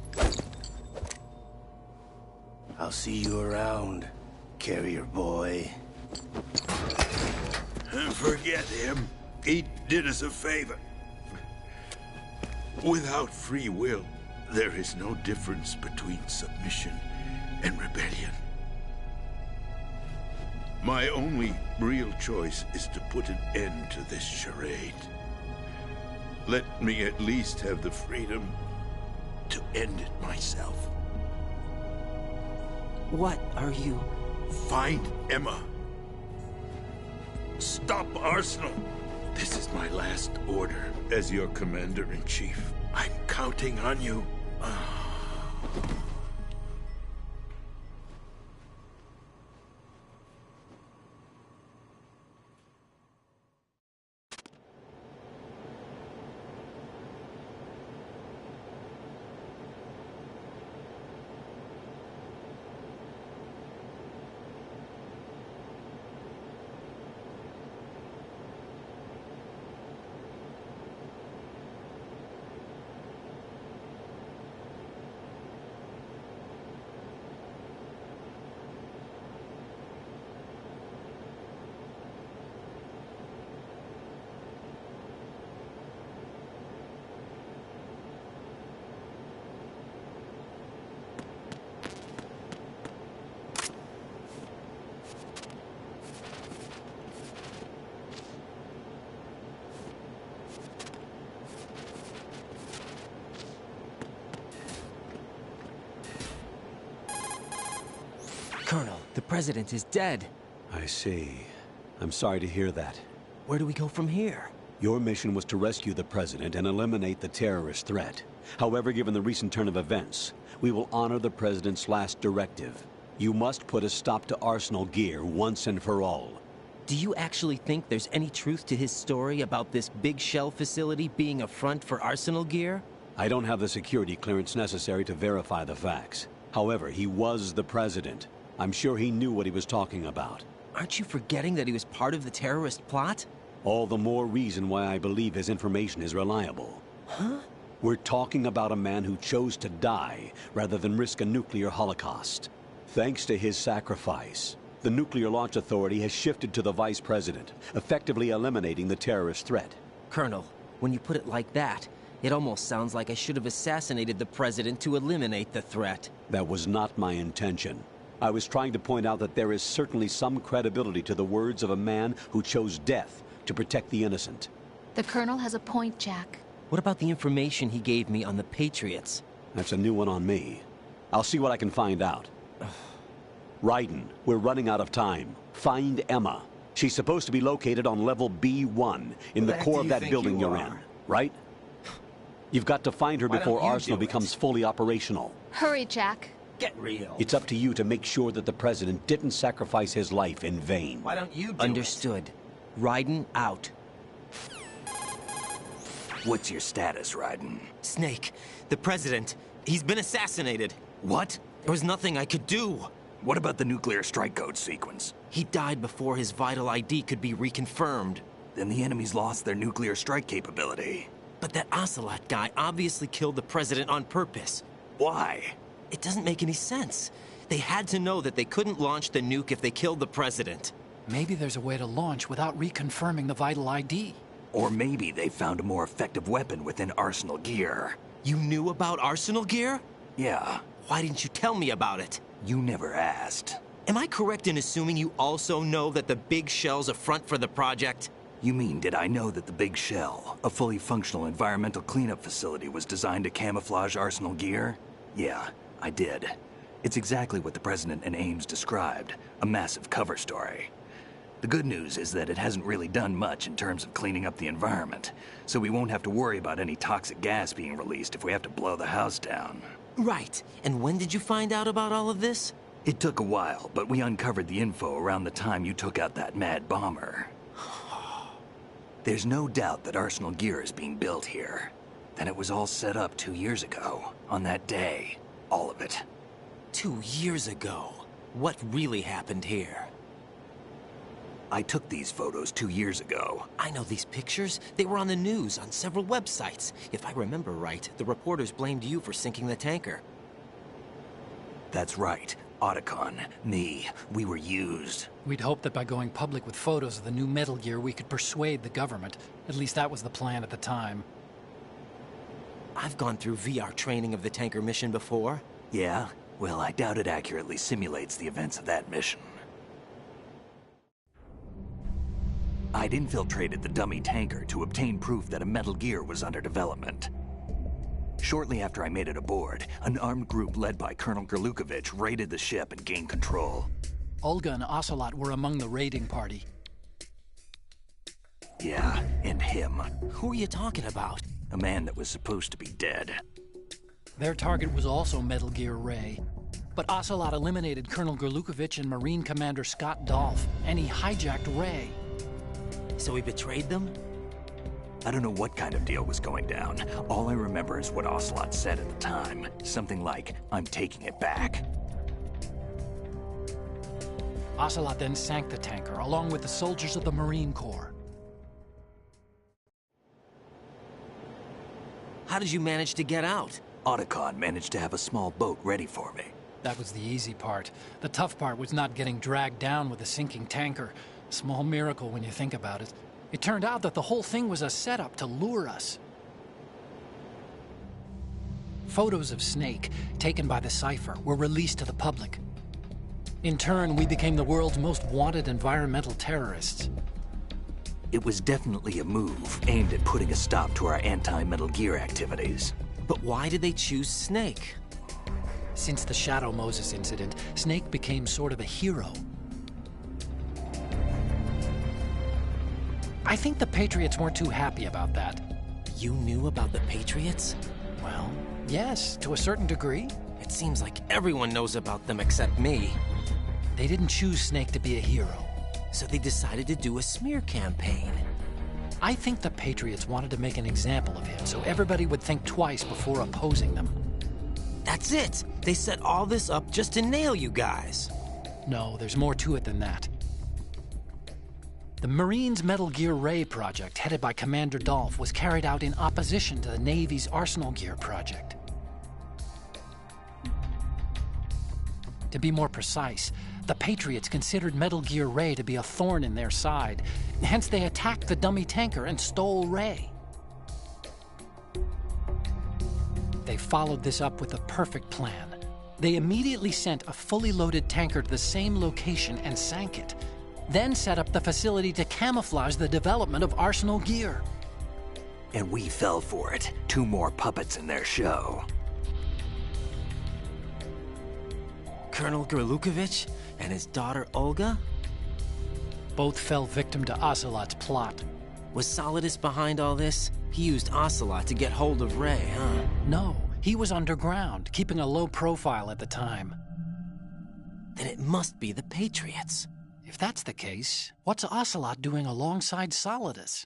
I'll see you around, carrier boy. Forget him. He did us a favor. Without free will, there is no difference between submission and rebellion. My only real choice is to put an end to this charade. Let me at least have the freedom to end it myself. What are you... Find Emma. Stop Arsenal. This is my last order as your commander-in-chief. I'm counting on you. The president is dead. I see. I'm sorry to hear that. Where do we go from here? Your mission was to rescue the president and eliminate the terrorist threat. However, given the recent turn of events, we will honor the president's last directive. You must put a stop to Arsenal gear once and for all. Do you actually think there's any truth to his story about this big shell facility being a front for Arsenal gear? I don't have the security clearance necessary to verify the facts. However, he was the president. I'm sure he knew what he was talking about. Aren't you forgetting that he was part of the terrorist plot? All the more reason why I believe his information is reliable. Huh? We're talking about a man who chose to die rather than risk a nuclear holocaust. Thanks to his sacrifice, the Nuclear Launch Authority has shifted to the vice president, effectively eliminating the terrorist threat. Colonel, when you put it like that, it almost sounds like I should have assassinated the president to eliminate the threat. That was not my intention. I was trying to point out that there is certainly some credibility to the words of a man who chose death to protect the innocent. The Colonel has a point, Jack. What about the information he gave me on the Patriots? That's a new one on me. I'll see what I can find out. Raiden, we're running out of time. Find Emma. She's supposed to be located on level B1 in the core of that building you're in, right? You've got to find her before Arsenal becomes fully operational. Hurry, Jack. Get real. It's up to you to make sure that the president didn't sacrifice his life in vain. Why don't you do Understood. Raiden out. What's your status, Raiden? Snake, the president, he's been assassinated. What? There was nothing I could do. What about the nuclear strike code sequence? He died before his vital ID could be reconfirmed. Then the enemy's lost their nuclear strike capability. But that Ocelot guy obviously killed the president on purpose. Why? It doesn't make any sense. They had to know that they couldn't launch the nuke if they killed the president. Maybe there's a way to launch without reconfirming the vital ID. Or maybe they found a more effective weapon within Arsenal gear. You knew about Arsenal gear? Yeah. Why didn't you tell me about it? You never asked. Am I correct in assuming you also know that the Big Shell's a front for the project? You mean, did I know that the Big Shell, a fully functional environmental cleanup facility, was designed to camouflage Arsenal gear? Yeah, I did. It's exactly what the President and Ames described, a massive cover story. The good news is that it hasn't really done much in terms of cleaning up the environment, so we won't have to worry about any toxic gas being released if we have to blow the house down. Right. And when did you find out about all of this? It took a while, but we uncovered the info around the time you took out that mad bomber. There's no doubt that Arsenal gear is being built here. Then it was all set up 2 years ago, on that day. All of it. 2 years ago? What really happened here? I took these photos 2 years ago. I know these pictures. They were on the news, on several websites. If I remember right, the reporters blamed you for sinking the tanker. That's right. Otacon, me, we were used. We'd hoped that by going public with photos of the new Metal Gear, we could persuade the government. At least that was the plan at the time. I've gone through VR training of the tanker mission before. Yeah? Well, I doubt it accurately simulates the events of that mission. I'd infiltrated the dummy tanker to obtain proof that a Metal Gear was under development. Shortly after I made it aboard, an armed group led by Colonel Gerlukovich raided the ship and gained control. Olga and Ocelot were among the raiding party. Yeah, and him. Who are you talking about? A man that was supposed to be dead. Their target was also Metal Gear Ray. But Ocelot eliminated Colonel Gerlukovich and Marine Commander Scott Dolph, and he hijacked Ray. So he betrayed them? I don't know what kind of deal was going down. All I remember is what Ocelot said at the time. Something like, "I'm taking it back." Ocelot then sank the tanker, along with the soldiers of the Marine Corps. How did you manage to get out? Otacon managed to have a small boat ready for me. That was the easy part. The tough part was not getting dragged down with a sinking tanker. A small miracle when you think about it. It turned out that the whole thing was a setup to lure us. Photos of Snake, taken by the Cypher, were released to the public. In turn, we became the world's most wanted environmental terrorists. It was definitely a move aimed at putting a stop to our anti-Metal Gear activities. But why did they choose Snake? Since the Shadow Moses incident, Snake became sort of a hero. I think the Patriots weren't too happy about that. You knew about the Patriots? Well, yes, to a certain degree. It seems like everyone knows about them except me. They didn't choose Snake to be a hero. So they decided to do a smear campaign. I think the Patriots wanted to make an example of him so everybody would think twice before opposing them. That's it! They set all this up just to nail you guys. No, there's more to it than that. The Marines' Metal Gear Ray project, headed by Commander Dolph, was carried out in opposition to the Navy's Arsenal Gear project. To be more precise, the Patriots considered Metal Gear Ray to be a thorn in their side. Hence, they attacked the dummy tanker and stole Ray. They followed this up with a perfect plan. They immediately sent a fully loaded tanker to the same location and sank it. Then set up the facility to camouflage the development of Arsenal Gear. And we fell for it. 2 more puppets in their show. Colonel Gerlukovich and his daughter Olga? Both fell victim to Ocelot's plot. Was Solidus behind all this? He used Ocelot to get hold of Ray, huh? No, he was underground, keeping a low profile at the time. Then it must be the Patriots. If that's the case, what's Ocelot doing alongside Solidus?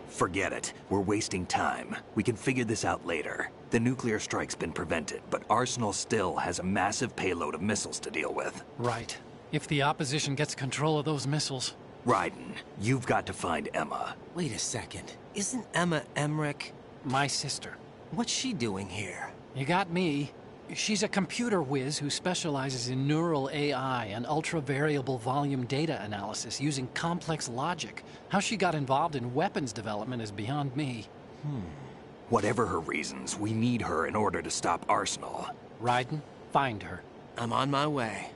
Forget it. We're wasting time. We can figure this out later. The nuclear strike's been prevented, but Arsenal still has a massive payload of missiles to deal with. Right. If the opposition gets control of those missiles... Raiden, you've got to find Emma. Wait a second. Isn't Emma Emmerich... my sister? What's she doing here? You got me. She's a computer whiz who specializes in neural AI and ultra-variable volume data analysis using complex logic. How she got involved in weapons development is beyond me. Whatever her reasons, we need her in order to stop Arsenal. Raiden, find her. I'm on my way.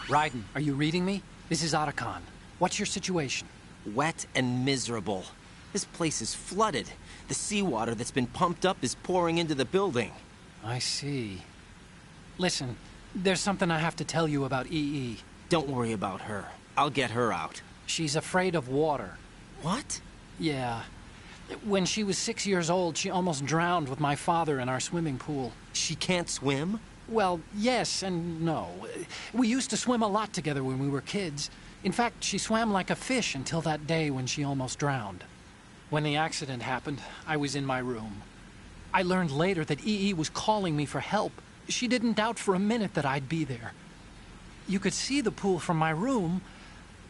Raiden, are you reading me? This is Otacon. What's your situation? Wet and miserable. This place is flooded. The seawater that's been pumped up is pouring into the building. I see. Listen, there's something I have to tell you about EE. Don't worry about her. I'll get her out. She's afraid of water. What? Yeah. When she was 6 years old, she almost drowned with my father in our swimming pool. She can't swim? Well, yes and no. We used to swim a lot together when we were kids. In fact, she swam like a fish until that day when she almost drowned. When the accident happened, I was in my room. I learned later that EE was calling me for help. She didn't doubt for a minute that I'd be there. You could see the pool from my room,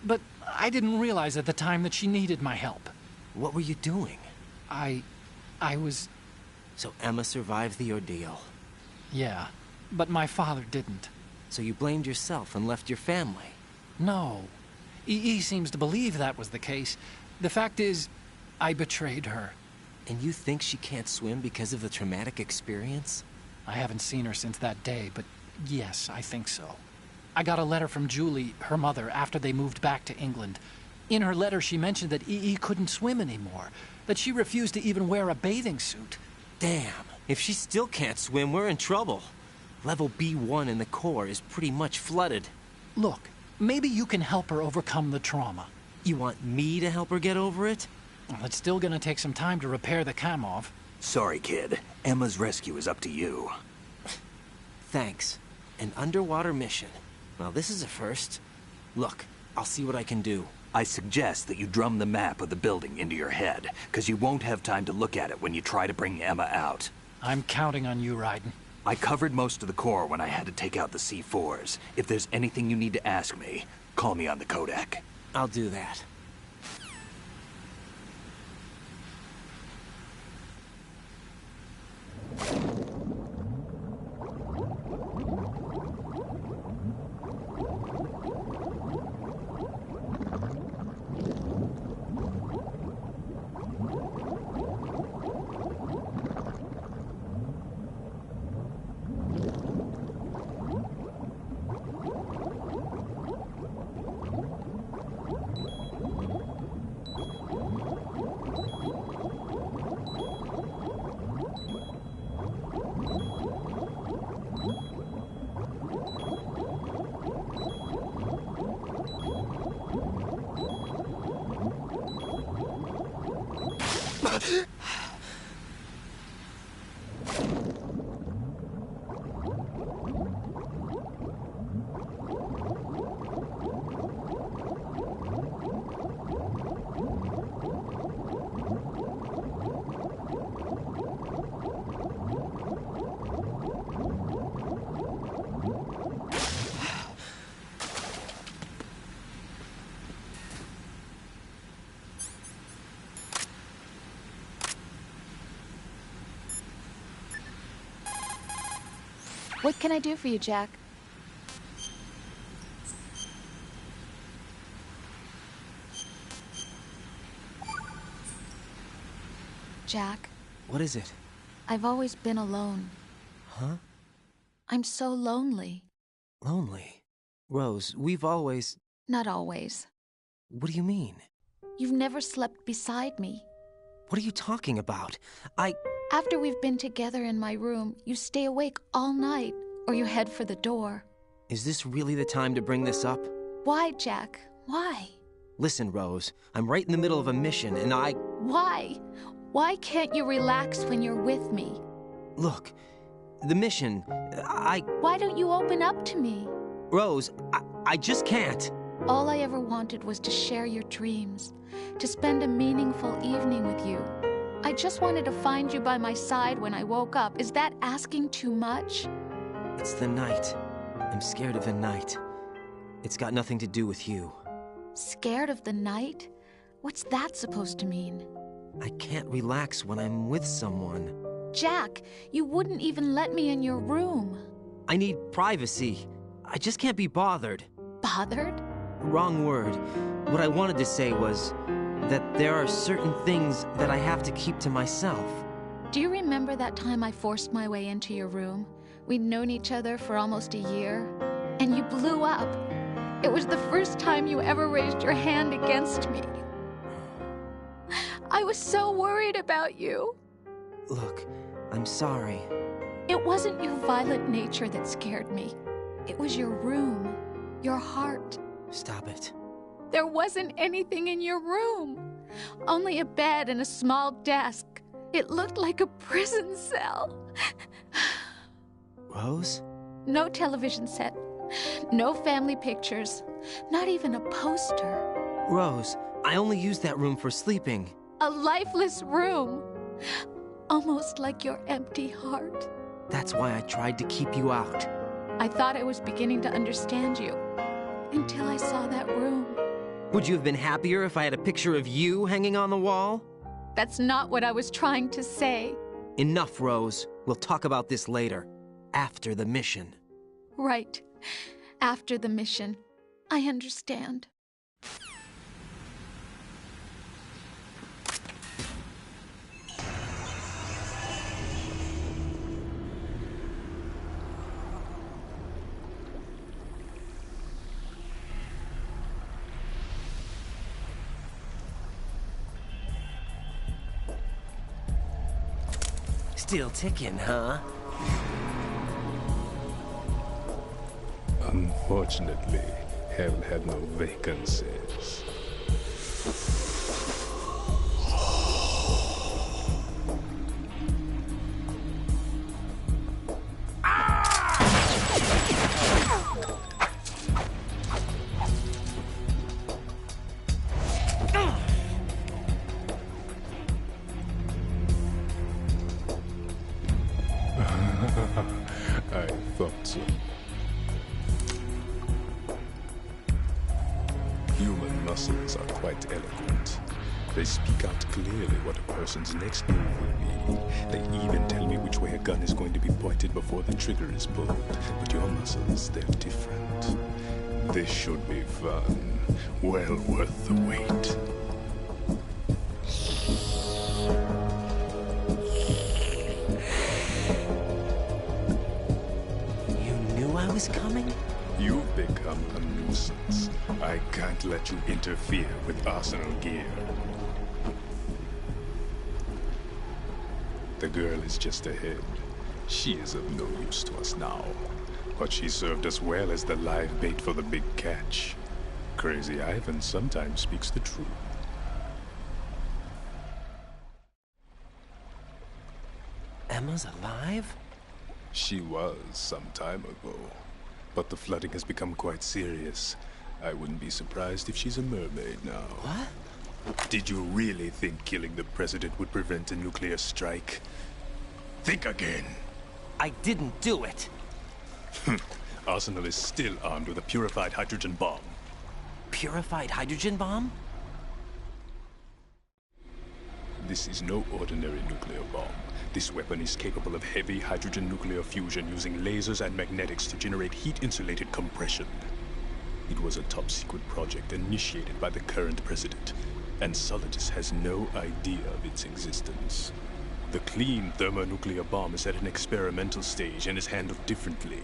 but I didn't realize at the time that she needed my help. What were you doing? I was... So Emma survived the ordeal? Yeah, but my father didn't. So you blamed yourself and left your family? No. EE seems to believe that was the case. The fact is, I betrayed her. And you think she can't swim because of the traumatic experience? I haven't seen her since that day, but yes, I think so. I got a letter from Julie, her mother, after they moved back to England. In her letter, she mentioned that EE couldn't swim anymore, that she refused to even wear a bathing suit. Damn, if she still can't swim, we're in trouble. Level B1 in the core is pretty much flooded. Look, maybe you can help her overcome the trauma. You want me to help her get over it? Well, it's still gonna take some time to repair the Kamov. Sorry, kid. Emma's rescue is up to you. Thanks. An underwater mission. Well, this is a first. Look, I'll see what I can do. I suggest that you drum the map of the building into your head, because you won't have time to look at it when you try to bring Emma out. I'm counting on you, Raiden. I covered most of the core when I had to take out the C4s. If there's anything you need to ask me, call me on the codec. I'll do that. What can I do for you, Jack? Jack. What is it? I've always been alone. Huh? I'm so lonely. Lonely? Rose, we've always... Not always. What do you mean? You've never slept beside me. What are you talking about? After we've been together in my room, you stay awake all night, or you head for the door. Is this really the time to bring this up? Why, Jack? Why? Listen, Rose, I'm right in the middle of a mission, and Why? Why can't you relax when you're with me? Look, the mission, Why don't you open up to me? Rose, I just can't. All I ever wanted was to share your dreams, to spend a meaningful evening with you. I just wanted to find you by my side when I woke up. Is that asking too much? It's the night. I'm scared of the night. It's got nothing to do with you. Scared of the night? What's that supposed to mean? I can't relax when I'm with someone. Jack, you wouldn't even let me in your room. I need privacy. I just can't be bothered. Bothered? Wrong word. What I wanted to say was that there are certain things that I have to keep to myself. Do you remember that time I forced my way into your room? We'd known each other for almost a year, and you blew up. It was the first time you ever raised your hand against me. I was so worried about you. Look, I'm sorry. It wasn't your violent nature that scared me. It was your room, your heart. Stop it. There wasn't anything in your room. Only a bed and a small desk. It looked like a prison cell. Rose? No television set. No family pictures. Not even a poster. Rose, I only use that room for sleeping. A lifeless room. Almost like your empty heart. That's why I tried to keep you out. I thought I was beginning to understand you. Until I saw that room. Would you have been happier if I had a picture of you hanging on the wall? That's not what I was trying to say. Enough, Rose. We'll talk about this later. After the mission. Right. After the mission. I understand. Still ticking, huh? Unfortunately, hell had no vacancies. I thought so. Human muscles are quite eloquent. They speak out clearly what a person's next move will be. They even tell me which way a gun is going to be pointed before the trigger is pulled. But your muscles, they're different. This should be fun. Well worth the wait. I was coming? You've become a nuisance. I can't let you interfere with Arsenal gear. The girl is just ahead. She is of no use to us now. But she served us well as the live bait for the big catch. Crazy Ivan sometimes speaks the truth. Emma's alive? She was some time ago. But the flooding has become quite serious. I wouldn't be surprised if she's a mermaid now. What? Did you really think killing the president would prevent a nuclear strike? Think again. I didn't do it. Arsenal is still armed with a purified hydrogen bomb. Purified hydrogen bomb? This is no ordinary nuclear bomb. This weapon is capable of heavy hydrogen nuclear fusion using lasers and magnetics to generate heat-insulated compression. It was a top-secret project initiated by the current president, and Solidus has no idea of its existence. The clean thermonuclear bomb is at an experimental stage and is handled differently.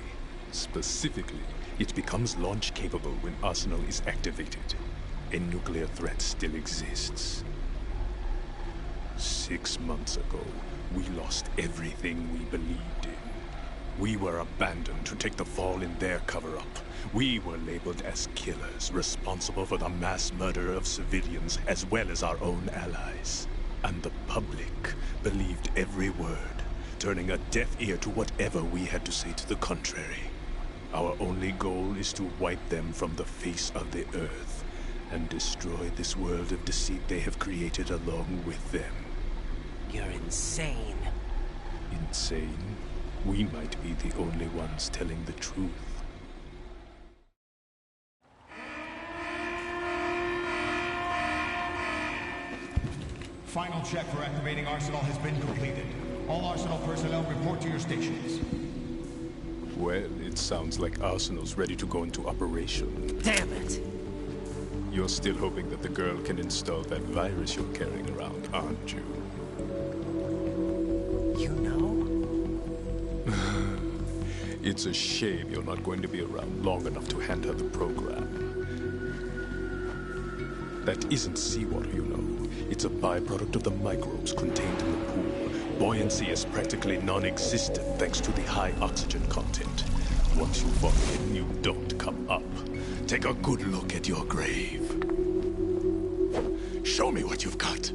Specifically, it becomes launch-capable when Arsenal is activated. A nuclear threat still exists. 6 months ago, we lost everything we believed in. We were abandoned to take the fall in their cover-up. We were labeled as killers, responsible for the mass murder of civilians as well as our own allies. And the public believed every word, turning a deaf ear to whatever we had to say to the contrary. Our only goal is to wipe them from the face of the earth and destroy this world of deceit they have created along with them. You're insane. Insane? We might be the only ones telling the truth. Final check for activating Arsenal has been completed. All Arsenal personnel report to your stations. Well, it sounds like Arsenal's ready to go into operation. Damn it! You're still hoping that the girl can install that virus you're carrying around, aren't you? You know? It's a shame you're not going to be around long enough to hand her the program. That isn't seawater, you know. It's a byproduct of the microbes contained in the pool. Buoyancy is practically non-existent thanks to the high oxygen content. Once you fall in, you don't come up. Take a good look at your grave. Show me what you've got.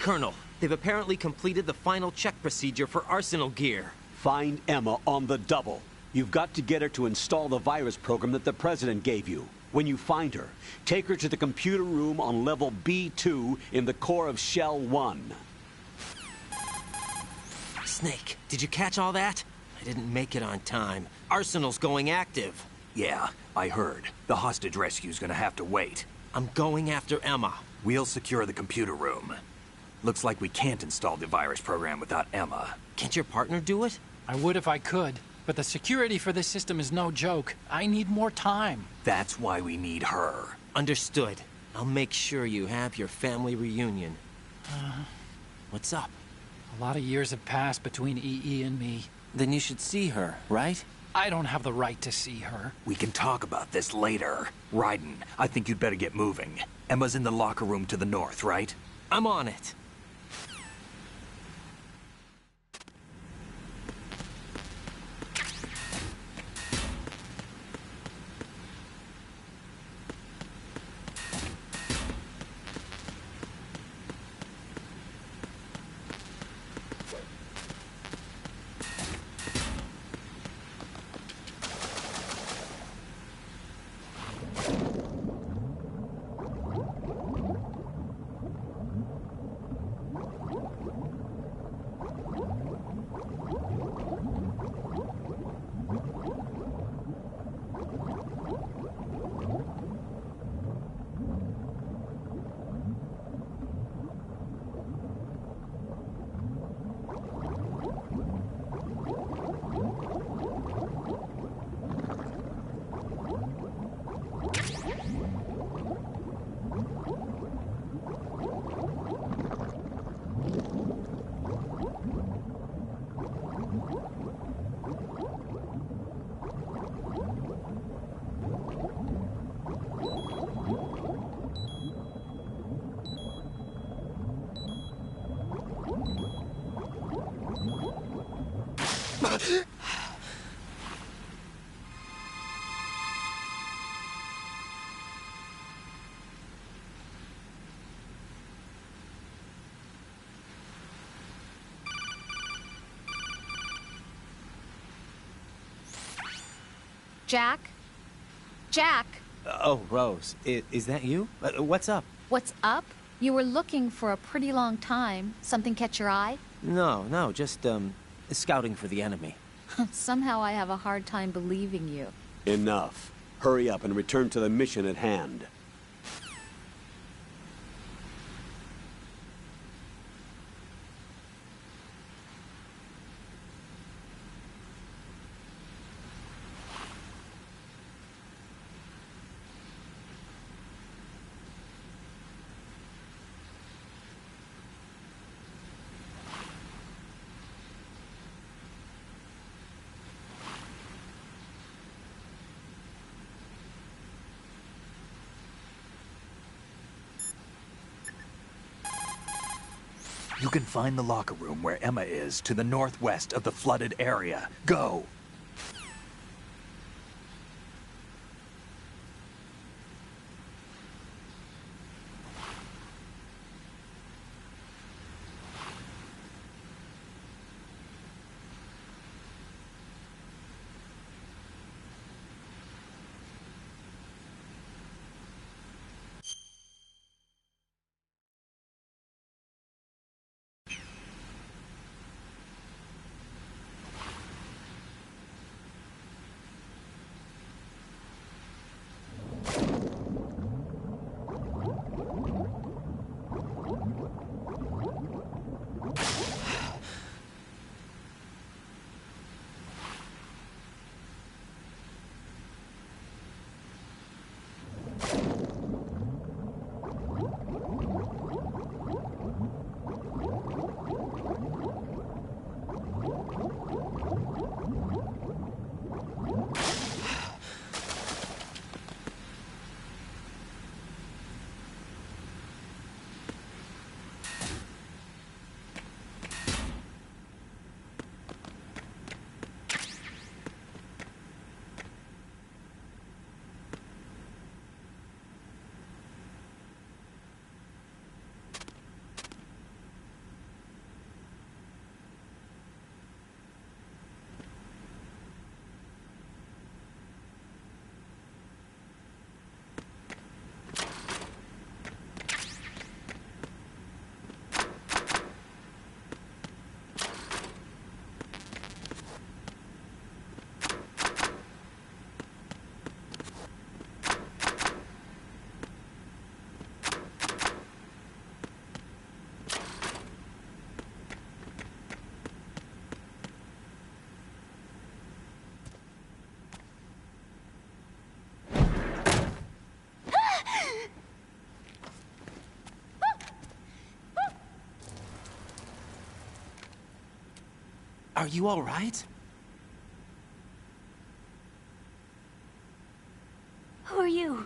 Colonel, they've apparently completed the final check procedure for arsenal gear. Find Emma on the double. You've got to get her to install the virus program that the President gave you. When you find her, take her to the computer room on level B2 in the core of Shell 1. Snake, did you catch all that? I didn't make it on time. Arsenal's going active. Yeah, I heard. The hostage rescue's gonna have to wait. I'm going after Emma. We'll secure the computer room. Looks like we can't install the virus program without Emma. Can't your partner do it? I would if I could, but the security for this system is no joke. I need more time. That's why we need her. Understood. I'll make sure you have your family reunion. What's up? A lot of years have passed between EE and me. Then you should see her, right? I don't have the right to see her. We can talk about this later. Raiden, I think you'd better get moving. Emma's in the locker room to the north, right? I'm on it. Jack? Jack? Oh, Rose, is that you? What's up? What's up? You were looking for a pretty long time. Something catch your eye? No, just, scouting for the enemy. Somehow I have a hard time believing you. Enough. Hurry up and return to the mission at hand. You can find the locker room where Emma is to the northwest of the flooded area. Go! Are you all right? Who are you?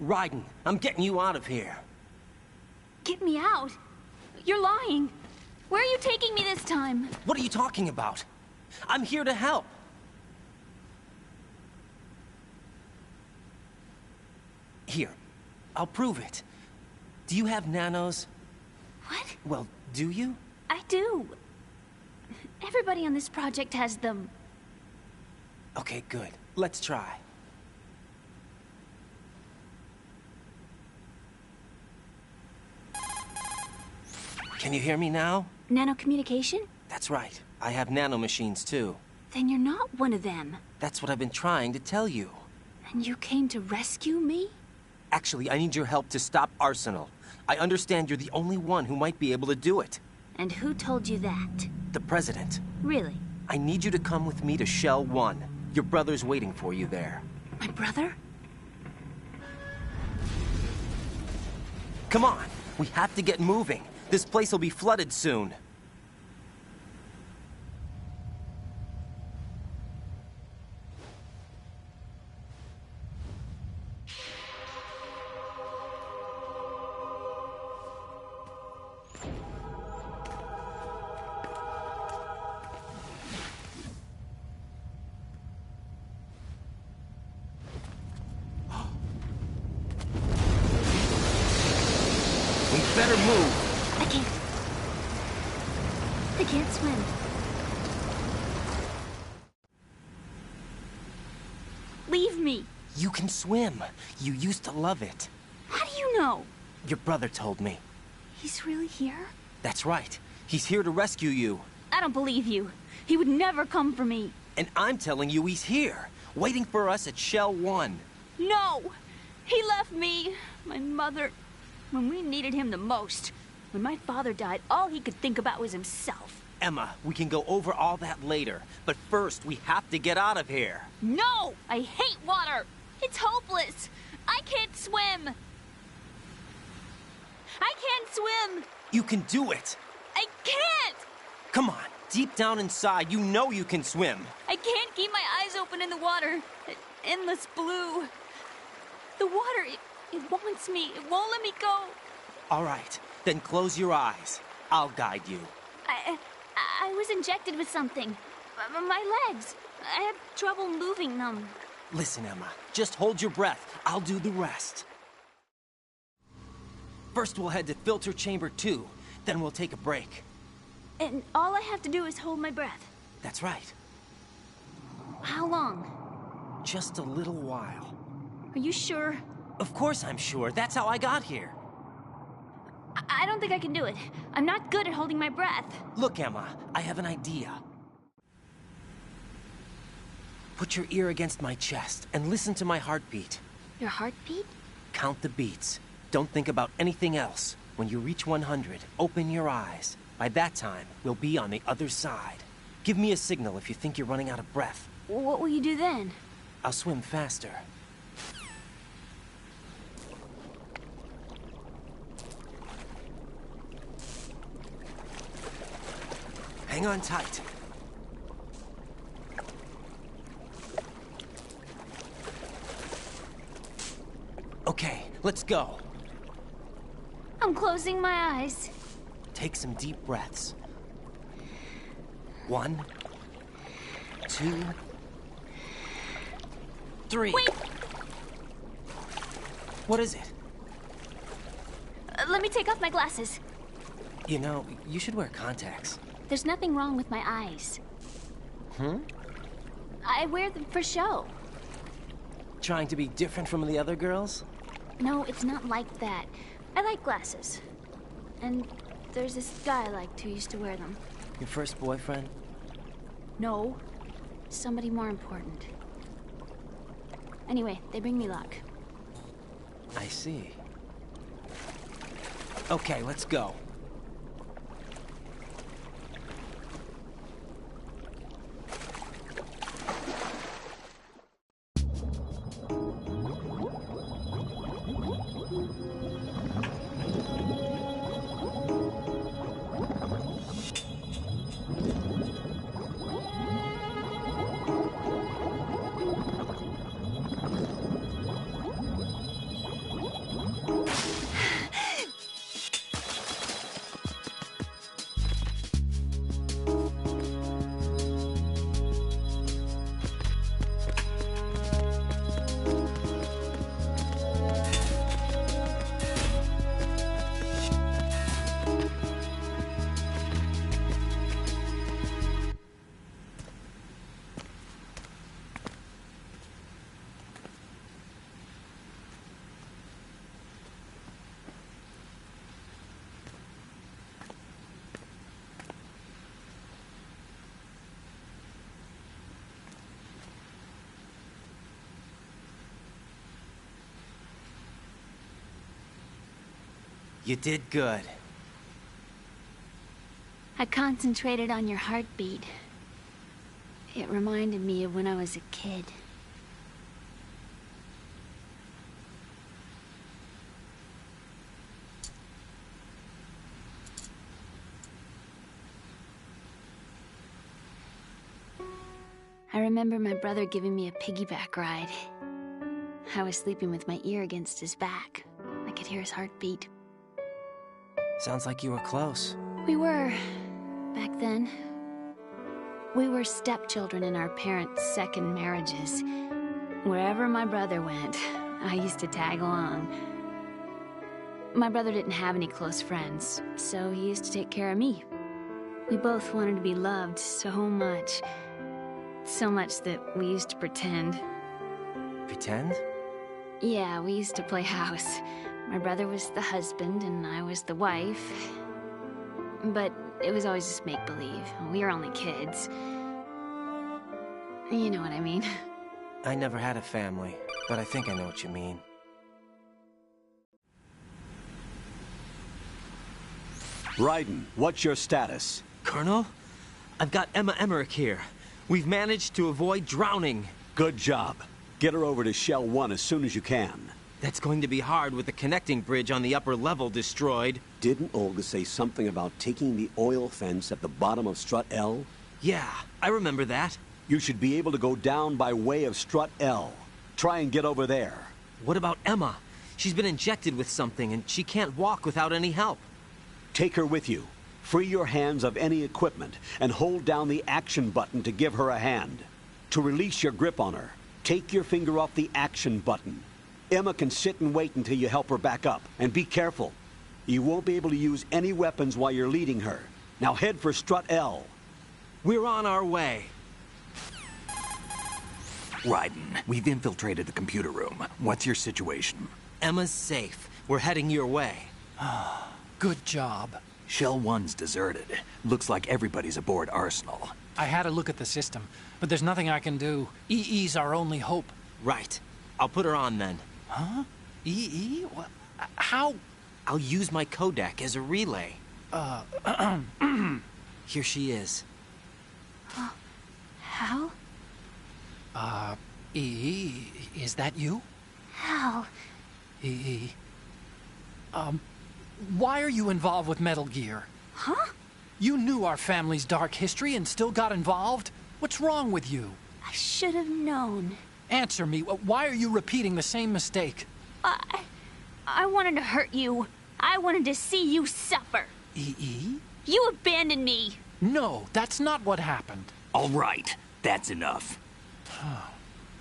Raiden, I'm getting you out of here. Get me out? You're lying. Where are you taking me this time? What are you talking about? I'm here to help. Here, I'll prove it. Do you have nanos? What? Well, do you? I do. Everybody on this project has them. Okay, good. Let's try. Can you hear me now? Nanocommunication? That's right. I have nanomachines too. Then you're not one of them. That's what I've been trying to tell you. And you came to rescue me? Actually, I need your help to stop Arsenal. I understand you're the only one who might be able to do it. And who told you that? The President. Really? I need you to come with me to Shell 1. Your brother's waiting for you there. My brother? Come on! We have to get moving. This place will be flooded soon. can't swim. Leave me. You can swim. You used to love it. How do you know? Your brother told me. He's really here? That's right. He's here to rescue you. I don't believe you. He would never come for me. And I'm telling you he's here, waiting for us at Shell 1. No! He left me, my mother, when we needed him the most. When my father died, all he could think about was himself. Emma, we can go over all that later. But first, we have to get out of here. No! I hate water! It's hopeless! I can't swim! I can't swim! You can do it! I can't! Come on, deep down inside, you know you can swim. I can't keep my eyes open in the water. Endless blue. The water, it wants me. It won't let me go. All right, then close your eyes. I'll guide you. I was injected with something. My legs. I have trouble moving them. Listen, Emma, just hold your breath. I'll do the rest. First, we'll head to filter chamber 2. Then we'll take a break. And all I have to do is hold my breath. That's right. How long? Just a little while. Are you sure? Of course I'm sure. That's how I got here. I don't think I can do it. I'm not good at holding my breath. Look, Emma, I have an idea. Put your ear against my chest and listen to my heartbeat. Your heartbeat? Count the beats. Don't think about anything else. When you reach 100, open your eyes. By that time, we'll be on the other side. Give me a signal if you think you're running out of breath. What will you do then? I'll swim faster. Hang on tight. Okay, let's go. I'm closing my eyes. Take some deep breaths. 1, 2, 3. Wait! What is it? Let me take off my glasses. You know, you should wear contacts. There's nothing wrong with my eyes. I wear them for show. Trying to be different from the other girls? No, it's not like that. I like glasses. And there's this guy I liked who used to wear them. Your first boyfriend? No. Somebody more important. Anyway, they bring me luck. I see. Okay, let's go. You did good. I concentrated on your heartbeat. It reminded me of when I was a kid. I remember my brother giving me a piggyback ride. I was sleeping with my ear against his back. I could hear his heartbeat. Sounds like you were close. We were, back then. We were stepchildren in our parents' second marriages. Wherever my brother went, I used to tag along. My brother didn't have any close friends, so he used to take care of me. We both wanted to be loved so much. So much that we used to pretend. Pretend? Yeah, we used to play house. My brother was the husband and I was the wife. But it was always just make-believe. We were only kids. You know what I mean. I never had a family, but I think I know what you mean. Raiden, what's your status? Colonel? I've got Emma Emmerich here. We've managed to avoid drowning. Good job. Get her over to Shell 1 as soon as you can. That's going to be hard with the connecting bridge on the upper level destroyed. Didn't Olga say something about taking the oil fence at the bottom of Strut L? Yeah, I remember that. You should be able to go down by way of Strut L. Try and get over there. What about Emma? She's been injected with something and she can't walk without any help. Take her with you. Free your hands of any equipment and hold down the action button to give her a hand. To release your grip on her, take your finger off the action button. Emma can sit and wait until you help her back up. And be careful. You won't be able to use any weapons while you're leading her. Now head for Strut L. We're on our way. Raiden, we've infiltrated the computer room. What's your situation? Emma's safe. We're heading your way. Good job. Shell 1's deserted. Looks like everybody's aboard Arsenal. I had a look at the system, but there's nothing I can do. EE's our only hope. Right. I'll put her on then. Huh? EE? What? How? I'll use my codec as a relay. Here she is. Hal? EE, is that you? Hal. EE. Why are you involved with Metal Gear? Huh? You knew our family's dark history and still got involved? What's wrong with you? I should have known. Answer me. Why are you repeating the same mistake? I wanted to hurt you. I wanted to see you suffer. EE? You abandoned me. No, that's not what happened. All right, that's enough.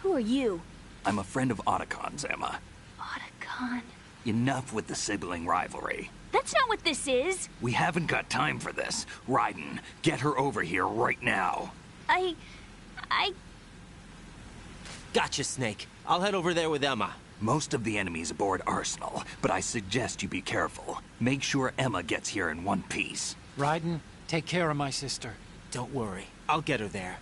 Who are you? I'm a friend of Otacon's, Emma. Otacon? Enough with the sibling rivalry. That's not what this is. We haven't got time for this. Raiden, get her over here right now. I... Gotcha, Snake. I'll head over there with Emma. Most of the enemy's aboard Arsenal, but I suggest you be careful. Make sure Emma gets here in one piece. Raiden, take care of my sister. Don't worry. I'll get her there.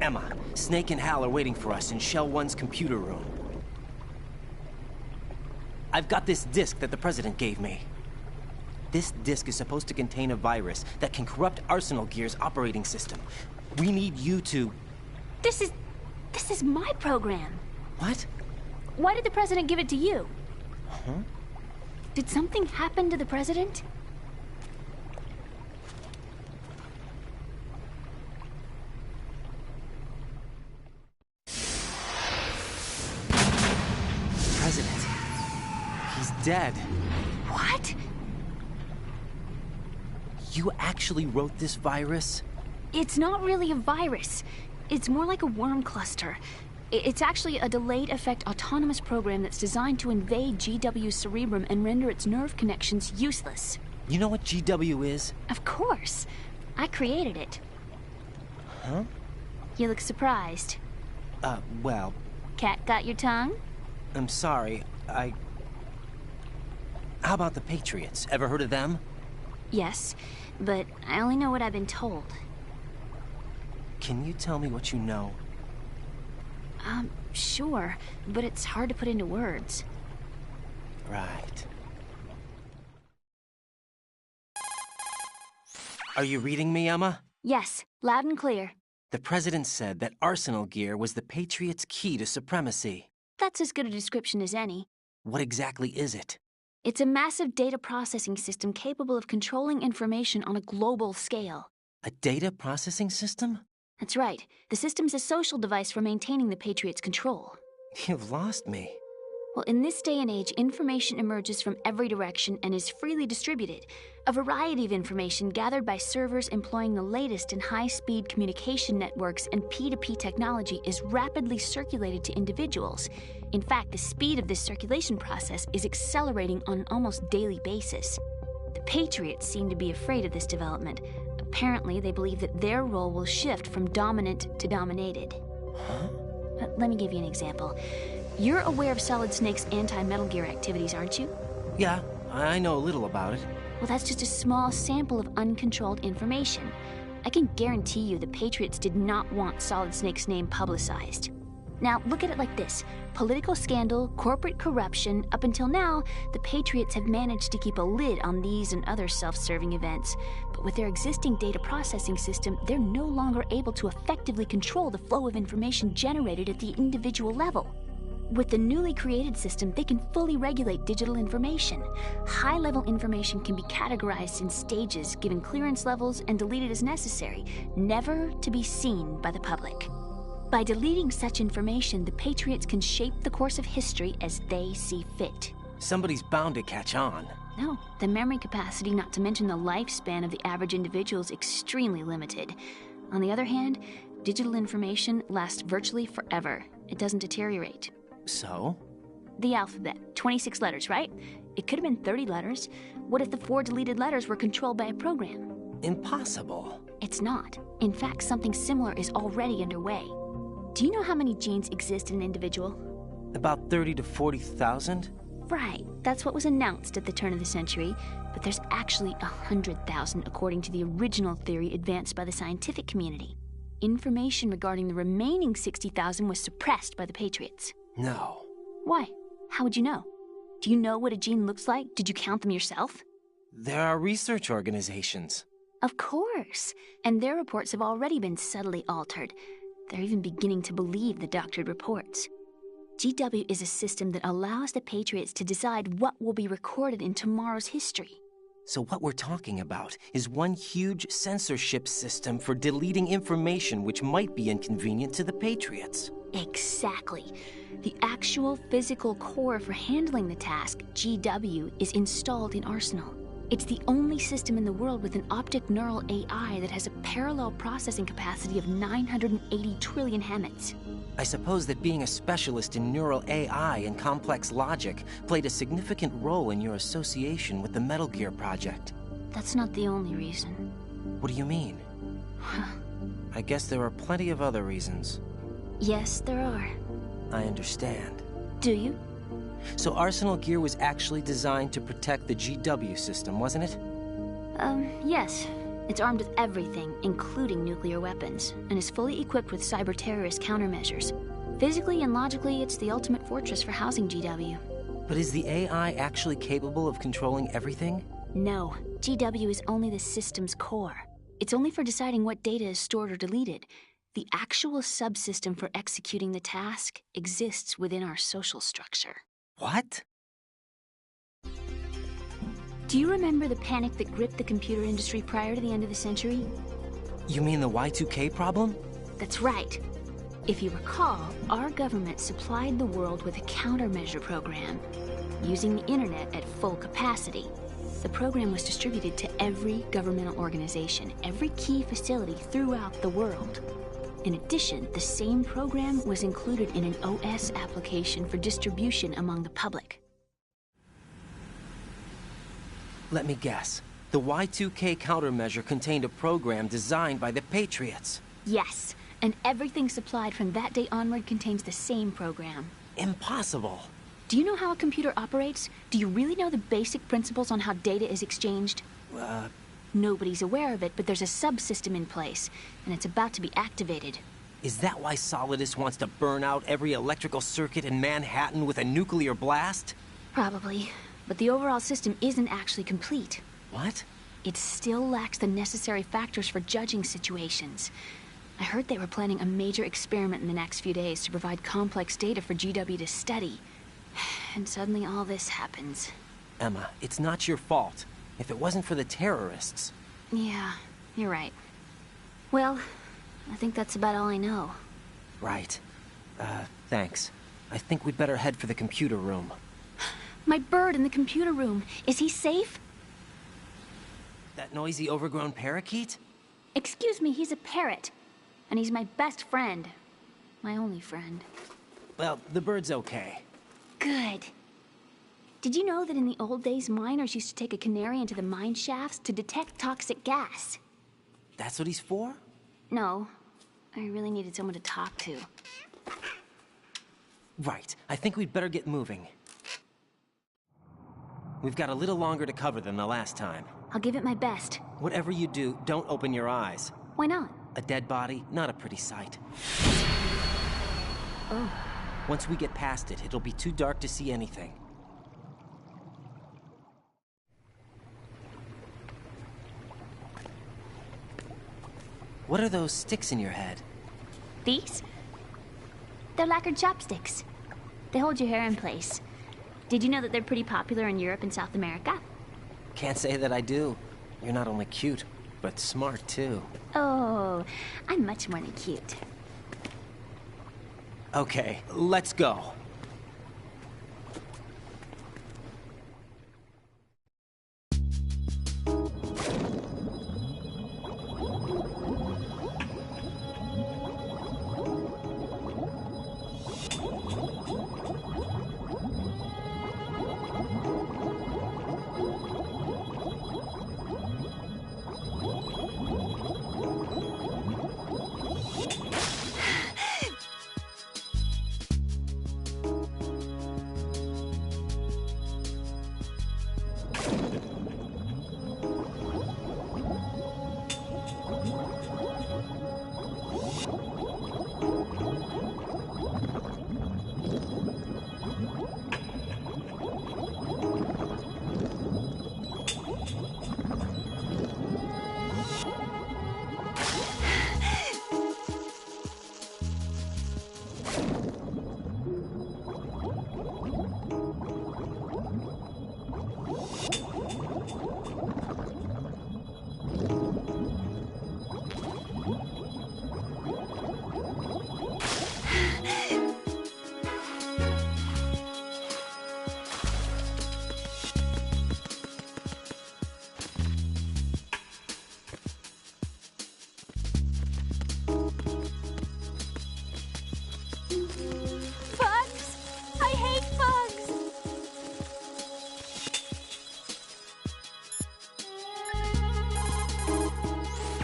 Emma, Snake and Hal are waiting for us in Shell 1's computer room. I've got this disk that the President gave me. This disk is supposed to contain a virus that can corrupt Arsenal Gear's operating system. We need you to... This is my program. What? Why did the President give it to you? Huh? Did something happen to the President? President. He's dead. What? You actually wrote this virus? It's not really a virus. It's more like a worm cluster. It's actually a delayed effect autonomous program that's designed to invade GW's cerebrum and render its nerve connections useless. You know what GW is? Of course. I created it. Huh? You look surprised. Well... Cat got your tongue? I'm sorry, How about the Patriots? Ever heard of them? Yes, but I only know what I've been told. Can you tell me what you know? Sure, but it's hard to put into words. Right. Are you reading me, Emma? Yes, loud and clear. The President said that Arsenal gear was the Patriots' key to supremacy. That's as good a description as any. What exactly is it? It's a massive data processing system capable of controlling information on a global scale. A data processing system? That's right. The system's a social device for maintaining the Patriots' control. You've lost me. Well, in this day and age, information emerges from every direction and is freely distributed. A variety of information gathered by servers employing the latest in high-speed communication networks and P2P technology is rapidly circulated to individuals. In fact, the speed of this circulation process is accelerating on an almost daily basis. The Patriots seem to be afraid of this development. Apparently, they believe that their role will shift from dominant to dominated. Huh? Let me give you an example. You're aware of Solid Snake's anti-Metal Gear activities, aren't you? Yeah, I know a little about it. Well, that's just a small sample of uncontrolled information. I can guarantee you the Patriots did not want Solid Snake's name publicized. Now, look at it like this. Political scandal, corporate corruption, up until now, the Patriots have managed to keep a lid on these and other self-serving events. But with their existing data processing system, they're no longer able to effectively control the flow of information generated at the individual level. With the newly created system, they can fully regulate digital information. High-level information can be categorized in stages, given clearance levels, and deleted as necessary, never to be seen by the public. By deleting such information, the Patriots can shape the course of history as they see fit. Somebody's bound to catch on. No, the memory capacity, not to mention the lifespan of the average individual, is extremely limited. On the other hand, digital information lasts virtually forever. It doesn't deteriorate. So? The alphabet, 26 letters, right? It could have been 30 letters. What if the 4 deleted letters were controlled by a program? Impossible. It's not. In fact, something similar is already underway. Do you know how many genes exist in an individual? About 30 to 40,000? Right. That's what was announced at the turn of the century. But there's actually 100,000 according to the original theory advanced by the scientific community. Information regarding the remaining 60,000 was suppressed by the Patriots. No. Why? How would you know? Do you know what a gene looks like? Did you count them yourself? There are research organizations. Of course. And their reports have already been subtly altered. They're even beginning to believe the doctored reports. GW is a system that allows the Patriots to decide what will be recorded in tomorrow's history. So what we're talking about is one huge censorship system for deleting information which might be inconvenient to the Patriots. Exactly. The actual physical core for handling the task, GW, is installed in Arsenal. It's the only system in the world with an optic neural AI that has a parallel processing capacity of 980 trillion Hammets. I suppose that being a specialist in neural AI and complex logic played a significant role in your association with the Metal Gear project. That's not the only reason. What do you mean? I guess there are plenty of other reasons. Yes, there are. I understand. Do you? So Arsenal gear was actually designed to protect the GW system, wasn't it? Yes. It's armed with everything, including nuclear weapons, and is fully equipped with cyber-terrorist countermeasures. Physically and logically, it's the ultimate fortress for housing GW. But is the AI actually capable of controlling everything? No. GW is only the system's core. It's only for deciding what data is stored or deleted. The actual subsystem for executing the task exists within our social structure. What? Do you remember the panic that gripped the computer industry prior to the end of the century? You mean the Y2K problem? That's right. If you recall, our government supplied the world with a countermeasure program, using the internet at full capacity. The program was distributed to every governmental organization, every key facility throughout the world. In addition, the same program was included in an OS application for distribution among the public. Let me guess. The Y2K countermeasure contained a program designed by the Patriots. Yes, and everything supplied from that day onward contains the same program. Impossible. Do you know how a computer operates? Do you really know the basic principles on how data is exchanged? Nobody's aware of it, but there's a subsystem in place, and it's about to be activated. Is that why Solidus wants to burn out every electrical circuit in Manhattan with a nuclear blast? Probably. But the overall system isn't actually complete. What? It still lacks the necessary factors for judging situations. I heard they were planning a major experiment in the next few days to provide complex data for GW to study. And suddenly all this happens. Emma, it's not your fault. If it wasn't for the terrorists... Yeah, you're right. Well, I think that's about all I know. Right. Thanks. I think we'd better head for the computer room. My bird in the computer room. Is he safe? That noisy, overgrown parakeet? Excuse me, he's a parrot. And he's my best friend. My only friend. Well, the bird's okay. Good. Did you know that in the old days, miners used to take a canary into the mine shafts to detect toxic gas? That's what he's for? No. I really needed someone to talk to. Right. I think we'd better get moving. We've got a little longer to cover than the last time. I'll give it my best. Whatever you do, don't open your eyes. Why not? A dead body, not a pretty sight. Oh. Once we get past it, it'll be too dark to see anything. What are those sticks in your head? These? They're lacquered chopsticks. They hold your hair in place. Did you know that they're pretty popular in Europe and South America? Can't say that I do. You're not only cute, but smart too. Oh, I'm much more than cute. Okay, let's go.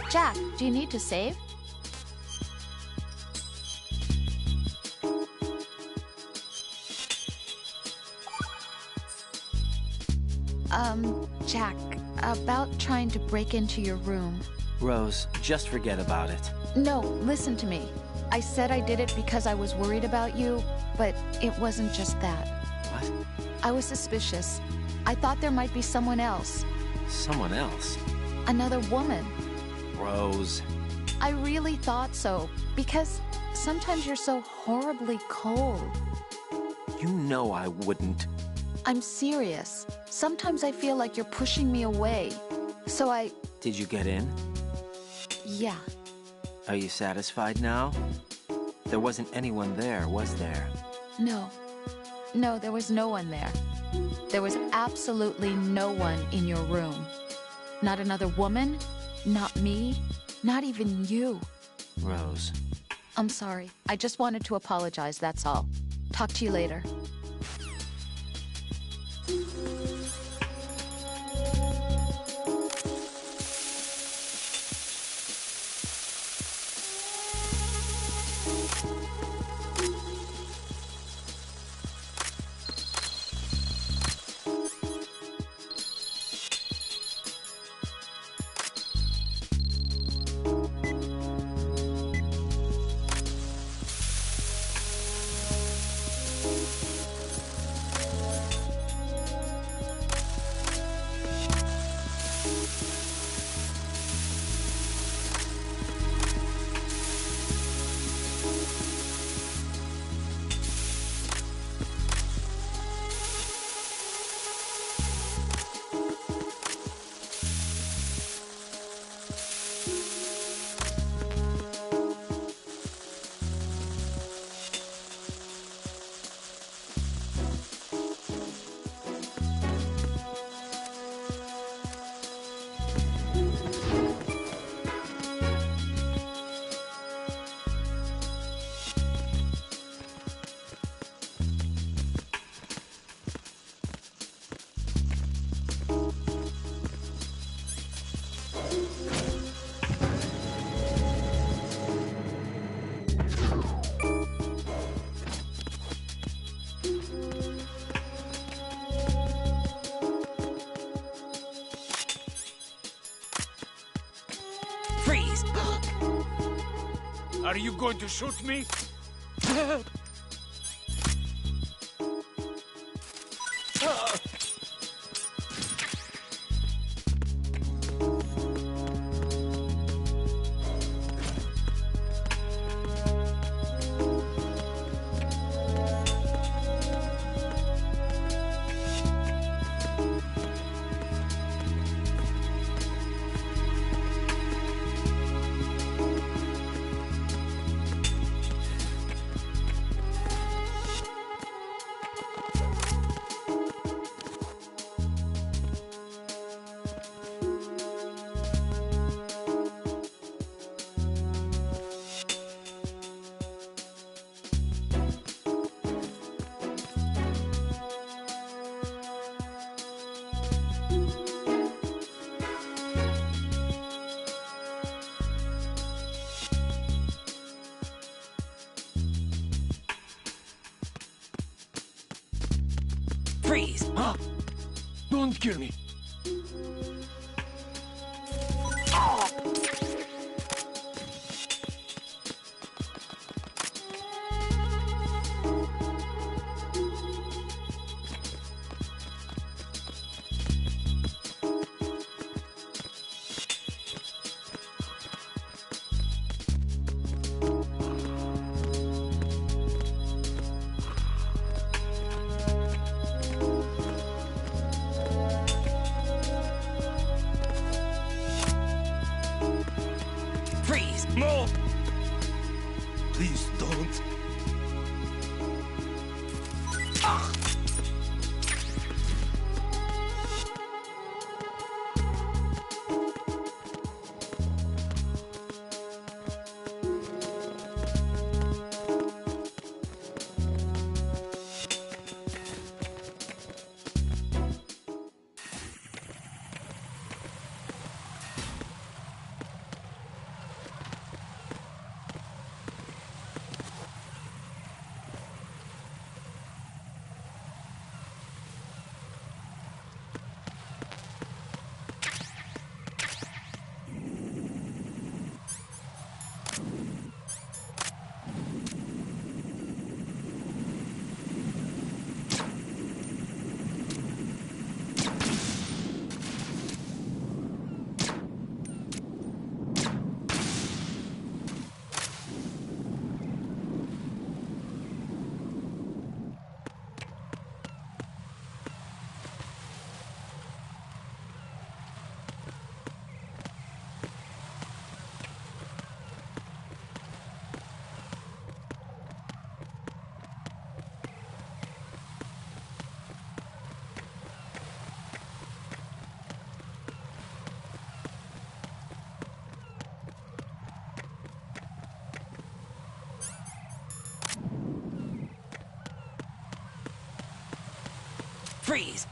Jack, do you need to save? Jack, about trying to break into your room. Rose, just forget about it. No, listen to me. I said I did it because I was worried about you, but it wasn't just that. What? I was suspicious. I thought there might be someone else. Someone else? Another woman. Rose. I really thought so, because sometimes you're so horribly cold. You know I wouldn't. I'm serious. Sometimes I feel like you're pushing me away. So I... Did you get in? Yeah. Are you satisfied now? There wasn't anyone there, was there? No. No, there was no one there. There was absolutely no one in your room. Not another woman, not me, not even you. Rose. I'm sorry. I just wanted to apologize, that's all. Talk to you later. Are you going to shoot me? Freeze! Huh? Don't kill me. Freeze! No! Please don't. Freeze!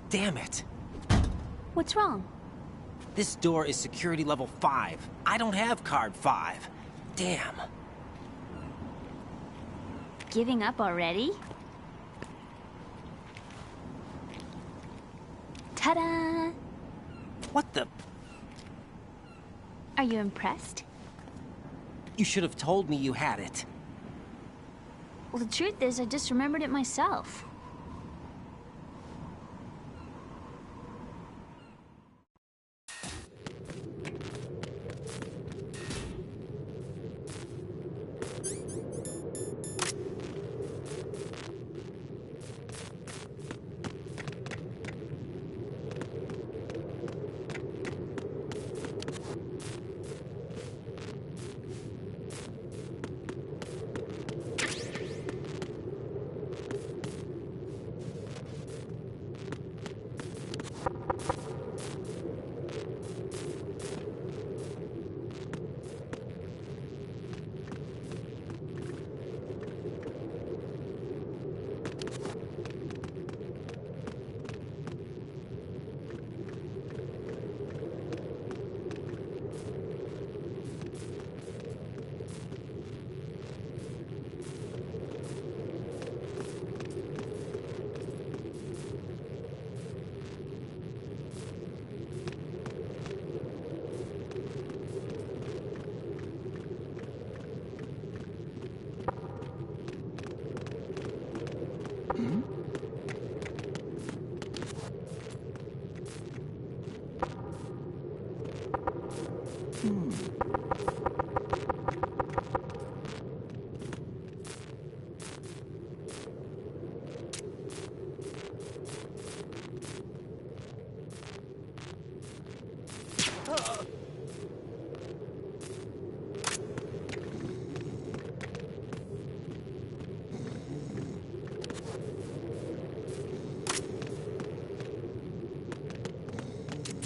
Damn it. What's wrong? This door is security level 5. I don't have card 5. Damn. Giving up already? Ta-da! What the? Are you impressed? You should have told me you had it. Well, the truth is, I just remembered it myself.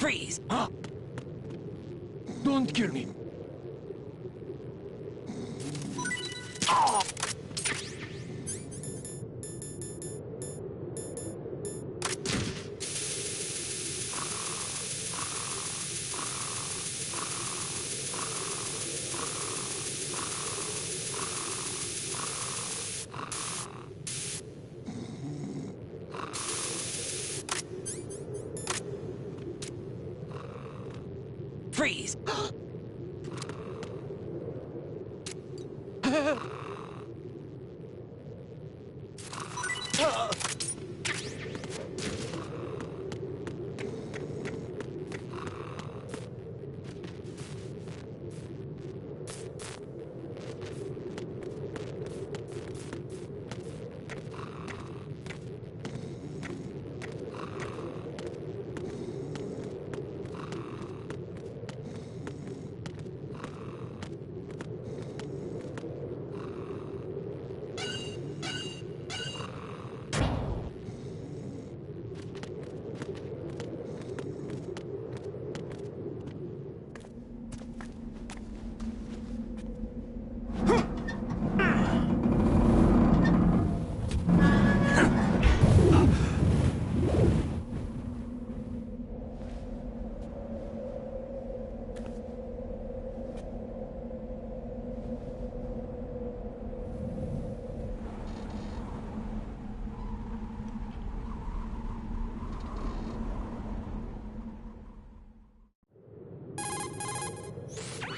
Freeze! Don't kill me. Freeze!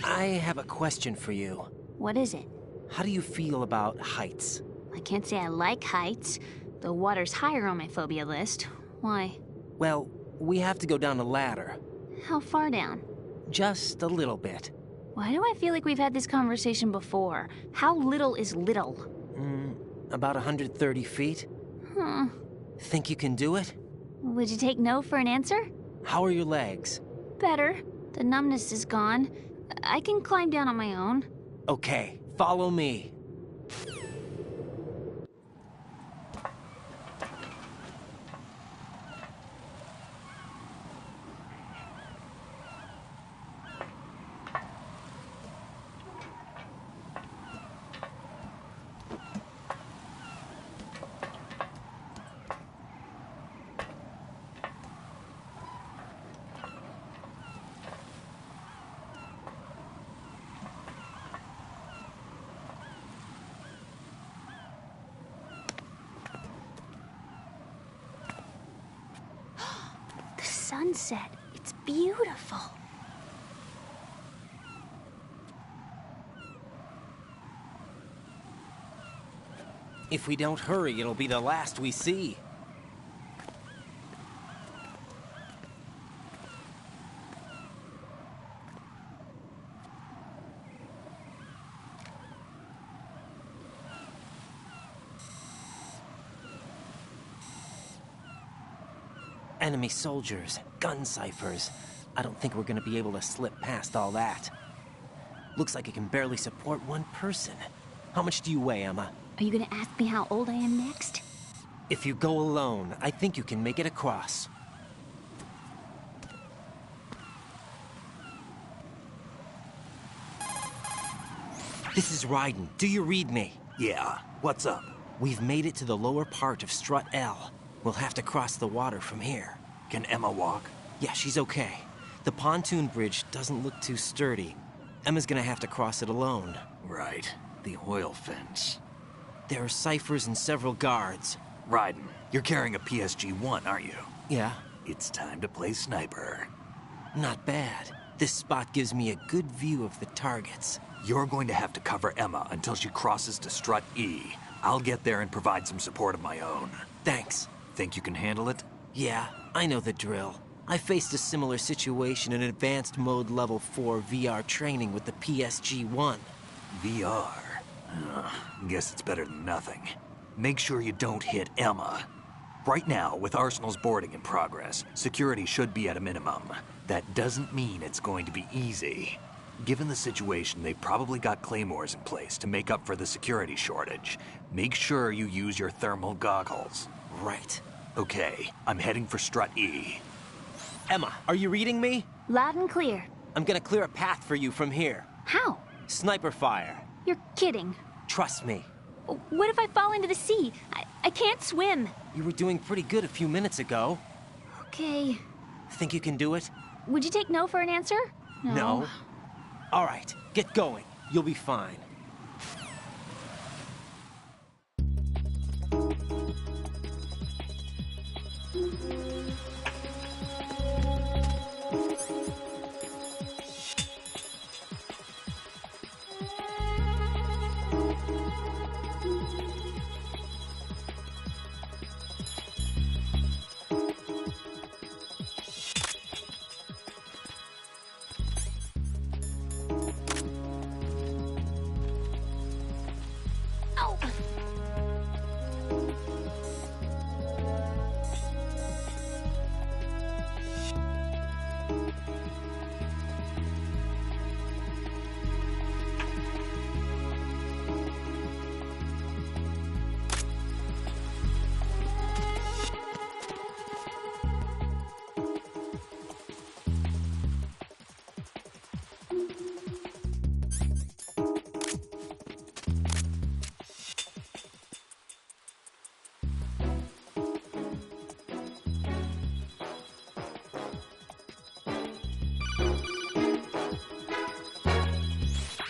I have a question for you. What is it? How do you feel about heights? I can't say I like heights. The water's higher on my phobia list. Why? Well, we have to go down a ladder. How far down? Just a little bit. Why do I feel like we've had this conversation before? How little is little? About 130 feet. Think you can do it? Would you take no for an answer? How are your legs? Better. The numbness is gone. I can climb down on my own. Okay, follow me. Sunset. It's beautiful. If we don't hurry, it'll be the last we see. Enemy soldiers, gun ciphers. I don't think we're gonna be able to slip past all that. Looks like it can barely support one person. How much do you weigh, Emma? Are you gonna ask me how old I am next? If you go alone, I think you can make it across. This is Raiden. Do you read me? Yeah. What's up? We've made it to the lower part of Strut L. We'll have to cross the water from here. Can Emma walk? Yeah, she's okay. The pontoon bridge doesn't look too sturdy. Emma's gonna have to cross it alone. Right. The oil fence. There are ciphers and several guards. Raiden, you're carrying a PSG-1, aren't you? Yeah. It's time to play sniper. Not bad. This spot gives me a good view of the targets. You're going to have to cover Emma until she crosses to Strut E. I'll get there and provide some support of my own. Thanks. Think you can handle it? Yeah, I know the drill. I faced a similar situation in Advanced Mode Level 4 VR training with the PSG-1. VR? Guess it's better than nothing. Make sure you don't hit Emma. Right now, with Arsenal's boarding in progress, security should be at a minimum. That doesn't mean it's going to be easy. Given the situation, they've probably got claymores in place to make up for the security shortage. Make sure you use your thermal goggles. Right. Okay, I'm heading for Strut E. Emma, are you reading me? Loud and clear. I'm gonna clear a path for you from here. How? Sniper fire. You're kidding. Trust me. What if I fall into the sea? I can't swim. You were doing pretty good a few minutes ago. Okay. Think you can do it? Would you take no for an answer? No. All right, get going. You'll be fine.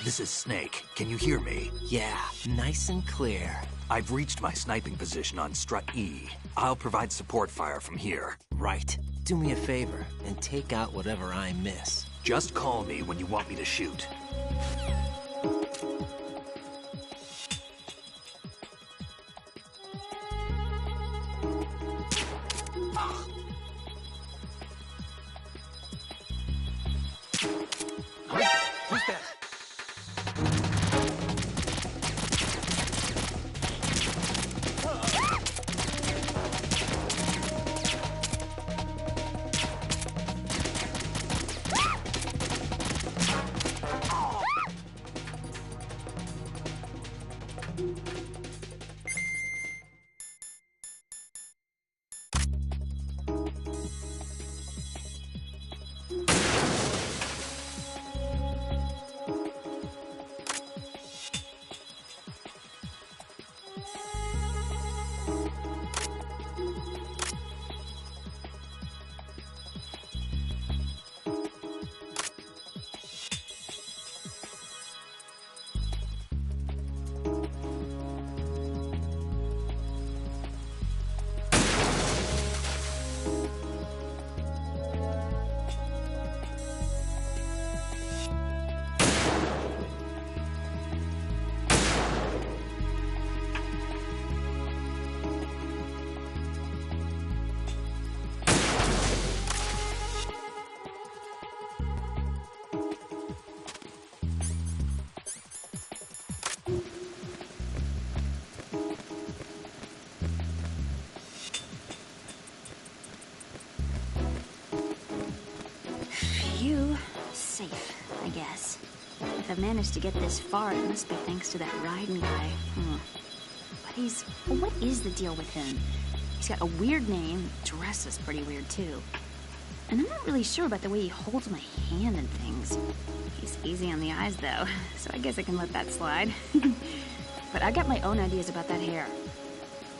This is Snake. Can you hear me? Yeah, nice and clear. I've reached my sniping position on Strut E. I'll provide support fire from here. Right. Do me a favor and take out whatever I miss. Just call me when you want me to shoot. Who's that? Safe, I guess. If I've managed to get this far, it must be thanks to that Raiden guy. But what is the deal with him? He's got a weird name, dresses pretty weird too. And I'm not really sure about the way he holds my hand and things. He's easy on the eyes though, so I guess I can let that slide. But I got my own ideas about that hair.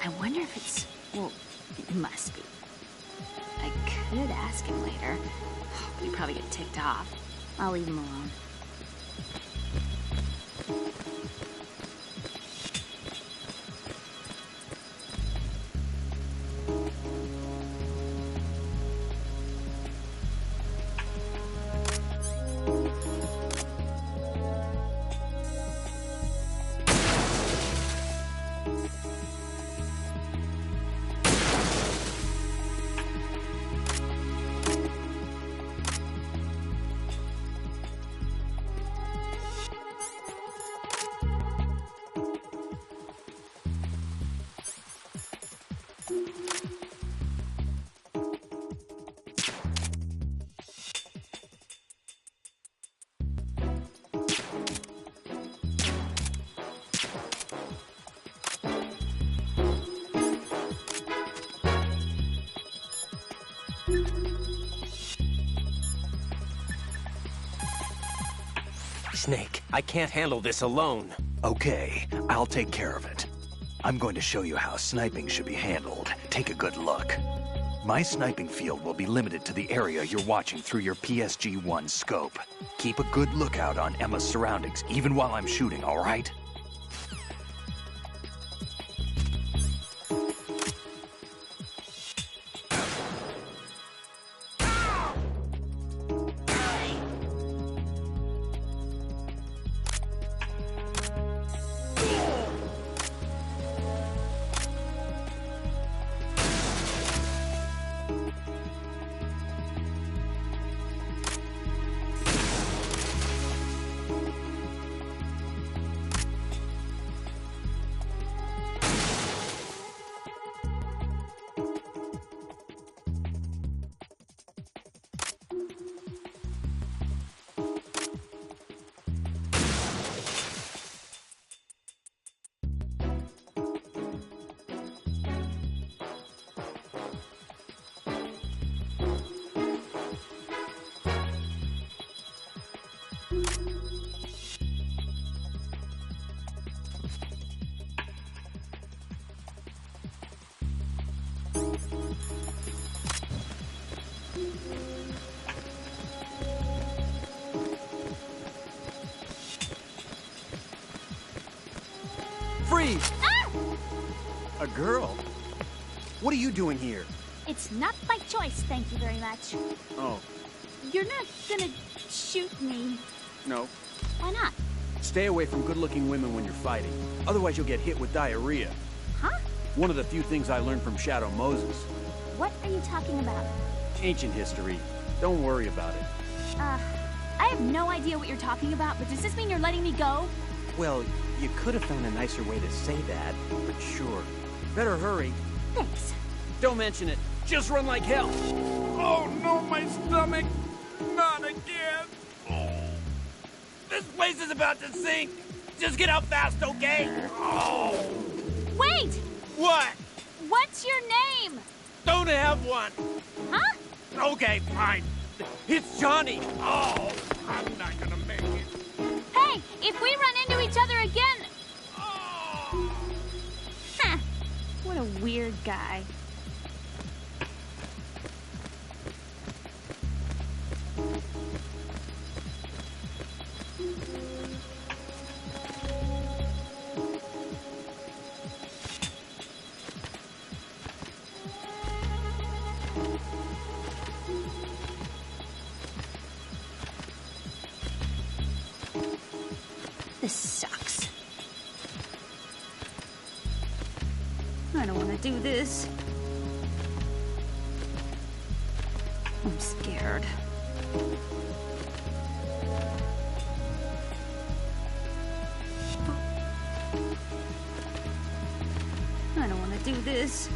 I wonder if it's... well, it must be. I could ask him later, but he'd probably get ticked off. I'll leave him alone. Snake, I can't handle this alone. Okay, I'll take care of it. I'm going to show you how sniping should be handled. Take a good look. My sniping field will be limited to the area you're watching through your PSG-1 scope. Keep a good lookout on Emma's surroundings, even while I'm shooting, all right? Freeze! Ah! A girl? What are you doing here? It's not by choice, thank you very much. Oh, You're not gonna shoot me. no. Why not? Stay away from good-looking women when you're fighting. Otherwise you'll get hit with diarrhea. Huh? One of the few things I learned from Shadow Moses. What are you talking about? Ancient history. Don't worry about it. I have no idea what you're talking about, but does this mean you're letting me go? Well, you could have found a nicer way to say that, but sure. Better hurry. Thanks. Don't mention it. Just run like hell. Oh no, my stomach! Not again! Oh. This place is about to sink! Just get out fast, okay? Oh. Wait! What? What's your name? Don't have one! Huh? Okay, fine. It's Johnny! Oh, I'm not gonna make it. Hey, if we run into each other again... Huh. What a weird guy. This sucks. I don't want to do this. I'm scared. I don't want to do this.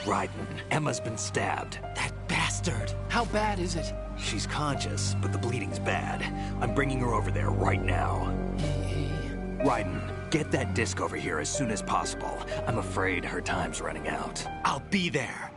Raiden, Emma's been stabbed. That bastard! How bad is it? She's conscious, but the bleeding's bad. I'm bringing her over there right now. Raiden, get that disc over here as soon as possible. I'm afraid her time's running out. I'll be there.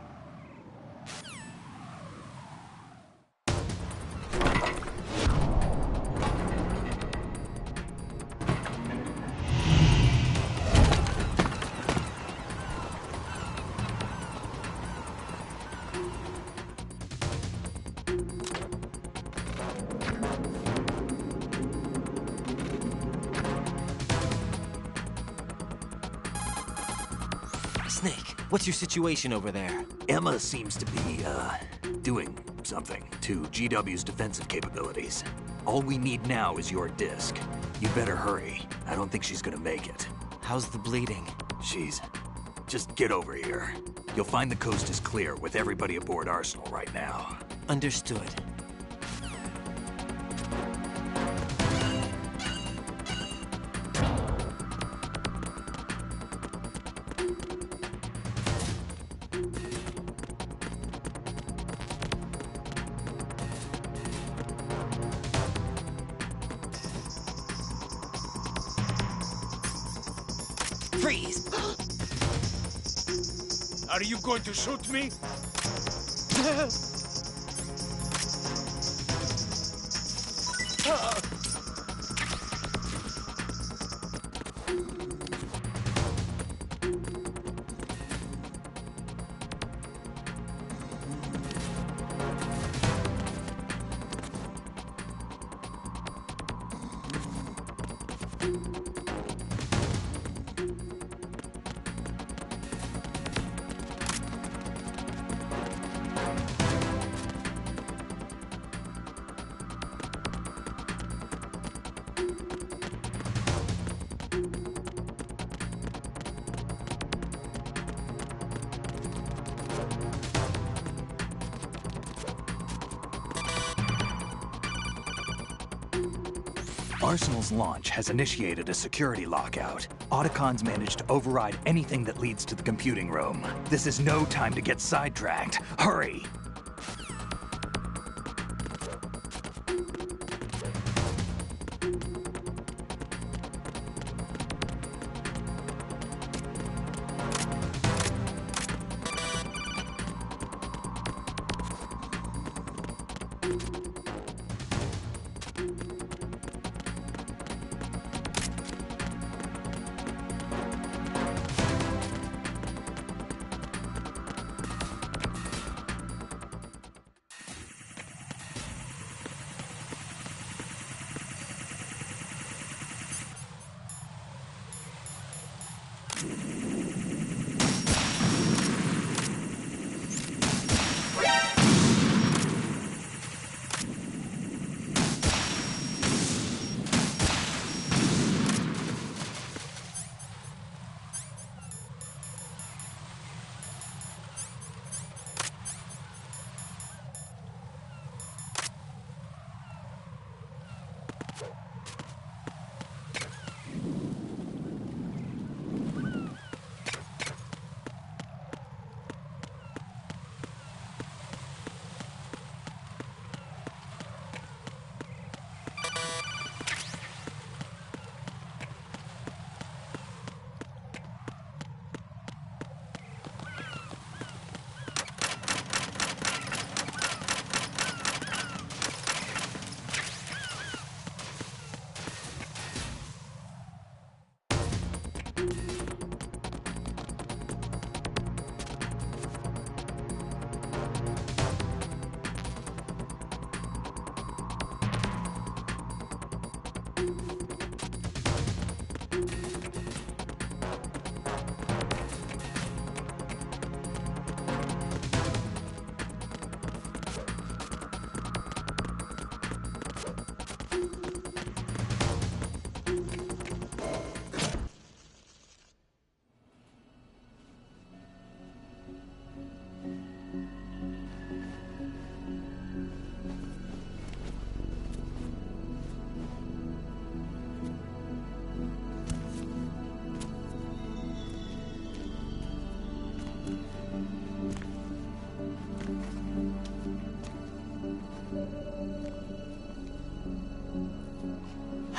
Snake, what's your situation over there? Emma seems to be, doing something to GW's defensive capabilities. All we need now is your disc. You better hurry. I don't think she's gonna make it. How's the bleeding? Just get over here. You'll find the coast is clear with everybody aboard Arsenal right now. Understood. Freeze! Are you going to shoot me? Arsenal's launch has initiated a security lockout. Otacons managed to override anything that leads to the computing room. This is no time to get sidetracked. Hurry!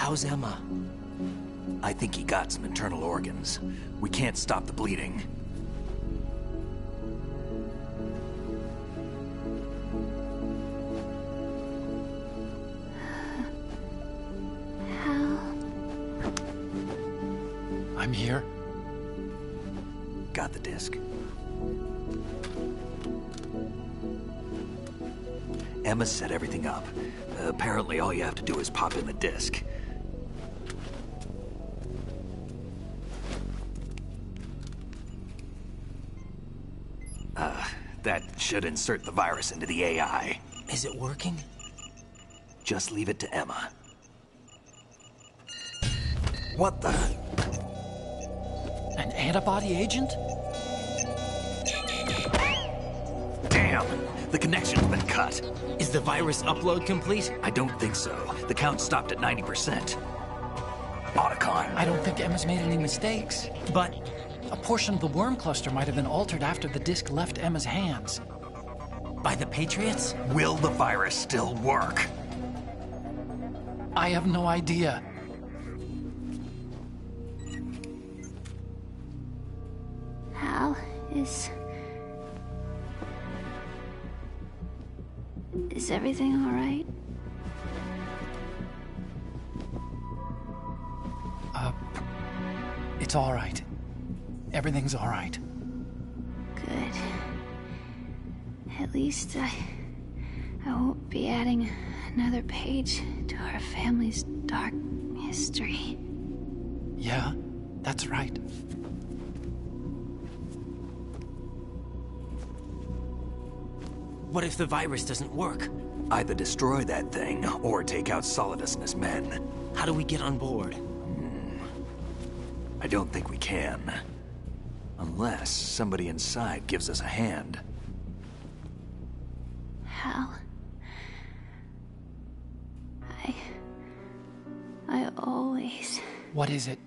How's Emma? I think he got some internal organs. We can't stop the bleeding. I'm here. Got the disc. Emma set everything up. Apparently all you have to do is pop in the disc. That should insert the virus into the AI. Is it working? Just leave it to Emma. What the? An antibody agent? Damn! The connection's been cut. Is the virus upload complete? I don't think so. The count stopped at 90%. Otacon. I don't think Emma's made any mistakes. But a portion of the worm cluster might have been altered after the disc left Emma's hands. By the Patriots? Will the virus still work? I have no idea. Hal, is everything all right? It's all right. Everything's all right. Good. At least I won't be adding another page to our family's dark history. Yeah, that's right. What if the virus doesn't work? Either destroy that thing, or take out Solidus and his men. How do we get on board? I don't think we can. Unless somebody inside gives us a hand. Hal... I always... What is it?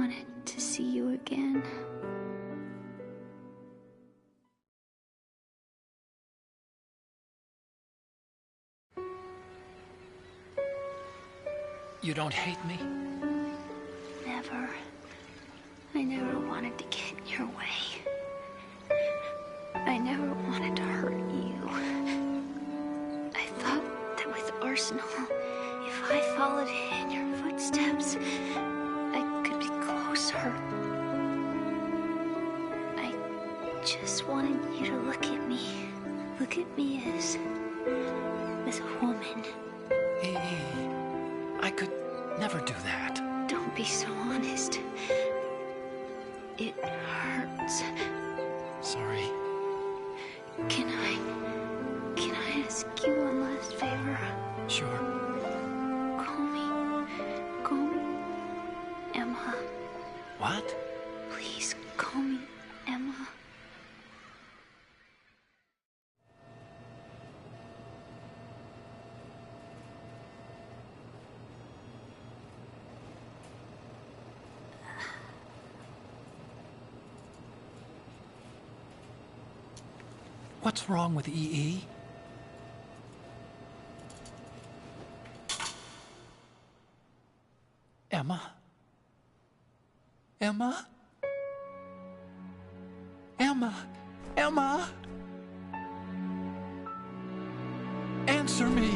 wanted to see you again. You don't hate me? Never. I never wanted to get in your way. I never wanted to hurt you. I thought that with Arsenal, if I followed in your footsteps, I could be closer. I just wanted you to look at me. Look at me as a woman. I could never do that. Don't be so honest. It hurts. Sorry. Can I ask you one last favor? Sure. Call me Emma. What? Please call me Emma. What's wrong with EE? Emma? Emma? Emma? Emma? Answer me!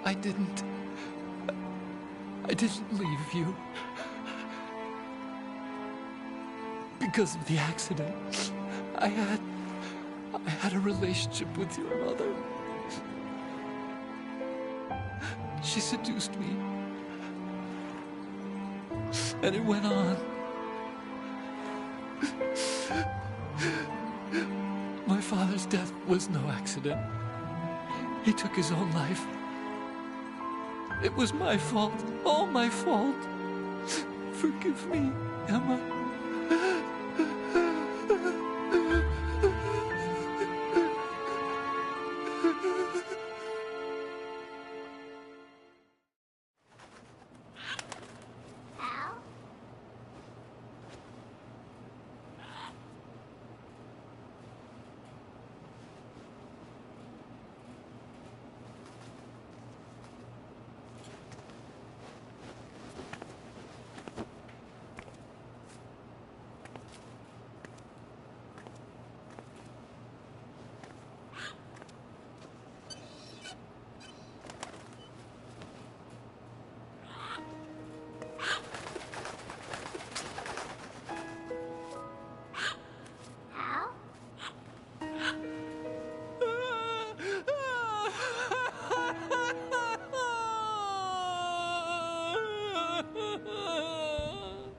I didn't leave you. Because of the accident, I had a relationship with your mother. She seduced me, And it went on. My father's death was no accident. He took his own life. It was my fault, all my fault. Forgive me, Emma.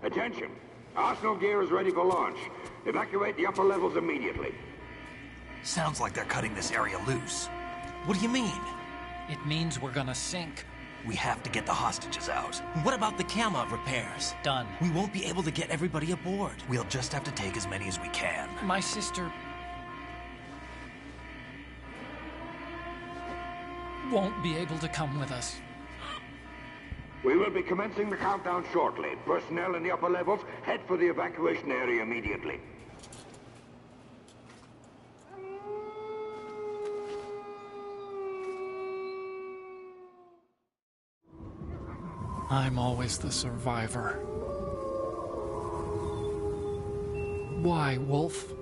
Attention! Arsenal gear is ready for launch. Evacuate the upper levels immediately. Sounds like they're cutting this area loose. What do you mean? It means we're gonna sink. We have to get the hostages out. What about the camo repairs? Done. We won't be able to get everybody aboard. We'll just have to take as many as we can. My sister won't be able to come with us. We will be commencing the countdown shortly. Personnel in the upper levels, head for the evacuation area immediately. I'm always the survivor. Why, Wolf?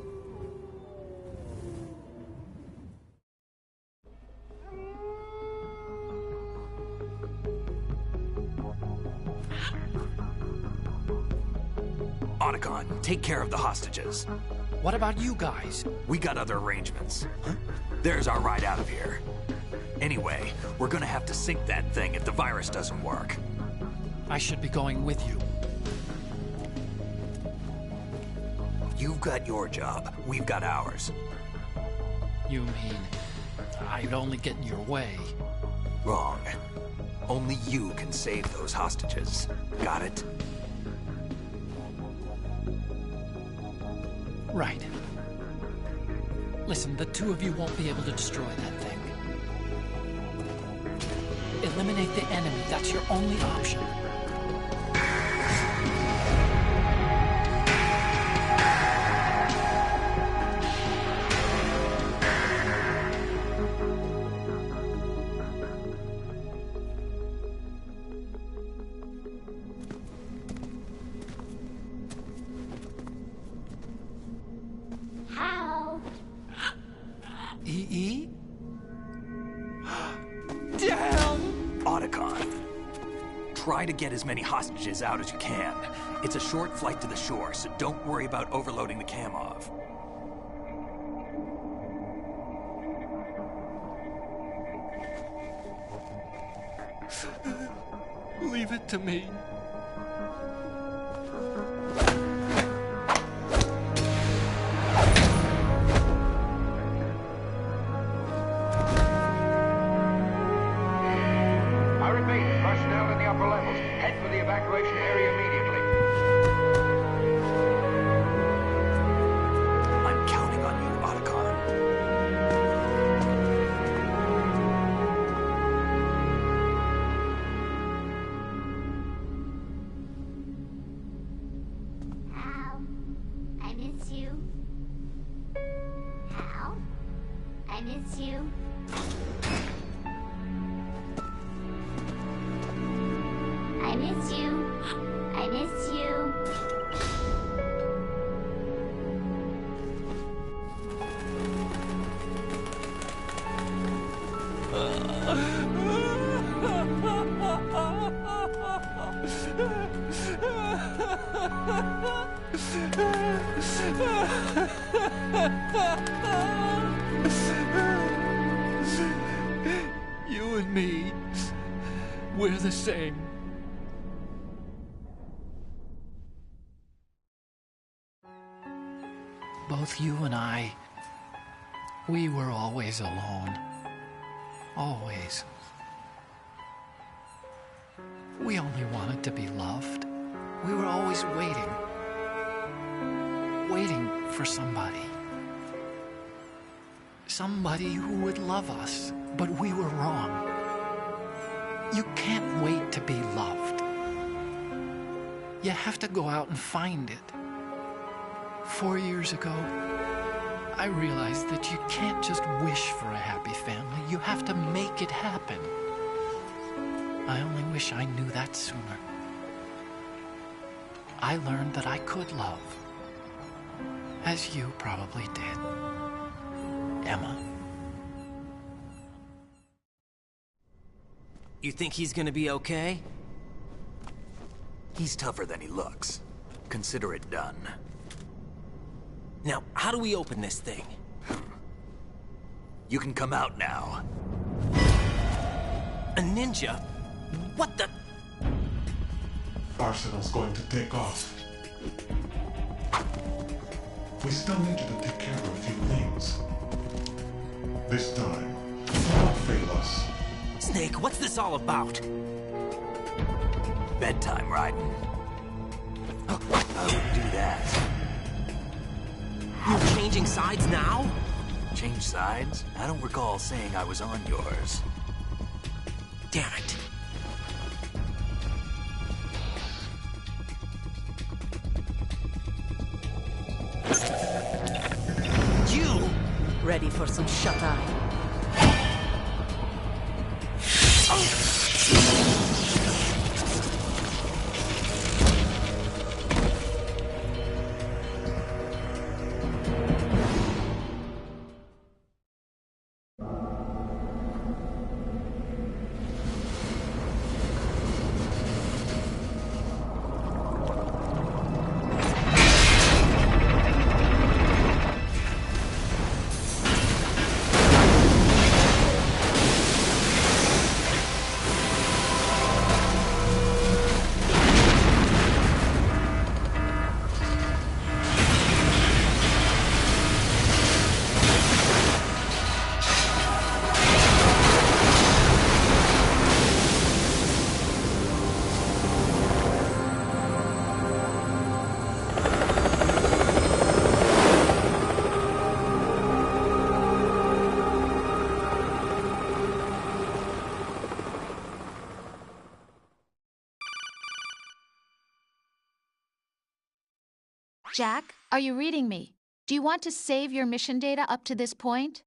Otacon, take care of the hostages. What about you guys? We got other arrangements. There's our ride out of here. Anyway, we're gonna have to sink that thing if the virus doesn't work. I should be going with you. You've got your job. We've got ours. You mean I'd only get in your way? Wrong. Only you can save those hostages. Got it? Right. Listen, the two of you won't be able to destroy that thing. Eliminate the enemy. That's your only option. EE? Damn! Otacon, try to get as many hostages out as you can. It's a short flight to the shore, so don't worry about overloading the Kamov. Leave it to me. Personnel in the upper levels, head for the evacuation area immediately. I'm counting on you, Otacon. Hal, I miss you. Hal, I miss you. I miss you. I miss you. You and me, we're the same. both you and I, we were always alone. Always. We only wanted to be loved. We were always waiting. Waiting for somebody. Somebody who would love us, but we were wrong. You can't wait to be loved. You have to go out and find it. 4 years ago, I realized that you can't just wish for a happy family. You have to make it happen. I only wish I knew that sooner. I learned that I could love, as you probably did, Emma. You think he's gonna be okay? He's tougher than he looks. Consider it done. Now, how do we open this thing? You can come out now. A ninja? What the? Arsenal's going to take off. We still need you to take care of a few things. This time, don't fail us. Snake, what's this all about? Bedtime, Raiden. I wouldn't do that. You're changing sides now? Change sides? I don't recall saying I was on yours. Damn it. You! Ready for some shut-eye? Jack, are you reading me? Do you want to save your mission data up to this point?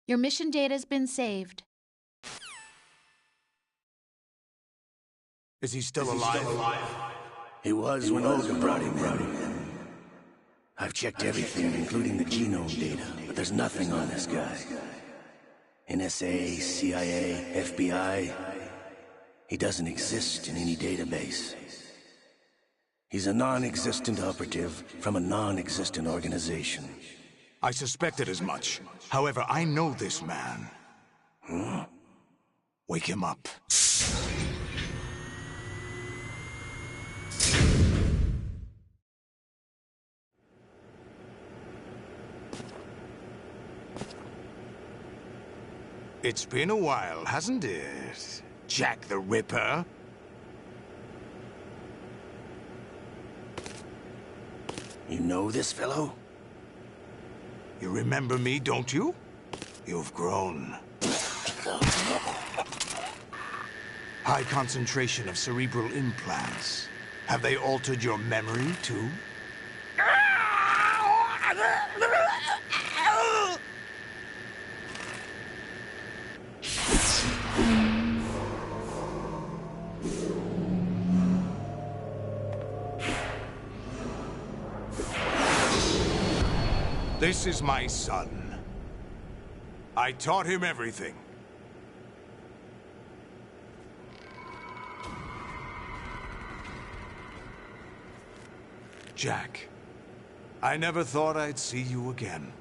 Your mission data's been saved. Is he still alive? He was when Olga brought him in. I've checked everything, including the genome data, but there's nothing on this guy. NSA, CIA, FBI. He doesn't exist in any database. He's a non-existent operative from a non-existent organization. I suspected as much. However, I know this man. Huh? Wake him up. It's been a while, hasn't it, Jack the Ripper? You know this fellow? You remember me, don't you? You've grown. High concentration of cerebral implants. Have they altered your memory, too? This is my son. I taught him everything. Jack, I never thought I'd see you again.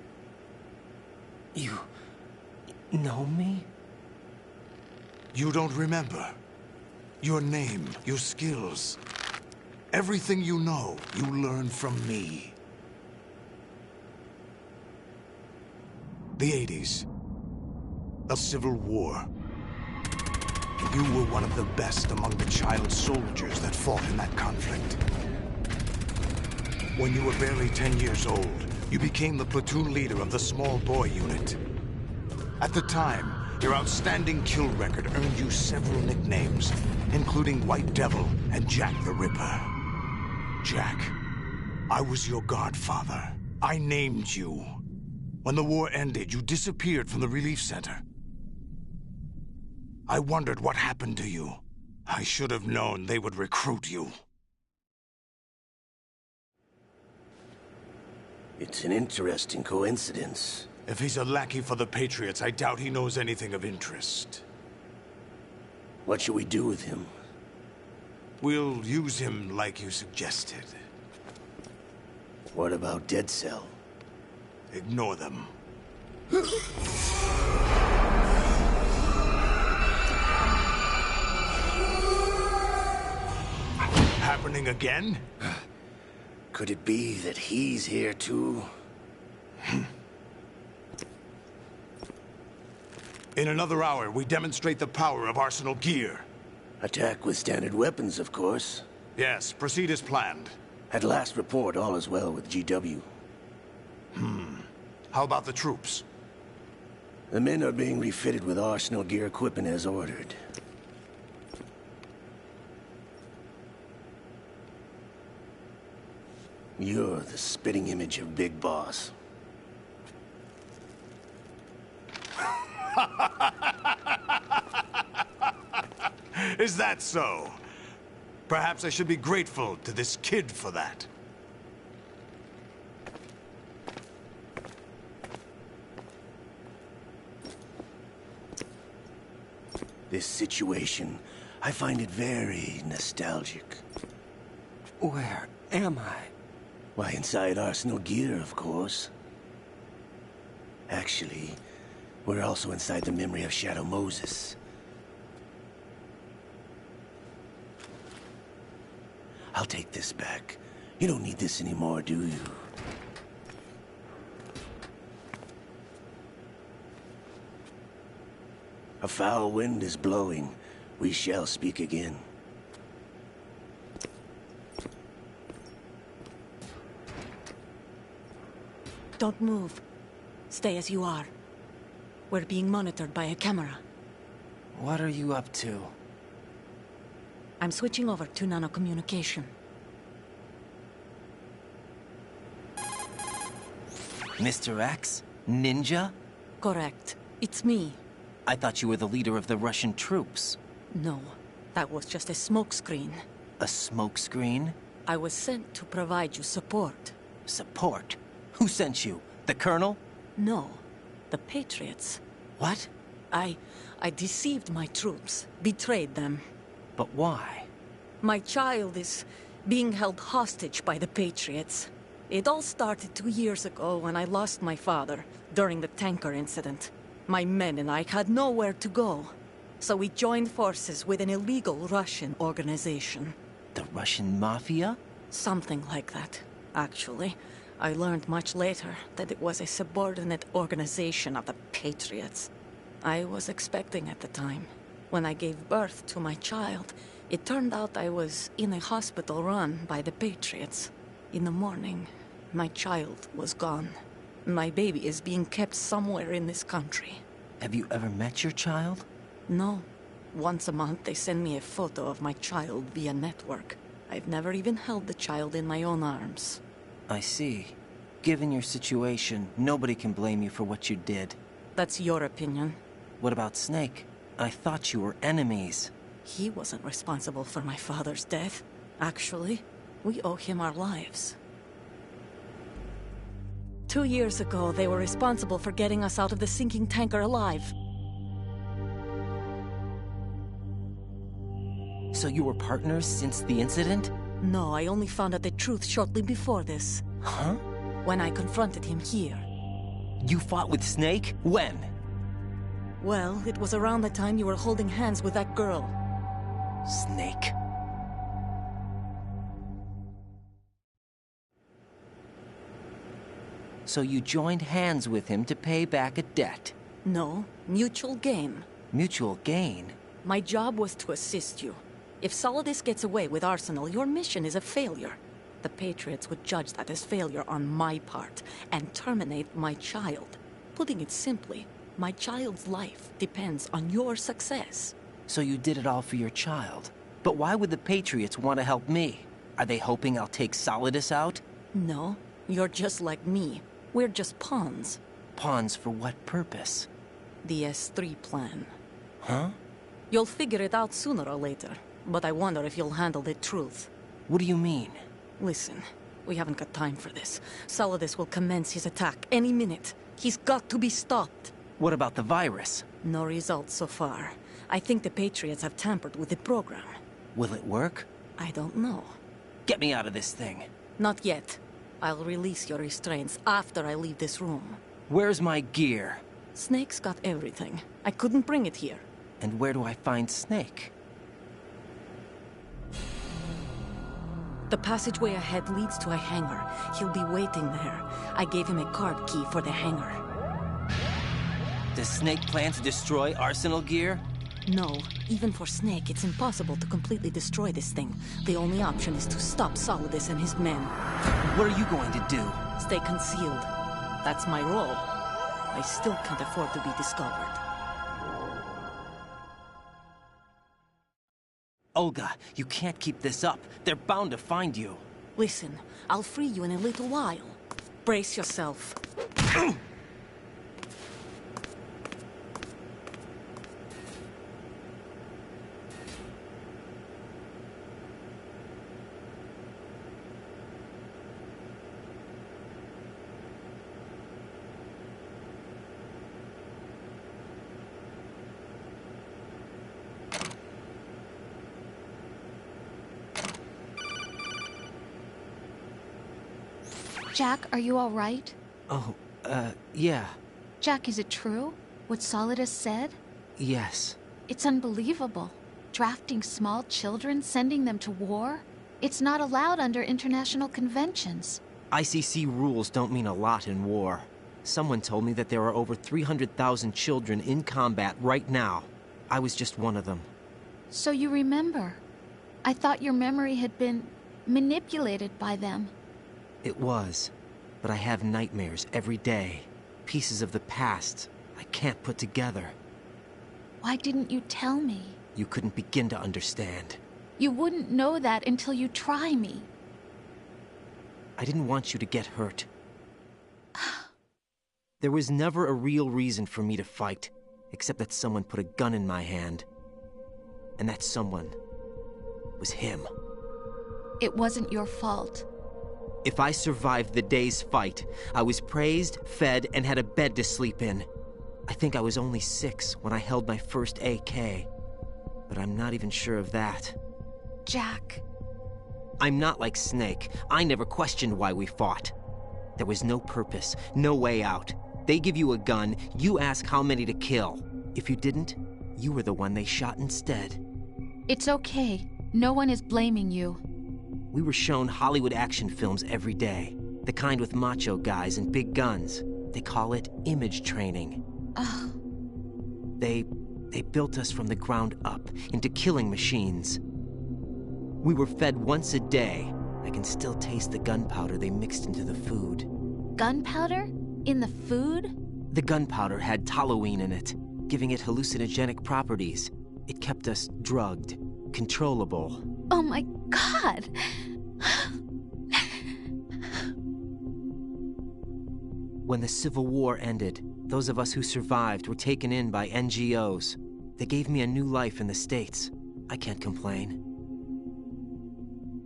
You know me? You don't remember. Your name, your skills. Everything you know, you learned from me. The 80s. The Civil War. You were one of the best among the child soldiers that fought in that conflict. When you were barely 10 years old, you became the platoon leader of the small boy unit. At the time, your outstanding kill record earned you several nicknames, including White Devil and Jack the Ripper. Jack, I was your godfather. I named you. When the war ended, you disappeared from the relief center. I wondered what happened to you. I should have known they would recruit you. It's an interesting coincidence. If he's a lackey for the Patriots, I doubt he knows anything of interest. What should we do with him? We'll use him like you suggested. What about Dead Cell? Ignore them. Happening again? Could it be that he's here too? In another hour, we demonstrate the power of Arsenal gear. Attack with standard weapons, of course. Yes, proceed as planned. At last report, all is well with GW. How about the troops? The men are being refitted with Arsenal gear equipment as ordered. You're the spitting image of Big Boss. Is that so? Perhaps I should be grateful to this kid for that. This situation, I find it very nostalgic. Where am I? Why, inside Arsenal gear, of course. Actually, we're also inside the memory of Shadow Moses. I'll take this back. You don't need this anymore, do you? A foul wind is blowing. We shall speak again. Don't move. Stay as you are. We're being monitored by a camera. What are you up to? I'm switching over to nanocommunication. Mr. X? Ninja? Correct. It's me. I thought you were the leader of the Russian troops. No, that was just a smokescreen. A smokescreen? I was sent to provide you support. Support? Who sent you? The Colonel? No, the Patriots. What? I deceived my troops, betrayed them. But why? My child is being held hostage by the Patriots. It all started 2 years ago when I lost my father during the tanker incident. My men and I had nowhere to go, so we joined forces with an illegal Russian organization. The Russian Mafia? Something like that, actually. I learned much later that it was a subordinate organization of the Patriots. I was expecting at the time. When I gave birth to my child, it turned out I was in a hospital run by the Patriots. In the morning, my child was gone. My baby is being kept somewhere in this country. Have you ever met your child? No. Once a month, they send me a photo of my child via network. I've never even held the child in my own arms. I see. Given your situation, nobody can blame you for what you did. That's your opinion. What about Snake? I thought you were enemies. He wasn't responsible for my father's death. Actually, we owe him our lives. 2 years ago, they were responsible for getting us out of the sinking tanker alive. So you were partners since the incident? No, I only found out the truth shortly before this. Huh? When I confronted him here. You fought with Snake? When? Well, it was around the time you were holding hands with that girl. Snake. So you joined hands with him to pay back a debt? No, mutual gain. Mutual gain? My job was to assist you. If Solidus gets away with Arsenal, your mission is a failure. The Patriots would judge that as failure on my part, and terminate my child. Putting it simply, my child's life depends on your success. So you did it all for your child. But why would the Patriots want to help me? Are they hoping I'll take Solidus out? No, you're just like me. We're just pawns. Pawns for what purpose? The S3 plan. Huh? You'll figure it out sooner or later, but I wonder if you'll handle the truth. What do you mean? Listen, we haven't got time for this. Solidus will commence his attack any minute. He's got to be stopped. What about the virus? No results so far. I think the Patriots have tampered with the program. Will it work? I don't know. Get me out of this thing. Not yet. I'll release your restraints after I leave this room. Where's my gear? Snake's got everything. I couldn't bring it here. And where do I find Snake? The passageway ahead leads to a hangar. He'll be waiting there. I gave him a card key for the hangar. Does Snake plan to destroy Arsenal gear? No. Even for Snake, it's impossible to completely destroy this thing. The only option is to stop Solidus and his men. What are you going to do? Stay concealed. That's my role. I still can't afford to be discovered. Olga, you can't keep this up. They're bound to find you. Listen, I'll free you in a little while. Brace yourself. Jack, are you all right? Oh, yeah. Jack, is it true? What Solidus said? Yes. It's unbelievable. Drafting small children, sending them to war? It's not allowed under international conventions. ICC rules don't mean a lot in war. Someone told me that there are over 300,000 children in combat right now. I was just one of them. So you remember. I thought your memory had been manipulated by them. It was, but I have nightmares every day. Pieces of the past I can't put together. Why didn't you tell me? You couldn't begin to understand. You wouldn't know that until you try me. I didn't want you to get hurt. There was never a real reason for me to fight, except that someone put a gun in my hand. And that someone was him. It wasn't your fault. If I survived the day's fight, I was praised, fed, and had a bed to sleep in. I think I was only 6 when I held my first AK. But I'm not even sure of that. Jack. I'm not like Snake. I never questioned why we fought. There was no purpose, no way out. They give you a gun, you ask how many to kill. If you didn't, you were the one they shot instead. It's okay. No one is blaming you. We were shown Hollywood action films every day. The kind with macho guys and big guns. They call it image training. Ugh. They built us from the ground up into killing machines. We were fed once a day. I can still taste the gunpowder they mixed into the food. Gunpowder? In the food? The gunpowder had toluene in it, giving it hallucinogenic properties. It kept us drugged, controllable. Oh my God! When the Civil War ended, those of us who survived were taken in by NGOs. They gave me a new life in the States. I can't complain.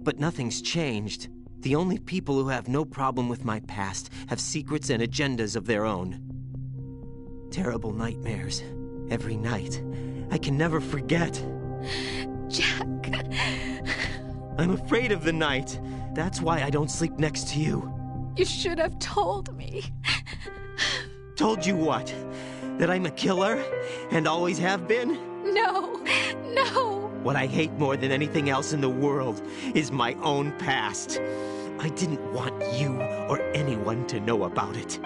But nothing's changed. The only people who have no problem with my past have secrets and agendas of their own. Terrible nightmares. Every night. I can never forget. Jack. I'm afraid of the night. That's why I don't sleep next to you. You should have told me. Told you what? That I'm a killer? And always have been? No, no. What I hate more than anything else in the world is my own past. I didn't want you or anyone to know about it.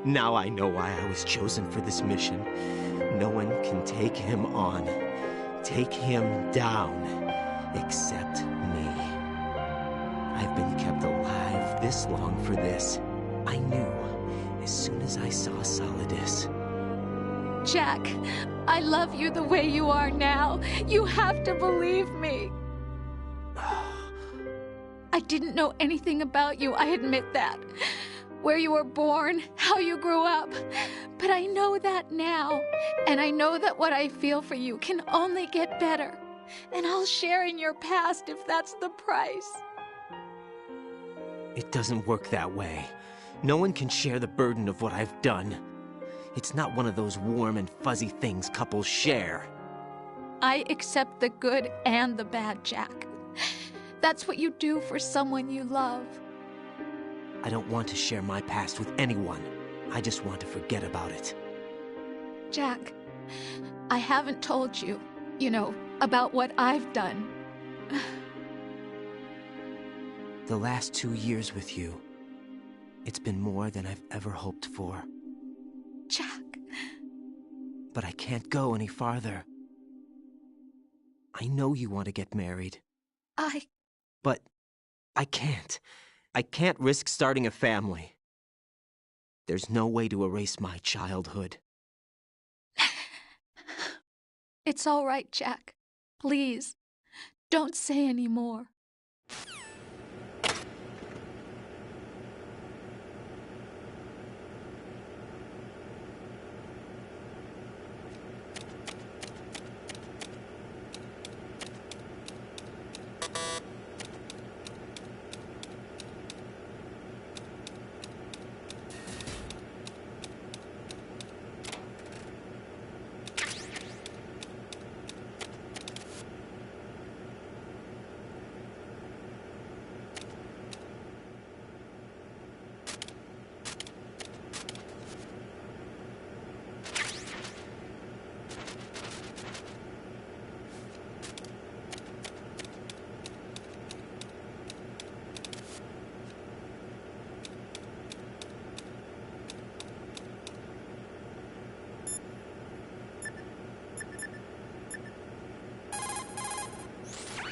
Now I know why I was chosen for this mission. No one can take him on, take him down, except me. I've been kept alive this long for this. I knew as soon as I saw Solidus. Jack, I love you the way you are now. You have to believe me. I didn't know anything about you, I admit that. Where you were born, how you grew up. But I know that now. And I know that what I feel for you can only get better. And I'll share in your past if that's the price. It doesn't work that way. No one can share the burden of what I've done. It's not one of those warm and fuzzy things couples share. I accept the good and the bad, Jack. That's what you do for someone you love. I don't want to share my past with anyone. I just want to forget about it. Jack, I haven't told you, about what I've done. The last 2 years with you, it's been more than I've ever hoped for. Jack. But I can't go any farther. I know you want to get married. But I can't. I can't risk starting a family. There's no way to erase my childhood. It's all right, Jack. Please, don't say any more.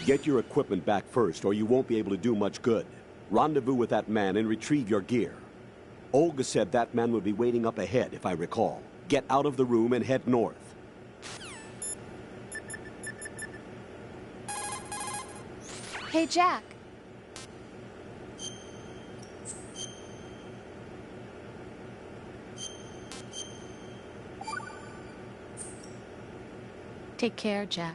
Get your equipment back first, or you won't be able to do much good. Rendezvous with that man and retrieve your gear. Olga said that man would be waiting up ahead, if I recall. Get out of the room and head north. Hey, Jack. Take care, Jack.